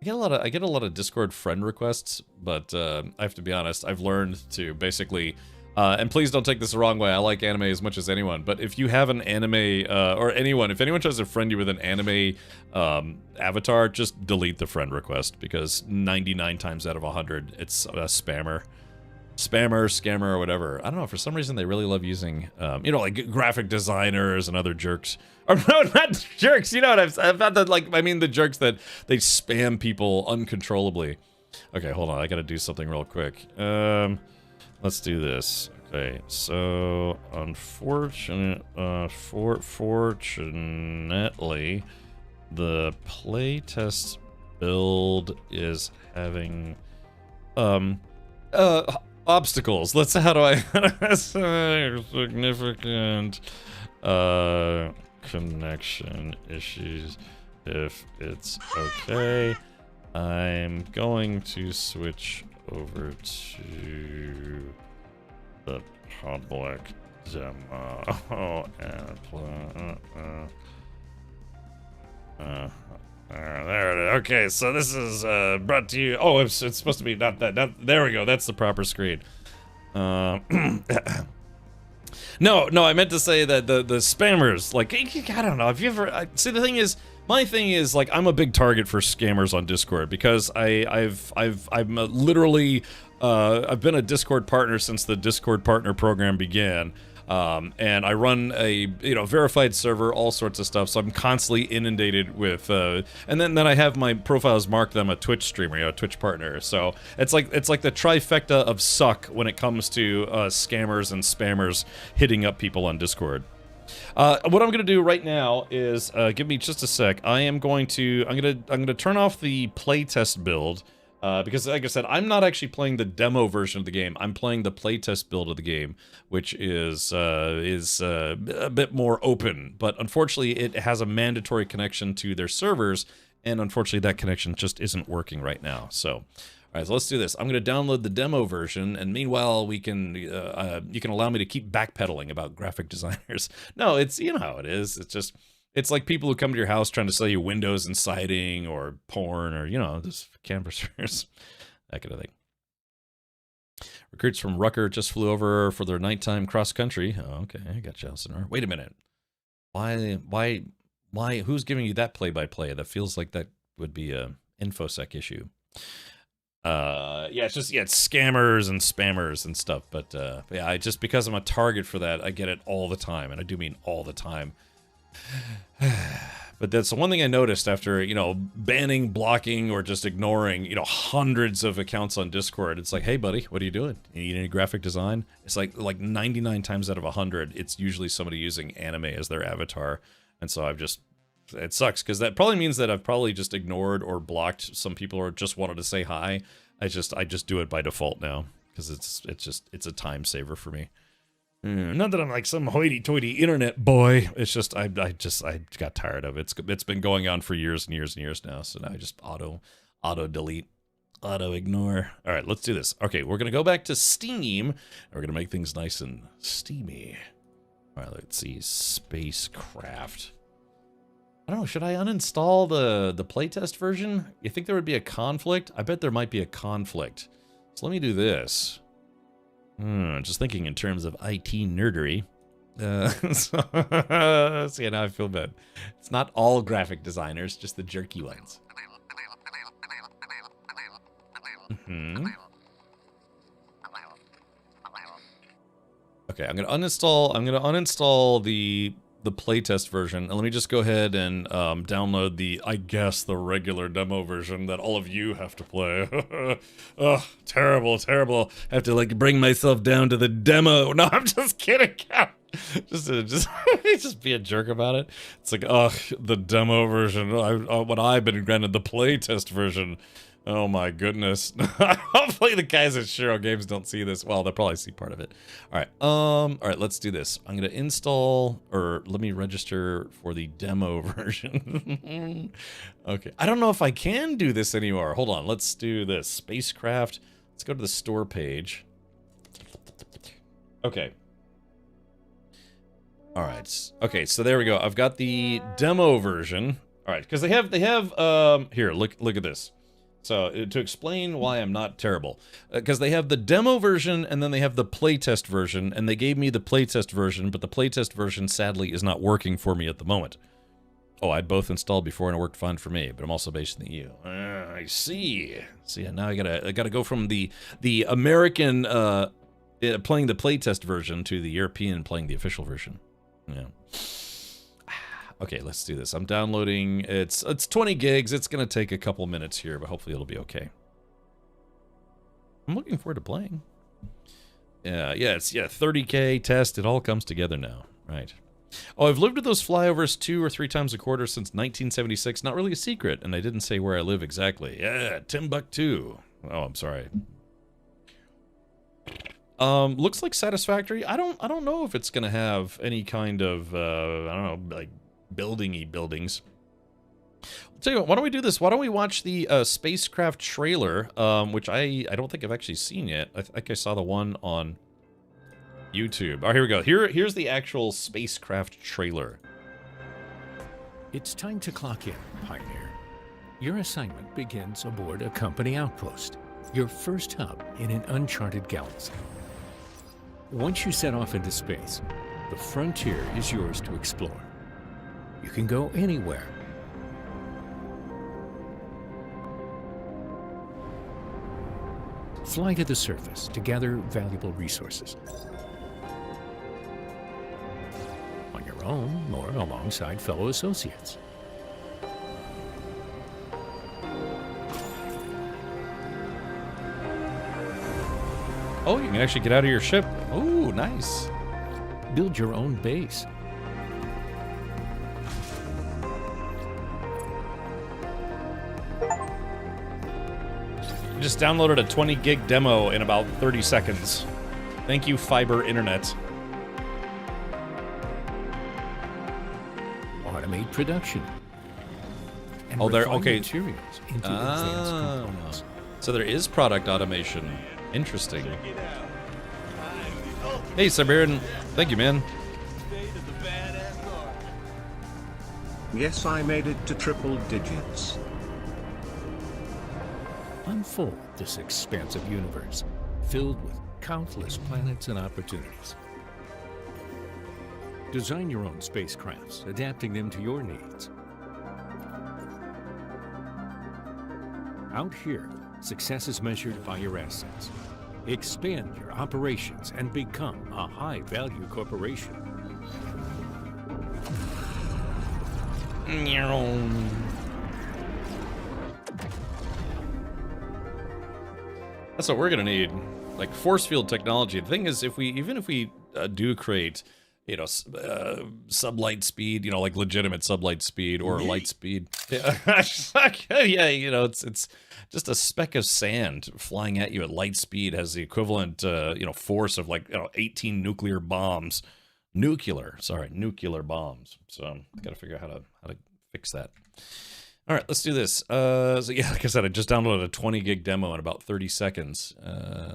get a lot of Discord friend requests, but I have to be honest, I've learned to basically and please don't take this the wrong way, I like anime as much as anyone, but if you have an anime, or if anyone tries to friend you with an anime avatar, just delete the friend request, because 99 times out of 100, it's a spammer. Spammer, scammer, or whatever. I don't know, for some reason they really love using, you know, like graphic designers and other jerks. Or no, not jerks, you know what I've had that, like, I mean the jerks that they spam people uncontrollably. Okay, hold on, I gotta do something real quick. Let's do this. Okay, so fortunately, the playtest build is having obstacles. How do I say significant connection issues. If it's okay, I'm going to switch over to the public demo and There it is. Okay, so this is brought to you. Oh, it's supposed to be not that. There we go. That's the proper screen. No, I meant to say that the spammers, like, I don't know. Have you ever see? The thing is, my thing is, like, I'm a big target for scammers on Discord because I'm literally I've been a Discord partner since the Discord partner program began. And I run a, verified server, all sorts of stuff, so I'm constantly inundated with, and then I have my profiles marked that I'm a Twitch streamer, a Twitch partner, so it's like the trifecta of suck when it comes to, scammers and spammers hitting up people on Discord. What I'm gonna do right now is, give me just a sec, I'm gonna turn off the playtest build, because, like I said, I'm not actually playing the demo version of the game. I'm playing the playtest build of the game, which is a bit more open. But unfortunately, it has a mandatory connection to their servers, and unfortunately, that connection just isn't working right now. So, all right, so let's do this. I'm going to download the demo version, and meanwhile, you can allow me to keep backpedaling about graphic designers. No, it's, you know how it is. It's just... It's like people who come to your house trying to sell you windows and siding or porn or, just canvassers, that kind of thing. Recruits from Rucker just flew over for their nighttime cross-country. Oh, okay, I got you, Elsinore. Wait a minute. Why, who's giving you that play-by-play? That feels like that would be a InfoSec issue. Yeah, it's scammers and spammers and stuff, but yeah, just because I'm a target for that, I get it all the time, and I do mean all the time. But that's the one thing I noticed after, banning, blocking, or just ignoring, hundreds of accounts on Discord. It's like, hey, buddy, what are you doing? You need any graphic design? It's like 99 times out of 100, it's usually somebody using anime as their avatar. And so it sucks, because that probably means that I've probably just ignored or blocked some people or just wanted to say hi. I just do it by default now, because it's a time saver for me. Not that I'm like some hoity-toity internet boy. It's just I got tired of it. It's been going on for years and years and years now. So now I just auto delete, auto ignore. All right, let's do this. Okay, we're gonna go back to Steam. And we're gonna make things nice and steamy. All right, let's see, SpaceCraft. I don't know. Should I uninstall the playtest version? You think there would be a conflict? I bet there might be a conflict. So let me do this. Just thinking in terms of IT nerdery. So yeah, now I feel bad. It's not all graphic designers, just the jerky ones. Okay, I'm gonna uninstall the playtest version, and let me just go ahead and download the regular demo version that all of you have to play. Oh, terrible. I have to bring myself down to the demo. No, I'm just kidding. Just be a jerk about it. It's like, the demo version. When I've been granted the playtest version. Oh my goodness. Hopefully the guys at Shiro Games don't see this. Well, they'll probably see part of it. All right, let's do this. I'm going to install, or let me register for the demo version. Okay. I don't know if I can do this anymore. Hold on. Let's do this. SpaceCraft. Let's go to the store page. Okay. All right. Okay, so there we go. I've got the demo version. All right, because they have here, look at this. So, to explain why I'm not terrible, because they have the demo version and then they have the playtest version, and they gave me the playtest version, but the playtest version, sadly, is not working for me at the moment. Oh, I had both installed before and it worked fine for me, but I'm also based in the EU. I see. So yeah, now I gotta go from the American playing the playtest version to the European playing the official version. Yeah. Okay, let's do this. I'm downloading. It's 20 gigs. It's gonna take a couple minutes here, but hopefully it'll be okay. I'm looking forward to playing. Yeah, it's 30K test. It all comes together now, right? Oh, I've lived with those flyovers 2 or 3 times a quarter since 1976. Not really a secret, and I didn't say where I live exactly. Yeah, Timbuktu. Oh, I'm sorry. Looks like satisfactory. I don't know if it's gonna have any kind of I don't know, like building-y buildings. I'll tell you what, why don't we do this? Why don't we watch the SpaceCraft trailer, which I don't think I've actually seen yet. I think I saw the one on YouTube. All right, here we go. Here's the actual SpaceCraft trailer. It's time to clock in, Pioneer. Your assignment begins aboard a company outpost, your first hub in an uncharted galaxy. Once you set off into space, the frontier is yours to explore. You can go anywhere. Fly to the surface to gather valuable resources. On your own or alongside fellow associates. Oh, you can actually get out of your ship. Oh, nice. Build your own base. Just downloaded a 20 gig demo in about 30 seconds. Thank you, fiber internet. Automate production. And Oh, there. refine Okay. Materials into advanced components. So there is product automation. Interesting. Hey, Siberian. Thank you, man. Yes, I made it to triple digits. Unfold this expansive universe, filled with countless planets and opportunities. Design your own spacecrafts, adapting them to your needs. Out here, success is measured by your assets. Expand your operations and become a high-value corporation. That's what we're gonna need, like force field technology. The thing is, if we do create, you know, sublight speed, you know, like legitimate sublight speed or light speed, yeah, you know, it's just a speck of sand flying at you at light speed has the equivalent, you know, force of like 18 nuclear bombs, nuclear bombs. So gotta figure out how to fix that. All right, let's do this. So yeah, like I said, I just downloaded a 20 gig demo in about 30 seconds.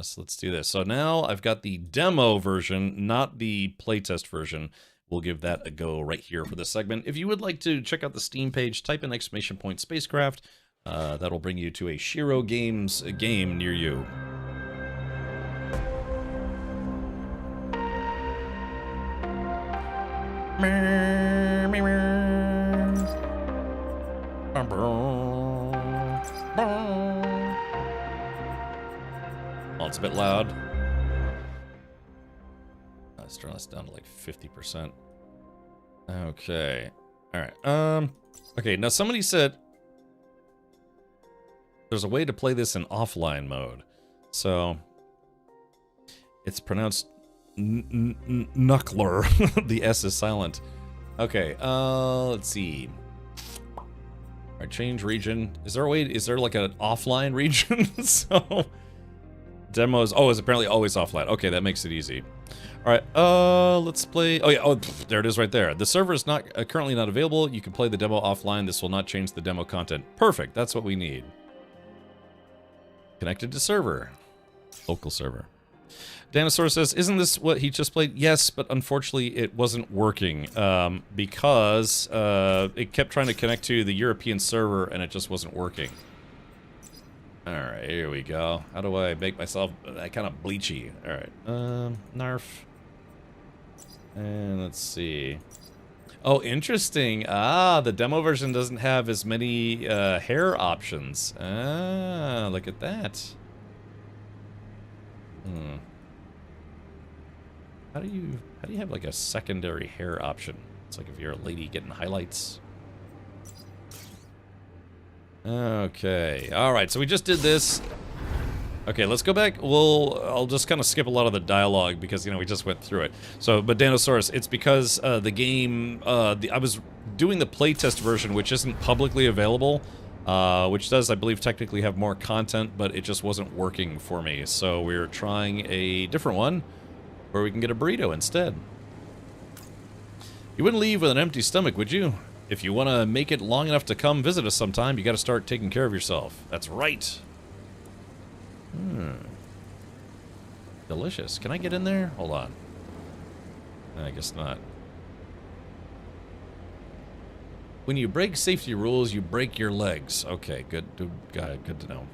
So let's do this. So now I've got the demo version, not the playtest version. We'll give that a go right here for this segment. If you would like to check out the Steam page, type in ! SpaceCraft. That'll bring you to a Shiro Games game near you. Oh, it's a bit loud. Let's turn this down to like 50%. Okay. All right. Okay, now somebody said there's a way to play this in offline mode. So it's pronounced knuckler. The S is silent. Okay, let's see. All right, change region. Is there a way, is there like an offline region? So demos, oh, it's apparently always offline. Okay, that makes it easy. All right, let's play. Oh yeah, oh, there it is right there. The server is not currently not available. You can play the demo offline. This will not change the demo content. Perfect, that's what we need. Connected to server. Local server. Dinosaur says, isn't this what he just played? Yes, but unfortunately it wasn't working because it kept trying to connect to the European server and it just wasn't working. Alright, here we go. How do I make myself kind of bleachy? Alright, narf. And let's see. Oh, interesting. Ah, the demo version doesn't have as many hair options. Ah, look at that. Hmm. How do you have like a secondary hair option? It's like if you're a lady getting highlights. Okay. All right. So we just did this. Okay, let's go back. I'll just kind of skip a lot of the dialogue because, you know, we just went through it. So, but Danosaurus, it's because the game, I was doing the playtest version, which isn't publicly available, which does, I believe, technically have more content, but it just wasn't working for me. So we're trying a different one where we can get a burrito instead. You wouldn't leave with an empty stomach, would you? If you want to make it long enough to come visit us sometime, you got to start taking care of yourself. That's right. Delicious. Can I get in there? Hold on. I guess not. When you break safety rules, you break your legs. Okay, good to know.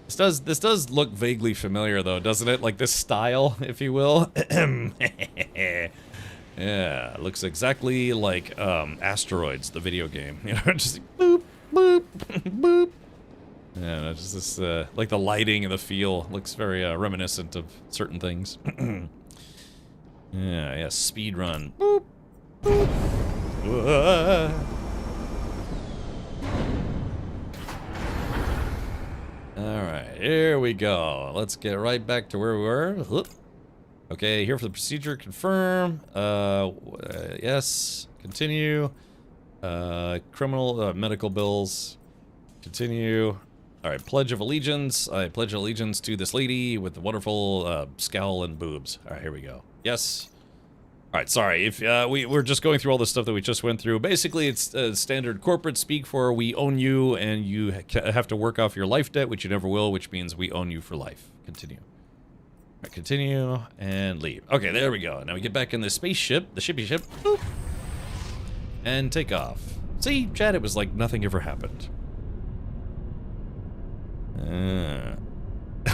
This does look vaguely familiar though, doesn't it? Like this style, if you will. Yeah, it looks exactly like Asteroids, the video game. You know, just boop, boop, boop. Yeah, just this, like the lighting and the feel looks very reminiscent of certain things. Yeah, speed run. Boop, boop. Alright, here we go. Let's get right back to where we were. Okay, here for the procedure, confirm. Yes, continue. Criminal, medical bills, continue. Alright, Pledge of Allegiance. I pledge allegiance to this lady with the wonderful scowl and boobs. Alright, here we go. Yes. Alright, sorry, if we're just going through all the stuff that we just went through. Basically, it's standard corporate speak for we own you, and you have to work off your life debt, which you never will, which means we own you for life. Continue. Alright, continue, and leave. Okay, there we go. Now we get back in the spaceship, the shippy ship, boop, and take off. See, Chad, it was like nothing ever happened.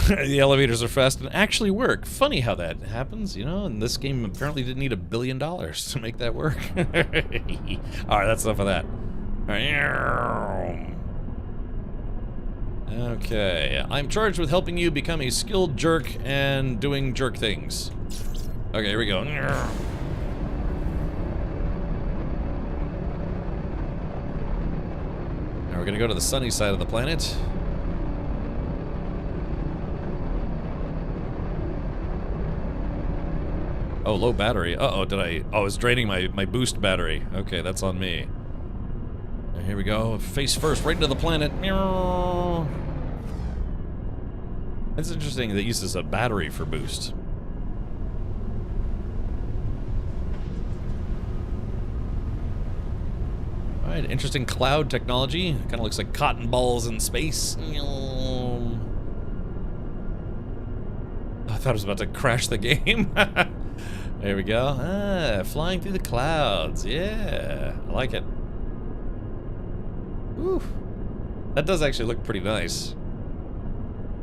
The elevators are fast and actually work. Funny how that happens, you know, and this game apparently didn't need $1 billion to make that work. Alright, that's enough of that. Okay, I'm charged with helping you become a skilled jerk and doing jerk things. Okay, here we go. Now we're gonna go to the sunny side of the planet. Oh, low battery. Uh-oh, did I... Oh, it's draining my boost battery. Okay, that's on me. Here we go. Face first, right into the planet. It's interesting that it uses a battery for boost. Alright, interesting cloud technology. Kind of looks like cotton balls in space. I thought I was about to crash the game. There we go. Ah, flying through the clouds. Yeah, I like it. Whew. That does actually look pretty nice.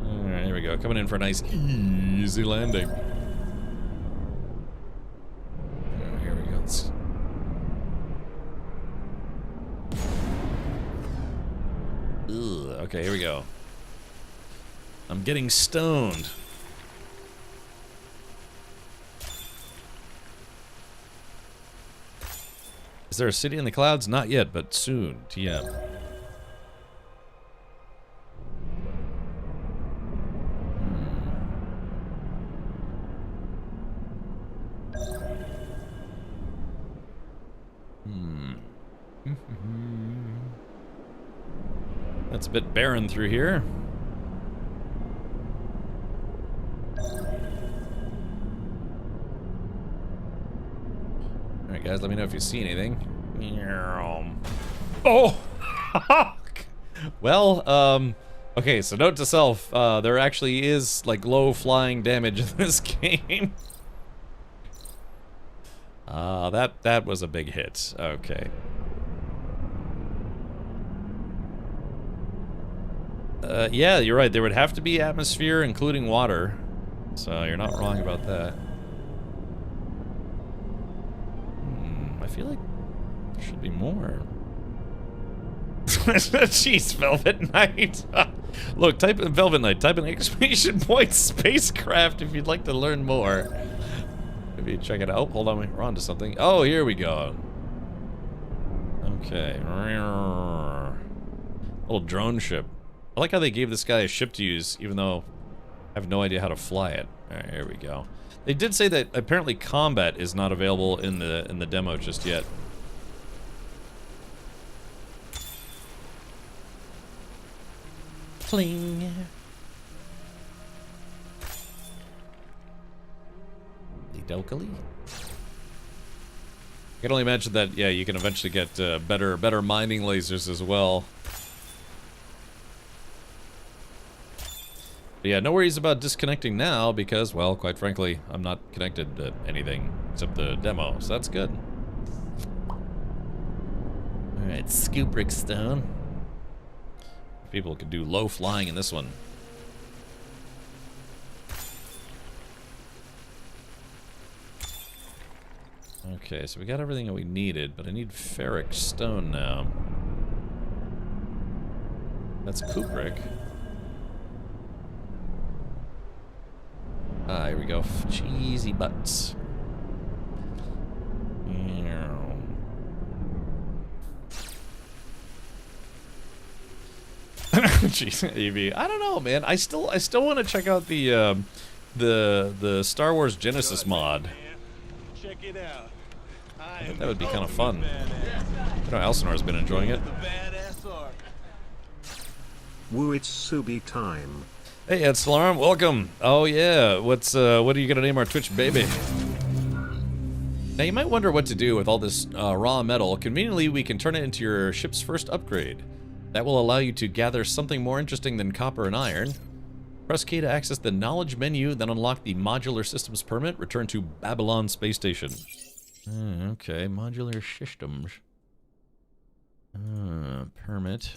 Alright, here we go. Coming in for a nice easy landing. Here we go. Ugh, okay, here we go. I'm getting stoned. Is there a city in the clouds? Not yet, but soon. TM. That's a bit barren through here. Alright guys, let me know if you see anything. Oh! Well, okay, so note to self, there actually is, like, low flying damage in this game. That was a big hit. Okay. Yeah, you're right. There would have to be atmosphere, including water. So you're not wrong about that. I feel like there should be more. Jeez, Velvet Knight. Look, type in Velvet Knight. Type in exclamation point SpaceCraft if you'd like to learn more. Maybe check it out. Hold on, we're on to something. Oh, here we go. Okay. Little drone ship. I like how they gave this guy a ship to use, even though I have no idea how to fly it. Alright, here we go. They did say that apparently combat is not available in the demo just yet. Pling. Lidokali? I can only imagine that, yeah, you can eventually get better mining lasers as well. But yeah, no worries about disconnecting now because, well, quite frankly, I'm not connected to anything except the demo, so that's good. Alright, Scoop Stone. People could do low flying in this one. Okay, so we got everything that we needed, but I need ferric stone now. That's Kubrick. Ah, here we go. Cheesy butts. Jeez, AV. I don't know, man. I still want to check out the Star Wars Genesis mod. Check it out. I think that would be kind of fun. I know Elsinor's been enjoying it. Woo, it's Subi time. Hey, Ed Slarm, welcome. Oh yeah, what are you gonna name our Twitch baby? Now you might wonder what to do with all this raw metal. Conveniently, we can turn it into your ship's first upgrade. That will allow you to gather something more interesting than copper and iron. Press K to access the knowledge menu, then unlock the modular systems permit. Return to Babylon Space Station. Okay, modular systems. Permit.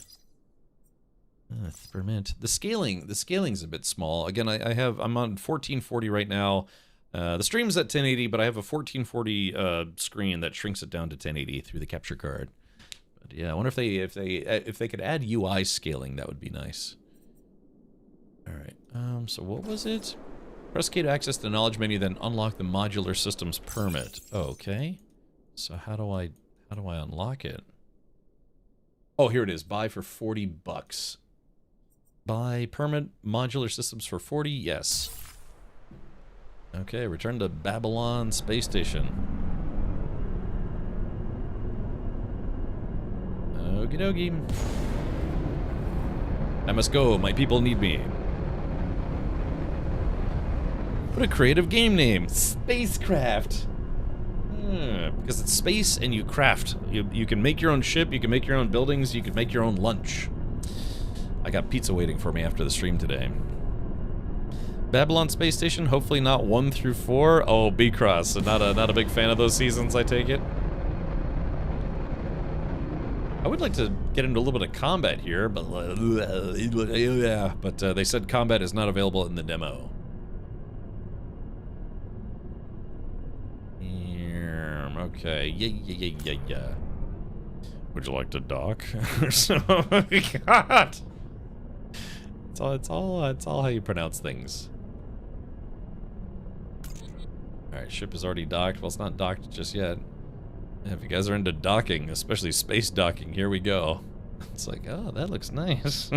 Permit. The scaling's a bit small. Again, I'm on 1440 right now. The stream's at 1080, but I have a 1440 screen that shrinks it down to 1080 through the capture card. But yeah, I wonder if they could add UI scaling, that would be nice. All right. So what was it? Press K to access the knowledge menu, then unlock the modular systems permit. Okay. So how do I unlock it? Oh, here it is. Buy for $40. Buy permit modular systems for 40. Yes. Okay, return to Babylon Space Station. Okie dokie. I must go. My people need me. What a creative game name. SpaceCraft. Because it's space and you craft. You can make your own ship, you can make your own buildings, you can make your own lunch. I got pizza waiting for me after the stream today. Babylon Space Station, hopefully not 1 through 4. Oh, B-Cross, so not a big fan of those seasons, I take it. I would like to get into a little bit of combat here, but they said combat is not available in the demo. Okay, yeah. Would you like to dock? Oh God. It's all how you pronounce things. Alright, ship is already docked. Well, it's not docked just yet. If you guys are into docking, especially space docking, here we go. It's like, oh, that looks nice.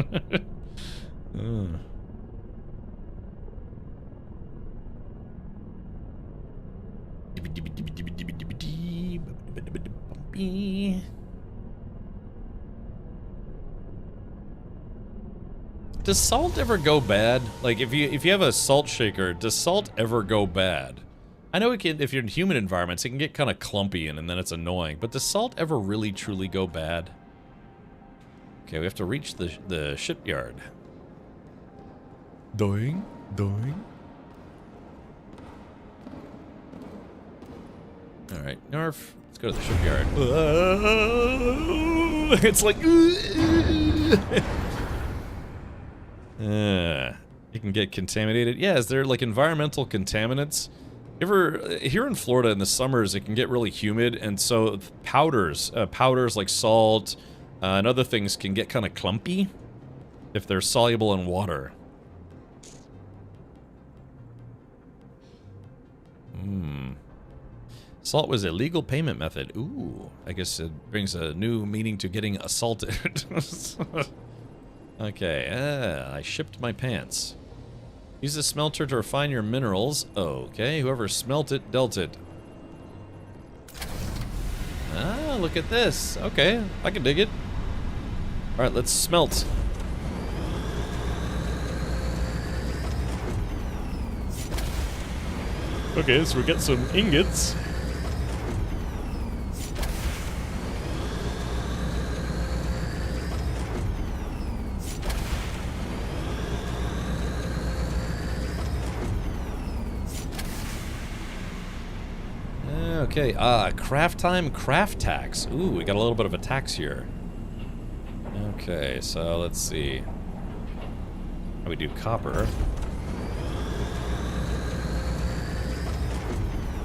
Does salt ever go bad? Like, if you have a salt shaker, does salt ever go bad? I know it can, if you're in humid environments, it can get kind of clumpy and then it's annoying. But does salt ever really truly go bad? Okay, we have to reach the shipyard. Doing. All right, Narf. Let's go to the shipyard. It's like. It can get contaminated. Yeah, is there like environmental contaminants? Here in Florida in the summers, it can get really humid, and so powders like salt and other things can get kind of clumpy if they're soluble in water. Salt was a legal payment method. Ooh, I guess it brings a new meaning to getting assaulted. Okay, I shipped my pants. Use the smelter to refine your minerals. Okay, whoever smelt it, dealt it. Ah, look at this. Okay, I can dig it. Alright, let's smelt. Okay, so we get some ingots. Okay, craft time, craft tax. Ooh, we got a little bit of a tax here. Okay, so let's see. How we do copper.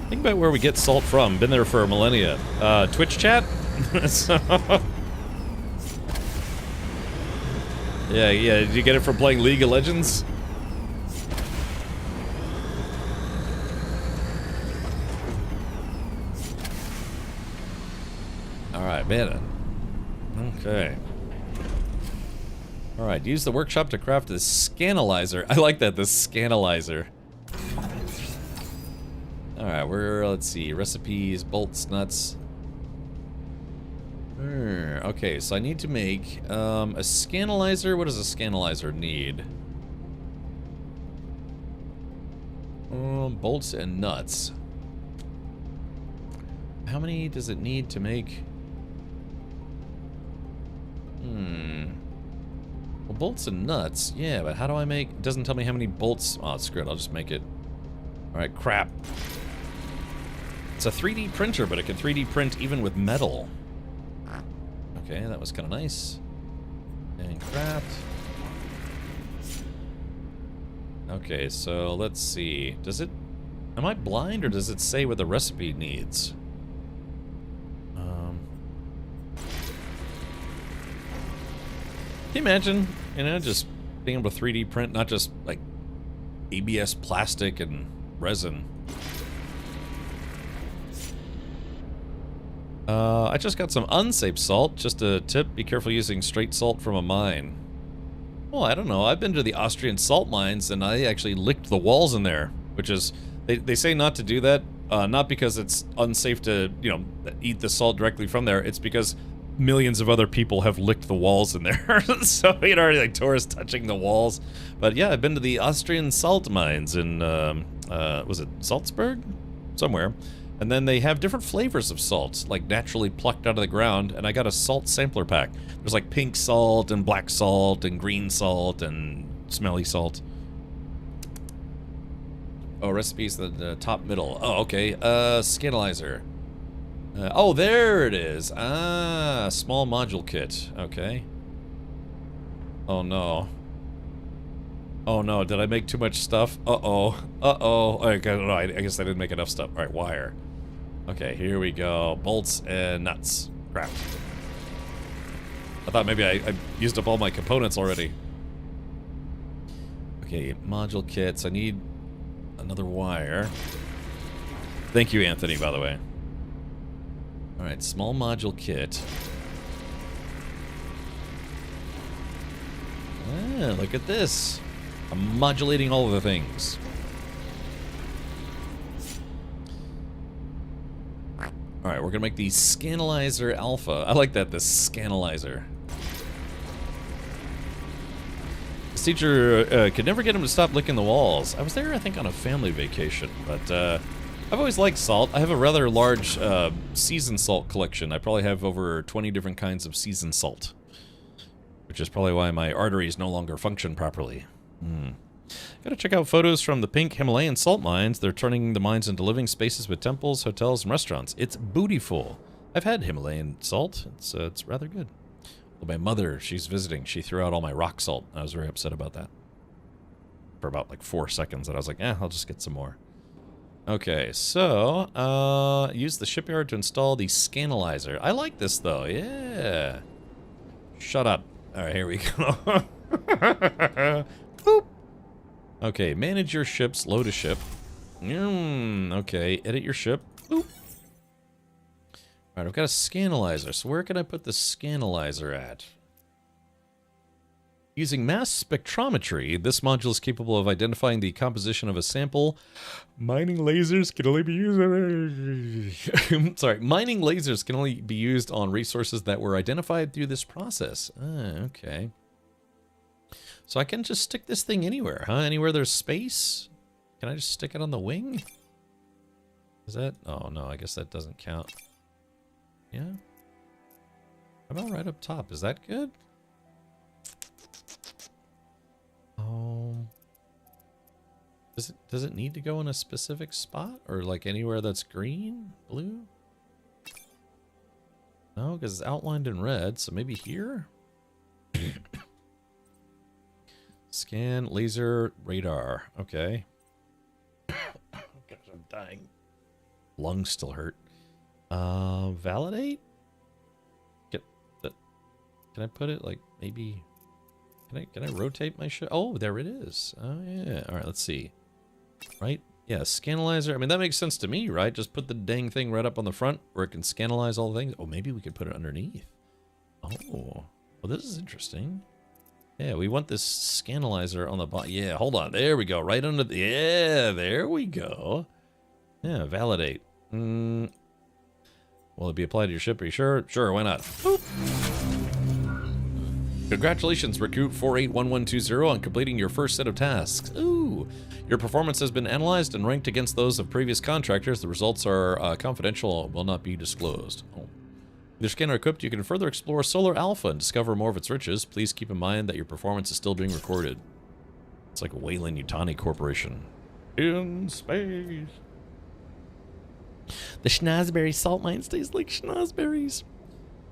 Think about where we get salt from. Been there for millennia. Twitch chat? So... Yeah, did you get it from playing League of Legends? Alright, man. Okay. Alright, use the workshop to craft the scanalyzer. I like that, the scanalyzer. Alright, let's see, recipes, bolts, nuts. Okay, so I need to make a scanalyzer. What does a scanalyzer need? Bolts and nuts. How many does it need to make? Well, bolts and nuts. Yeah, but how do I make... It doesn't tell me how many bolts... Oh, screw it. I'll just make it. Alright, crap. It's a 3D printer, but it can 3D print even with metal. Okay, that was kind of nice. And craft. Okay, so let's see. Does it... Am I blind, or does it say what the recipe needs? Can you imagine, you know, just being able to 3D print, not just, like, ABS plastic and resin. I just got some unsafe salt. Just a tip, be careful using straight salt from a mine. Well, I don't know. I've been to the Austrian salt mines, and I actually licked the walls in there, which is... They say not to do that, not because it's unsafe to, you know, eat the salt directly from there. It's because millions of other people have licked the walls in there. So, you know, like tourists touching the walls. But yeah, I've been to the Austrian salt mines in, was it Salzburg? Somewhere. And then they have different flavors of salt, like naturally plucked out of the ground, and I got a salt sampler pack. There's like pink salt and black salt and green salt and smelly salt. Oh, recipes, the top middle. Oh, okay. Scanalyzer. Oh, there it is. Ah, small module kit. Okay. Oh, no. Oh, no. Did I make too much stuff? Uh-oh. Uh-oh. Okay, no, I guess I didn't make enough stuff. All right, wire. Okay, here we go. Bolts and nuts. Crap. I thought maybe I used up all my components already. Okay, module kits. I need another wire. Thank you, Anthony, by the way. Alright, small module kit. Ah, look at this. I'm modulating all of the things. Alright, we're gonna make the Scanalyzer Alpha. I like that, the Scanalyzer. This teacher could never get him to stop licking the walls. I was there, I think, on a family vacation, but I've always liked salt. I have a rather large seasoned salt collection. I probably have over 20 different kinds of seasoned salt, which is probably why my arteries no longer function properly. Gotta check out photos from the pink Himalayan salt mines. They're turning the mines into living spaces with temples, hotels, and restaurants. It's bootyful. I've had Himalayan salt. It's rather good. Well, my mother, she's visiting. She threw out all my rock salt. I was very upset about that. For about like 4 seconds, and I was like, I'll just get some more. Okay, so, use the shipyard to install the Scanalyzer. I like this, though. Yeah. Shut up. All right, here we go. Boop. Okay, manage your ships, load a ship. Okay, edit your ship. Boop. Alright, I've got a Scanalyzer, so where can I put the Scanalyzer at? Using mass spectrometry, this module is capable of identifying the composition of a sample. Mining lasers can only be used on... Sorry, mining lasers can only be used on resources that were identified through this process. Okay. So I can just stick this thing anywhere, huh? Anywhere there's space? Can I just stick it on the wing? Is that... Oh, no, I guess that doesn't count. Yeah? How about right up top? Is that good? Does it need to go in a specific spot or like anywhere that's green, blue? No, because it's outlined in red, so maybe here? Scan, laser, radar. Okay. Gosh, I'm dying. Lungs still hurt. Validate? Get that. Can I put it like maybe? Can I rotate my ship? Oh, there it is. Oh yeah. All right, let's see. Right? Yeah, scanalyzer. I mean, that makes sense to me, right? Just put the dang thing right up on the front where it can scanalyze all the things. Oh, maybe we could put it underneath. Oh, well, this is interesting. Yeah, we want this scanalyzer on the bottom. Yeah, hold on. There we go. Right under the... Yeah, there we go. Yeah, validate. Will it be applied to your ship? Are you sure? Sure, why not? Boop. Congratulations, Recruit 481120, on completing your first set of tasks. Ooh! Your performance has been analyzed and ranked against those of previous contractors. The results are confidential and will not be disclosed. Oh. With your scanner equipped, you can further explore Solar Alpha and discover more of its riches. Please keep in mind that your performance is still being recorded. It's like Weyland-Yutani Corporation. In space. The schnozberry salt mine tastes like schnozberries.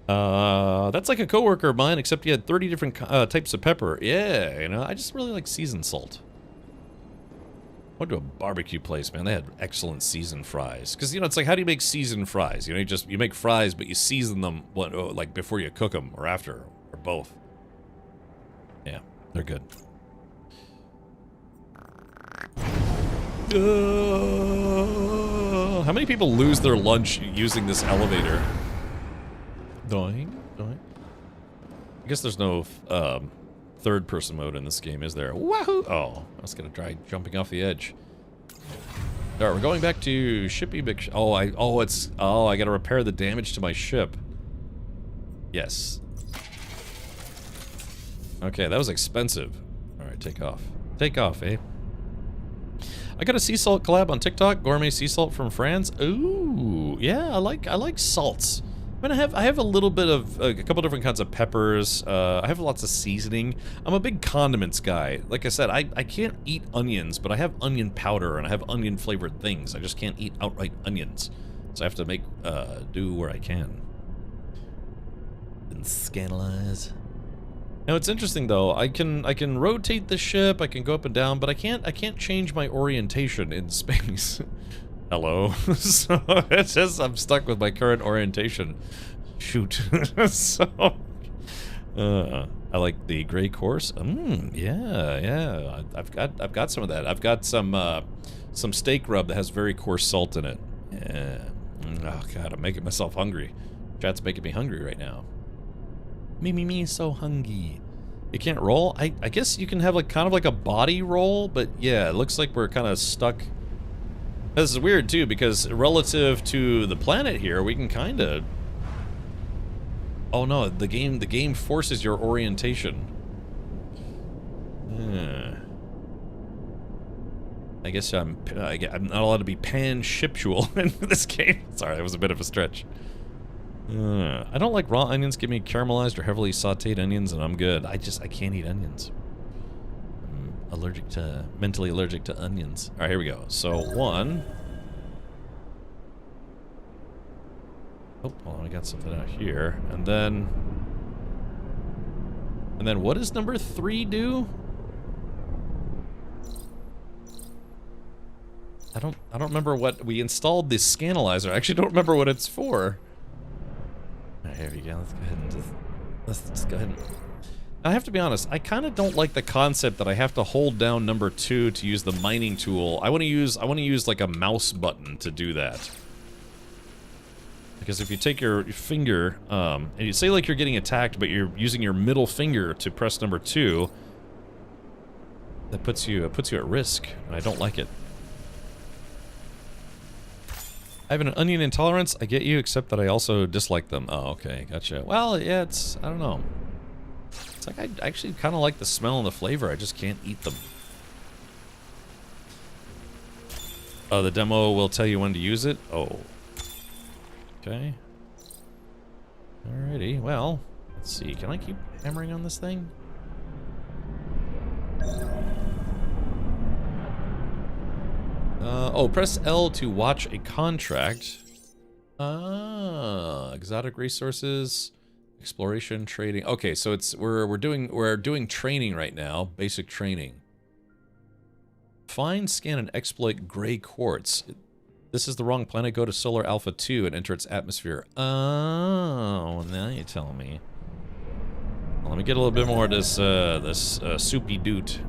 That's like a coworker of mine, except he had 30 different types of pepper. Yeah, you know, I just really like seasoned salt. I went to a barbecue place, man. They had excellent seasoned fries. Because, you know, it's like, how do you make seasoned fries? You know, you make fries, but you season them, like, before you cook them, or after, or both. Yeah, they're good. How many people lose their lunch using this elevator? Doing. I guess there's no third-person mode in this game, is there? Wahoo! Oh, I was gonna try jumping off the edge. All right, we're going back to Shippy Big. I gotta repair the damage to my ship. Yes. Okay, that was expensive. All right, take off. Take off, eh? I got a sea salt collab on TikTok. Gourmet sea salt from France. Ooh, yeah, I like salts. I mean, I have a little bit of a couple different kinds of peppers. I have lots of seasoning. I'm a big condiments guy. Like I said, I can't eat onions, but I have onion powder and I have onion flavored things. I just can't eat outright onions, so I have to make do where I can. And scandalize. Now it's interesting though. I can rotate the ship. I can go up and down, but I can't change my orientation in space. Hello. So it's just I'm stuck with my current orientation. Shoot. So I like the gray course. Yeah. I've got some of that. I've got some steak rub that has very coarse salt in it. Yeah. Oh god, I'm making myself hungry. Chat's making me hungry right now. Me so hungry. You can't roll? I guess you can have like kind of like a body roll, but yeah, it looks like we're kind of stuck. This is weird too, because relative to the planet here, we can kind of... Oh no, the game forces your orientation. I guess I'm not allowed to be panshiptual in this game. Sorry, that was a bit of a stretch. I don't like raw onions. Give me caramelized or heavily sauteed onions and I'm good. I can't eat onions. Mentally allergic to onions. Alright, here we go. So, 1. Oh, hold on, I got something out here. And then what does number 3 do? I don't remember what we installed this scanalyzer. I actually don't remember what it's for. Alright, here we go. Let's go ahead and let's go ahead and... I have to be honest, I kind of don't like the concept that I have to hold down number 2 to use the mining tool. I want to use like a mouse button to do that. Because if you take your finger, and you say like you're getting attacked, but you're using your middle finger to press number 2, that puts you at risk, and I don't like it. I have an onion intolerance, I get you, except that I also dislike them. Oh, okay, gotcha. Well, yeah, I don't know. It's like I actually kind of like the smell and the flavor. I just can't eat them. The demo will tell you when to use it. Oh. Okay. Alrighty. Well, let's see. Can I keep hammering on this thing? Oh, press L to watch a contract. Exotic resources, exploration, trading. Okay, so it's we're doing training right now, basic training. Find, scan, and exploit gray quartz. This is the wrong planet. Go to Solar Alpha 2 and enter its atmosphere. Oh, now you tell me. Well, let me get a little bit more of this soupy doot.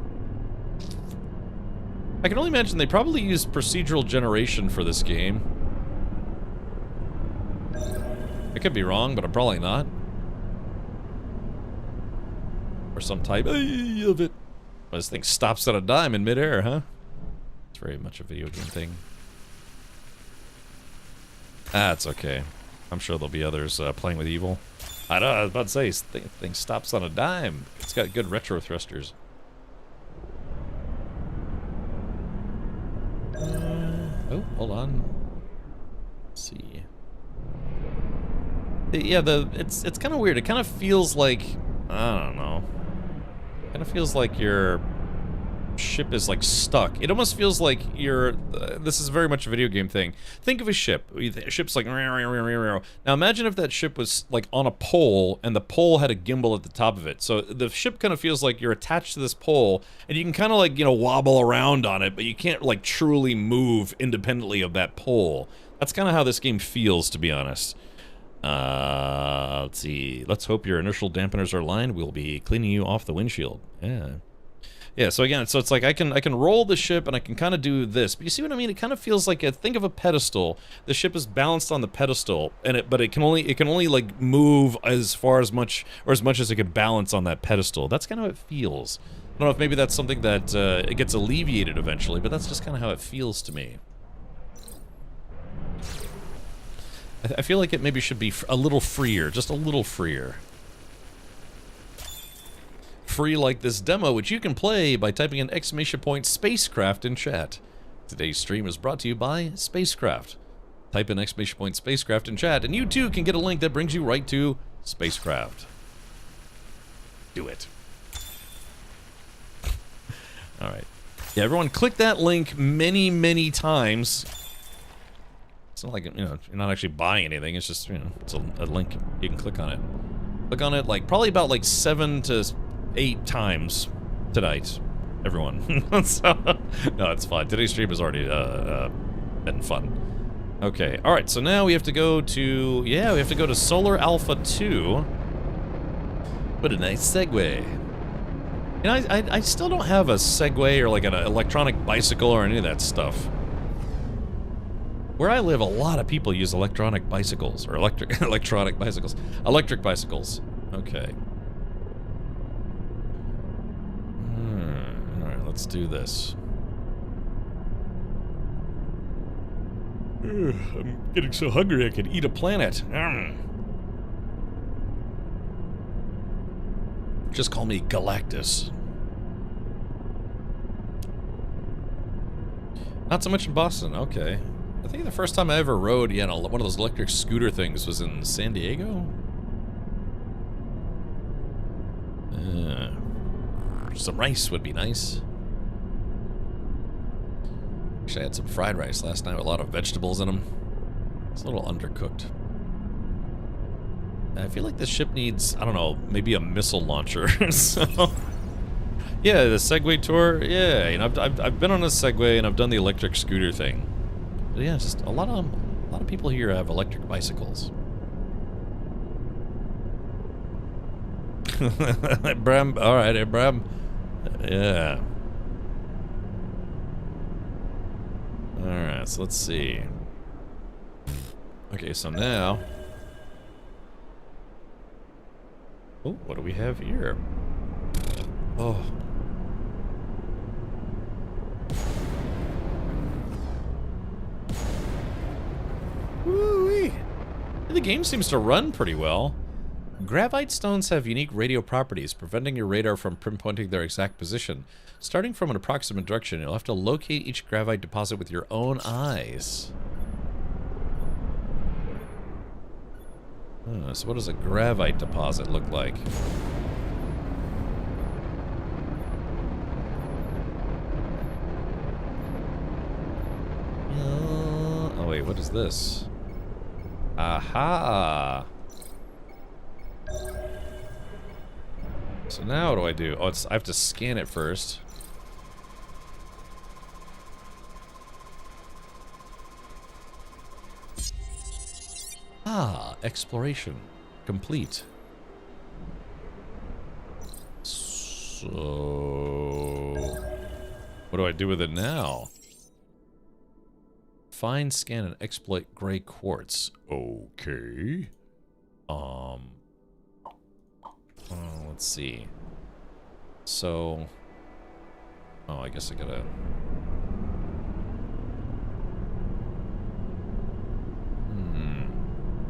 I can only imagine they probably used procedural generation for this game. I could be wrong, but I'm probably not. Or some type of it. Well, this thing stops at a dime in midair, huh? It's very much a video game thing. That's okay. I'm sure there'll be others playing with evil. I know, I was about to say, this thing stops on a dime. It's got good retro thrusters. Oh, hold on. Let's see. Yeah, it's kind of weird. It kind of feels like, I don't know. It kind of feels like your ship is like stuck. It almost feels like you're. This is very much a video game thing. Think of a ship. A ship's like. Now imagine if that ship was like on a pole and the pole had a gimbal at the top of it. So the ship kind of feels like you're attached to this pole and you can kind of like, you know, wobble around on it, but you can't like truly move independently of that pole. That's kind of how this game feels, to be honest. Let's see. Let's hope your inertial dampeners are aligned. We'll be cleaning you off the windshield. Yeah, so again, so it's like I can roll the ship and I can kind of do this. But you see what I mean? It kind of feels like think of a pedestal. The ship is balanced on the pedestal, and but it can only like move as much as it can balance on that pedestal. That's kind of how it feels. I don't know if maybe that's something that it gets alleviated eventually, but that's just kind of how it feels to me. I feel like it maybe should be a little freer, just a little freer. Free like this demo, which you can play by typing an ! SpaceCraft in chat. Today's stream is brought to you by SpaceCraft. Type in ! SpaceCraft in chat, and you too can get a link that brings you right to SpaceCraft. Do it. Alright. Yeah, everyone click that link many, many times. It's not like, you know, you're not actually buying anything. It's just, you know, it's a link. You can click on it. Click on it, like, probably about, like, 7 to 8 times tonight. Everyone. So, no, it's fine. Today's stream has already, been fun. Okay, alright, so now we have to go to, yeah, we have to go to Solar Alpha 2. What a nice segue. You know, I still don't have a Segway or, like, an electronic bicycle or any of that stuff. Where I live, a lot of people use electronic bicycles, or electric bicycles. Electric bicycles. Okay. Alright, let's do this. I'm getting so hungry I could eat a planet. Just call me Galactus. Not so much in Boston, okay. I think the first time I ever rode, yeah, one of those electric scooter things was in San Diego? Some rice would be nice. Actually, I had some fried rice last night with a lot of vegetables in them. It's a little undercooked. I feel like this ship needs, I don't know, maybe a missile launcher. So, yeah, the Segway tour, yeah, you know, I've been on a Segway and I've done the electric scooter thing. But yeah, just a lot of people here have electric bicycles. Bram, all right, hey, Bram. Yeah. All right, so let's see. Okay, so now. Oh, what do we have here? Oh. Woo-wee. The game seems to run pretty well. Gravite stones have unique radio properties, preventing your radar from pinpointing their exact position. Starting from an approximate direction, you'll have to locate each gravite deposit with your own eyes. So what does a gravite deposit look like? this? Aha! So now what do I do? Oh, I have to scan it first. Ah, exploration complete. So, what do I do with it now? Find, scan, and exploit gray quartz. Okay. Let's see. So, oh, I guess I gotta.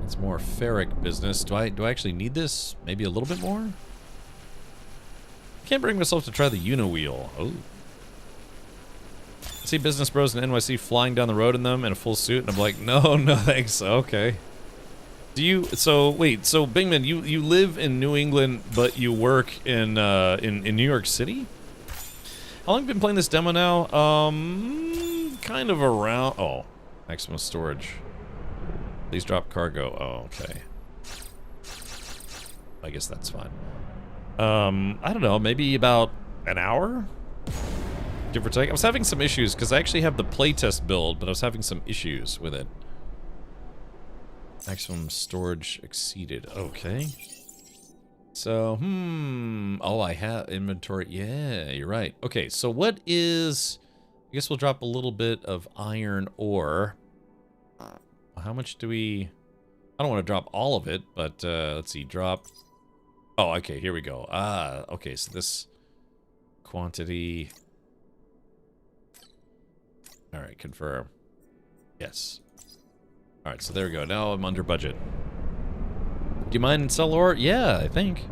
It's more ferric business. Do I actually need this? Maybe a little bit more? I can't bring myself to try the Unowheel. Oh. I see business bros in NYC flying down the road in them in a full suit, and I'm like, no, no thanks. Okay. Do you, so wait, so Bingman, you live in New England, but you work in New York City? How long have you been playing this demo now? Kind of around, oh, maximum storage. Please drop cargo. Oh, okay. I guess that's fine. I don't know, maybe about an hour? Give or take. I was having some issues, because I actually have the playtest build, but I was having some issues with it. Maximum storage exceeded. Okay. So, oh, I have inventory. Yeah, you're right. Okay, so what is... I guess we'll drop a little bit of iron ore. How much do we... I don't want to drop all of it, but let's see, drop... Oh, okay, here we go. Ah, okay, so this quantity... Alright, confirm. Yes. Alright, so there we go. Now I'm under budget. Do you mind sell ore? Yeah, I think.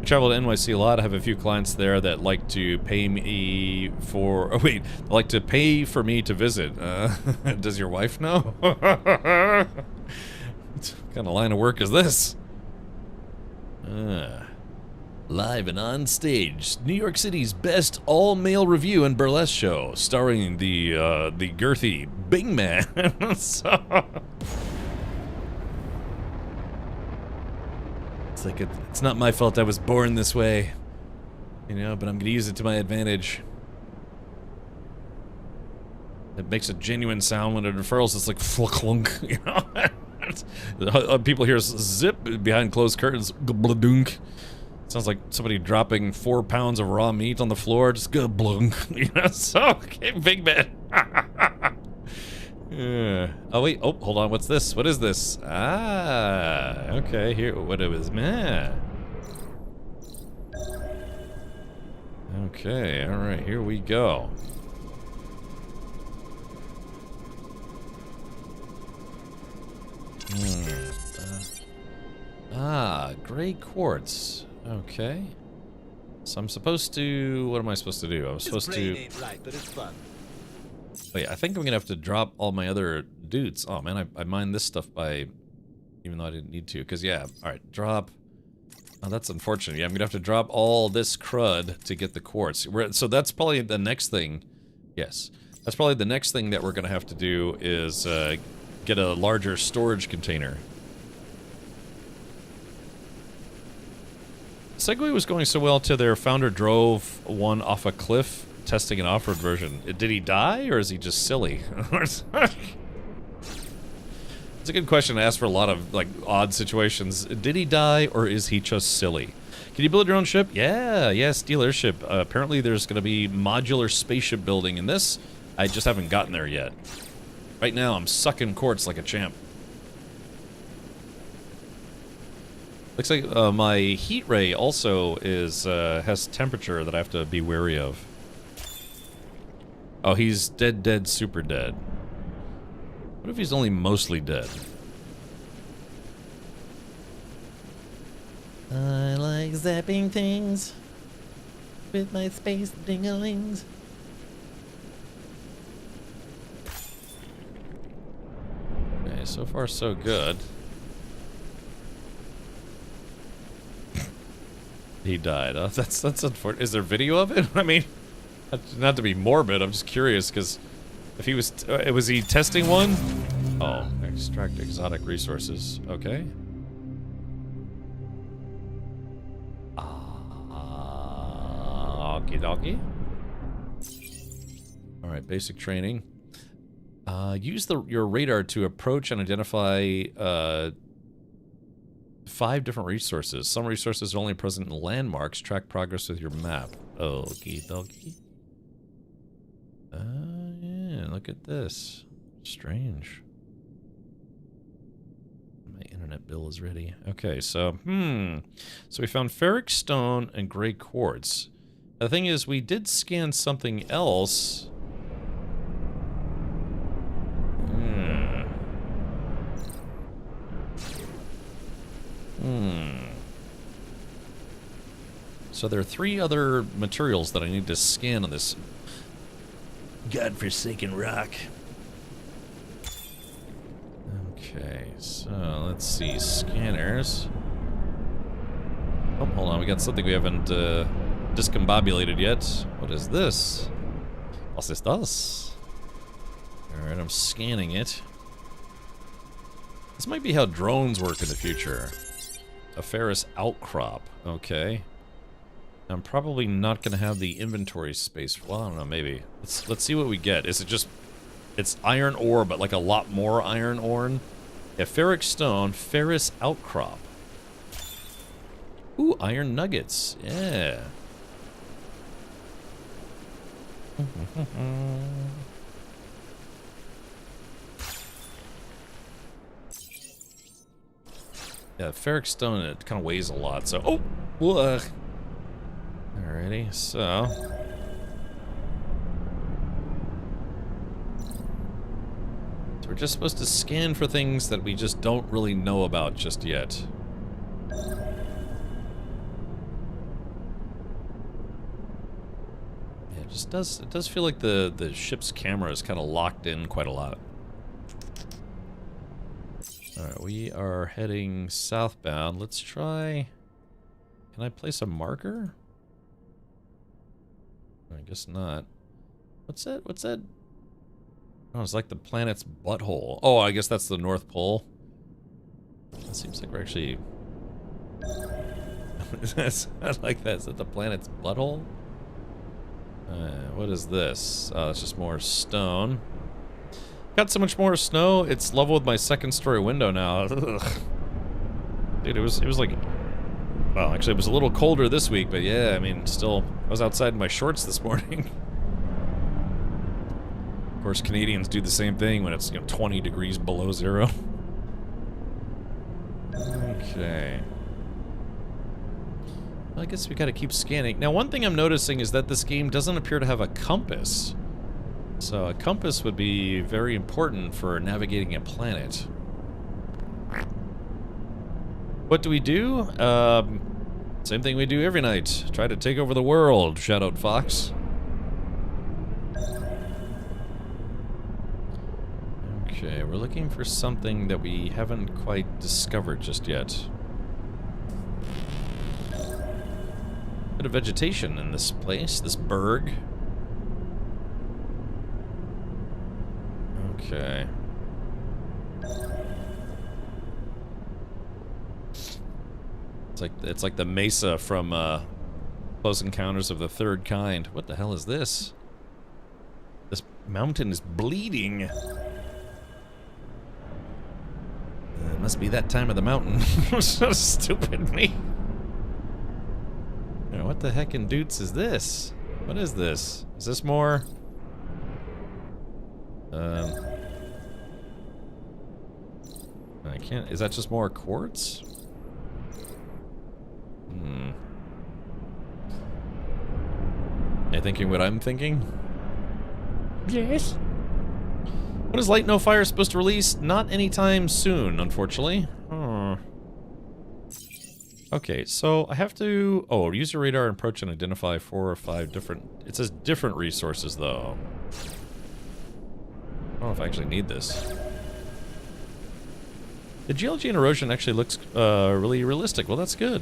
I travel to NYC a lot. I have a few clients there that like to pay me for... Oh, wait. Like to pay for me to visit. Does your wife know? What kind of line of work is this? Live and on stage, New York City's best all-male review and burlesque show, starring the girthy Bing Man. So, it's like it's not my fault I was born this way, you know, but I'm gonna use it to my advantage. It makes a genuine sound when it unfurls. It's like flunk, you know. People hear zip behind closed curtains. Bladunk. Sounds like somebody dropping 4 pounds of raw meat on the floor. Just go blunk. You know, so okay, Big Man. Yeah. Oh wait, oh, hold on, what's this? What is this? Ah, okay, here, what it was, man. Okay, alright, here we go. Gray quartz. Okay. So I'm supposed to... What am I supposed to do? I'm supposed to... Ain't right, but it's fun. Wait, I think I'm gonna have to drop all my other dudes. Oh man, I mined this stuff by... Even though I didn't need to. Because yeah, alright, drop... Oh, that's unfortunate. Yeah, I'm gonna have to drop all this crud to get the quartz. So that's probably the next thing. Yes. That's probably the next thing that we're gonna have to do is get a larger storage container. Segway was going so well till their founder drove one off a cliff testing an off-road version. Did he die, or is he just silly? It's a good question to ask for a lot of, like, odd situations. Did he die, or is he just silly? Can you build your own ship? Yeah, Steel Airship. Apparently there's going to be modular spaceship building in this. I just haven't gotten there yet. Right now, I'm sucking quartz like a champ. Looks like my heat ray also is has temperature that I have to be wary of. Oh, he's dead, super dead. What if he's only mostly dead? I like zapping things with my space dinglings. Okay, so far so good. He died. That's unfortunate. Is there video of it? I mean, not to be morbid. I'm just curious because if he was he testing one? Oh, extract exotic resources. Okay. Okie dokie. Alright, basic training. Use your radar to approach and identify 5 different resources. Some resources are only present in landmarks. Track progress with your map. Okie dokie. Yeah, look at this. Strange. My internet bill is ready. Okay, so, so we found ferric stone and gray quartz. The thing is, we did scan something else. So there are 3 other materials that I need to scan on this godforsaken rock. Okay, so let's see. Scanners. Oh, hold on. We got something we haven't discombobulated yet. What is this? What's this? Alright, I'm scanning it. This might be how drones work in the future. A ferrous outcrop. Okay. I'm probably not going to have the inventory space. Well, I don't know, maybe. Let's see what we get. Is it just... It's iron ore, but like a lot more iron ore? Yeah, ferric stone, ferrous outcrop. Ooh, iron nuggets. Yeah. Yeah, ferric stone, it kind of weighs a lot, so... Oh! Whoa. Alrighty, so... We're just supposed to scan for things that we just don't really know about just yet. Yeah, it does feel like the ship's camera is kind of locked in quite a lot. Alright, we are heading southbound. Let's try... Can I place a marker? I guess not. What's that? What's that? Oh, it's like the planet's butthole. Oh, I guess that's the North Pole. That seems like we're actually... I like that. Is that the planet's butthole? What is this? Oh, it's just more stone. Got so much more snow, it's level with my 2nd story window now. Ugh. Dude, it was like... Well, actually, it was a little colder this week, but yeah, I mean, still... I was outside in my shorts this morning. Of course, Canadians do the same thing when it's, 20 degrees below 0. Okay. Well, I guess we gotta keep scanning. Now, one thing I'm noticing is that this game doesn't appear to have a compass. So, a compass would be very important for navigating a planet. What do we do? Same thing we do every night. Try to take over the world, shout out Fox. Okay, we're looking for something that we haven't quite discovered just yet. Bit of vegetation in this place, this berg. Okay. It's like the mesa from Close Encounters of the Third Kind. What the hell is this? This mountain is bleeding. It must be that time of the mountain. So stupid me. What the heck in doots is this? What is this? Is this more? I can't. Is that just more quartz? You thinking what I'm thinking? Yes. When is Light No Fire supposed to release? Not anytime soon, unfortunately. Okay, so I have to... Oh, use your radar and approach and identify 4 or 5 different... It says different resources, though. I don't know if I actually need this. The geology and erosion actually looks really realistic. Well, that's good.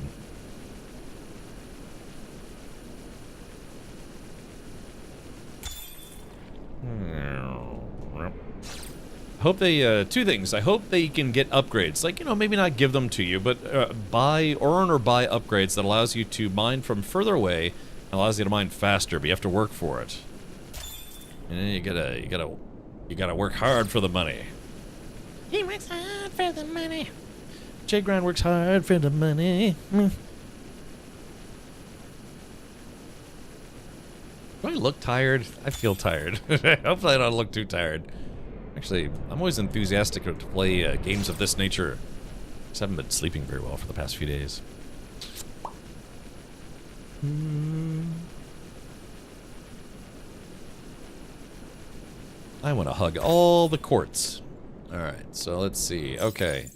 hope they, two things. I hope they can get upgrades. Like, you know, maybe not give them to you, but earn or buy upgrades that allows you to mine from further away, and allows you to mine faster, but you have to work for it. And you gotta work hard for the money. He works hard for the money. Jay Grind works hard for the money. Do I look tired? I feel tired. Hopefully I don't look too tired. Actually, I'm always enthusiastic to play games of this nature. Just haven't been sleeping very well for the past few days. I want to hug all the quartz. Alright, so let's see. Okay.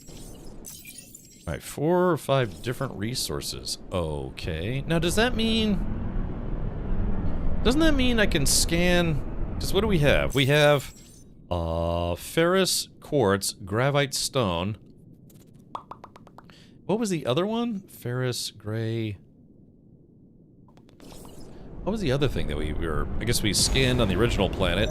Alright, 4 or 5 different resources. Okay. Now, does that mean... Doesn't that mean I can scan... Because what do we have? We have ferrous quartz, gravite stone. What was the other one? Ferrous, gray... What was the other thing that we were... I guess we scanned on the original planet.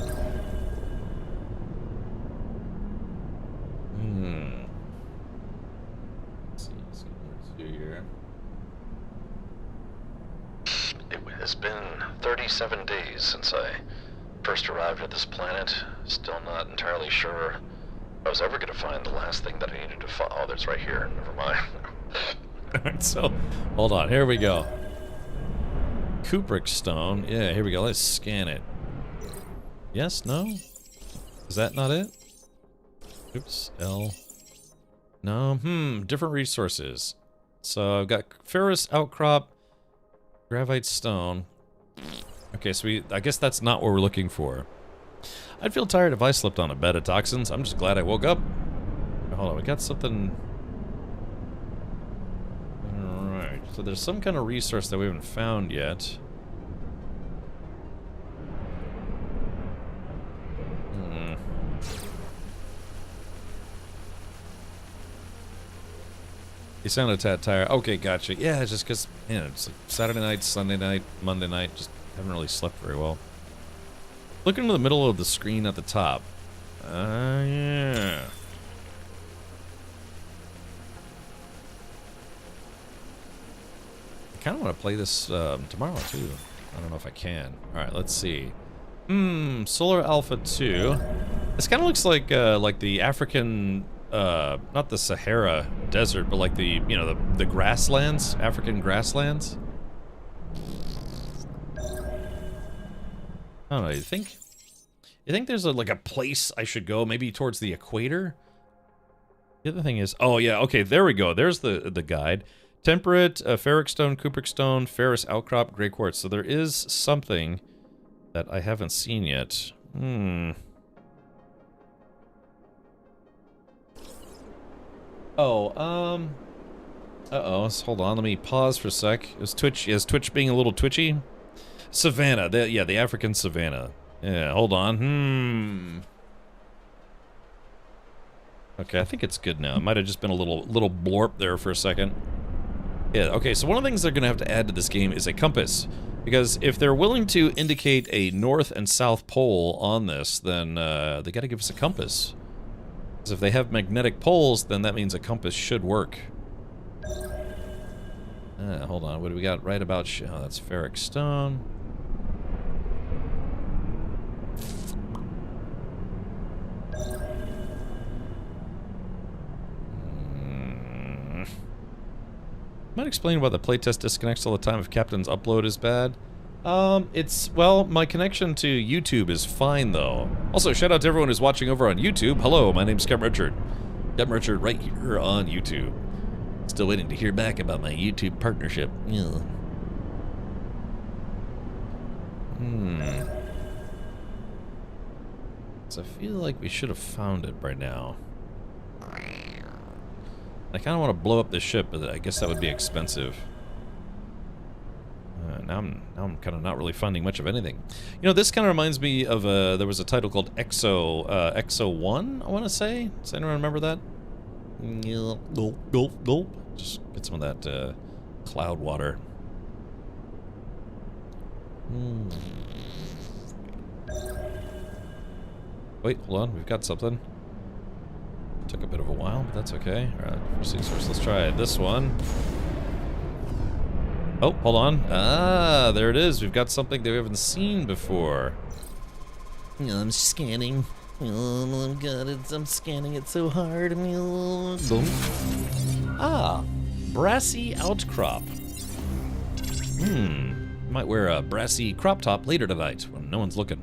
It has been 37 days since I first arrived at this planet. Still not entirely sure I was ever going to find the last thing that I needed to find. Oh, that's right here. Never mind. Alright, so, hold on. Here we go. Kubrick stone. Yeah, here we go. Let's scan it. Yes? No? Is that not it? Oops. L. No. Different resources. So I've got ferrous outcrop, gravite stone. Okay, so I guess that's not what we're looking for. I'd feel tired if I slept on a bed of toxins. I'm just glad I woke up. Hold on, we got something. Alright, so there's some kind of resource that we haven't found yet. You sound a tad tired. Okay, gotcha. Yeah, it's just because, man, it's like Saturday night, Sunday night, Monday night. Just haven't really slept very well. Look into the middle of the screen at the top. Yeah. I kind of want to play this tomorrow, too. I don't know if I can. Alright, let's see. Solar Alpha 2. This kind of looks like the African... not the Sahara Desert, but like the, you know, the grasslands, African grasslands. I don't know, you think there's like a place I should go, maybe towards the equator? The other thing is, oh yeah, okay, there we go. There's the guide. Temperate, ferric stone, cupric stone, ferrous outcrop, gray quartz. So there is something that I haven't seen yet. Uh-oh, hold on, let me pause for a sec. Is Twitch being a little twitchy? Savannah, the African savannah. Yeah, hold on, Okay, I think it's good now. It might have just been a little blorp there for a second. Yeah, okay, so one of the things they're gonna have to add to this game is a compass. Because if they're willing to indicate a north and south pole on this, then they gotta give us a compass. Because if they have magnetic poles, then that means a compass should work. Hold on, what do we got right about... Oh, that's ferric stone. Might explain why the playtest disconnects all the time if Captain's upload is bad. Well, my connection to YouTube is fine, though. Also, shout out to everyone who's watching over on YouTube. Hello, my name's Captain Richard. Captain Richard right here on YouTube. Still waiting to hear back about my YouTube partnership. Yeah. So I feel like we should have found it by now. I kind of want to blow up this ship, but I guess that would be expensive. Now I'm kind of not really finding much of anything. You know, this kind of reminds me of there was a title called Exo 1, I want to say. Does anyone remember that? Gulp. Just get some of that cloud water. Wait, hold on. We've got something. Took a bit of a while, but that's okay. Alright, first things first, let's try this one. Oh, hold on. Ah, there it is. We've got something that we haven't seen before. I'm scanning. Oh god, I'm scanning it so hard. Boom. Ah, brassy outcrop. Might wear a brassy crop top later tonight when no one's looking.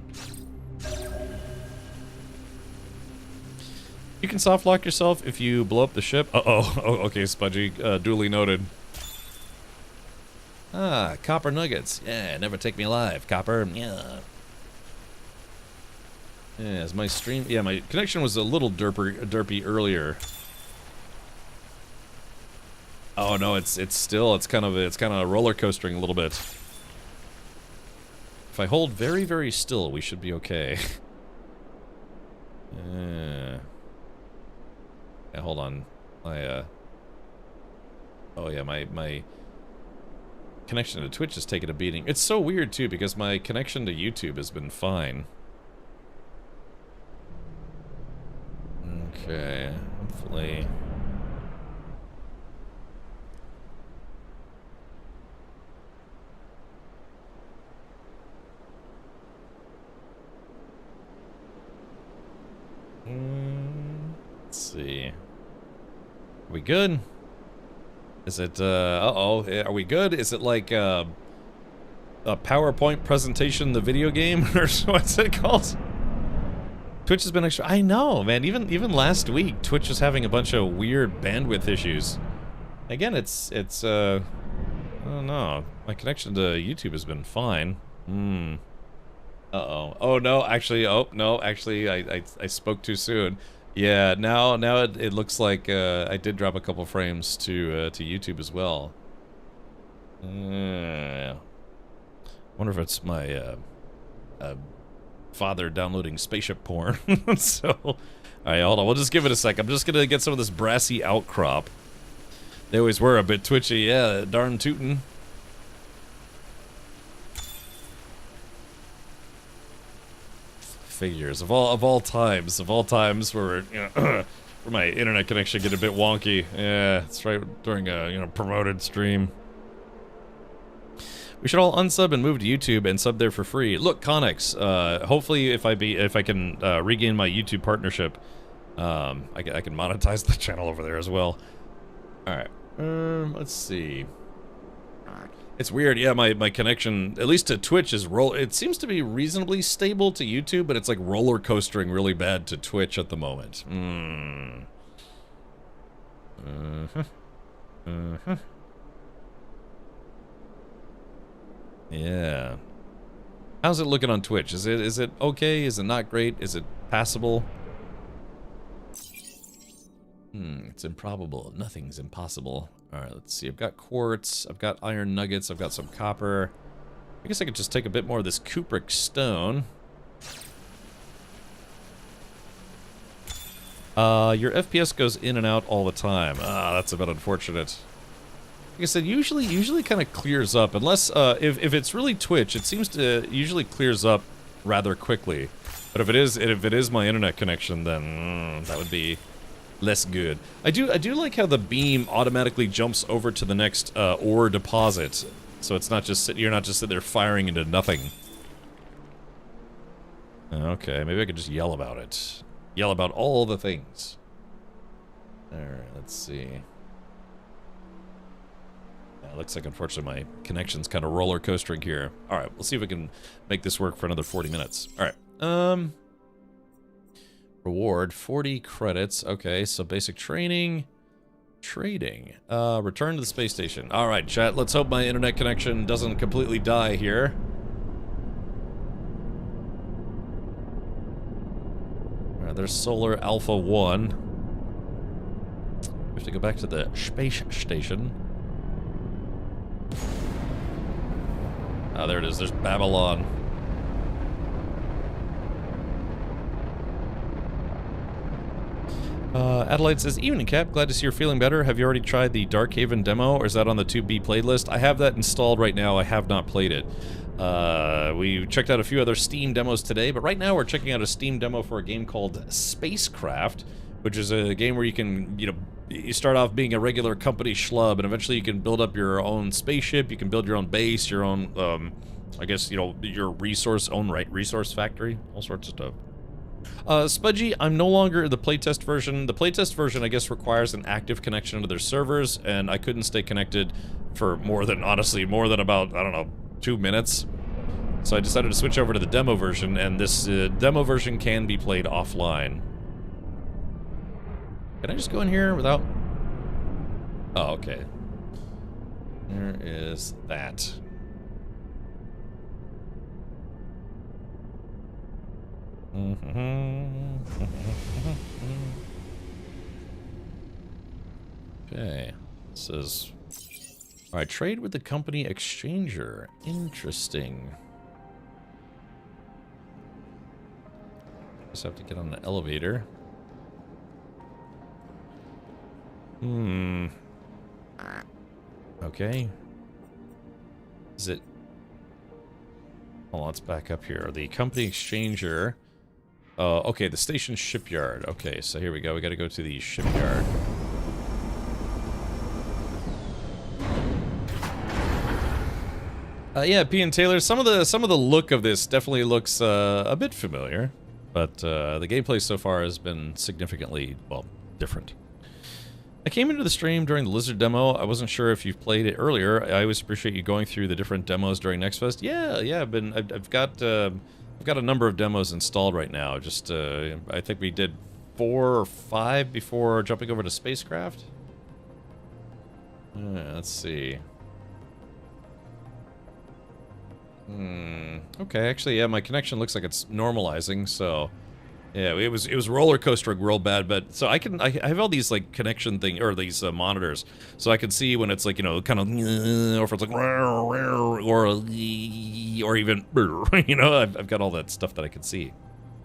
You can soft lock yourself if you blow up the ship. Oh, okay, Spudgy. Duly noted. Ah, copper nuggets. Yeah, never take me alive, copper. Yeah. Yeah, is my stream... Yeah, my connection was a little derpy earlier. Oh no, it's kind of roller coastering a little bit. If I hold very, very still, we should be okay. Yeah, hold on. Oh yeah, my connection to Twitch is taking a beating. It's so weird too because my connection to YouTube has been fine. Okay, hopefully. Let's see. Are we good? Is it, uh-oh, are we good? Is it like, a PowerPoint presentation, the video game, or what's it called? Twitch has been extra. I know, man. Even last week, Twitch was having a bunch of weird bandwidth issues. Again, it's I don't know. My connection to YouTube has been fine. Uh-oh. Oh no, actually. Oh no, actually, I spoke too soon. Yeah. Now it looks like I did drop a couple frames to YouTube as well. Wonder if it's my father downloading spaceship porn. So, alright, hold on. We'll just give it a sec. I'm just gonna get some of this brassy outcrop. They always were a bit twitchy. Yeah, darn tootin'. Figures of all times where where my internet connection get a bit wonky. Yeah, it's right during a promoted stream. We should all unsub and move to YouTube and sub there for free. Look, Connex, hopefully if I can regain my YouTube partnership, I can monetize the channel over there as well. All right, let's see. It's weird, yeah. My connection, at least to Twitch, is it seems to be reasonably stable to YouTube, but it's like roller coastering really bad to Twitch at the moment. Yeah. How's it looking on Twitch? Is it okay? Is it not great? Is it passable? It's improbable. Nothing's impossible. Alright, let's see. I've got quartz, I've got iron nuggets, I've got some copper. I guess I could just take a bit more of this cupric stone. Your FPS goes in and out all the time. Ah, that's a bit unfortunate. Like I said, usually kind of clears up, unless, if it's really Twitch, it seems to usually clears up rather quickly. But if it is my internet connection, then that would be less good. I do like how the beam automatically jumps over to the next ore deposit, so it's not just you're not just sitting there firing into nothing. Okay, maybe I could just yell about it. Yell about all the things. Alright, let's see. Yeah, it looks like, unfortunately, my connection's kind of roller coastering here. Alright, we'll see if we can make this work for another 40 minutes. Alright, reward, 40 credits. Okay, so basic training. Trading. Return to the space station. Alright, chat, let's hope my internet connection doesn't completely die here. Alright, there's Solar Alpha 1. We have to go back to the space station. Ah, there it is. There's Babylon. Adelaide says, "Evening, Cap. Glad to see you're feeling better. Have you already tried the Darkhaven demo, or is that on the 2B playlist?" I have that installed right now. I have not played it. We checked out a few other Steam demos today, but right now we're checking out a Steam demo for a game called SpaceCraft, which is a game where you can, you start off being a regular company schlub, and eventually you can build up your own spaceship, you can build your own base, your own, I guess, your resource factory, all sorts of stuff. Spudgy, I'm no longer in the playtest version. The playtest version, I guess, requires an active connection to their servers, and I couldn't stay connected for more than about, I don't know, 2 minutes. So I decided to switch over to the demo version, and this demo version can be played offline. Can I just go in here without... Oh, okay. There is that. Okay. This says... Alright, trade with the company exchanger. Interesting. Just have to get on the elevator. Okay. Is it... Hold on, let's back up here. The company exchanger... okay, the station shipyard. Okay, so here we go. We gotta go to the shipyard. Yeah, P and Taylor, some of the look of this definitely looks a bit familiar, but the gameplay so far has been significantly, well, different. I came into the stream during the Lizard demo. I wasn't sure if you've played it earlier. I always appreciate you going through the different demos during Next Fest. Yeah, I've got a number of demos installed right now. Just I think we did 4 or 5 before jumping over to SpaceCraft. Let's see. Okay, actually, yeah, my connection looks like it's normalizing, so yeah, it was roller coastering real bad, but so I have all these like connection thing or these monitors, so I can see when it's like, kind of, or if it's like or even I've got all that stuff that I can see.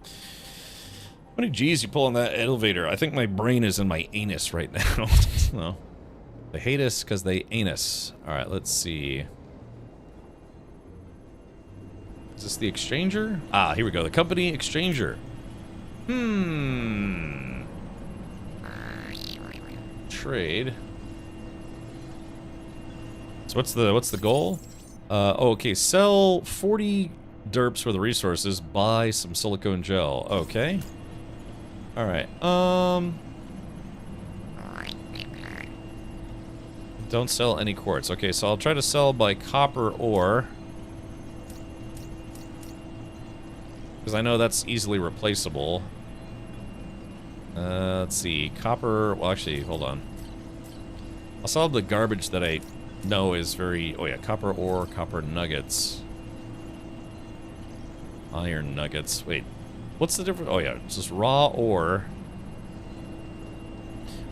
How many G's you pull on that elevator? I think my brain is in my anus right now. No. They hate us because they anus. All right, let's see. Is this the exchanger? Ah, here we go. The company exchanger. Trade. So what's the goal? Okay, sell 40 derps for the resources, buy some silicone gel. Okay. All right. Don't sell any quartz. Okay, so I'll try to sell by copper ore. Because I know that's easily replaceable. Let's see. Copper... Well, actually, hold on. I'll sell the garbage that I know is very... Oh, yeah. Copper ore, copper nuggets. Iron nuggets. Wait. What's the difference? Oh, yeah. It's just raw ore.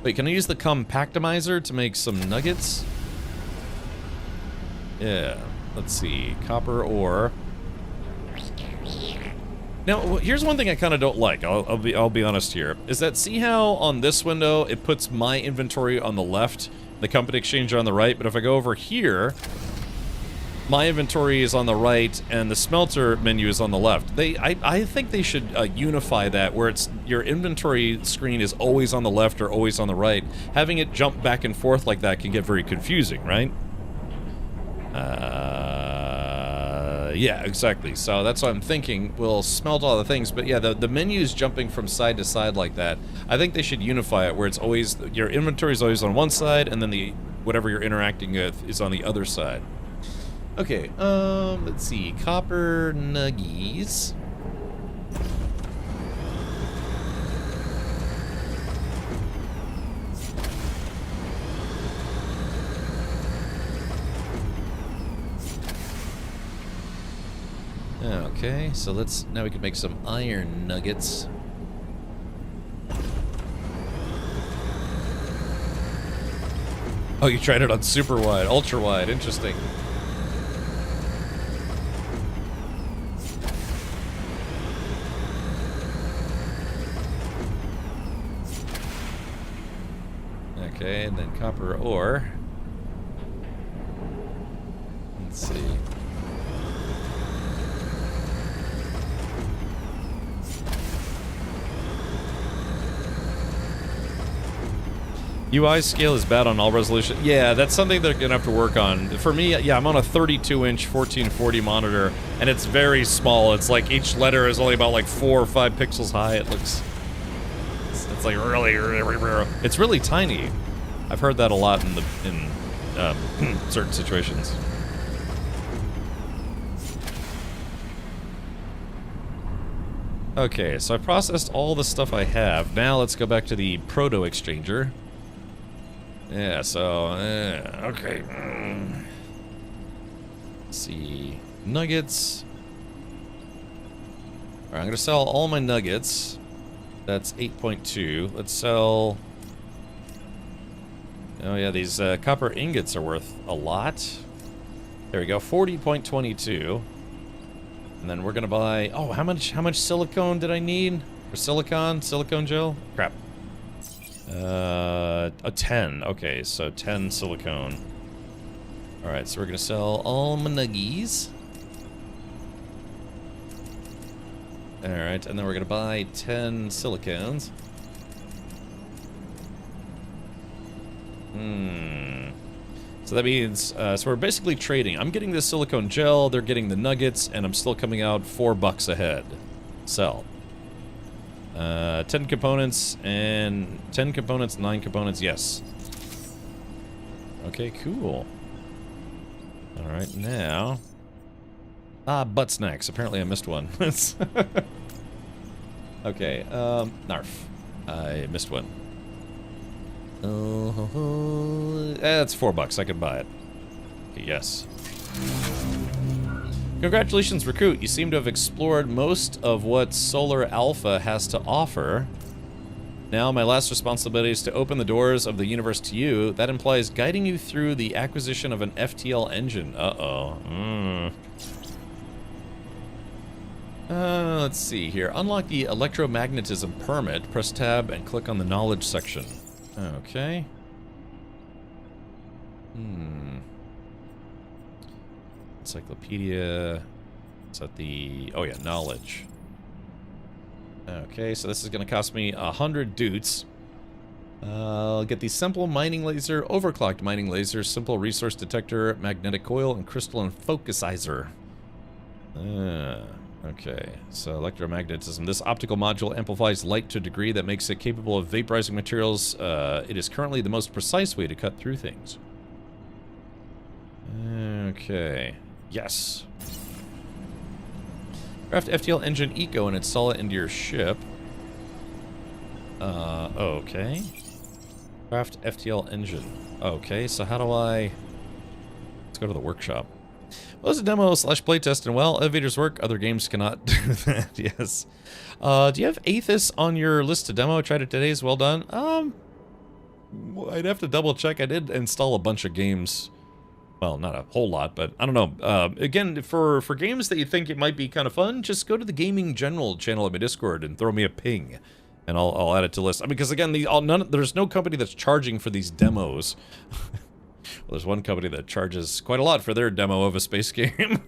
Wait, can I use the compactomizer to make some nuggets? Yeah. Let's see. Copper ore. Now, here's one thing I kind of don't like. I'll be honest here. Is that, see how on this window it puts my inventory on the left, the company exchanger on the right, but if I go over here, my inventory is on the right and the smelter menu is on the left. I think they should unify that, where it's your inventory screen is always on the left or always on the right. Having it jump back and forth like that can get very confusing, right? Yeah, exactly. So that's what I'm thinking. We'll smelt all the things, but yeah, the menu's jumping from side to side like that. I think they should unify it, where it's always, your inventory is always on one side, and then whatever you're interacting with is on the other side. Okay, let's see. Copper nuggies. Okay, so now we can make some iron nuggets. Oh, you tried it on super wide, ultra wide, interesting. Okay, and then copper ore. Let's see. UI scale is bad on all resolution. Yeah, that's something they're gonna have to work on. For me, yeah, I'm on a 32-inch 1440 monitor, and it's very small. It's like each letter is only about like 4 or 5 pixels high. It looks, it's like really, it's really tiny. I've heard that a lot in certain situations. Okay, so I processed all the stuff I have. Now let's go back to the proto exchanger. Yeah, so, okay. Let's see. Nuggets. Alright, I'm gonna sell all my nuggets. That's 8.2. Let's sell... Oh yeah, these copper ingots are worth a lot. There we go, 40.22. And then we're gonna buy... Oh, how much silicone did I need? For silicone gel? Crap. A 10. Okay, so 10 silicone. Alright, so we're gonna sell all my nuggies. Alright, and then we're gonna buy 10 silicones. So that means, so we're basically trading. I'm getting the silicone gel, they're getting the nuggets, and I'm still coming out $4 ahead. Sell. 10 components, and 10 components, 9 components, yes. Okay, cool. Alright, now... butt snacks. Apparently I missed one. Okay, narf. I missed one. That's $4. I can buy it. Okay, yes. Congratulations, Recruit. You seem to have explored most of what Solar Alpha has to offer. Now, my last responsibility is to open the doors of the universe to you. That implies guiding you through the acquisition of an FTL engine. Uh-oh. Let's see here. Unlock the electromagnetism permit. Press tab and click on the knowledge section. Okay. Encyclopedia. Is that the... Oh yeah, knowledge. Okay, so this is going to cost me 100 doots. I'll get the simple mining laser, overclocked mining laser, simple resource detector, magnetic coil, and crystalline focusizer. Okay, so electromagnetism. This optical module amplifies light to a degree that makes it capable of vaporizing materials. It is currently the most precise way to cut through things. Okay, yes. Craft FTL engine eco and install it into your ship. Okay. Craft FTL engine. Okay, so how do I... Let's go to the workshop. Well, it's a demo / playtest, and while elevators work, other games cannot do that. Yes. Do you have Aethys on your list to demo? I tried it today. Is well done. I'd have to double check. I did install a bunch of games. Well, not a whole lot, but I don't know. Again, for games that you think it might be kind of fun, just go to the Gaming General channel of my Discord and throw me a ping, and I'll add it to the list. Because again, there's no company that's charging for these demos. Well, there's one company that charges quite a lot for their demo of a space game.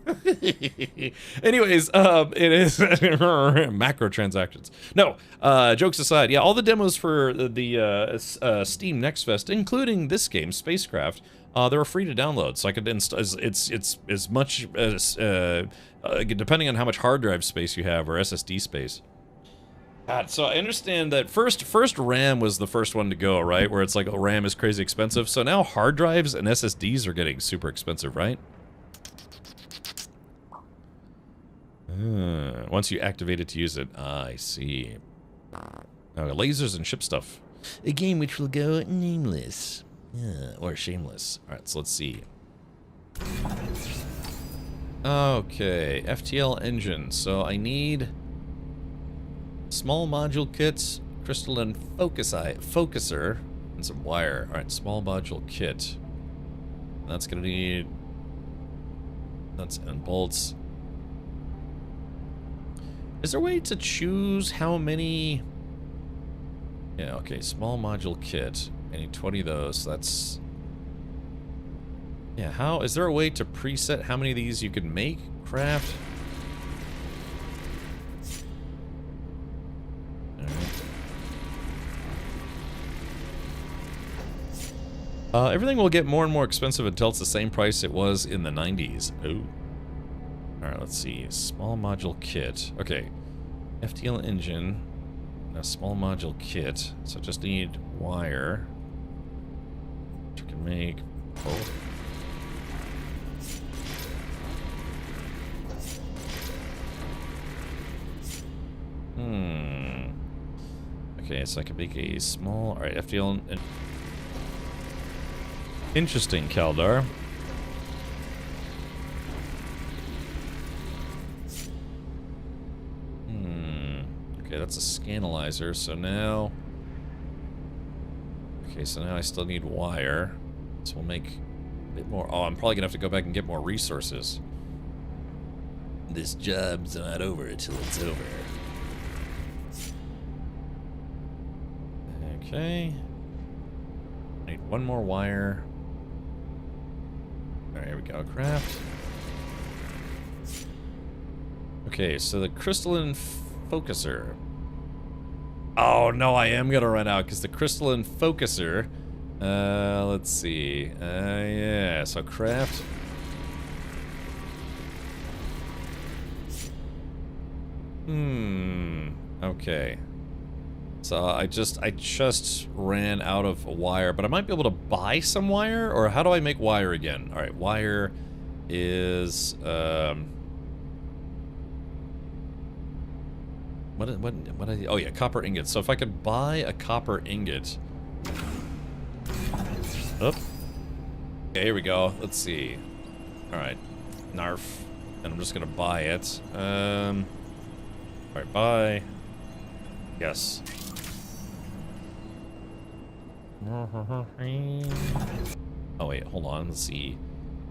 Anyways, it is macro transactions. No, jokes aside, yeah, all the demos for the Steam Next Fest, including this game, SpaceCraft, they're free to download. So I could install. It's as much as depending on how much hard drive space you have or SSD space. God, so I understand that first RAM was the first one to go, right? Where it's like, oh, RAM is crazy expensive. So now hard drives and SSDs are getting super expensive, right? Once you activate it to use it. I see. Lasers and ship stuff. A game which will go nameless. Or shameless. Alright, so let's see. Okay, FTL engine. So I need... small module kits, crystalline focuser, and some wire. Alright, small module kit. That's gonna need nuts and bolts. Is there a way to choose how many... Yeah, okay, small module kit. I need 20 of those, so that's... Yeah, how... Is there a way to preset how many of these you can make? Craft? Everything will get more and more expensive until it's the same price it was in the 90s. Oh. Alright, let's see. Small module kit. Okay. FTL engine. A small module kit. So I just need wire. Which I can make both. Okay, so I can make a small... Alright, FTL... Interesting, Kaldar. Okay, that's a scanalyzer, so now... Okay, so now I still need wire. So we'll make a bit more... Oh, I'm probably gonna have to go back and get more resources. This job's not over until it's over. Okay. I need one more wire. Alright, here we go. Craft. Okay, so the crystalline focuser. Oh, no, I am gonna run out, because the crystalline focuser... let's see. Yeah, so craft... Okay. So I just ran out of wire, but I might be able to buy some wire, or how do I make wire again? All right, wire is oh yeah, copper ingot. So if I could buy a copper ingot. Oh. Okay, here we go. Let's see. All right, narf, and I'm just gonna buy it. All right, buy. Yes. Oh wait, hold on, let's see.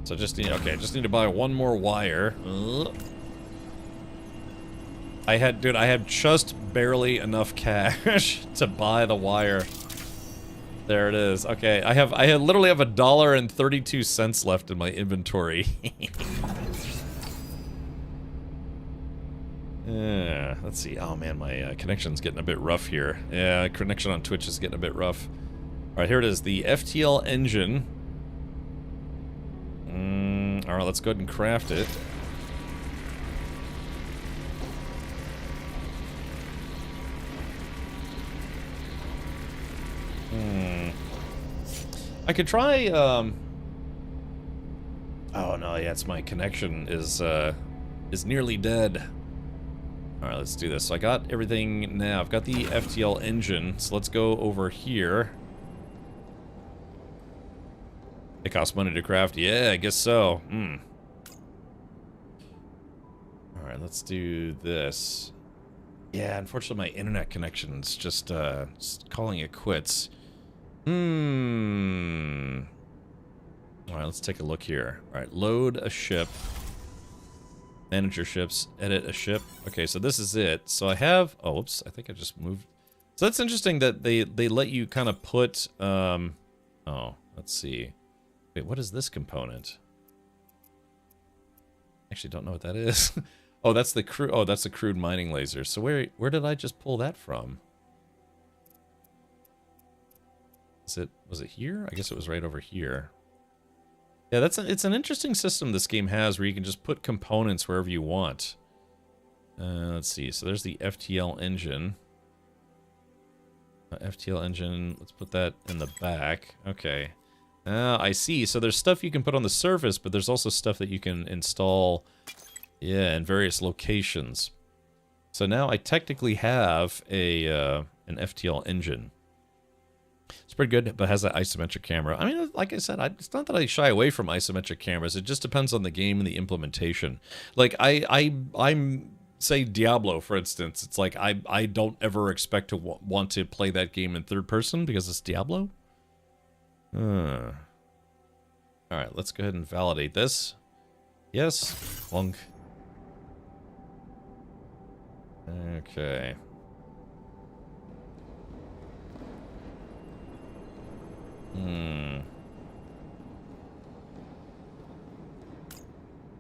So I just need, okay, I just need to buy one more wire. I had just barely enough cash to buy the wire. There it is. Okay, I literally have $1.32 left in my inventory. Yeah, let's see. Oh man, my connection's getting a bit rough here. Yeah, connection on Twitch is getting a bit rough. Alright, here it is. The FTL engine. Alright, let's go ahead and craft it. I could try, oh no, yeah, it's my connection is nearly dead. Alright, let's do this. So I got everything now. I've got the FTL engine, so let's go over here. It costs money to craft? Yeah, I guess so. Alright, let's do this. Yeah, unfortunately my internet connection's just calling it quits. Alright, let's take a look here. Alright, load a ship. Manage your ships. Edit a ship. Okay, so this is it. So I have... Oh, oops. I think I just moved... So that's interesting that they let you kind of put... Oh, let's see. Wait, what is this component? Actually, don't know what that is. Oh, that's the crude... Oh, that's the crude mining laser. So where did I just pull that from? Was it here? I guess it was right over here. Yeah, it's an interesting system this game has where you can just put components wherever you want. Let's see. So there's the FTL engine. FTL engine. Let's put that in the back. Okay. I see. So there's stuff you can put on the surface, but there's also stuff that you can install, yeah, in various locations. So now I technically have an FTL engine. It's pretty good, but has that isometric camera. I mean, like I said, it's not that I shy away from isometric cameras. It just depends on the game and the implementation. Like, I'm say Diablo, for instance. It's like, I don't ever expect to want to play that game in third person because it's Diablo. Alright, let's go ahead and validate this. Yes. Clunk. Okay.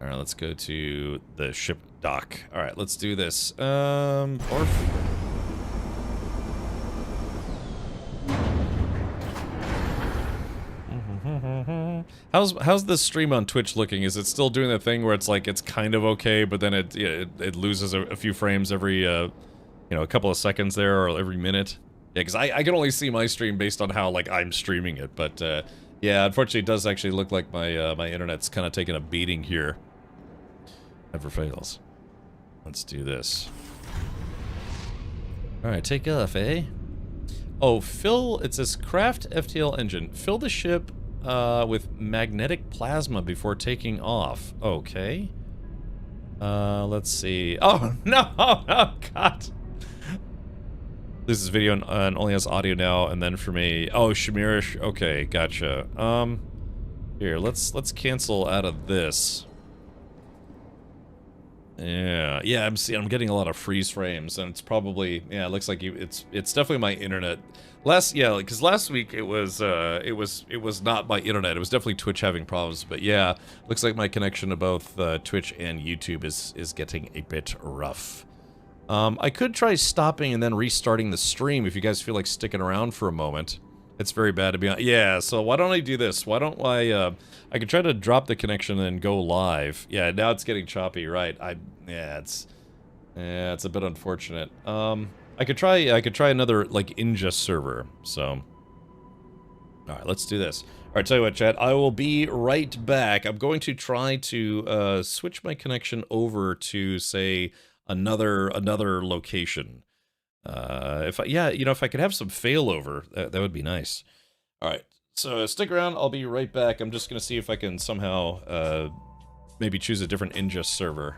Alright, let's go to the ship dock. Alright, let's do this. Barf. How's the stream on Twitch looking? Is it still doing that thing where it's like it's kind of okay, but then it loses a few frames every you know, a couple of seconds there, or every minute? Yeah, because I can only see my stream based on how like I'm streaming it, but yeah, unfortunately, it does actually look like my my internet's kind of taking a beating here. Never fails. Let's do this. All right, take off, eh? Oh, fill. It says craft FTL engine. Fill the ship with magnetic plasma before taking off. Okay. Let's see. Oh no! Oh God. This is video and only has audio now, and then for me. Oh, Shamirish. Okay, gotcha. Here, let's cancel out of this. Yeah, I'm getting a lot of freeze frames, and it's probably, yeah, it looks like it's definitely my internet. Because last week it was not my internet. It was definitely Twitch having problems, but yeah, looks like my connection to both Twitch and YouTube is getting a bit rough. I could try stopping and then restarting the stream if you guys feel like sticking around for a moment. It's very bad to be honest. Yeah, so why don't I do this? Why don't I could try to drop the connection and then go live. Yeah, now it's getting choppy, right? It's a bit unfortunate. I could try another like ingest server. So all right, let's do this. All right, tell you what, chat, I will be right back. I'm going to try to switch my connection over to say another location. If I could have some failover, that would be nice. All right, so stick around. I'll be right back. I'm just gonna see if I can somehow maybe choose a different ingest server.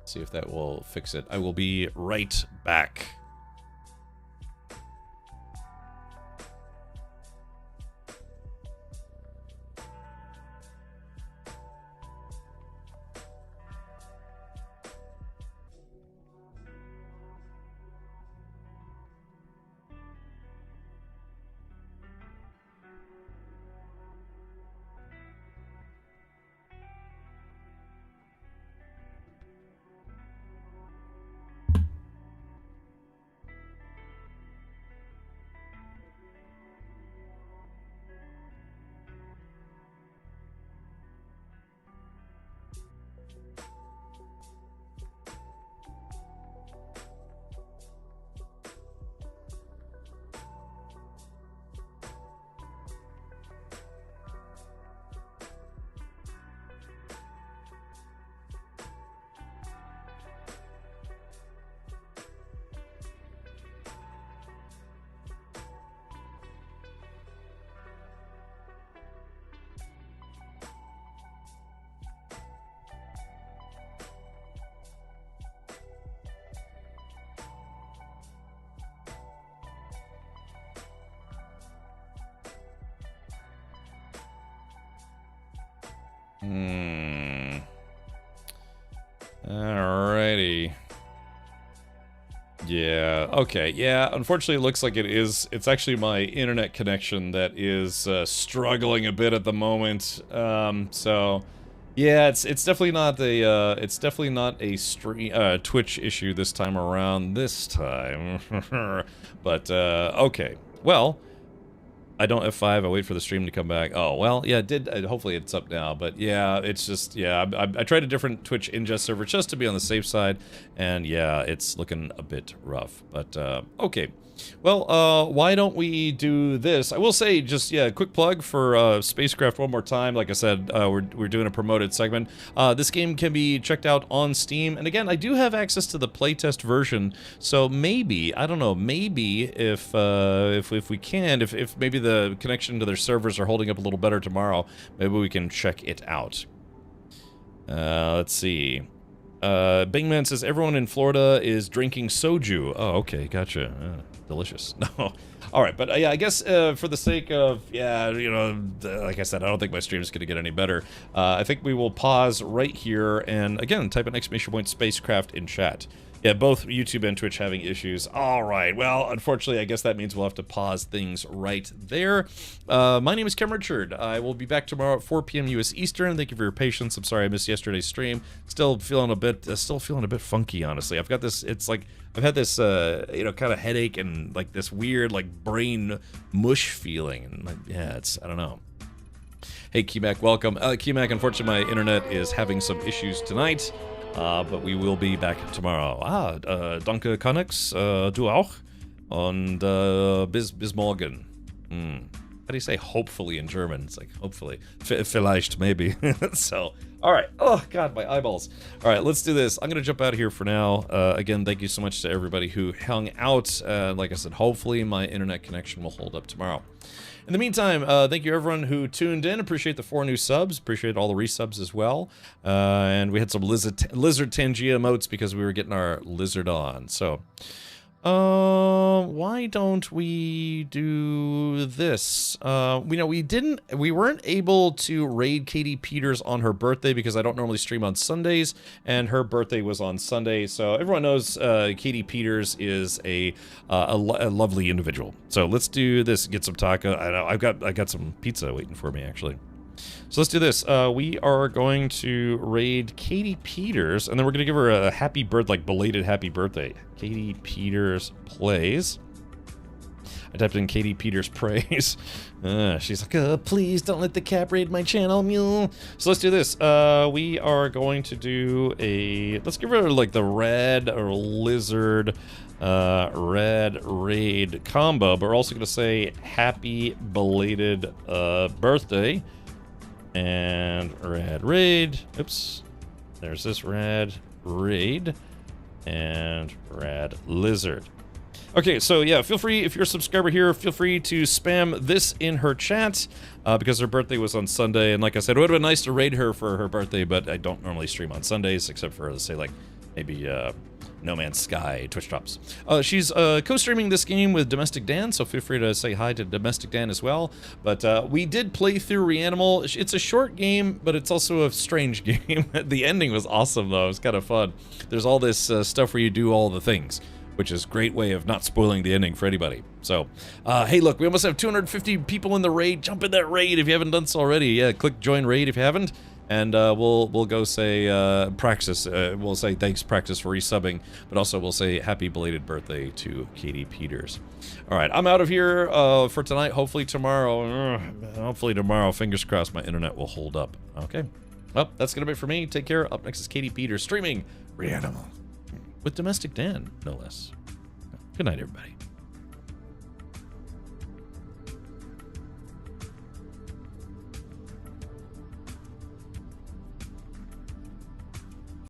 See if that will fix it. I will be right back. Alrighty. Yeah, okay, yeah, unfortunately it looks like it's actually my internet connection that is struggling a bit at the moment. So yeah, it's definitely not a stream Twitch issue this time around but okay. Well, I don't F5, I wait for the stream to come back. Oh, well, yeah, it did. Hopefully it's up now, but yeah, it's just, yeah, I tried a different Twitch ingest server just to be on the safe side, and yeah, it's looking a bit rough, but okay. Well, why don't we do this? I will say, just, yeah, quick plug for SpaceCraft one more time. Like I said, we're doing a promoted segment. This game can be checked out on Steam, and again, I do have access to the playtest version, so maybe, I don't know, maybe if we can, if maybe the connection to their servers are holding up a little better tomorrow, maybe we can check it out. Let's see. Bingman says, everyone in Florida is drinking soju. Oh, okay, gotcha. Delicious. No. Alright, but yeah, I guess for the sake of, yeah, you know, like I said, I don't think my stream is going to get any better. I think we will pause right here and, again, type an exclamation point SpaceCraft in chat. Yeah, both YouTube and Twitch having issues. Alright, well, unfortunately, I guess that means we'll have to pause things right there. My name is Kem Richard. I will be back tomorrow at 4 p.m. US Eastern. Thank you for your patience. I'm sorry I missed yesterday's stream. Still feeling a bit funky, honestly. I've got this, it's like, I've had this, you know, kind of headache and, like, this weird, like, brain mush feeling. And, like, yeah, it's, I don't know. Hey, Keymac, welcome. Keymac, unfortunately, my internet is having some issues tonight, but we will be back tomorrow. Danke, Connex, du auch. Und bis morgen. How do you say hopefully in German? It's like hopefully. Vielleicht, maybe. So, all right. Oh, God, my eyeballs. All right, let's do this. I'm going to jump out of here for now. Again, thank you so much to everybody who hung out. Like I said, hopefully my internet connection will hold up tomorrow. In the meantime, thank you everyone who tuned in. Appreciate the 4 new subs. Appreciate all the resubs as well. And we had some lizard Tangia emotes because we were getting our lizard on. So, why don't we do this? We weren't able to raid Katie Peters on her birthday because I don't normally stream on Sundays, and her birthday was on Sunday. So everyone knows Katie Peters is a lovely individual. So let's do this. Get some taco. I got some pizza waiting for me actually. So let's do this. We are going to raid Katie Peters, and then we're going to give her a happy belated happy birthday. Katie Peters plays. I typed in Katie Peters praise. She's like, please don't let the cat raid my channel, mule. So let's do this. We are going to do let's give her like the red or lizard red raid combo, but we're also going to say happy belated birthday. And rad raid. Oops. There's this rad raid. And rad lizard. Okay, so yeah, feel free, if you're a subscriber here, feel free to spam this in her chat, because her birthday was on Sunday, and like I said, it would have been nice to raid her for her birthday, but I don't normally stream on Sundays, except for, let's say, like, maybe, No Man's Sky Twitch drops. She's co-streaming this game with Domestic Dan, so feel free to say hi to Domestic Dan as well. But we did play through Reanimal. It's a short game, but it's also a strange game. The ending was awesome, though. It was kind of fun. There's all this stuff where you do all the things, which is a great way of not spoiling the ending for anybody. So, hey, look, we almost have 250 people in the raid. Jump in that raid if you haven't done so already. Yeah, click join raid if you haven't. And we'll go say Praxis. We'll say thanks Praxis for resubbing, but also we'll say happy belated birthday to Katie Peters. All right, I'm out of here for tonight. Hopefully tomorrow, fingers crossed, my internet will hold up. Okay, well, that's gonna be it for me. Take care. Up next is Katie Peters streaming Reanimal with Domestic Dan, no less. Good night, everybody.